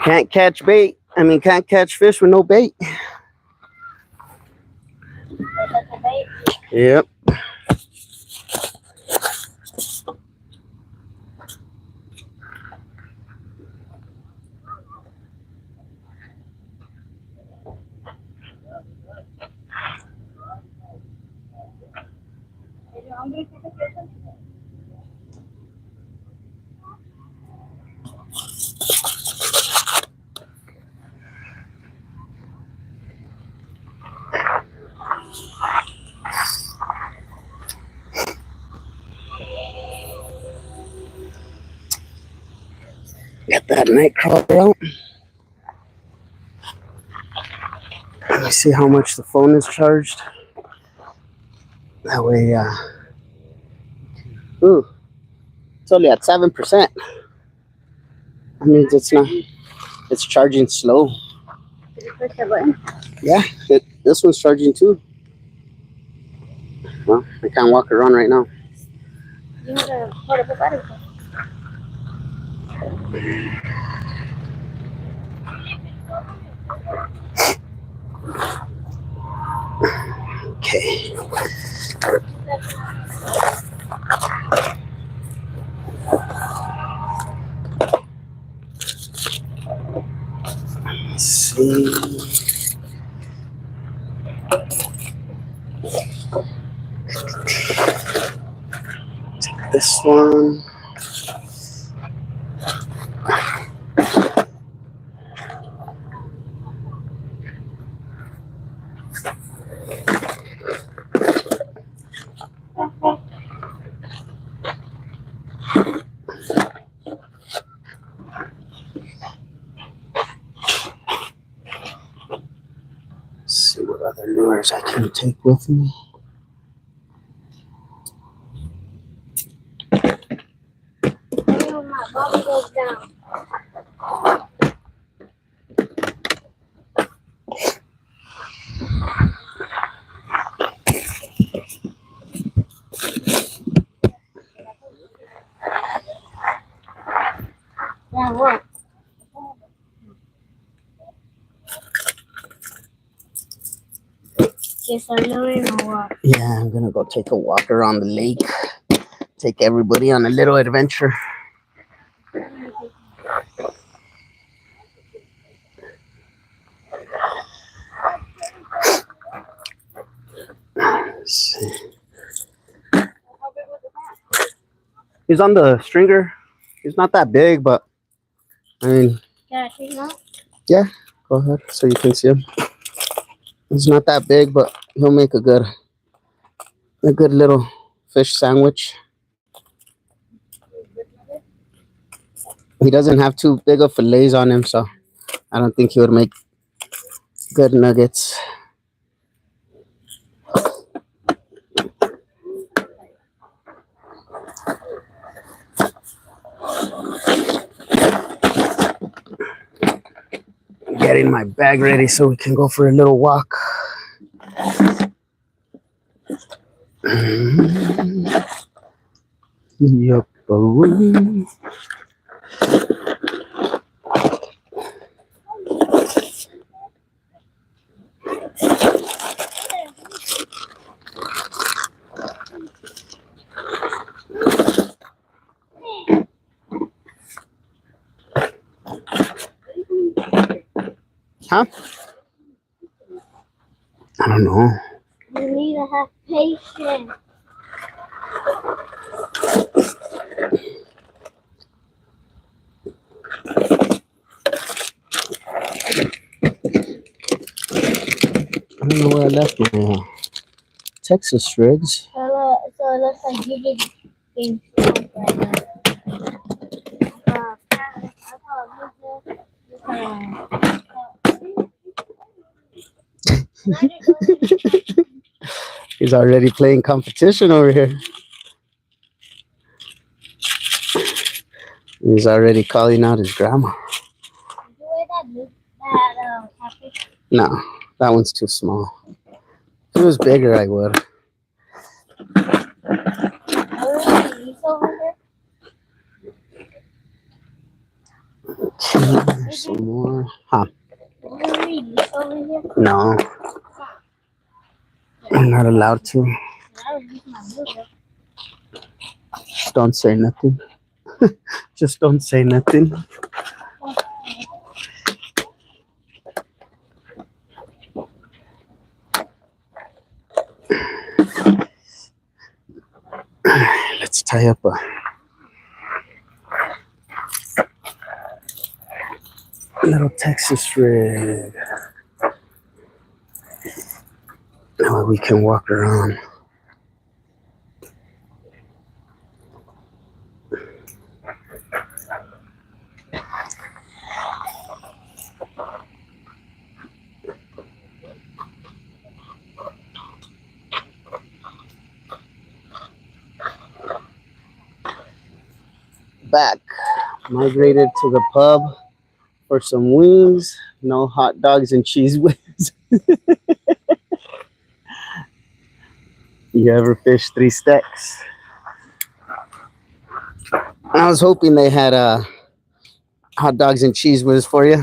Can't catch bait. Can't catch fish with no bait. Yep. Get that nightcrawler out. Let me see how much the phone is charged. That way, ooh, it's only at 7%. I mean, it's charging slow. Did you push the button? Yeah, this one's charging too. Well, I can't walk around right now. You have a portable battery. Okay. Let's see. Take this one. See what other lures I can take with me. Oh, my bottle goes down. Yeah, what? Yes, I'm doing a walk. Yeah, I'm gonna go take a walk around the lake. Take everybody on a little adventure. Let's see. He's on the stringer. He's not that big, but I mean, Yeah, she's not. yeah, go ahead so you can see him. He's not that big, but he'll make a good little fish sandwich. He doesn't have too big of fillets on him, so I don't think he would make good nuggets. Getting my bag ready so we can go for a little walk. Yup. Huh? I don't know. You need to have patience. I don't know where I left my Texas strigs. So it looks like you did being right now. He's already playing competition over here. He's already calling out his grandma. Did you wear that catfish? No, that one's too small. If it was bigger, I would. Release over here? Okay, some more. Huh? Release over here? No, I'm not allowed to. I would use my booger. Don't say nothing. Just don't say nothing. Let's tie up a little Texas rig. That way we can walk around. Back, migrated to the pub for some wings. No hot dogs and cheese whiz. You ever fish 3 stacks? I was hoping they had hot dogs and cheese whiz for you.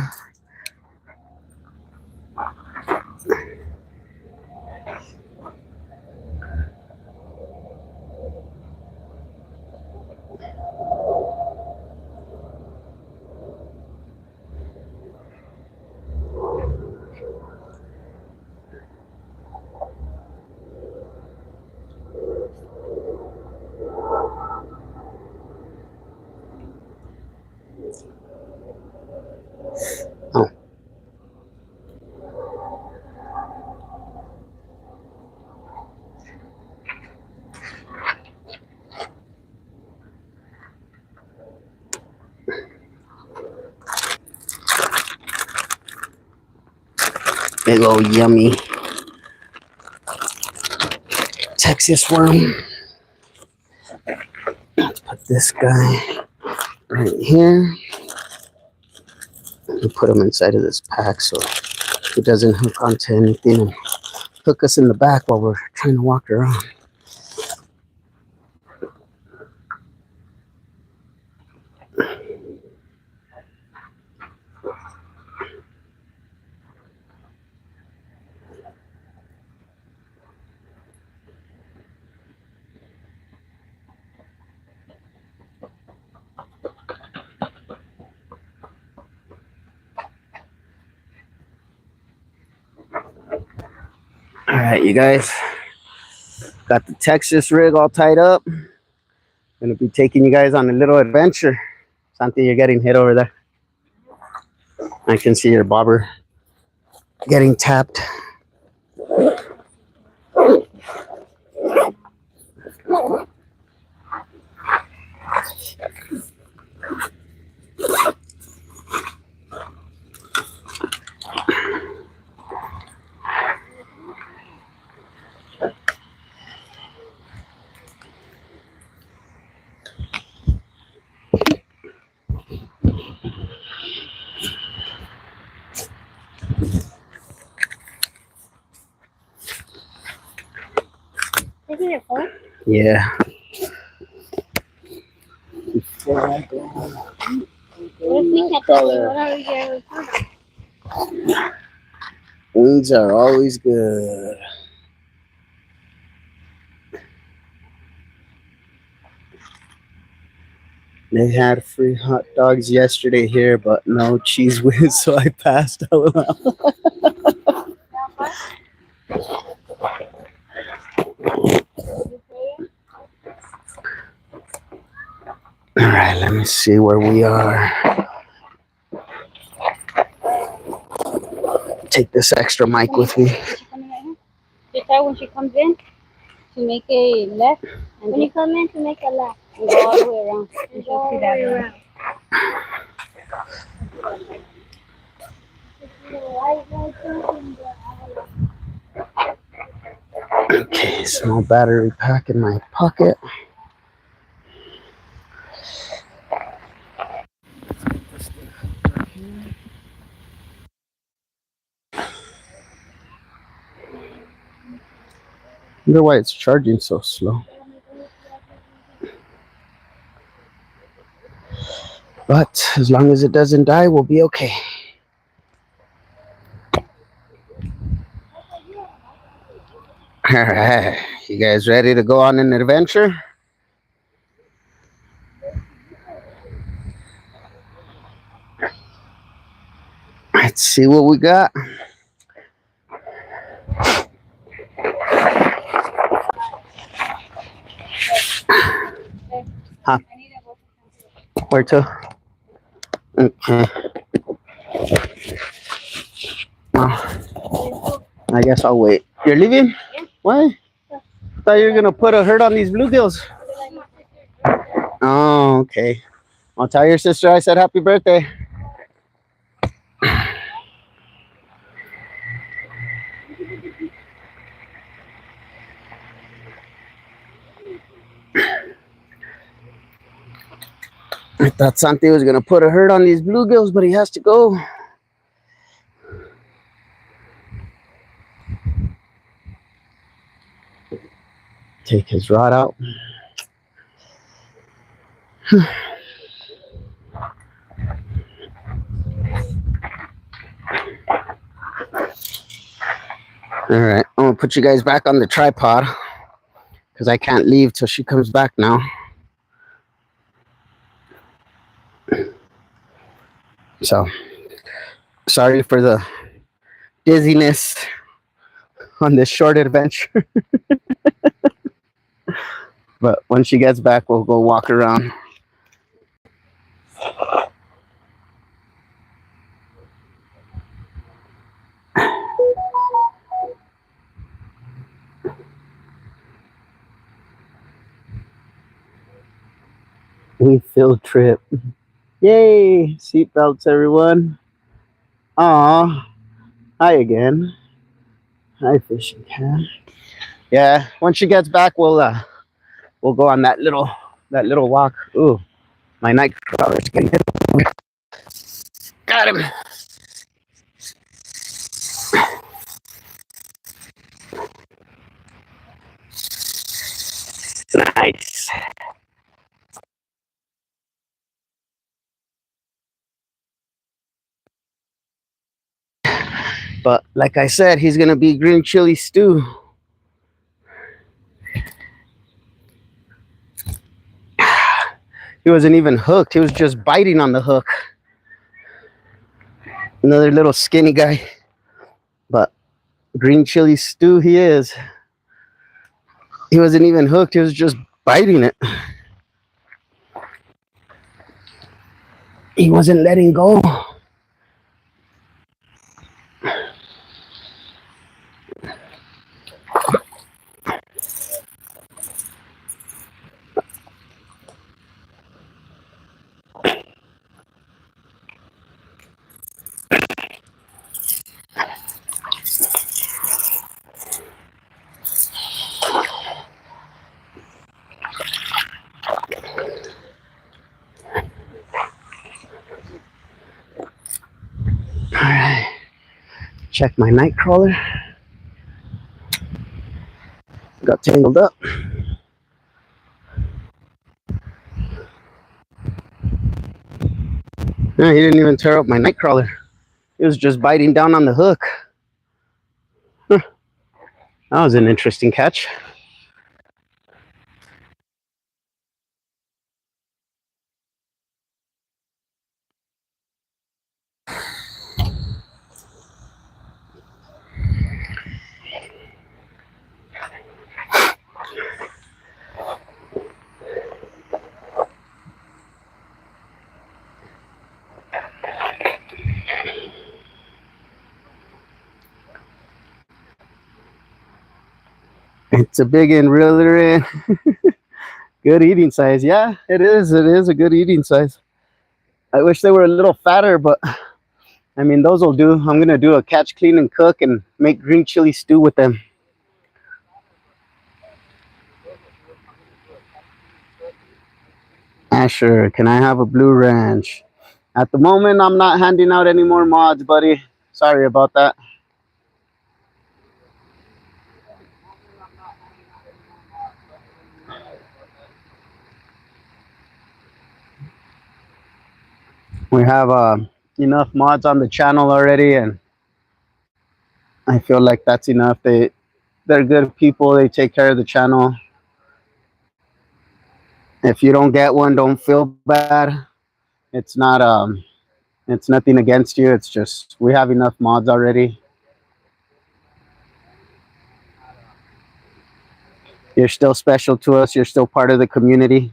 Oh. Big old yummy Texas worm. Let's put this guy right here. And put him inside of this pack so he doesn't hook onto anything and hook us in the back while we're trying to walk around. All right, you guys, got the Texas rig all tied up. Gonna be taking you guys on a little adventure. Santi, you're getting hit over there. I can see your bobber getting tapped. Taking your phone? Yeah. What if we catch it? What are we going to do? Wings are always good. They had free hot dogs yesterday here, but no cheese whiz, so I passed out. All right, let me see where we are. Take this extra mic with me. Just tell when she comes in to make a left. And when you come in to make a left. And go all the way around. And go all the way around. Okay, small battery pack in my pocket. Wonder why it's charging so slow. But as long as it doesn't die, we'll be okay. All right, you guys ready to go on an adventure? Let's see what we got. Huh? Where to? Okay. Well, I guess I'll wait. You're leaving? Yeah. Why? I thought you were gonna put a hurt on these bluegills. Oh, okay. I'll tell your sister I said happy birthday. I thought Santi was gonna put a hurt on these bluegills, but he has to go. Take his rod out. All right, I'm gonna put you guys back on the tripod because I can't leave till she comes back now. So, sorry for the dizziness on this short adventure. But when she gets back, we'll go walk around. We field trip. Yay! Seatbelts, everyone. Aw. Hi again. Hi, fishing cat. Yeah, once she gets back, we'll go on that little walk. Ooh, my nightcrawler's getting hit. Got him. Nice. But like I said, he's gonna be green chili stew. He wasn't even hooked. He was just biting on the hook. Another little skinny guy. But green chili stew he is. He wasn't even hooked. He was just biting it. He wasn't letting go. Alright. Check my nightcrawler. Got tangled up. No, he didn't even tear up my nightcrawler. He was just biting down on the hook. Huh. That was an interesting catch. It's a big and reeler in. Good eating size. Yeah, it is. It is a good eating size. I wish they were a little fatter, but I mean, those will do. I'm going to do a catch, clean, and cook and make green chili stew with them. Asher, can I have a blue wrench? At the moment, I'm not handing out any more mods, buddy. Sorry about that. We have enough mods on the channel already, and I feel like that's enough. They're good people. They take care of the channel. If you don't get one, don't feel bad. It's not it's nothing against you. It's just we have enough mods already. You're still special to us. You're still part of the community.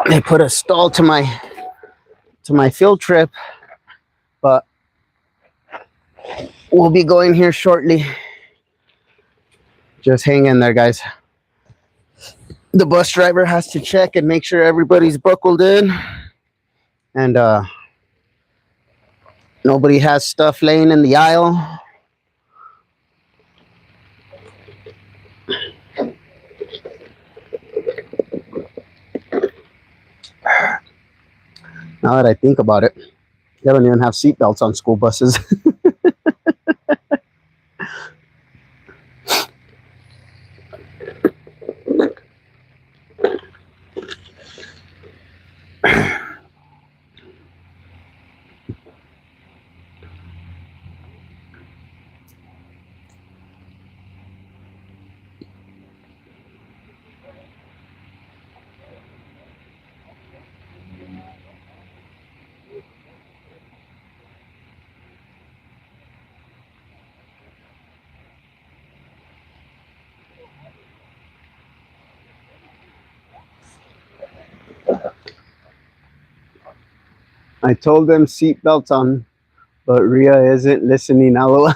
They put a stall to my field trip, but we'll be going here shortly. Just hang in there, guys. The bus driver has to check and make sure everybody's buckled in, and nobody has stuff laying in the aisle. Now that I think about it, they don't even have seatbelts on school buses. I told them seatbelts on, but Rhea isn't listening. LOL.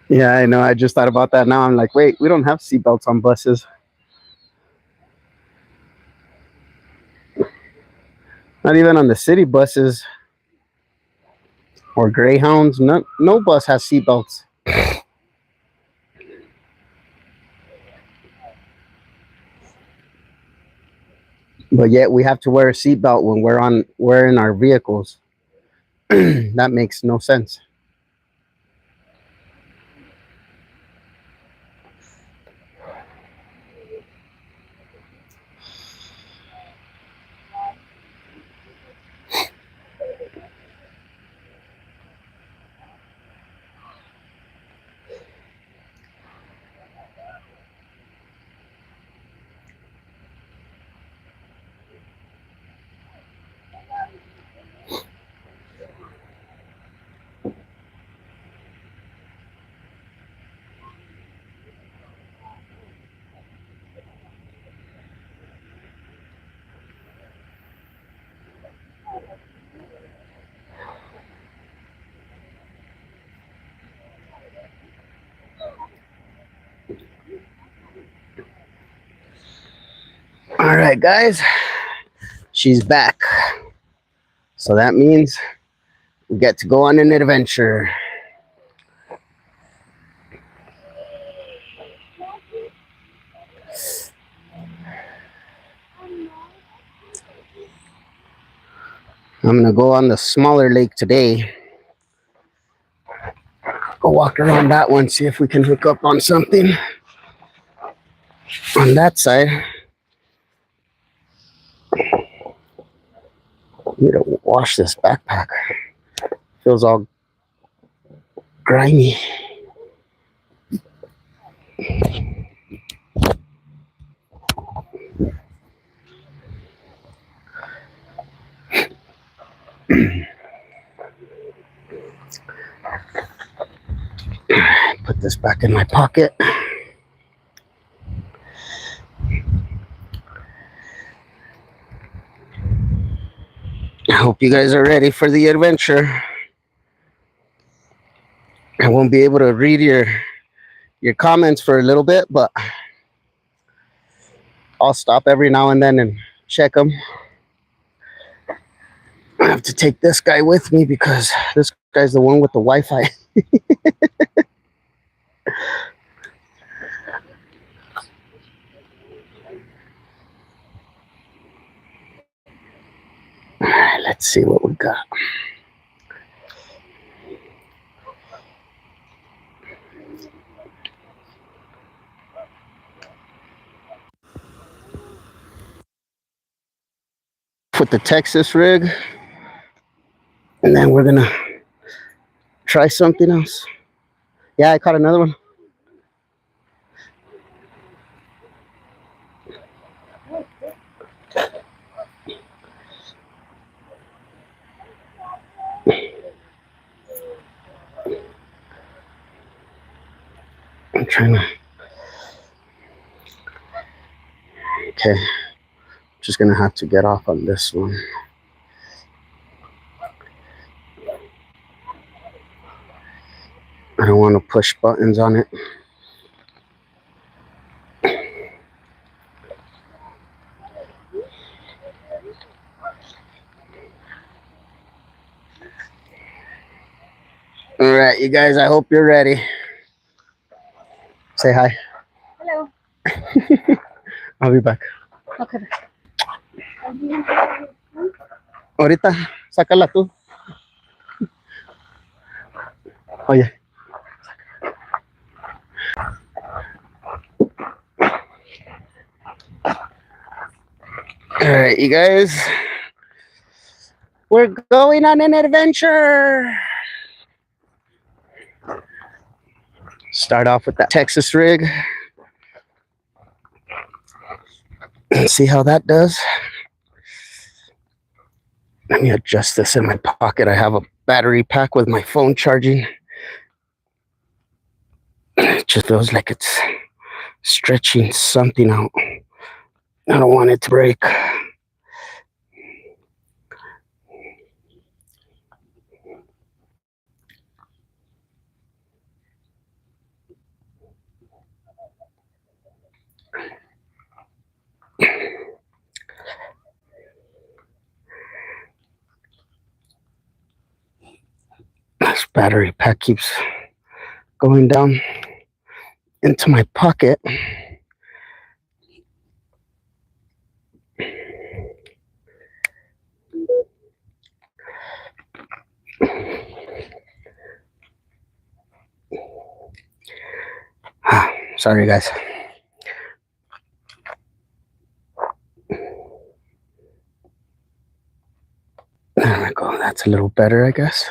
Yeah, I know. I just thought about that now. I'm like, wait, we don't have seatbelts on buses. Not even on the city buses or Greyhounds. No bus has seatbelts. But yet we have to wear a seatbelt when we're in our vehicles. That makes no sense. All right, guys. She's back. So that means we get to go on an adventure. I'm gonna go on the smaller lake today. Go walk around that one, see if we can hook up on something on that side. Need to wash this backpack. Feels all grimy. Put this back in my pocket. I hope you guys are ready for the adventure. I won't be able to read your comments for a little bit, but I'll stop every now and then and check them. I have to take this guy with me because this guy's the one with the Wi-Fi. All right, let's see what we got. With the Texas rig, and then we're gonna try something else. Yeah, I caught another one. I'm trying to. Okay, just gonna have to get off on this one. I don't want to push buttons on it. All right, you guys, I hope you're ready. Say hi. Hello. I'll be back. Okay. Ahorita, sácala tú. Oye. All right, you guys. We're going on an adventure. Start off with that Texas rig. See how that does. Let me adjust this in my pocket. I have a battery pack with my phone charging. It just feels like it's stretching something out. I don't want it to break. This battery pack keeps going down into my pocket. Sorry, guys. There we go. That's a little better, I guess.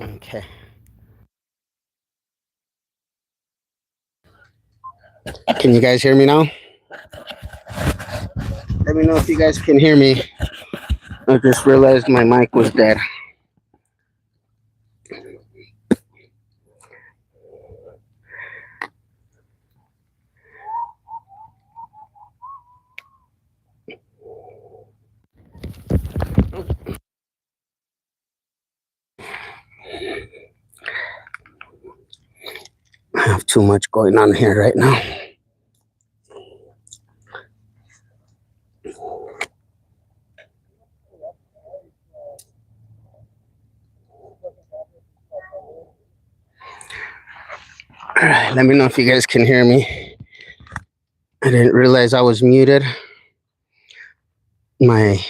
Okay. Can you guys hear me now? Let me know if you guys can hear me. I just realized my mic was dead. I have too much going on here right now. All right, let me know if you guys can hear me. I didn't realize I was muted. My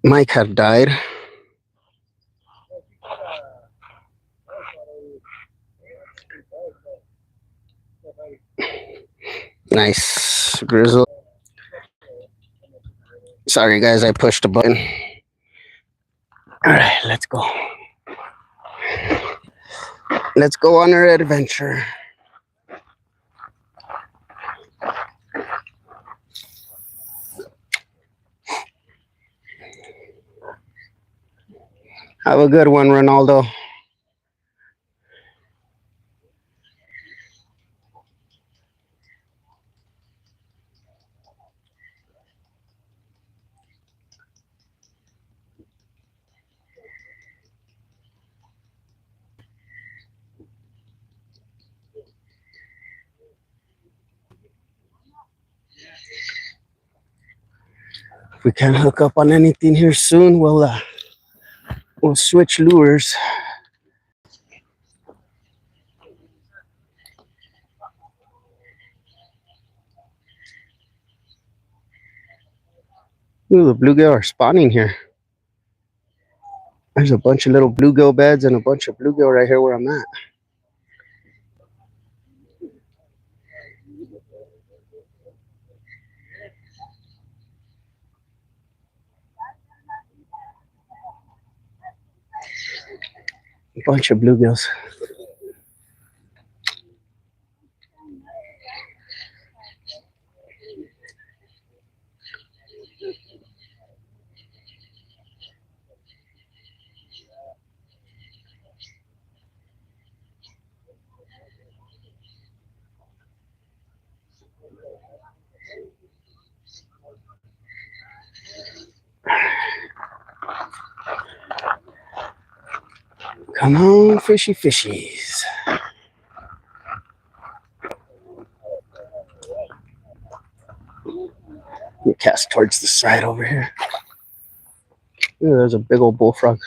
mic had died. Nice grizzle. Sorry guys, I pushed a button. All right, let's go. Let's go on our adventure. Have a good one, Ronaldo. If we can't hook up on anything here soon, we'll switch lures. Ooh, the bluegill are spawning here. There's a bunch of little bluegill beds and a bunch of bluegill right here where I'm at. A bunch of bluegills. Come on, fishy fishies. You cast towards the side over here. Ooh, there's a big old bullfrog.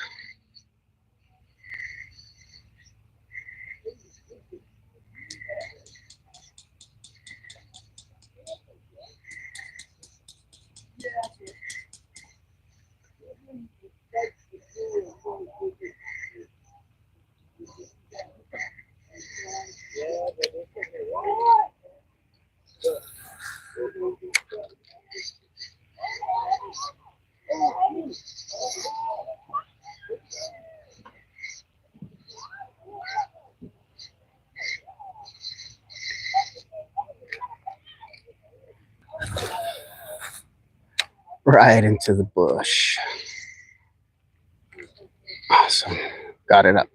Right into the bush. Awesome. Got it up.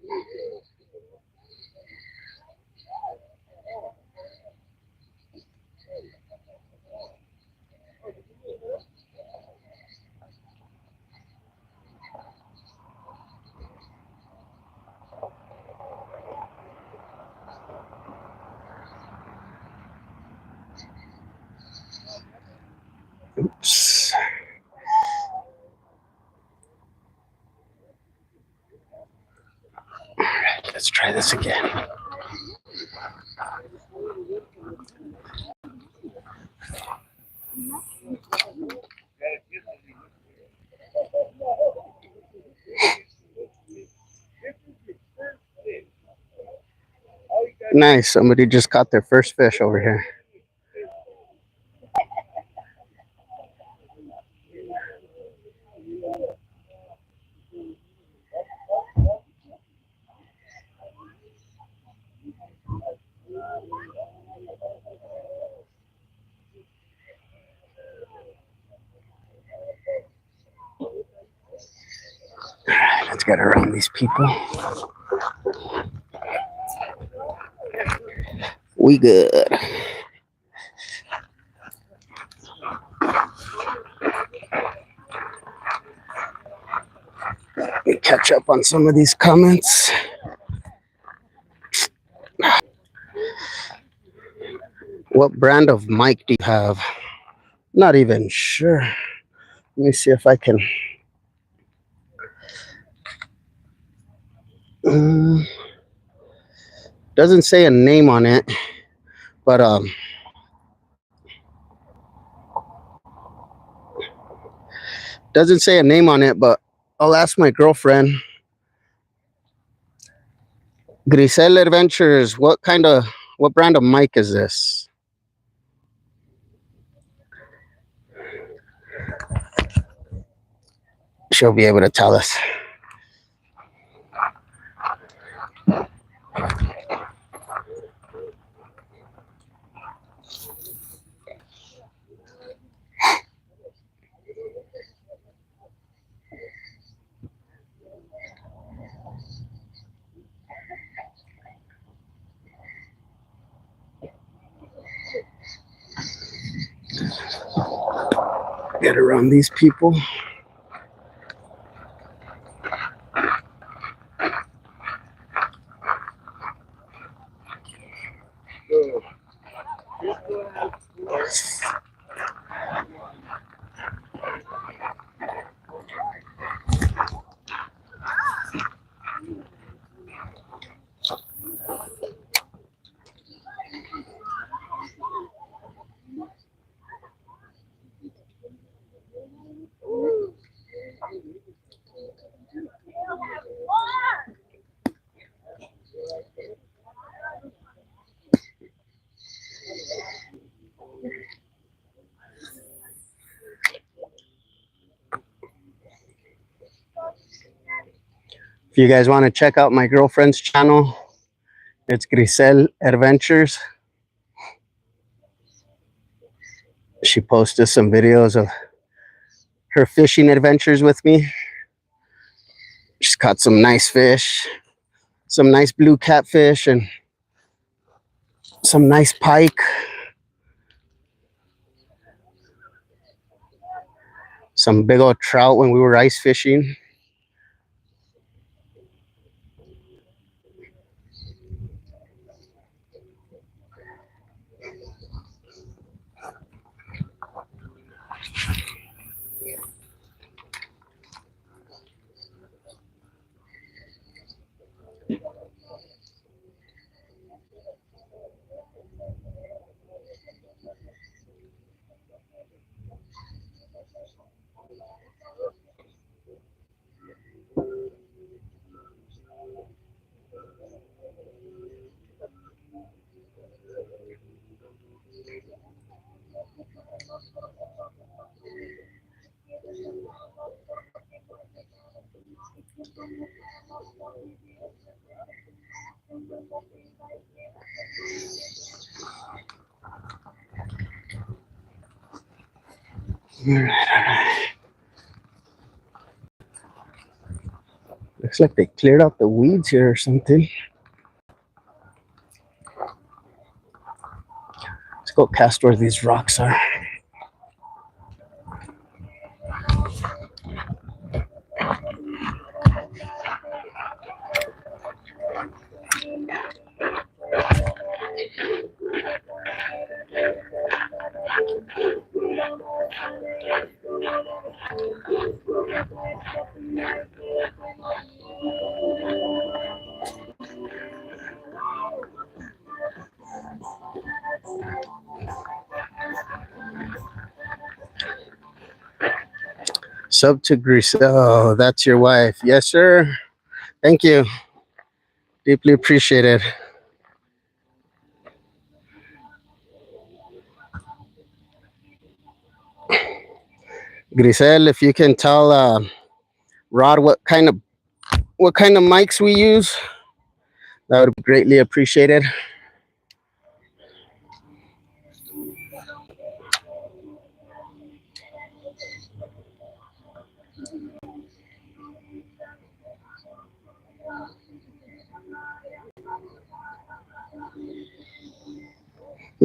Oops. All right, let's try this again. Nice. Somebody just caught their first fish over here. Let's get around these people. We good. Let me catch up on some of these comments. What brand of mic do you have? Not even sure. Let me see if I can. Doesn't say a name on it, but doesn't say a name on it, but I'll ask my girlfriend. Grisel Adventures, what brand of mic is this? She'll be able to tell us. Get around these people. If you guys want to check out my girlfriend's channel, it's Grisel Adventures. She posted some videos of her fishing adventures with me. She's caught some nice fish, some nice blue catfish, and some nice pike. Some big old trout when we were ice fishing. All right. Looks like they cleared out the weeds here or something. Let's go cast where these rocks are. Sub to Greece. Oh, that's your wife. Yes, sir. Thank you. Deeply appreciated. Grisel, if you can tell Rod what kind of mics we use, that would be greatly appreciated.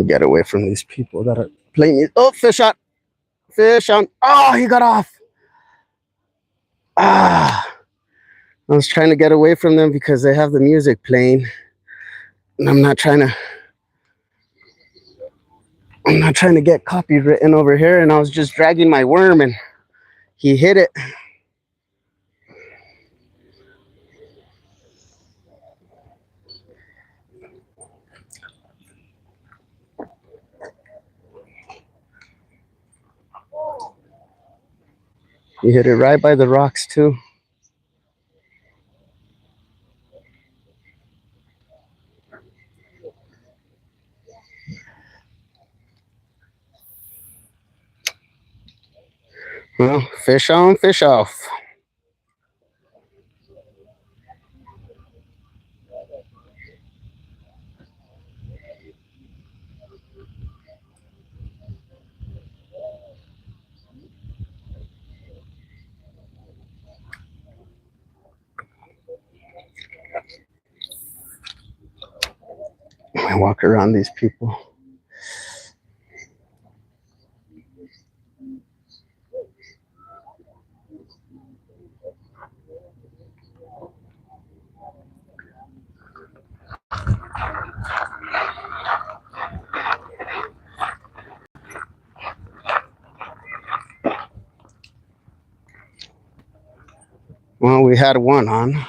Get away from these people that are playing. Oh, fish on. Fish on. Oh, he got off. Ah. I was trying to get away from them because they have the music playing. And I'm not trying to get copywritten over here, and I was just dragging my worm and he hit it. He hit it right by the rocks too. Well, fish on, fish off. I walk around these people. Well, we had one on.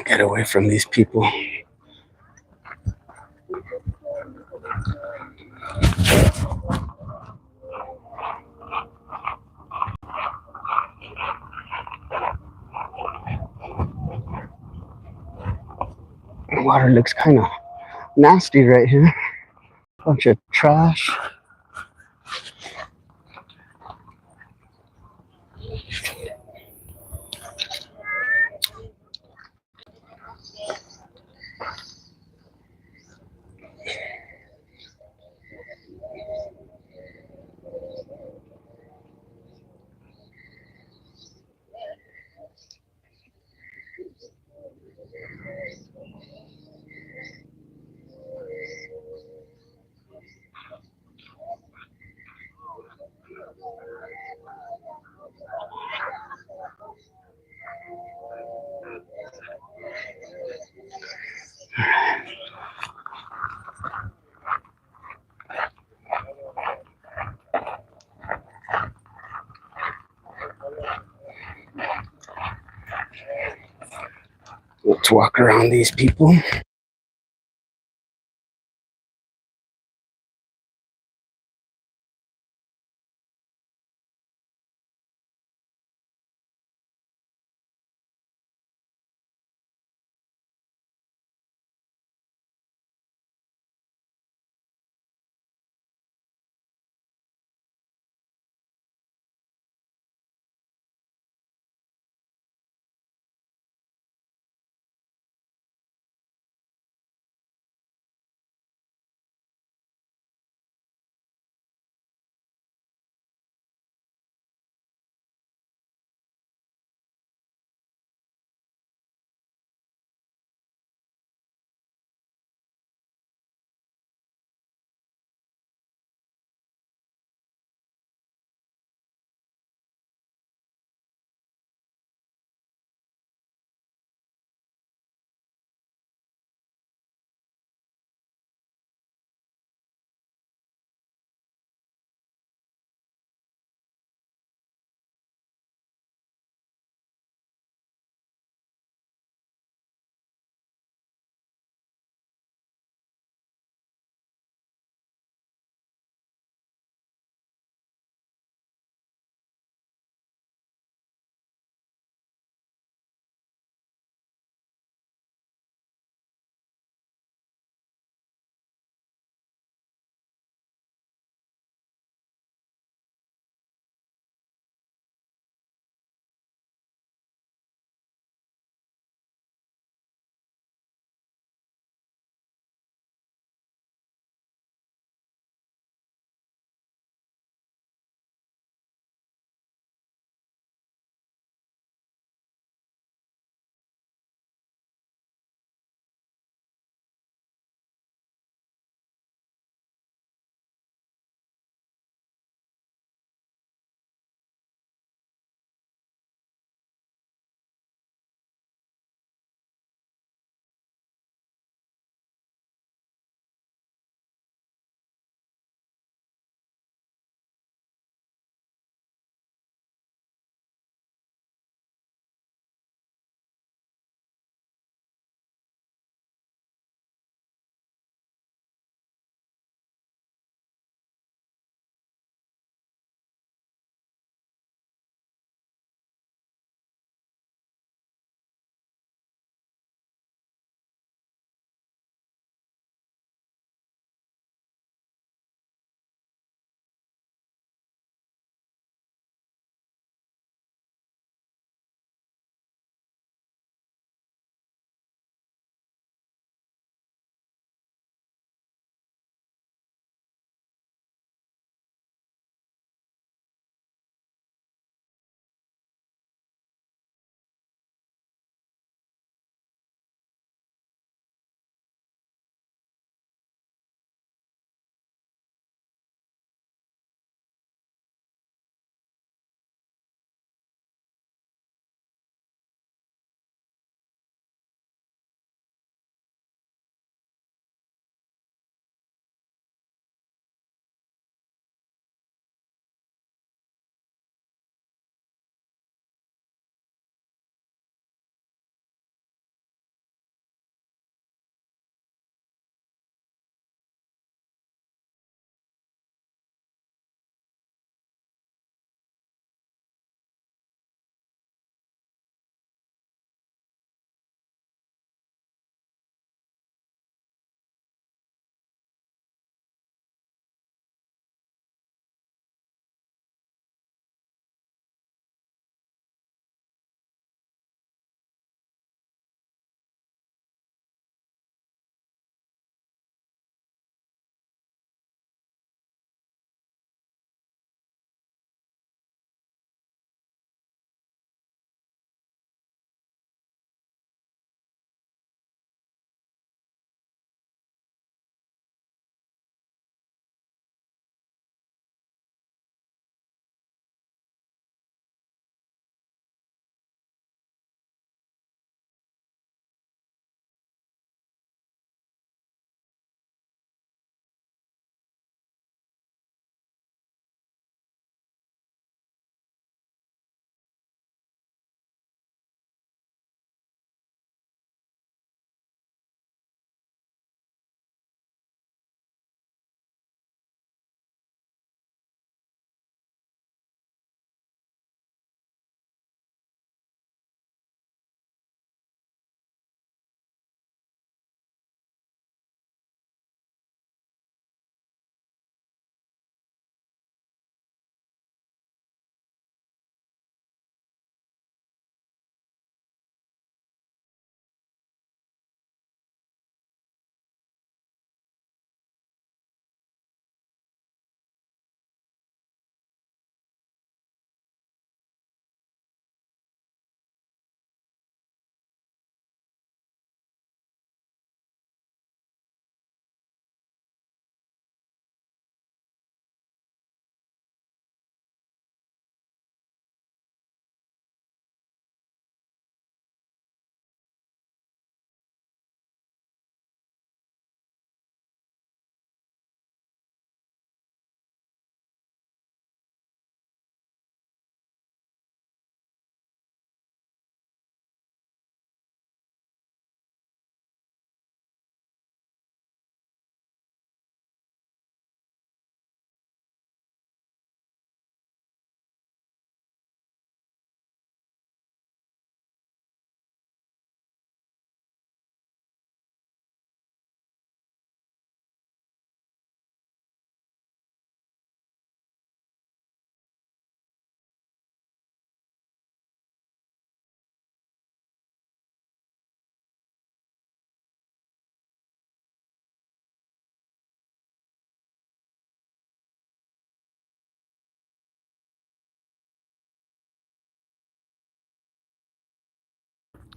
Get away from these people. The water looks kind of nasty right here. Bunch of trash. Let's walk around these people.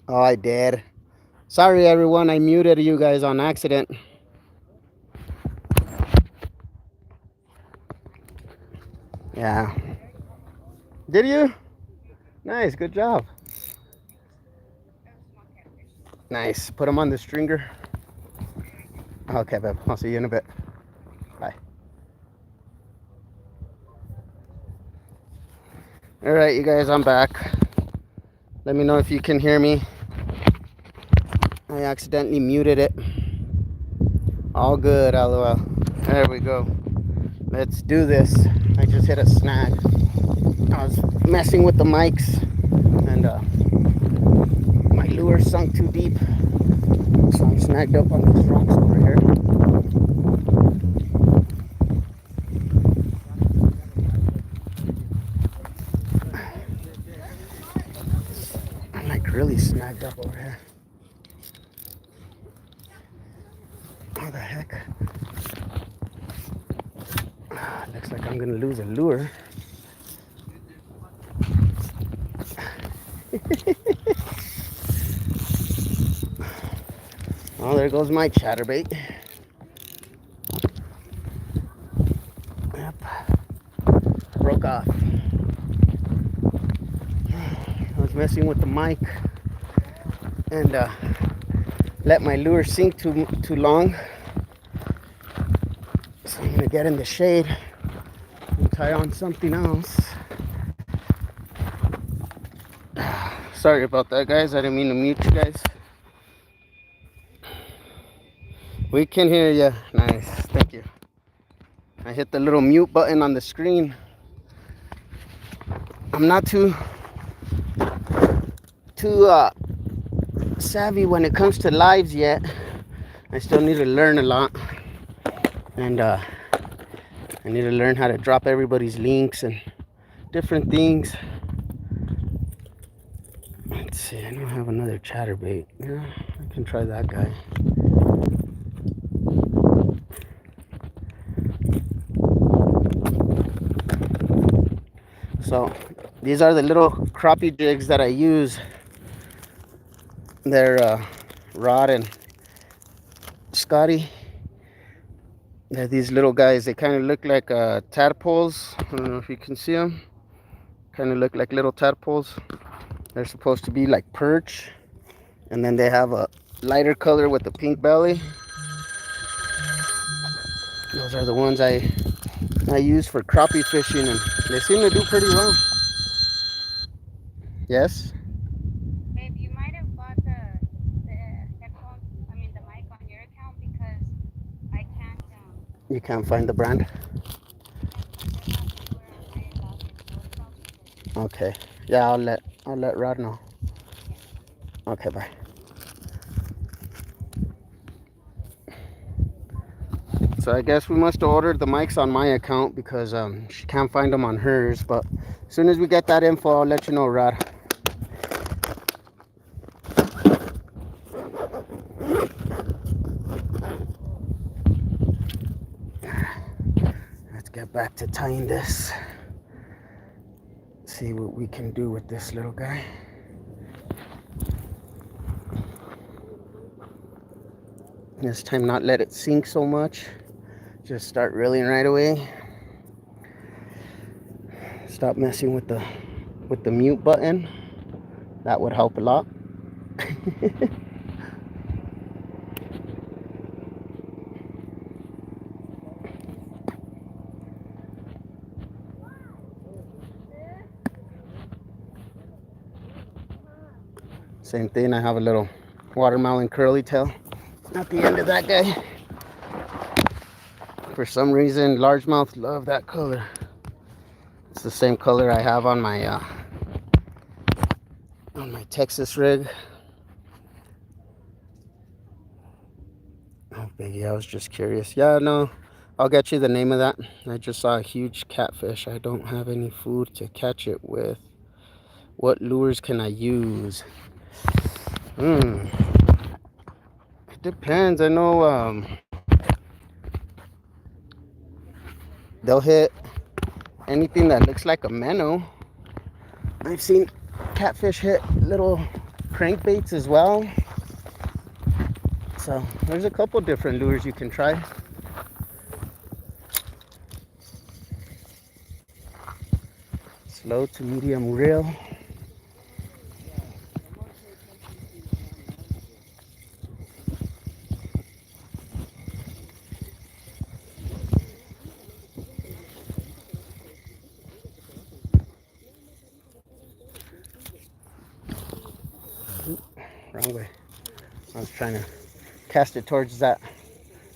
Oh, I did. Sorry, everyone. I muted you guys on accident. Yeah. Did you? Nice. Good job. Nice. Put them on the stringer. Okay, babe. I'll see you in a bit. Bye. All right, you guys. I'm back. Let me know if you can hear me. I accidentally muted it. All good, LOL. There we go. Let's do this. I just hit a snag. I was messing with the mics and my lure sunk too deep. So I'm snagged up on these rocks over here. I'm like really snagged up over here. What the heck? Looks like I'm gonna lose a lure. Oh, there goes my chatterbait. Yep. Broke off. I was messing with the mic and let my lure sink too long. So I'm gonna get in the shade and tie on something else. Sorry about that, guys. I didn't mean to mute you guys. We can hear you. Nice. Thank you. I hit the little mute button on the screen. I'm not too savvy when it comes to lives yet. I still need to learn a lot. And I need to learn how to drop everybody's links and different things. Let's see, I don't have another chatterbait. Yeah, I can try that guy. So these are the little crappie jigs that I use. They're Rod and Scotty. They're these little guys. They kind of look like tadpoles. I don't know if you can see them. Kind of look like little tadpoles. They're supposed to be like perch. And then they have a lighter color with the pink belly. Those are the ones I use for crappie fishing, and they seem to do pretty well. Yes? Babe, you might have bought the headphones, I mean the mic on your account because I can't You can't find the brand? Okay. Yeah, I'll let Rod know. Okay, bye. So I guess we must have ordered the mics on my account because she can't find them on hers. But as soon as we get that info, I'll let you know, Rod. Let's get back to tying this. See what we can do with this little guy. This time not let it sink so much. Just start reeling right away. Stop messing with the mute button. That would help a lot. Same thing, I have a little watermelon curly tail at the end of that guy. For some reason, largemouth love that color. It's the same color I have on my Texas rig. Oh, Biggie, I was just curious. Yeah, no, I'll get you the name of that. I just saw a huge catfish. I don't have any food to catch it with. What lures can I use? It depends. I know they'll hit anything that looks like a minnow. I've seen catfish hit little crankbaits as well. So there's a couple different lures you can try. Slow to medium reel. Wrong way. I was trying to cast it towards that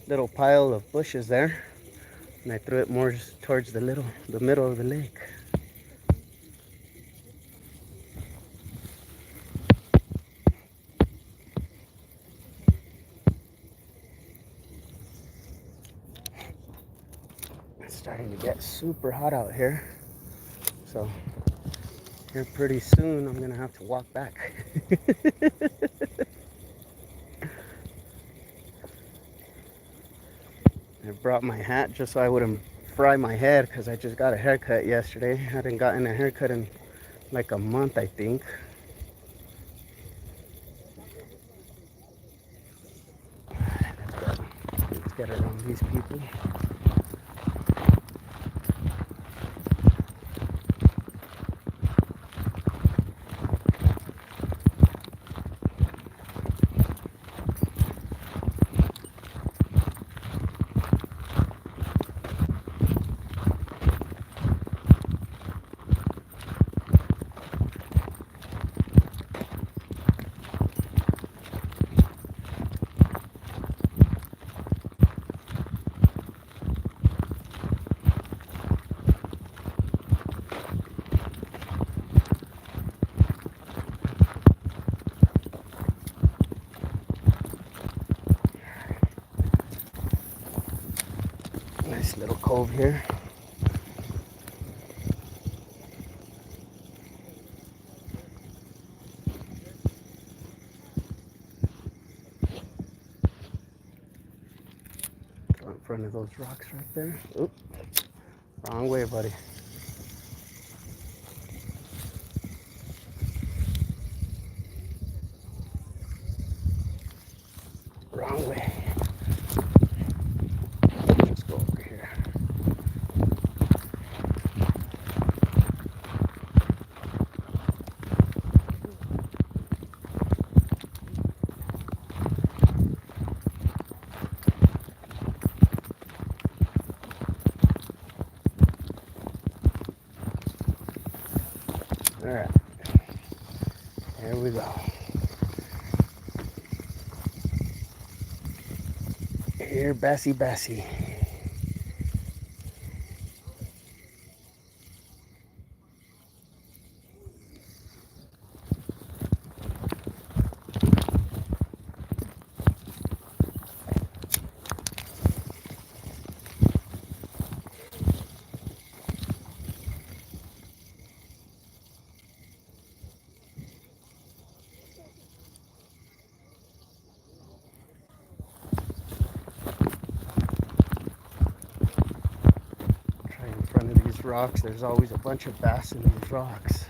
little pile of bushes there, and I threw it more towards the middle of the lake. It's starting to get super hot out here, so here pretty soon I'm gonna have to walk back. I brought my hat just so I wouldn't fry my head, because I just got a haircut yesterday. I hadn't gotten a haircut in like a month, I think. Let's get around these people. Nice little cove here. Go in front of those rocks right there. Oop. Wrong way, buddy. Wrong way. Let's go over here. All right, here we go. Here, Bassy Bassy. Rocks. There's always a bunch of bass in these rocks.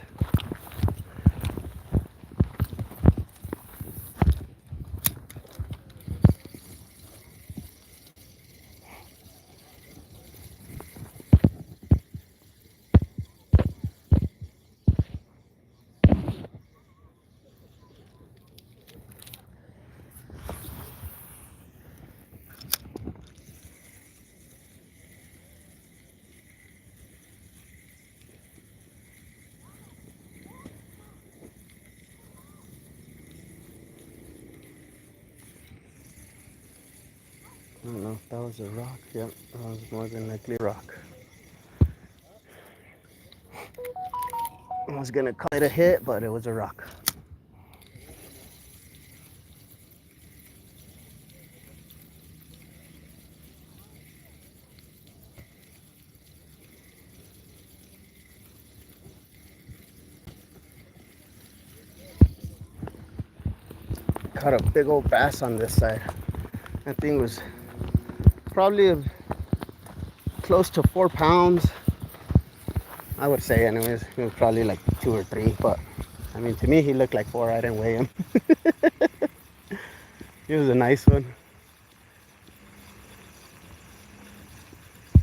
I don't know if that was a rock. Yep, that was more than likely a rock. I was gonna call it a hit, but it was a rock. Caught a big old bass on this side. That thing was probably close to 4 pounds, I would say. Anyways, it was probably like 2 or 3, but I mean, to me, he looked like 4. I didn't weigh him. He was a nice one.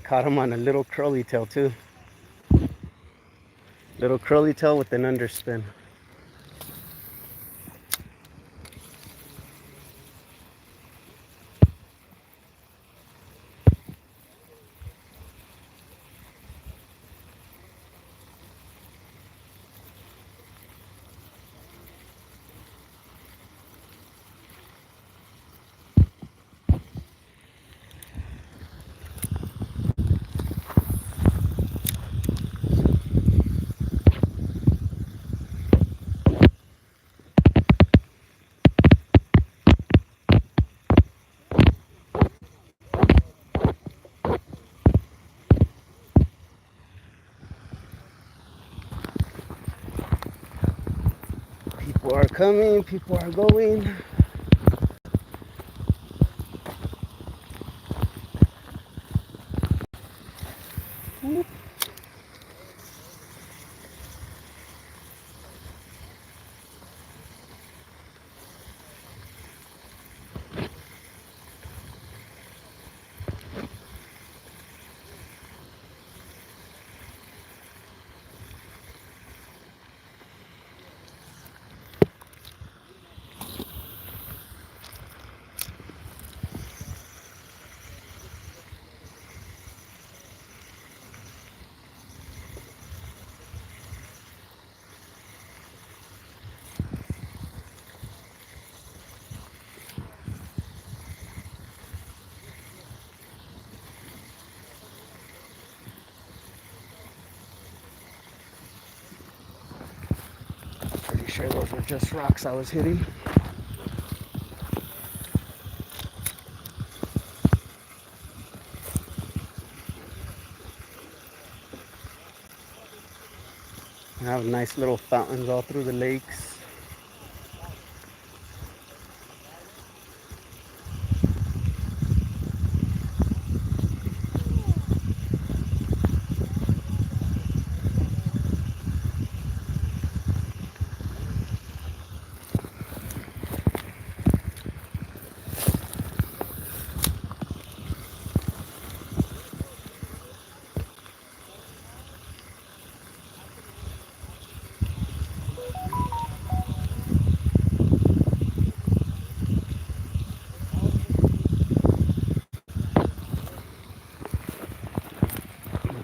Caught him on a little curly tail too. Little curly tail with an underspin. People are coming, people are going. Pretty sure those were just rocks I was hitting. I have nice little fountains all through the lakes.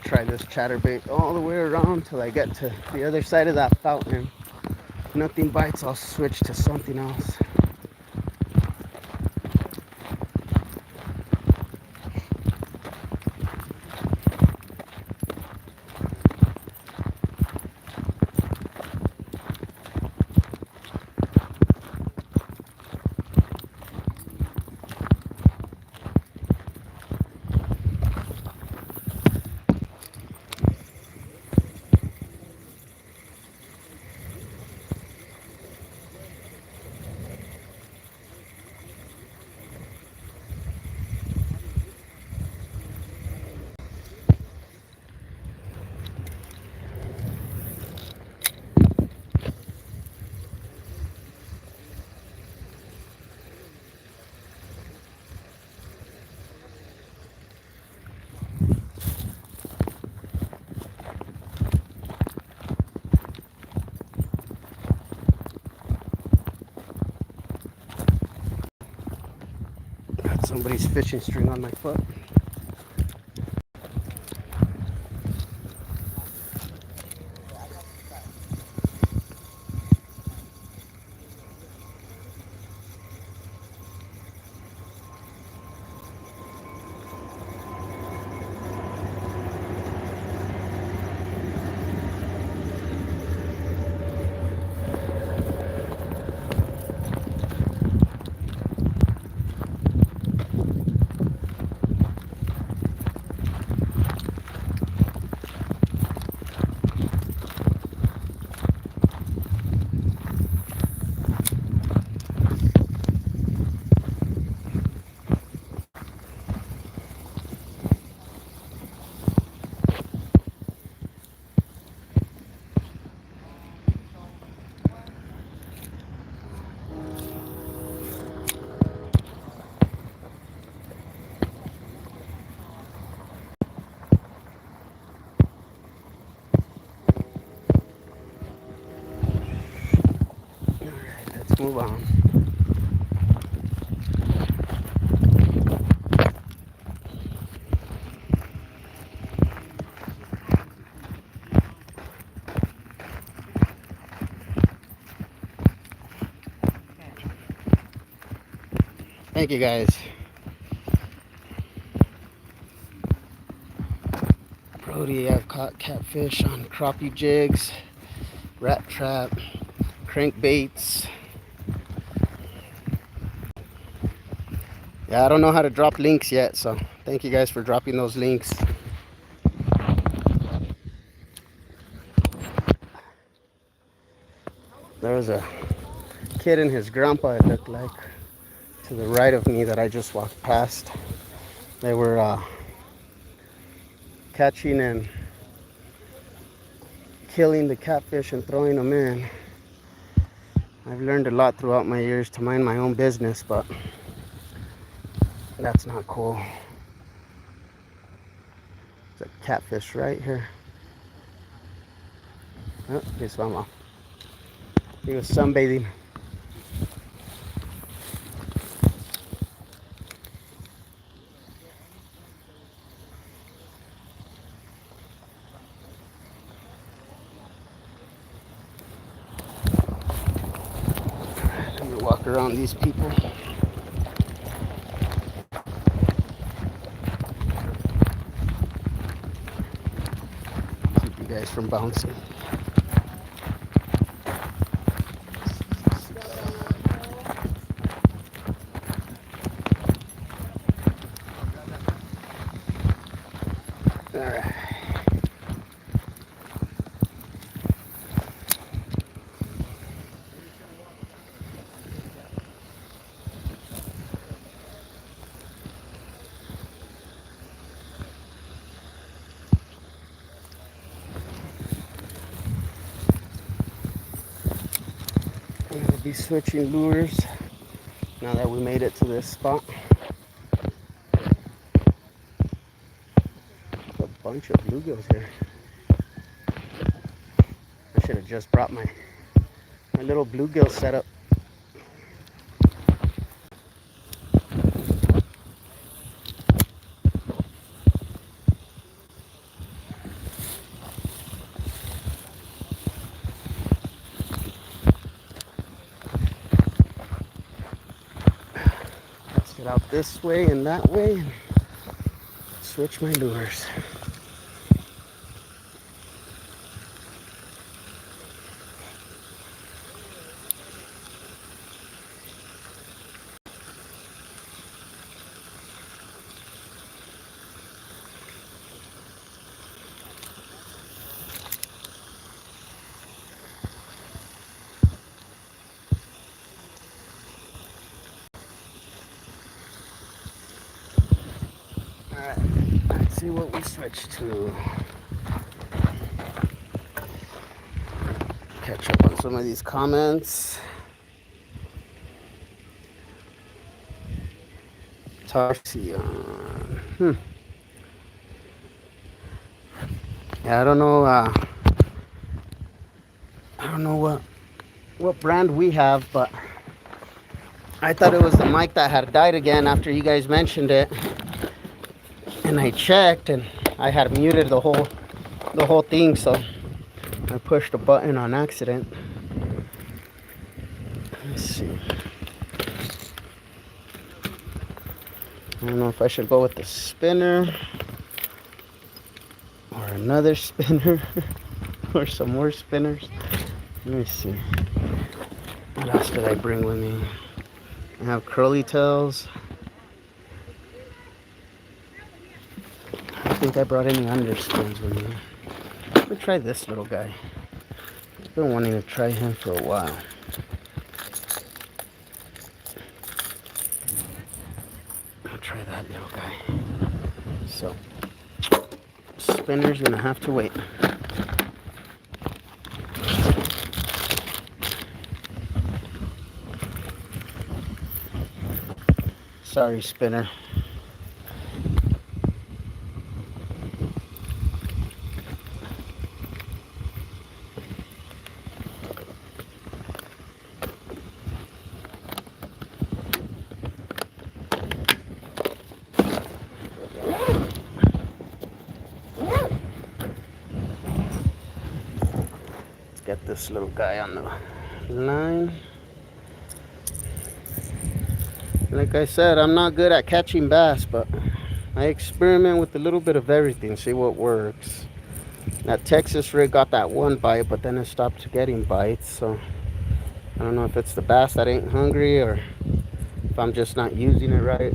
Try this chatterbait all the way around till I get to the other side of that fountain. If nothing bites, I'll switch to something else. Got somebody's fishing string on my foot. move on. Thank you guys. Brody, I've caught catfish on crappie jigs, rat trap, crankbaits. Yeah, I don't know how to drop links yet, so thank you guys for dropping those links. There was a kid and his grandpa, it looked like, to the right of me that I just walked past. They were catching and killing the catfish and throwing them in. I've learned a lot throughout my years to mind my own business, but that's not cool. There's a catfish right here. Oh, here's Mama. He was sunbathing. Let me walk around these people. Keep you guys from bouncing. Alright. We'll be switching lures now that we made it to this spot. A bunch of bluegills here. I should have just brought my little bluegill setup. Let's get out this way and that way and switch my lures. Alright, let's see what we switch to. Catch up on some of these comments. Tarsion. Yeah, I don't know what brand we have, but I thought it was the mic that had died again after you guys mentioned it. And I checked and I had muted the whole thing, so I pushed a button on accident. Let's see. I don't know if I should go with the spinner or another spinner or some more spinners. Let me see. What else did I bring with me? I have curly tails. I don't think I brought any underspins with me. Let me try this little guy. I've been wanting to try him for a while. I'll try that little guy. So, spinner's gonna have to wait. Sorry, spinner. this little guy on the line. Like I said, I'm not good at catching bass, but I experiment with a little bit of everything, see what works. That Texas rig got that one bite, but then it stopped getting bites, so I don't know if it's the bass that ain't hungry or if I'm just not using it right.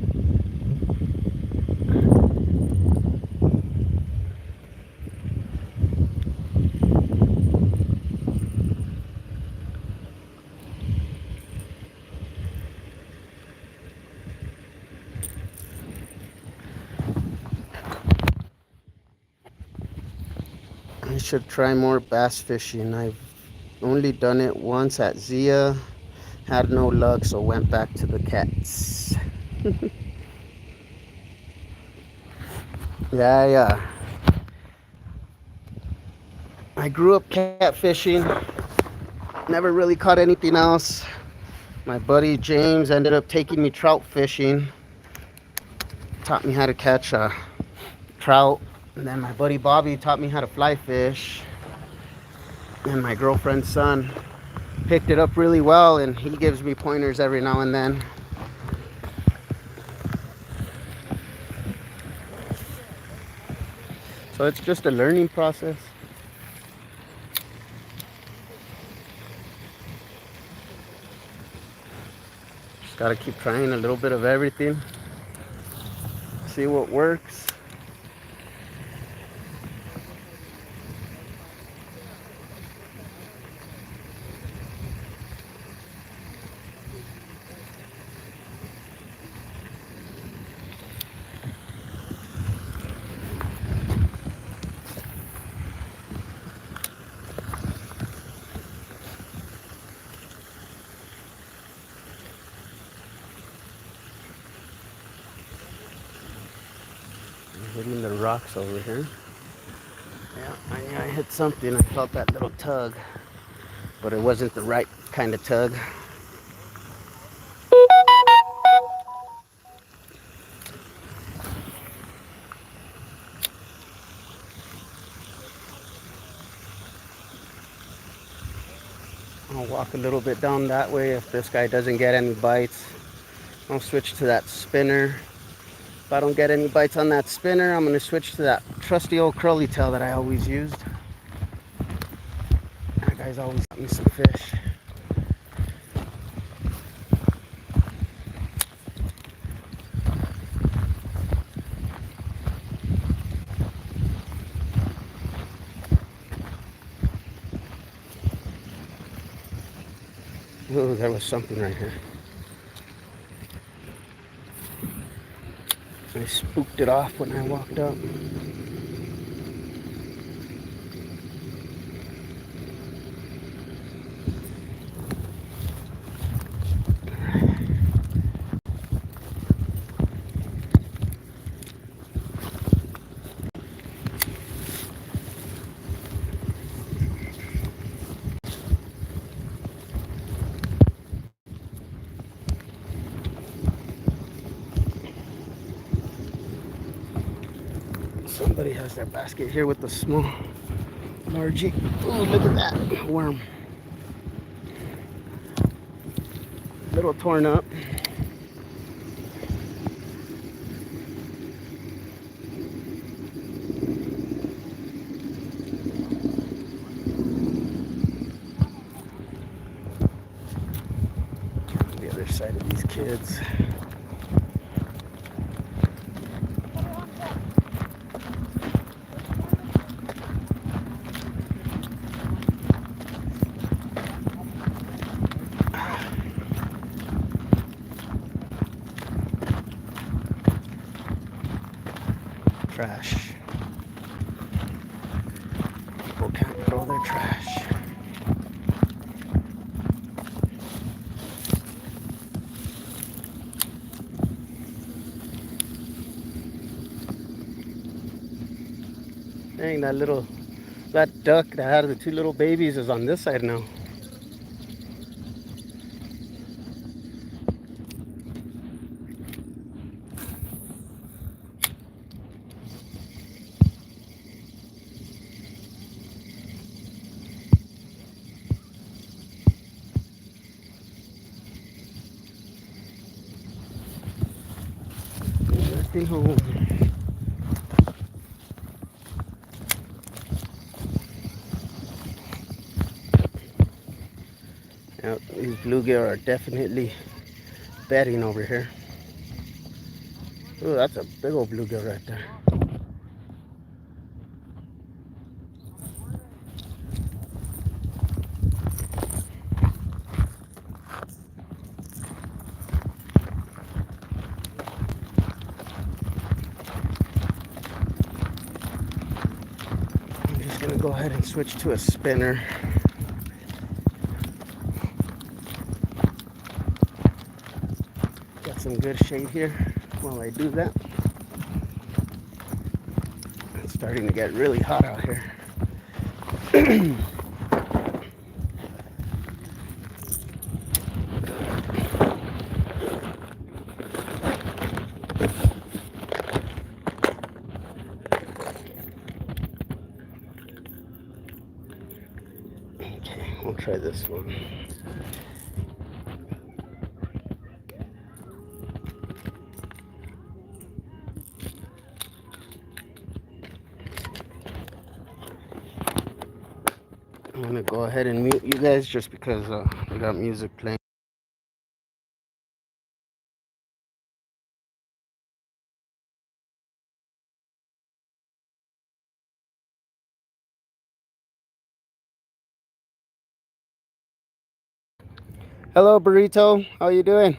I should try more bass fishing. I've only done it once at Zia. Had no luck, so went back to the cats. Yeah. I grew up catfishing. Never really caught anything else. My buddy James ended up taking me trout fishing. Taught me how to catch trout. And then my buddy Bobby taught me how to fly fish. And my girlfriend's son picked it up really well, and he gives me pointers every now and then. So it's just a learning process. Just gotta keep trying a little bit of everything. See what works. Hitting the rocks over here. Yeah, I knew I hit something. I felt that little tug, but it wasn't the right kind of tug. I'll walk a little bit down that way. If this guy doesn't get any bites, I'll switch to that spinner. If I don't get any bites on that spinner, I'm going to switch to that trusty old curly tail that I always used. That guy's always got me some fish. Oh, there was something right here. I spooked it off when I walked up. Somebody has their basket here with the small largie. Oh, look at that worm. A little torn up. The other side of these kids. Trash. People can't throw their trash. Dang, that duck that had the two little babies is on this side now. walking home. Now, these bluegill are definitely bedding over here. Oh, that's a big old bluegill right there. I'm just gonna go ahead and switch to a spinner. Got some good shade here while I do that. It's starting to get really hot out here. Okay, we'll try this one. I'm gonna go ahead and mute you guys just because we got music playing. Hello, Burrito. How you doing?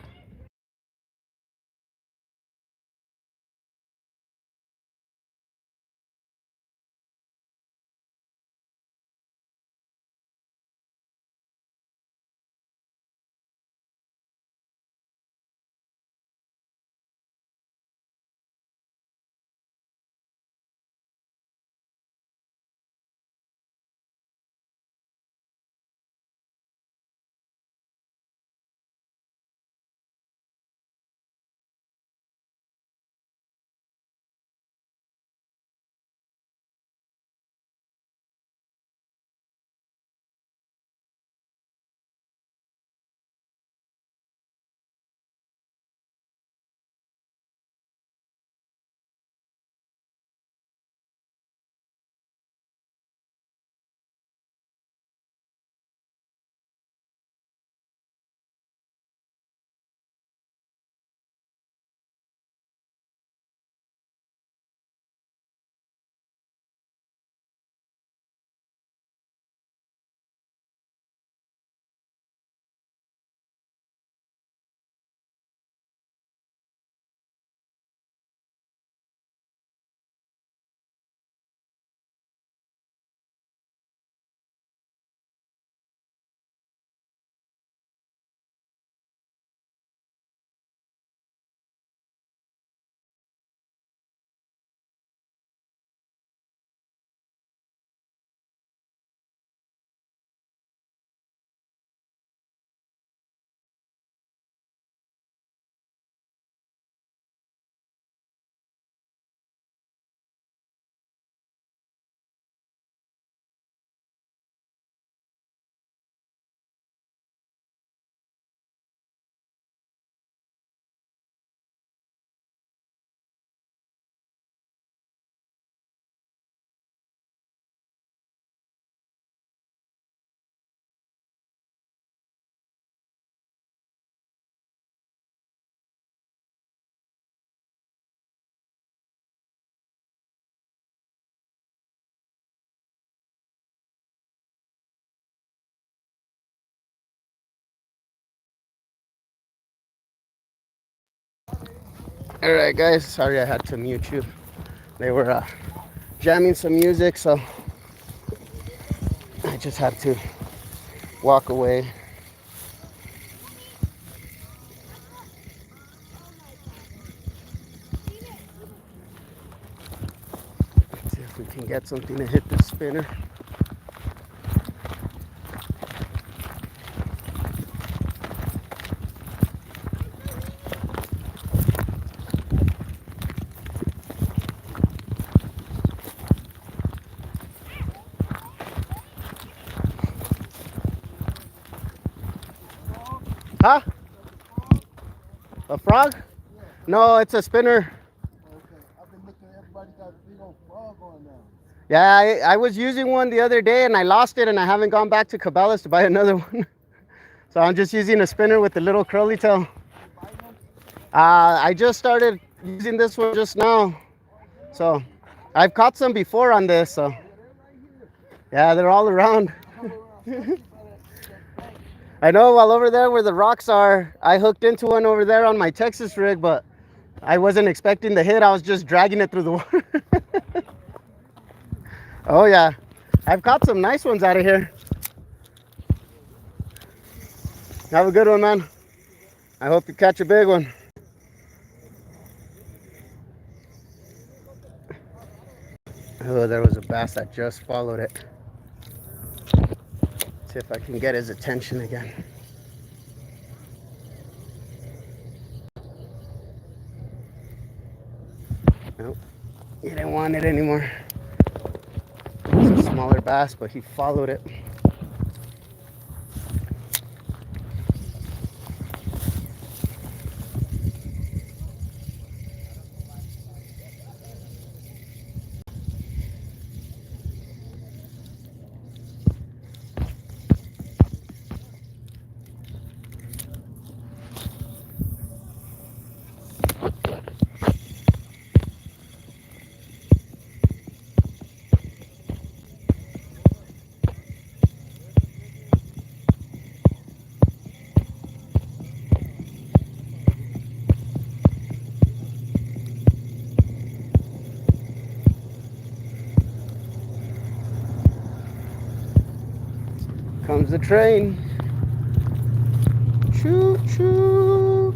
All right, guys. Sorry I had to mute you. They were jamming some music, so I just had to walk away. Let's see if we can get something to hit this spinner. Huh? A frog? No, it's a spinner. Yeah, I was using one the other day and I lost it and I haven't gone back to Cabela's to buy another one. So I'm just using a spinner with the little curly tail. I just started using this one just now. So I've caught some before on this. So yeah, they're all around. I know, while over there where the rocks are, I hooked into one over there on my Texas rig, but I wasn't expecting the hit. I was just dragging it through the water. Oh yeah, I've caught some nice ones out of here. Have a good one, man. I hope you catch a big one. Oh, there was a bass that just followed it. See if I can get his attention again. Nope, he didn't want it anymore. It's a smaller bass, but he followed it. Comes the train. Choo choo.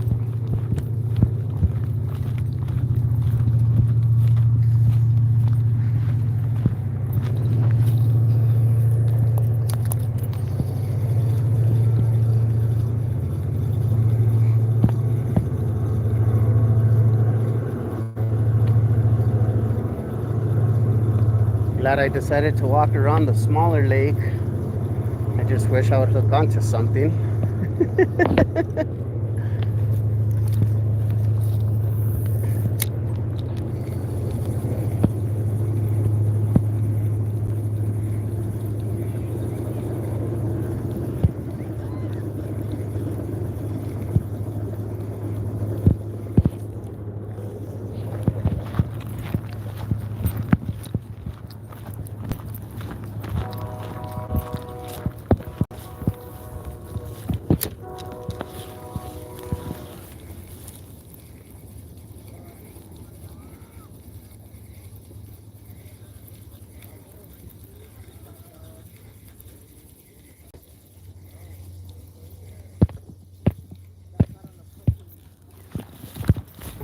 Glad I decided to walk around the smaller lake. I just wish I would hook onto something.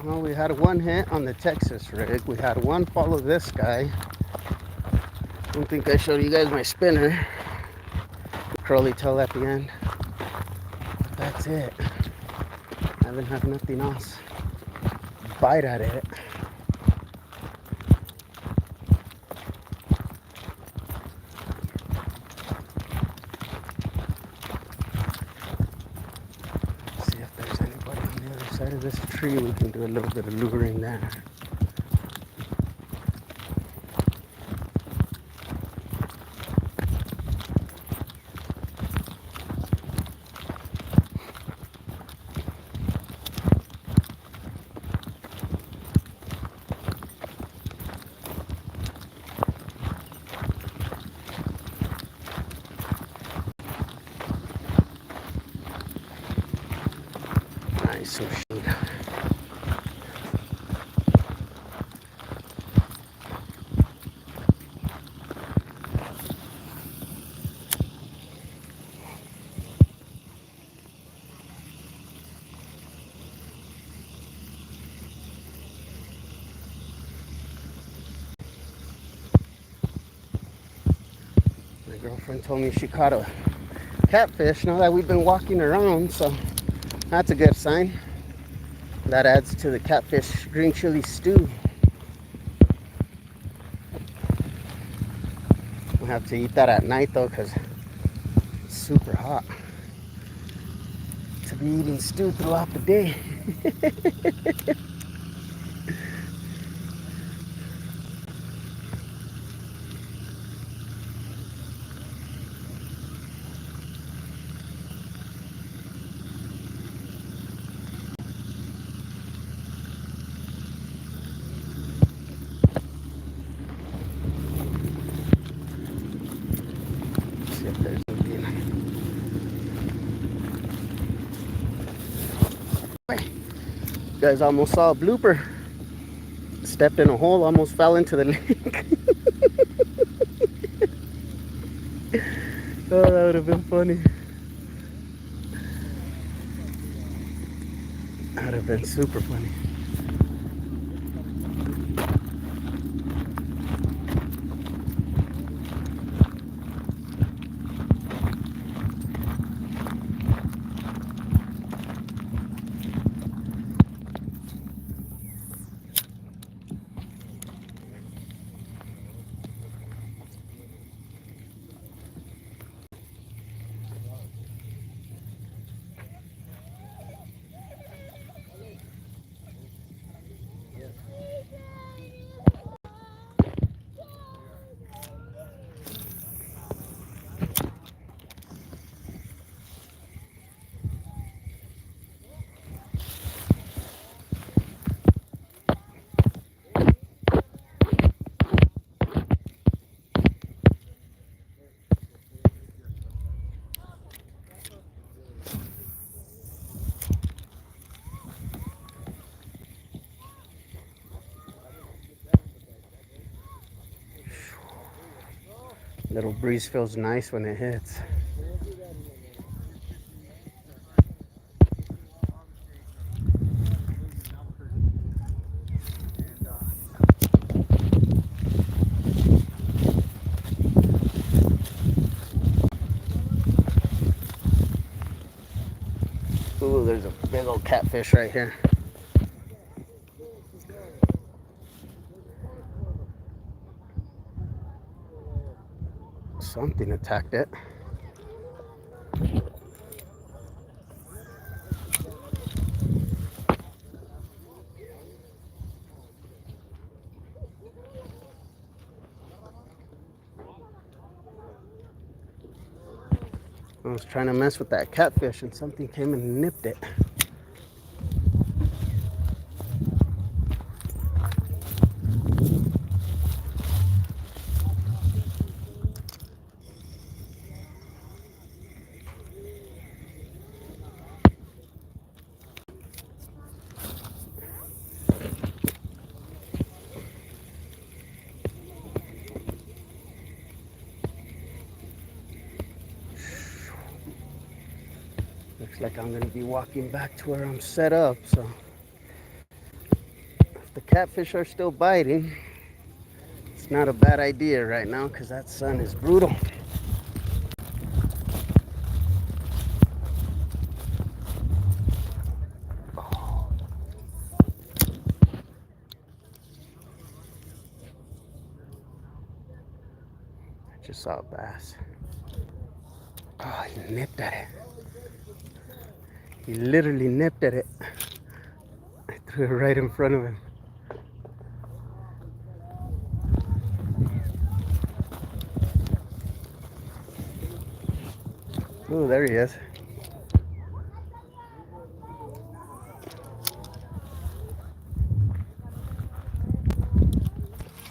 Well, we had one hit on the Texas rig. We had one follow this guy. I don't think I showed you guys my spinner. Curly tail at the end. But that's it. I haven't had nothing else bite at it. See if there's anybody on the other side of this tree. We can do a little bit of luring there. Nice and shade. My girlfriend told me she caught a catfish now that we've been walking around, so that's a good sign. That adds to the catfish green chili stew. We'll have to eat that at night though, because it's super hot to be eating stew throughout the day. You guys almost saw a blooper. Stepped in a hole, almost fell into the lake. Oh, that would have been funny. That would have been super funny. Little breeze feels nice when it hits. Ooh, there's a big old catfish right here. Something attacked it. I was trying to mess with that catfish and something came and nipped it. Looks like I'm gonna be walking back to where I'm set up, so if the catfish are still biting, it's not a bad idea right now because that sun is brutal. I just saw a bass. Oh, he nipped at it. He literally nipped at it. I threw it right in front of him. Oh, there he is.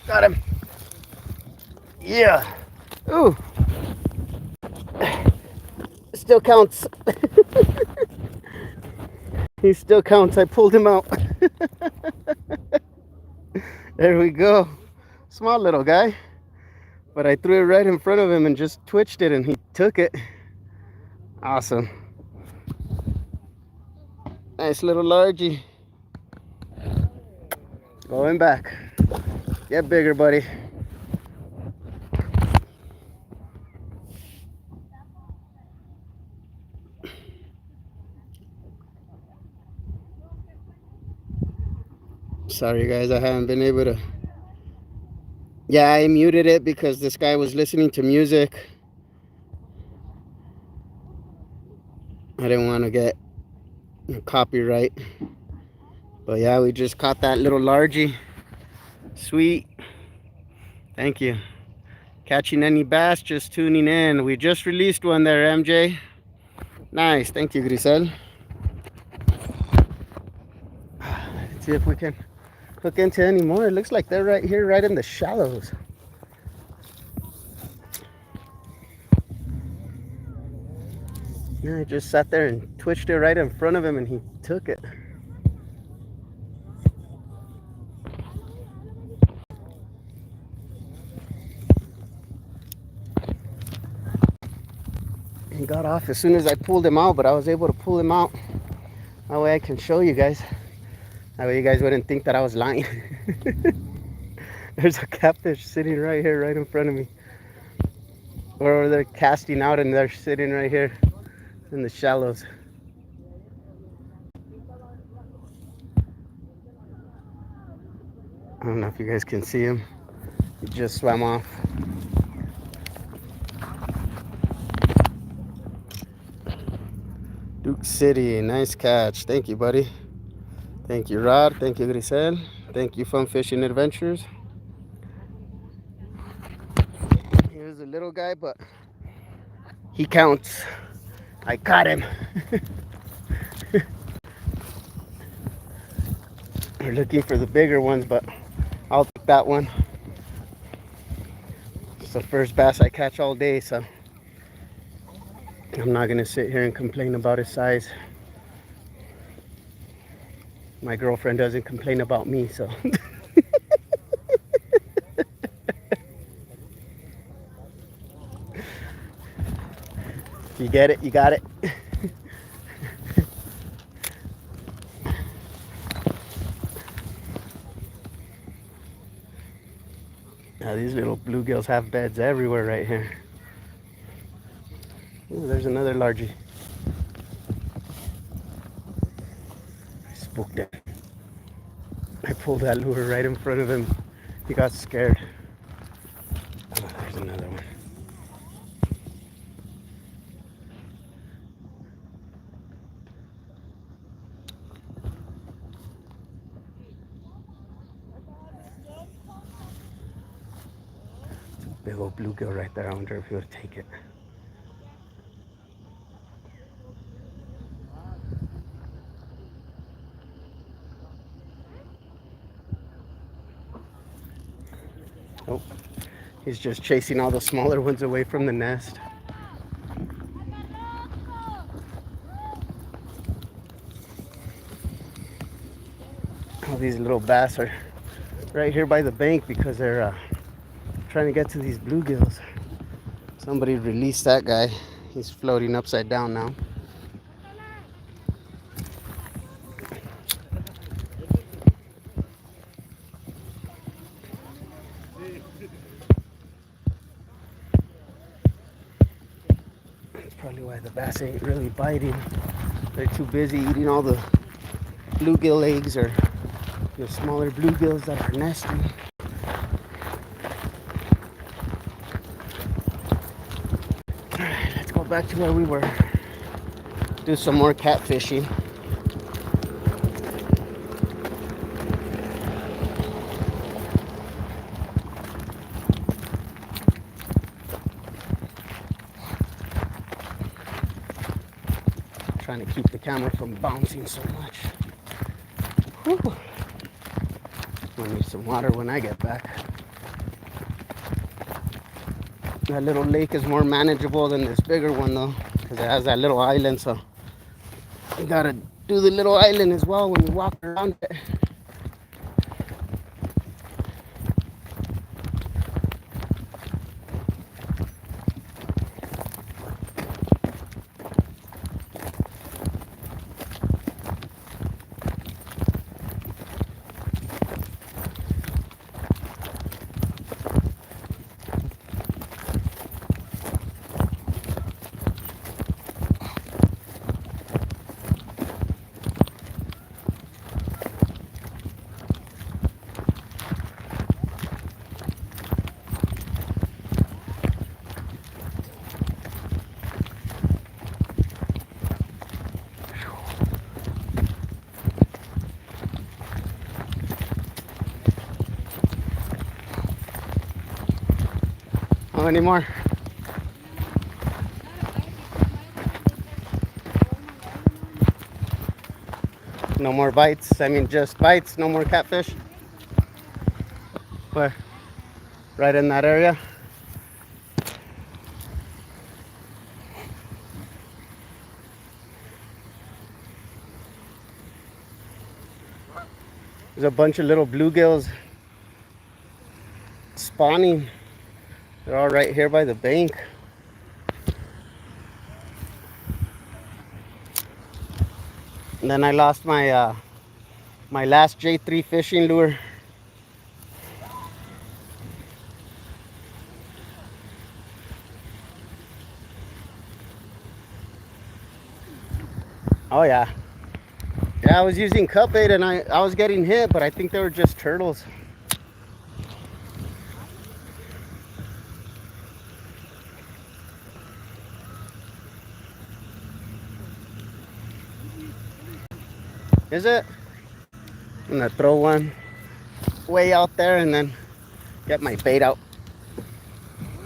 Got him. Yeah. Ooh. Still counts. He still counts. I pulled him out. There we go. Small little guy. But I threw it right in front of him and just twitched it and he took it. Awesome. Nice little largie. Going back. Get bigger, buddy. Sorry guys, I haven't been able to. Yeah, I muted it because this guy was listening to music. I didn't want to get copyright. But yeah, we just caught that little largie. Sweet. Thank you. Catching any bass, just tuning in. We just released one there, MJ. Nice. Thank you, Grisel. Let's see if we can hook into any more. It looks like they're right here, right in the shallows. Yeah, I just sat there and twitched it right in front of him and he took it. got off as soon as I pulled him out, but I was able to pull him out. That way I can show you guys. That way you guys wouldn't think that I was lying. There's a catfish sitting right here, right in front of me. Or they're casting out and they're sitting right here in the shallows. I don't know if you guys can see him. He just swam off. Duke City, nice catch. Thank you, buddy. Thank you, Rod. Thank you, Grisel. Thank you, Fun Fishing Adventures. He was a little guy, but he counts. I caught him. We're looking for the bigger ones, but I'll take that one. It's the first bass I catch all day, so I'm not gonna sit here and complain about his size. My girlfriend doesn't complain about me, so. You get it, you got it. Now these little bluegills have beds everywhere right here. Ooh, there's another largie. I spooked it. I pulled that lure right in front of him. He got scared. Oh, there's another one. It's a big old bluegill right there. I wonder if he would take it. Oh, he's just chasing all the smaller ones away from the nest. All these little bass are right here by the bank because they're trying to get to these bluegills. Somebody released that guy. He's floating upside down now. Probably why the bass ain't really biting. They're too busy eating all the bluegill eggs or the smaller bluegills that are nesting. Alright, let's go back to where we were. Do some more catfishing. Trying to keep the camera from bouncing so much. Whew. I need some water when I get back. That little lake is more manageable than this bigger one though, because it has that little island, so you gotta do the little island as well when you walk around it. How many more? No more bites. I mean, just bites. No more catfish. Where? Right in that area. There's a bunch of little bluegills spawning. They're all right here by the bank. And then I lost my my last J3 fishing lure. Oh yeah. Yeah, I was using cut bait and I was getting hit, but I think they were just turtles. Is it? I'm gonna throw one way out there and then get my bait out.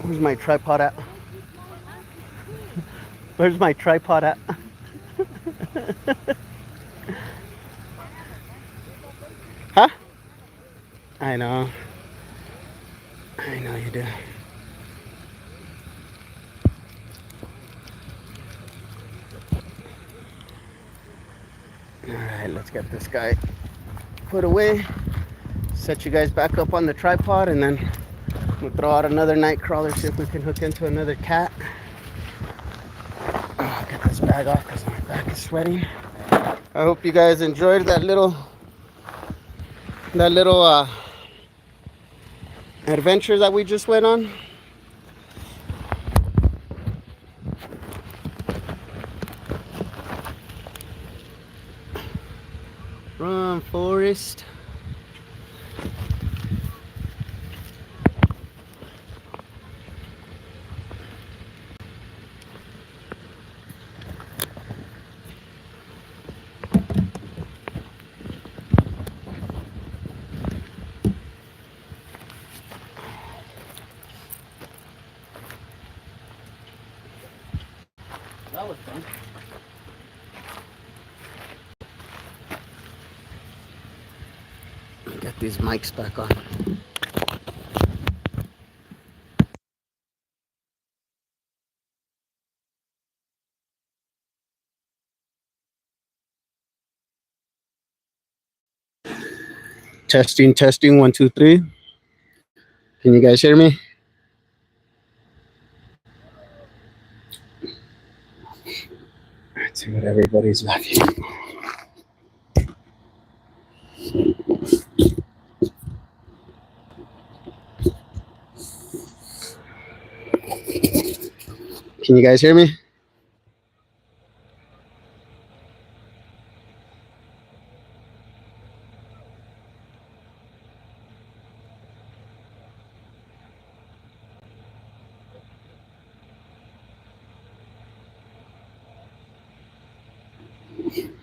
Where's my tripod at? Where's my tripod at? Huh? I know. I know you do. Alright, let's get this guy put away. Set you guys back up on the tripod and then we'll throw out another night crawler, see if we can hook into another cat. Oh, get this bag off because my back is sweating. I hope you guys enjoyed that little adventure that we just went on. Run, Forrest. That was fun. Get these mics back on. Testing, testing, 1, 2, 3. Can you guys hear me? Let's see what everybody's laughing. Can you guys hear me?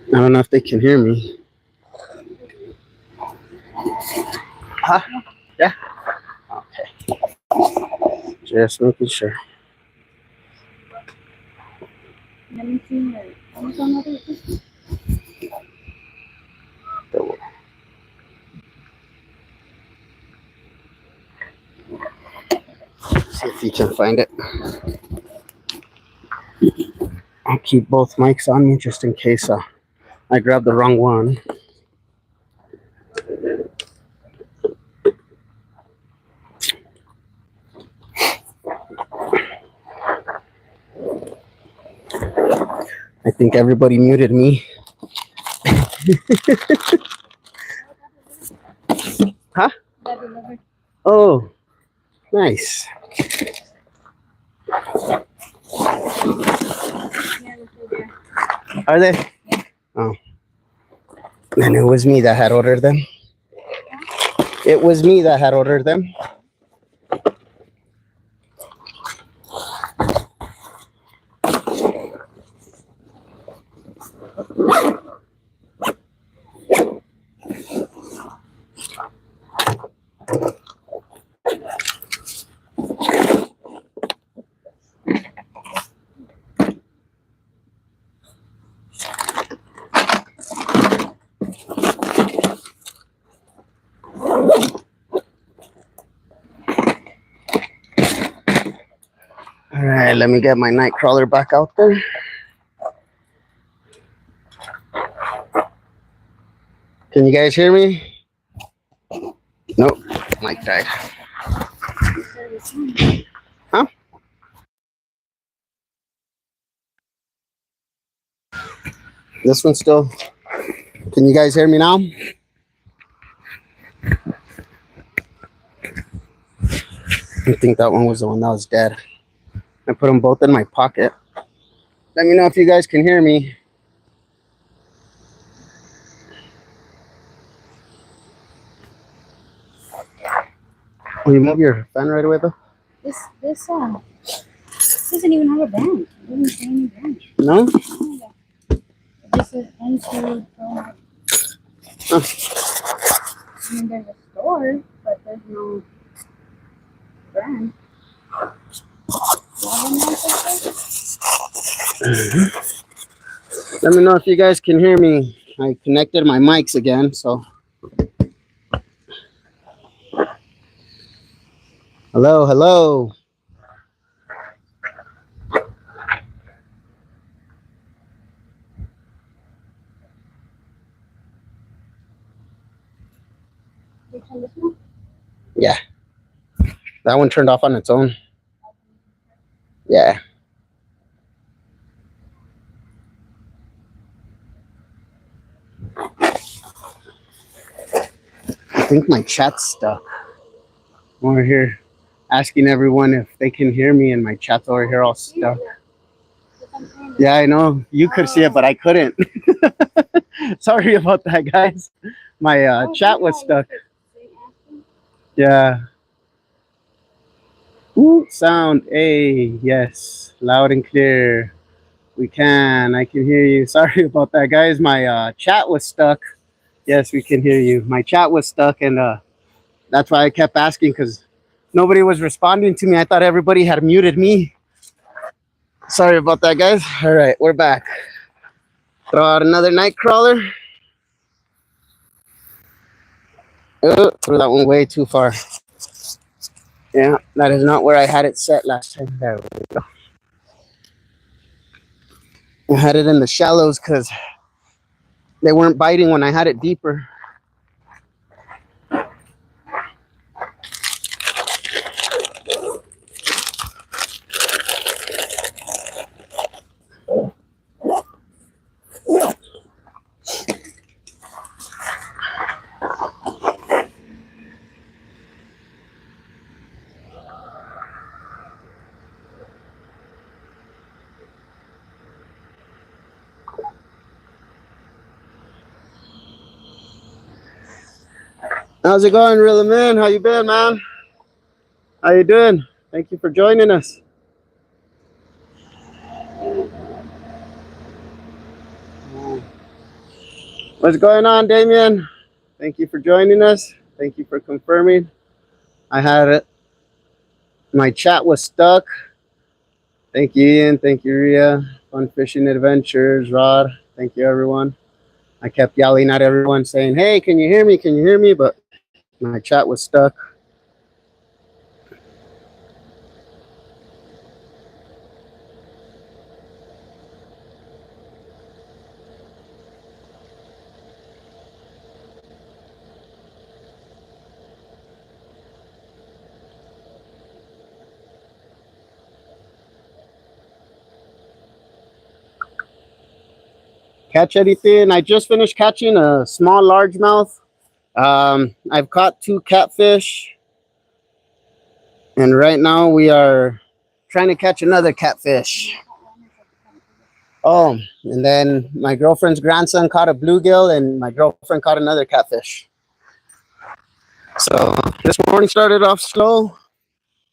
I don't know if they can hear me. Huh? Yeah? Okay. Just making sure. Let me see her. What's on other? See if you can find it. I'll keep both mics on me just in case I grab the wrong one. I think everybody muted me. Huh? Oh, nice. Are they? Oh. And it was me that had ordered them. It was me that had ordered them. All right, let me get my night crawler back out there. Can you guys hear me? Nope, mic died. Huh? This one's still Can you guys hear me now? I think that one was the one that was dead. I put them both in my pocket. Let me know if you guys can hear me. Will you move your fan right away, though? This doesn't even have a band. It doesn't say any band. No? This is into Huh. I mean, there's a store, but there's no brand. Let me know if you guys can hear me. I connected my mics again, so. Hello, hello. Yeah. That one turned off on its own. Yeah. I think my chat's stuck. I'm over here asking everyone if they can hear me, and my chat's over here all stuck. Yeah, I know. You could see it, but I couldn't. Sorry about that, guys. My chat was stuck. Yeah. Ooh, sound A. Yes. Loud and clear. We can. I can hear you. Sorry about that, guys. My chat was stuck. Yes, we can hear you. My chat was stuck, and that's why I kept asking, because nobody was responding to me. I thought everybody had muted me. Sorry about that, guys. All right, we're back. Throw out another nightcrawler. Oh, threw that one way too far. Yeah, that is not where I had it set last time. There we go. I had it in the shallows because they weren't biting when I had it deeper. How's it going, Rilla Man? How you been, man? How you doing? Thank you for joining us. What's going on, Damien? Thank you for joining us. Thank you for confirming. I had it. My chat was stuck. Thank you, Ian. Thank you, Ria. Fun Fishing Adventures, Rod. Thank you, everyone. I kept yelling at everyone saying, hey, can you hear me? Can you hear me? But my chat was stuck. Catch anything? I just finished catching a small largemouth. I've caught 2 catfish. And right now we are trying to catch another catfish. Oh, and then my girlfriend's grandson caught a bluegill, and my girlfriend caught another catfish. So this morning started off slow,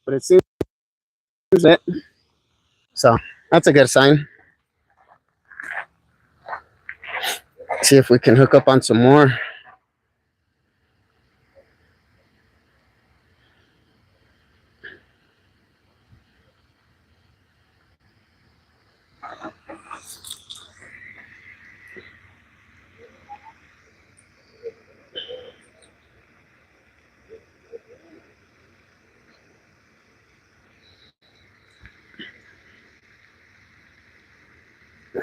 but it seems it. So that's a good sign. See if we can hook up on some more.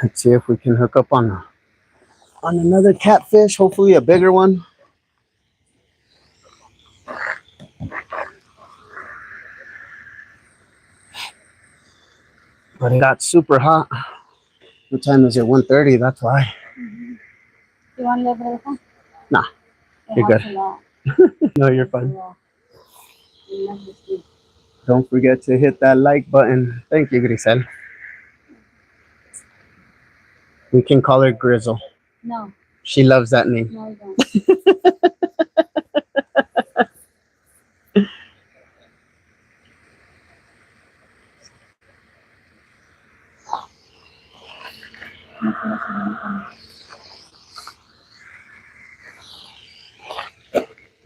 Let's see if we can hook up on another catfish, hopefully a bigger one. But it got super hot. What time is it? 1:30, that's why. You want a little bit of fun? Nah, It you're helps good. a lot. No, you're Helps a fine. lot. I love this food. Don't forget to hit that like button. Thank you, Grisel. We can call her Grizzle. No, She loves that name. no, you don't.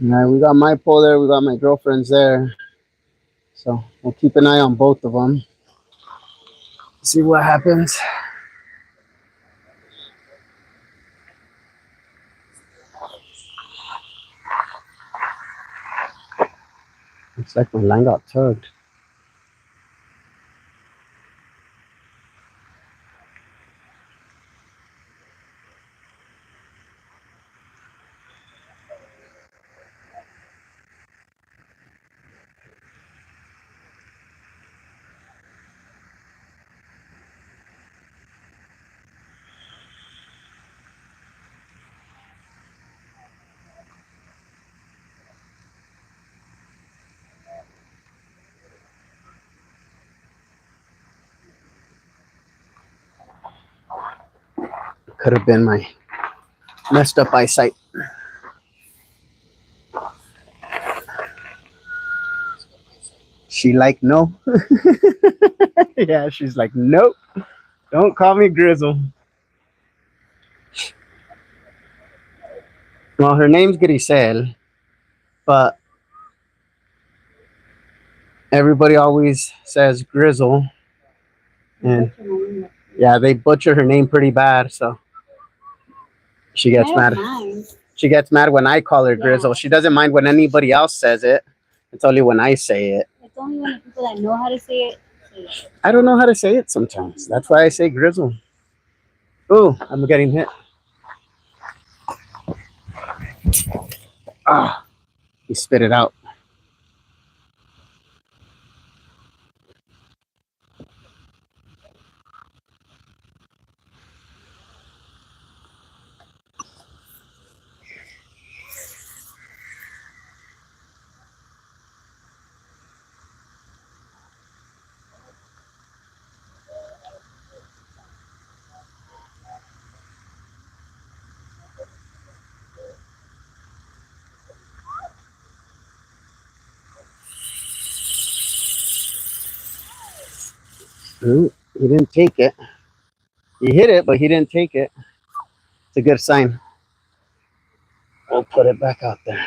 All right, we got my pole there. We got my girlfriend's there. So we'll keep an eye on both of them. See what happens. Looks like my line got tugged. Could have been my messed up eyesight. She like, no. Yeah, she's like, nope. Don't call me Grizzle. Well, her name's Grisel, but everybody always says Grizzle. And yeah, they butcher her name pretty bad, so she gets I mad. don't mind. She gets mad when I call her Grizzle. She doesn't mind when anybody else says it. It's only when I say it. It's only when the people that know how to say it say it. I don't know how to say it sometimes. That's why I say Grizzle. Ooh, I'm getting hit. Ah, he spit it out. Ooh, he didn't take it. He hit it, but he didn't take it. It's a good sign. We'll put it back out there.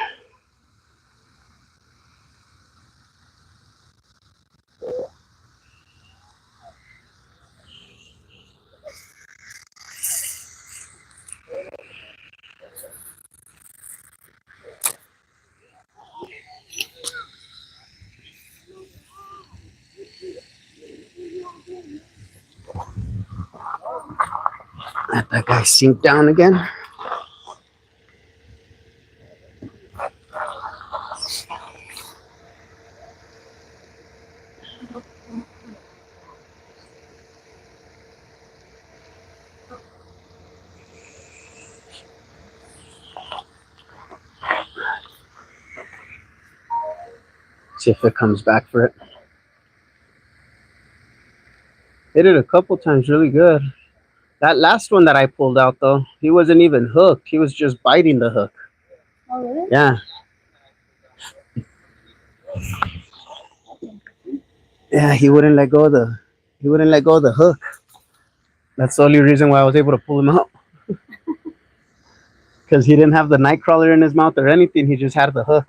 Let that guy sink down again. See if it comes back for it. Hit it a couple times really good. That last one that I pulled out, though, he wasn't even hooked. He was just biting the hook. Oh, really? Yeah. Yeah, he wouldn't let go of the hook. That's the only reason why I was able to pull him out. Because he didn't have the nightcrawler in his mouth or anything. He just had the hook.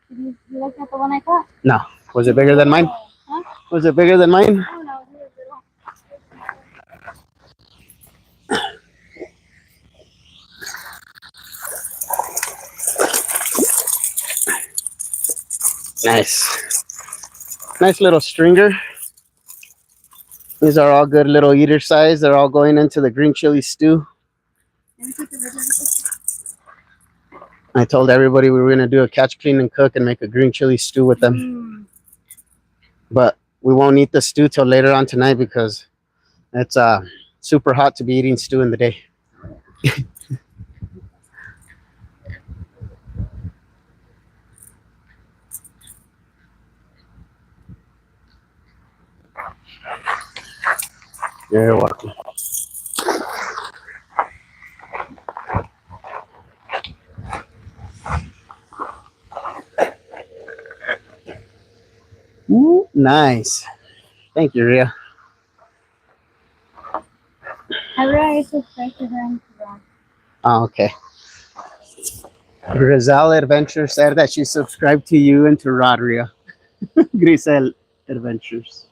You look at the one I caught? No. Was it bigger than mine? Huh? Was it bigger than mine? Oh, no, it was little. Nice. Nice little stringer. These are all good little eater size. They're all going into the green chili stew. I told everybody we were going to do a catch, clean, and cook and make a green chili stew with them. But we won't eat the stew till later on tonight because it's super hot to be eating stew in the day. You're welcome. Ooh, nice. Thank you, Ria. I already subscribed to her on Instagram. Oh, okay. Rizal Adventure said that she subscribed to you and to Rod, Ria. Grisel Adventures.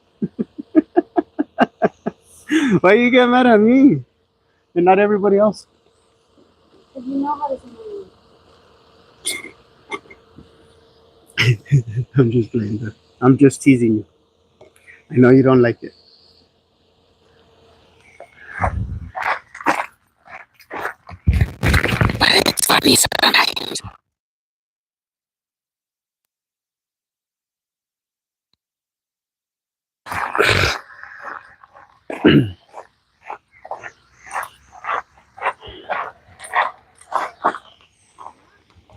Why you get mad at me and not everybody else? Because you know how to say my name. I'm just playing that. I'm just teasing you. I know you don't like it. But it's funny sometimes.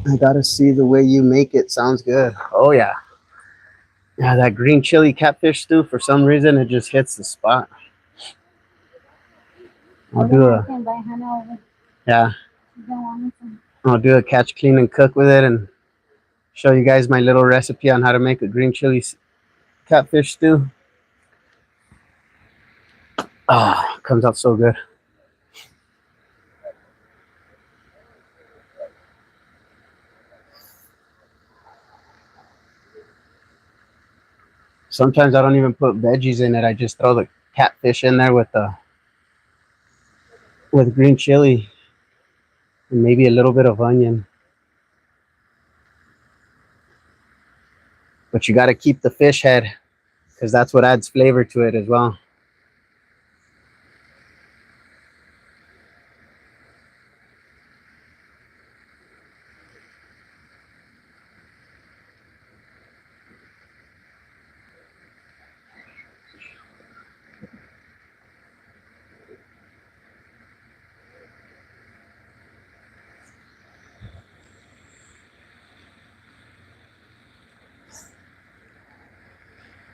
I gotta see the way you make it. Sounds good. Oh yeah. Yeah, that green chili catfish stew, for some reason it just hits the spot. I'll do a yeah. I'll do a catch, clean, and cook with it and show you guys my little recipe on how to make a green chili catfish stew. Ah, comes out so good. Sometimes I don't even put veggies in it. I just throw the catfish in there with green chili and maybe a little bit of onion. But you got to keep the fish head because that's what adds flavor to it as well.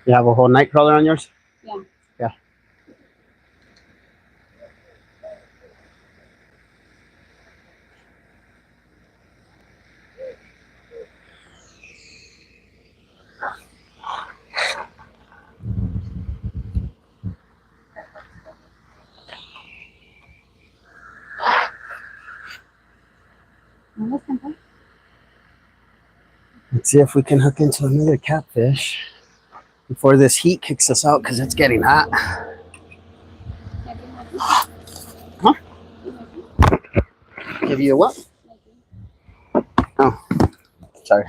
You have a whole nightcrawler on yours? Yeah. Yeah. Let's see if we can hook into another catfish before this heat kicks us out because it's getting hot. Huh? Give you a what? Oh, sorry.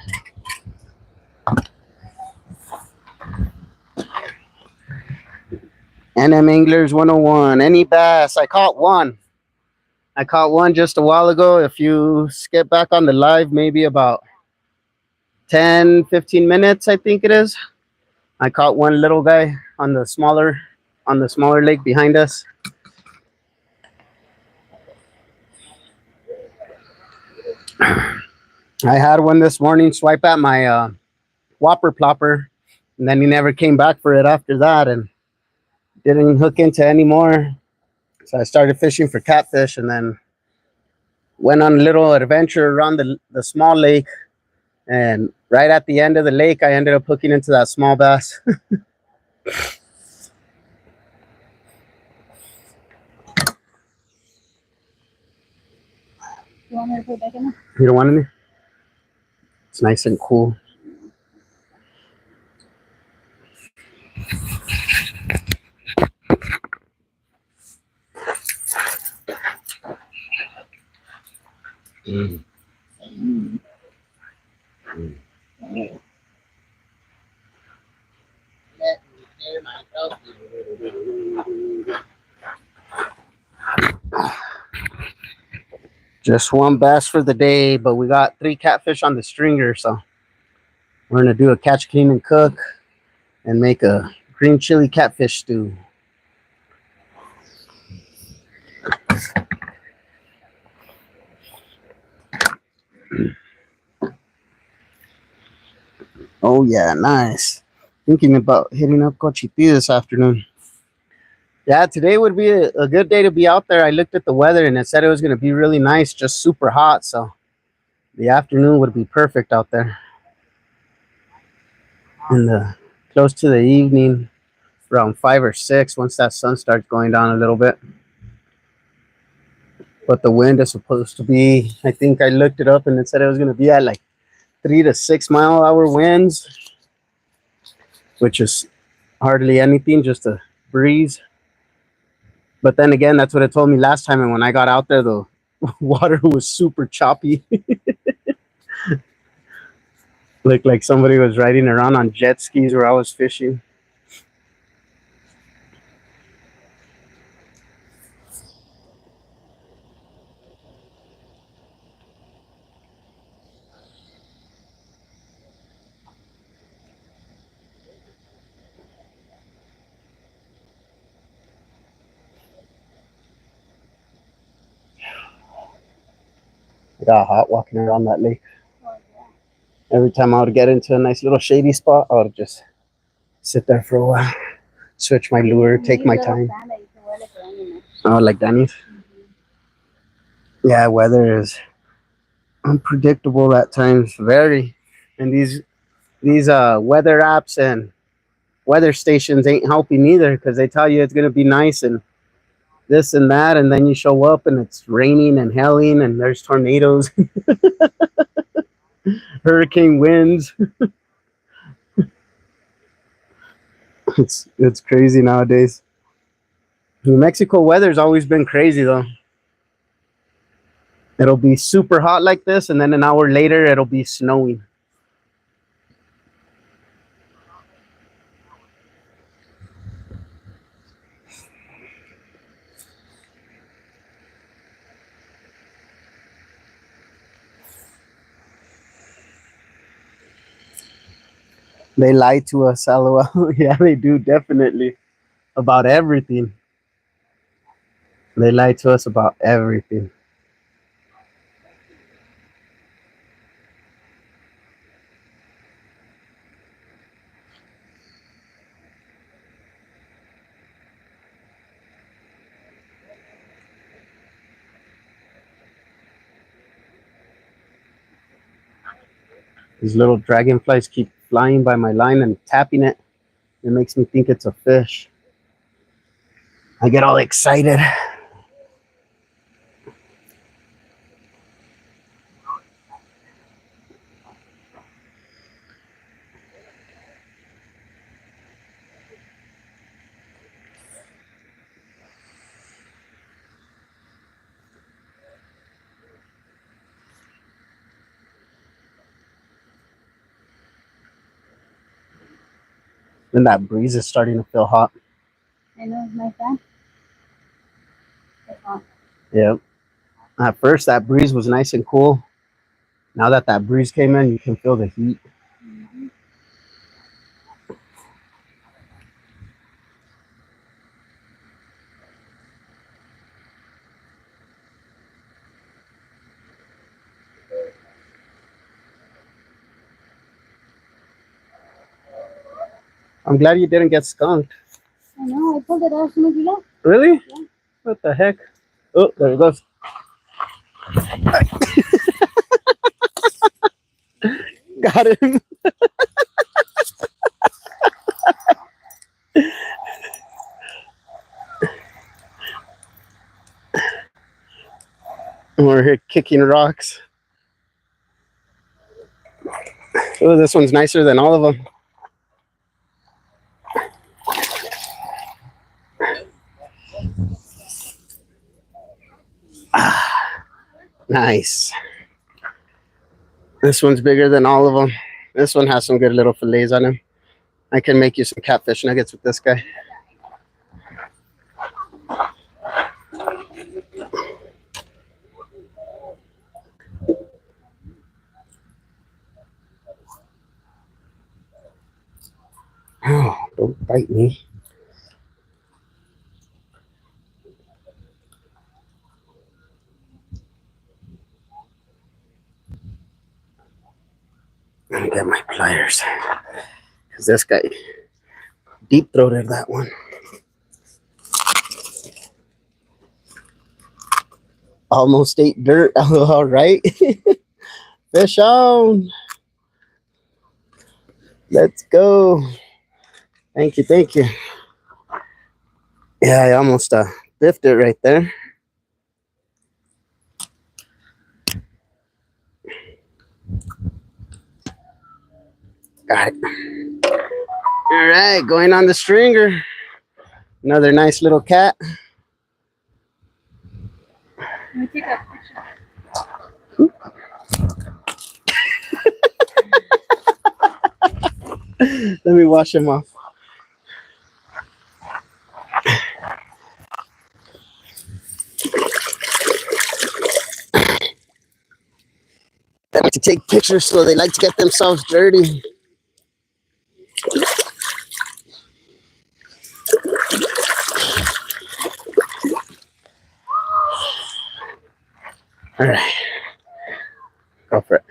NM Anglers 101. Any bass? I caught one. I caught one just a while ago. If you skip back on the live, maybe about 10, 15 minutes, I think it is. I caught one little guy on the smaller lake behind us. I had one this morning swipe at my whopper plopper, and then he never came back for it after that and didn't hook into any more. So I started fishing for catfish and then went on a little adventure around the small lake. And right at the end of the lake, I ended up hooking into that small bass. You want me to put it back in there? You don't want any? It's nice and cool. Just one bass for the day, but we got 3 catfish on the stringer, so we're gonna do a catch, clean, and cook and make a green chili catfish stew. Oh yeah, nice. Thinking about hitting up Cochiti this afternoon. Yeah, today would be a good day to be out there. I looked at the weather and it said it was going to be really nice, just super hot. So the afternoon would be perfect out there. In the close to the evening, around 5 or 6, once that sun starts going down a little bit. But the wind is supposed to be, I think I looked it up and it said it was going to be at like 3 to 6 mile hour winds, which is hardly anything, just a breeze. But then again, that's what it told me last time. And when I got out there, the water was super choppy. Looked like somebody was riding around on jet skis where I was fishing. It got hot walking around that lake. Every time I would get into a nice little shady spot, I would just sit there for a while, switch my lure, take my time. Oh, like Danny's? Yeah, weather is unpredictable at times, very. And these weather apps and weather stations ain't helping either, because they tell you it's gonna be nice and this and that, and then you show up and it's raining and hailing and there's tornadoes, hurricane winds. It's crazy nowadays. New Mexico weather's always been crazy though. It'll be super hot like this, and then an hour later it'll be snowing. They lie to us, LOL. Yeah, they do, definitely. About everything. They lie to us about everything. These little dragonflies keep flying by my line and tapping it. It makes me think it's a fish. I get all excited. And that breeze is starting to feel hot. I know, my fan. It's hot. Yep. At first, that breeze was nice and cool. Now that breeze came in, you can feel the heat. I'm glad you didn't get skunked. I know, I pulled it out as soon as you left. Really? Yeah. What the heck? Oh, there it goes. Got him. We're here kicking rocks. Oh, this one's nicer than all of them. Nice. This one's bigger than all of them. This one has some good little fillets on him. I can make you some catfish nuggets with this guy. Oh, don't bite me. I'm gonna get my pliers, because this guy deep throated that one. Almost ate dirt. All right. Fish on. Let's go. Thank you. Thank you. Yeah, I almost biffed it right there. Got it. All right, going on the stringer. Another nice little cat. Let me take a picture. Let me wash him off. They like to take pictures, so they like to get themselves dirty. All right, go for it.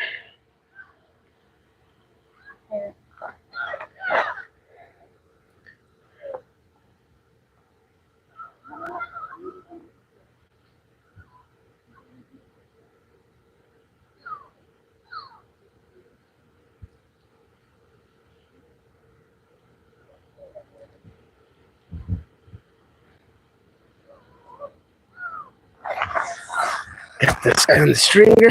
Got this guy on the stringer.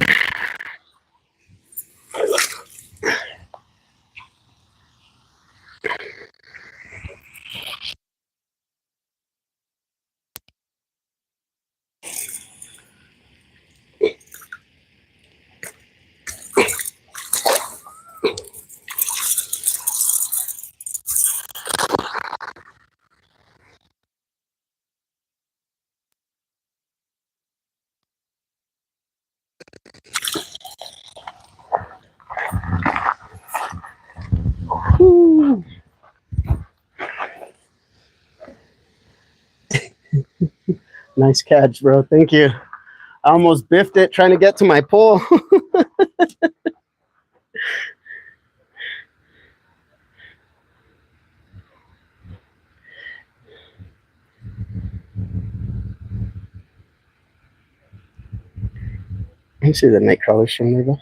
Woo. Nice catch, bro. Thank you. I almost biffed it trying to get to my pole. You see the nightcrawlers from there, though?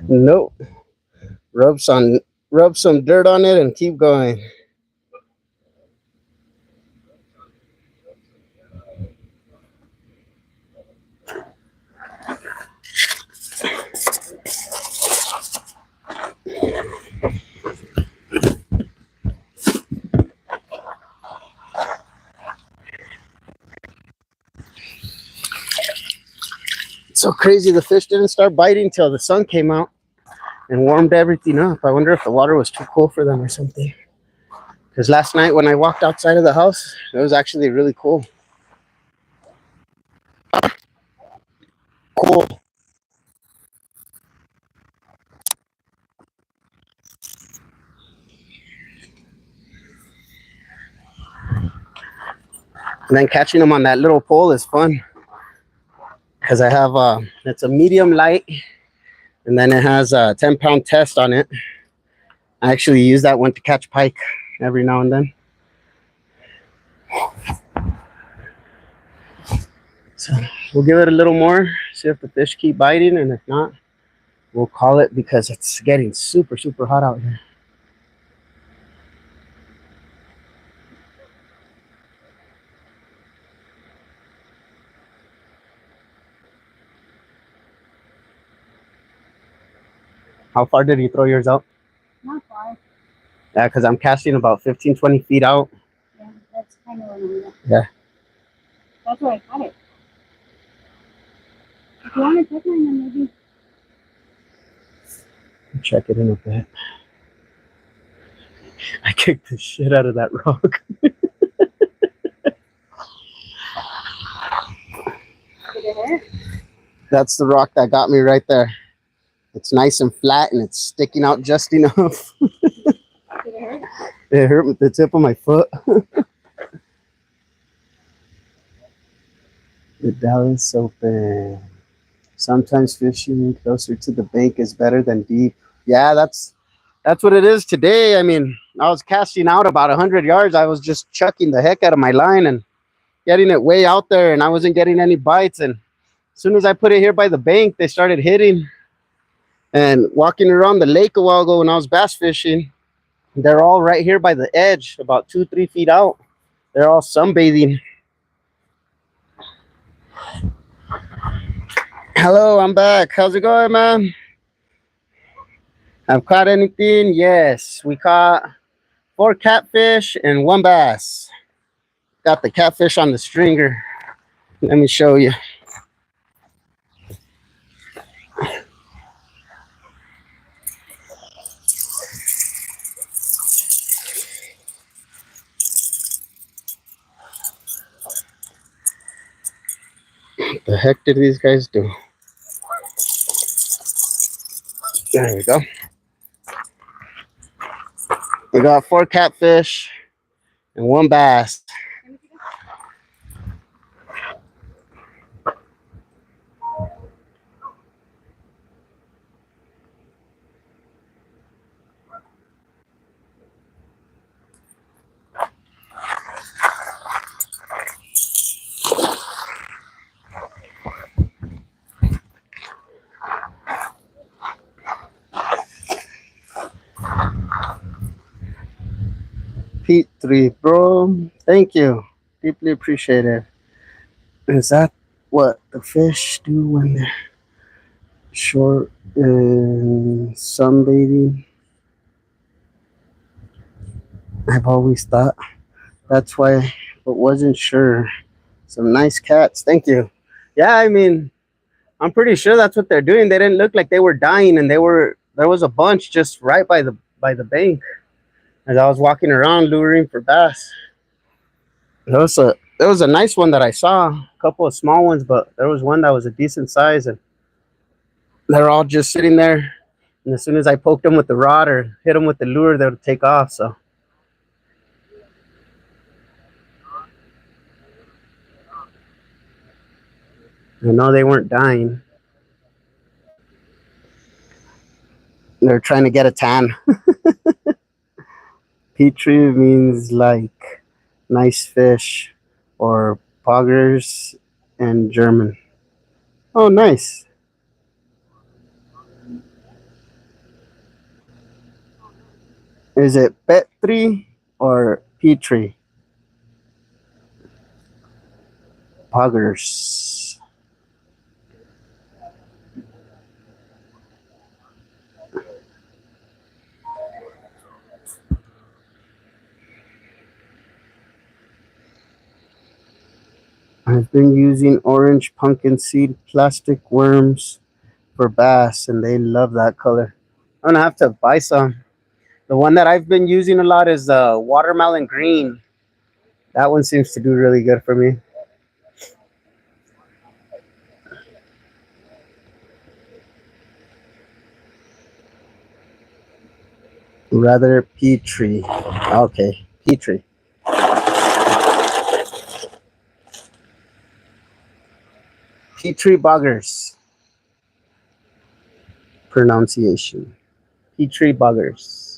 Nope. Rub some dirt on it and keep going. It's so crazy the fish didn't start biting till the sun came out and warmed everything up. I wonder if the water was too cold for them or something. Because last night when I walked outside of the house, it was actually really cool. Cool. And then catching them on that little pole is fun. Because I have, it's a medium light. And then it has a 10-pound test on it. I actually use that one to catch pike every now and then. So we'll give it a little more, see if the fish keep biting, and if not, we'll call it because it's getting super, super hot out here. How far did you throw yours out? Not far. Yeah, because I'm casting about 15, 20 feet out. Yeah, that's kind of what I'm doing. Yeah. That's where I caught it. If you want to check mine, then maybe. Check it in a bit. I kicked the shit out of that rock. Did it hurt? That's the rock that got me right there. It's nice and flat and it's sticking out just enough. Did it hurt? It hurt with the tip of my foot. The Dallas Open. Sometimes fishing closer to the bank is better than deep. Yeah, that's what it is today. I mean, I was casting out about 100 yards. I was just chucking the heck out of my line and getting it way out there, and I wasn't getting any bites. And as soon as I put it here by the bank, they started hitting. And walking around the lake a while ago when I was bass fishing, they're all right here by the edge, about 2-3 feet out. They're all sunbathing. Hello, I'm back. How's it going, man? I've caught anything? Yes, we caught 4 catfish and 1 bass. Got the catfish on the stringer. Let me show you. What the heck did these guys do? There we go. We got 4 catfish and 1 bass. Pete 3, bro. Thank you. Deeply appreciate it. Is that what the fish do when they're short and sunbathing? I've always thought that's why, but wasn't sure. Some nice cats. Thank you. Yeah, I mean, I'm pretty sure that's what they're doing. They didn't look like they were dying, and there was a bunch just right by the bank as I was walking around luring for bass. There was a nice one that I saw, a couple of small ones, but there was one that was a decent size, and they're all just sitting there. And as soon as I poked them with the rod or hit them with the lure, they would take off. So I know they weren't dying. They're trying to get a tan. Petri means like nice fish, or poggers in German. Oh, nice. Is it Petri or Petri? Poggers. I've been using orange pumpkin seed plastic worms for bass, and they love that color. I'm gonna have to buy some. The one that I've been using a lot is watermelon green. That one seems to do really good for me. Rather Petri. Okay, Petri. Petri boggers. Pronunciation. Petri boggers.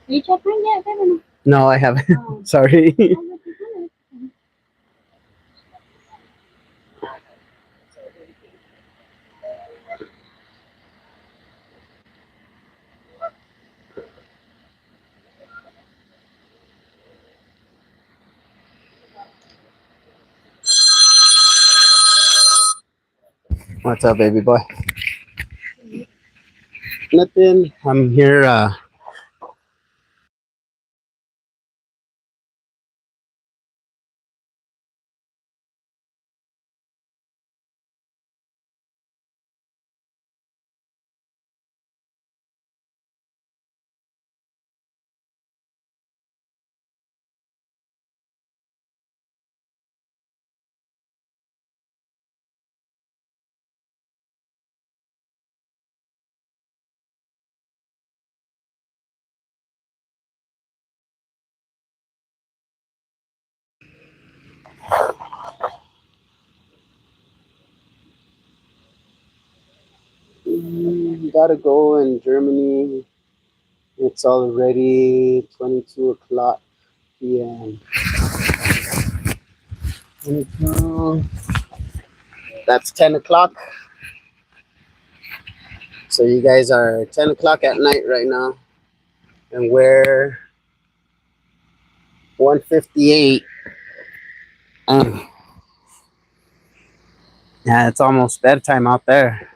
You checked mine yet, haven't No, I haven't. Oh. Sorry. you? What's up, baby boy? Nothing. I'm here. Gotta go in Germany. It's already 22 o'clock p.m. 22. That's 10 o'clock. So you guys are 10 o'clock at night right now. And we're 1:58. Yeah, it's almost bedtime out there.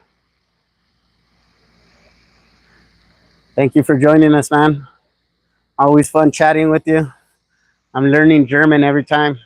Thank you for joining us, man. Always fun chatting with you. I'm learning German every time.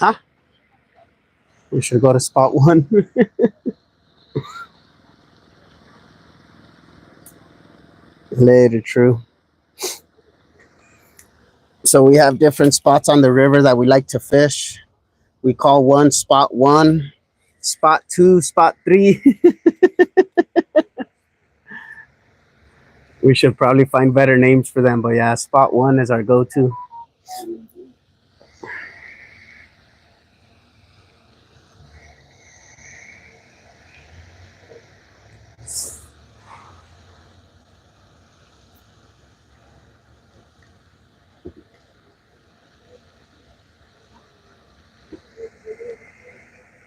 Huh? We should go to spot one. Later, true. So we have different spots on the river that we like to fish. We call one spot 1, spot 2, spot 3. We should probably find better names for them, but yeah, spot 1 is our go-to.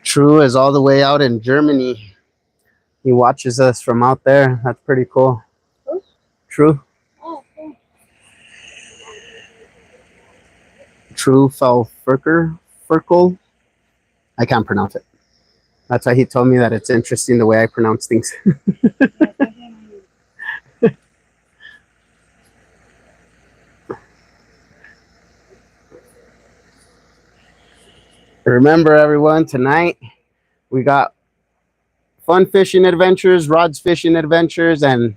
True is all the way out in Germany. He watches us from out there. That's pretty cool. Who? True. Oh, okay. True Ferkel. I can't pronounce it. That's why he told me that it's interesting the way I pronounce things. Remember, everyone, tonight we got fun fishing adventures, rods fishing adventures, and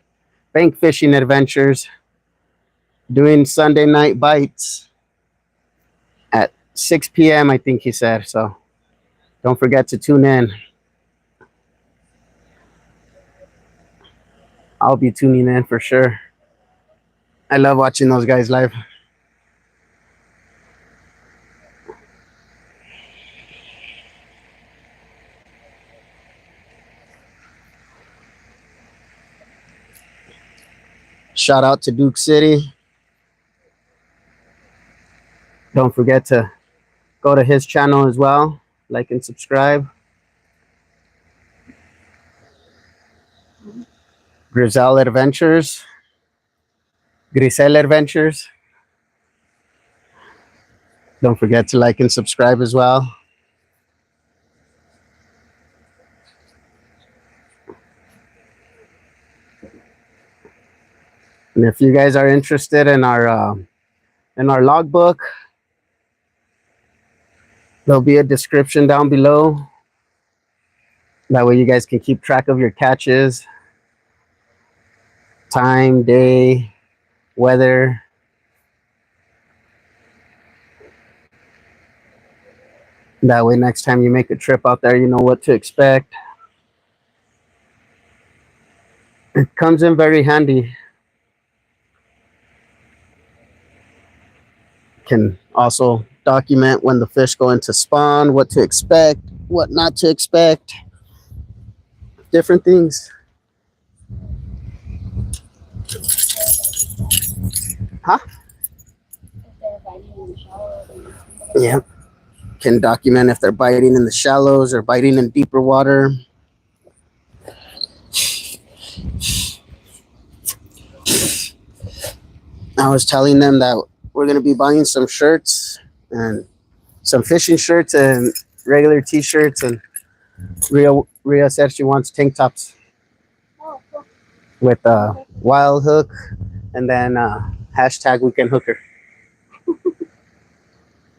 bank fishing adventures. Doing Sunday night bites at 6 p.m., I think he said. So don't forget to tune in. I'll be tuning in for sure. I love watching those guys live. Shout out to Duke City. Don't forget to go to his channel as well. Like and subscribe. Grisel Adventures. Grisel Adventures. Don't forget to like and subscribe as well. And if you guys are interested in our logbook, there'll be a description down below. That way you guys can keep track of your catches, time, day, weather. That way next time you make a trip out there, you know what to expect. It comes in very handy. Can also document when the fish go into spawn, what to expect, what not to expect, different things. Huh? Yeah. Can document if they're biting in the shallows or biting in deeper water. I was telling them that we're going to be buying some shirts and some fishing shirts and regular t-shirts, and Ria said she wants tank tops with Wildhook and then hashtag weekend hooker.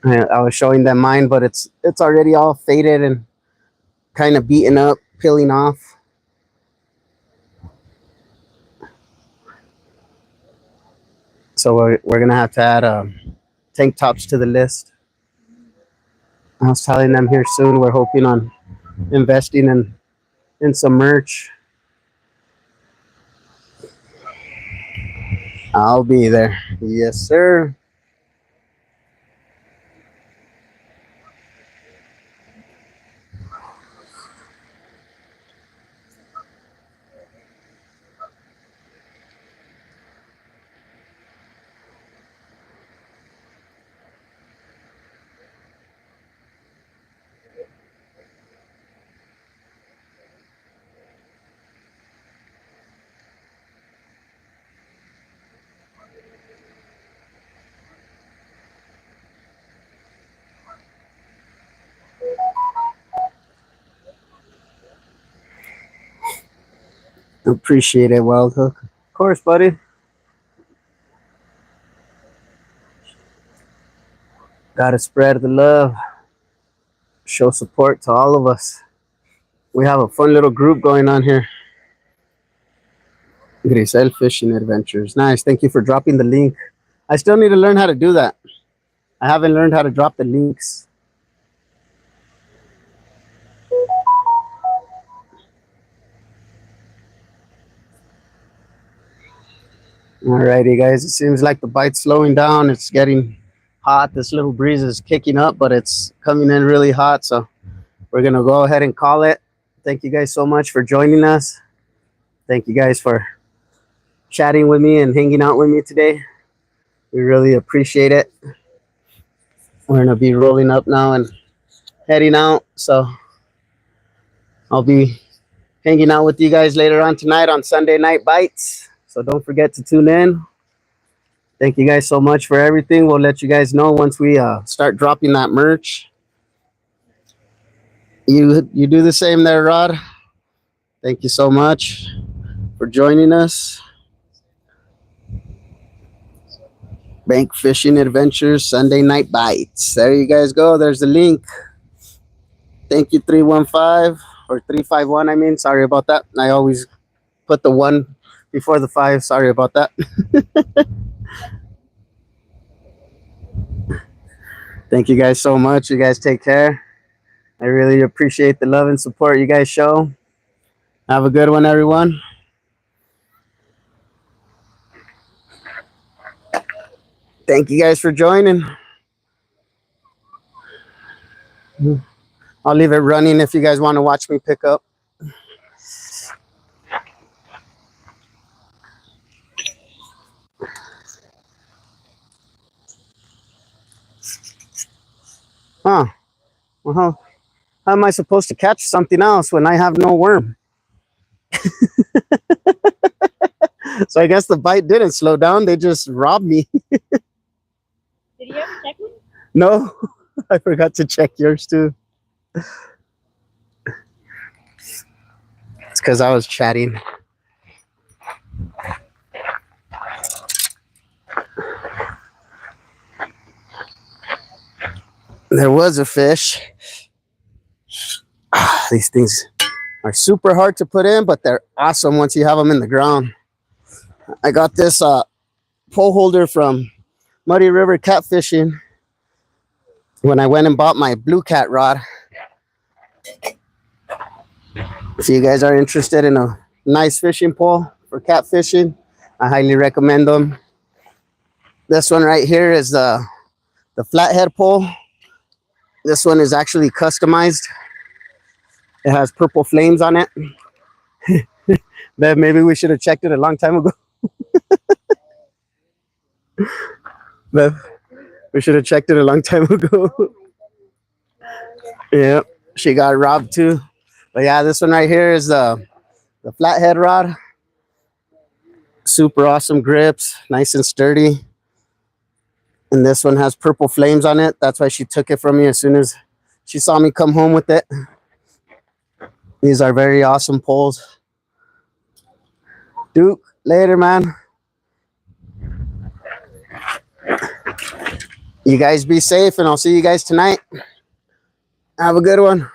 I was showing them mine, but it's already all faded and kind of beaten up, peeling off. So we're gonna have to add tank tops to the list. I was telling them here soon we're hoping on investing in some merch. I'll be there. Yes, sir. Appreciate it, Wildhook. Of course, buddy. Gotta spread the love. Show support to all of us. We have a fun little group going on here. Grisel Fishing Adventures. Nice. Thank you for dropping the link. I still need to learn how to do that. I haven't learned how to drop the links. Alrighty, guys. It seems like the bite's slowing down. It's getting hot. This little breeze is kicking up, but it's coming in really hot. So we're going to go ahead and call it. Thank you guys so much for joining us. Thank you guys for chatting with me and hanging out with me today. We really appreciate it. We're going to be rolling up now and heading out. So I'll be hanging out with you guys later on tonight on Sunday Night Bites. So don't forget to tune in. Thank you guys so much for everything. We'll let you guys know once we start dropping that merch. You do the same there, Rod. Thank you so much for joining us. Bank Fishing Adventures, Sunday Night Bites. There you guys go. There's the link. Thank you, 315 or 351. I mean, sorry about that. I always put the 1 before the 5. Sorry about that. Thank you guys so much. You guys take care. I really appreciate the love and support you guys show. Have a good one, everyone. Thank you guys for joining. I'll leave it running if you guys want to watch me pick up. Huh. Well, how am I supposed to catch something else when I have no worm? So I guess the bite didn't slow down. They just robbed me. Did you ever check me? No, I forgot to check yours too. It's because I was chatting. There was a fish. These things are super hard to put in, but they're awesome once you have them in the ground. I got this pole holder from Muddy River Catfishing when I went and bought my blue cat rod. If you guys are interested in a nice fishing pole for catfishing, I highly recommend them. This one right here is the flathead pole. This one is actually customized. It has purple flames on it. But maybe we should have checked it a long time ago. But we should have checked it a long time ago. Yeah, she got robbed too. But yeah, this one right here is the flathead rod. Super awesome grips, nice and sturdy. And this one has purple flames on it. That's why she took it from me as soon as she saw me come home with it. These are very awesome poles. Duke, later, man. You guys be safe, and I'll see you guys tonight. Have a good one.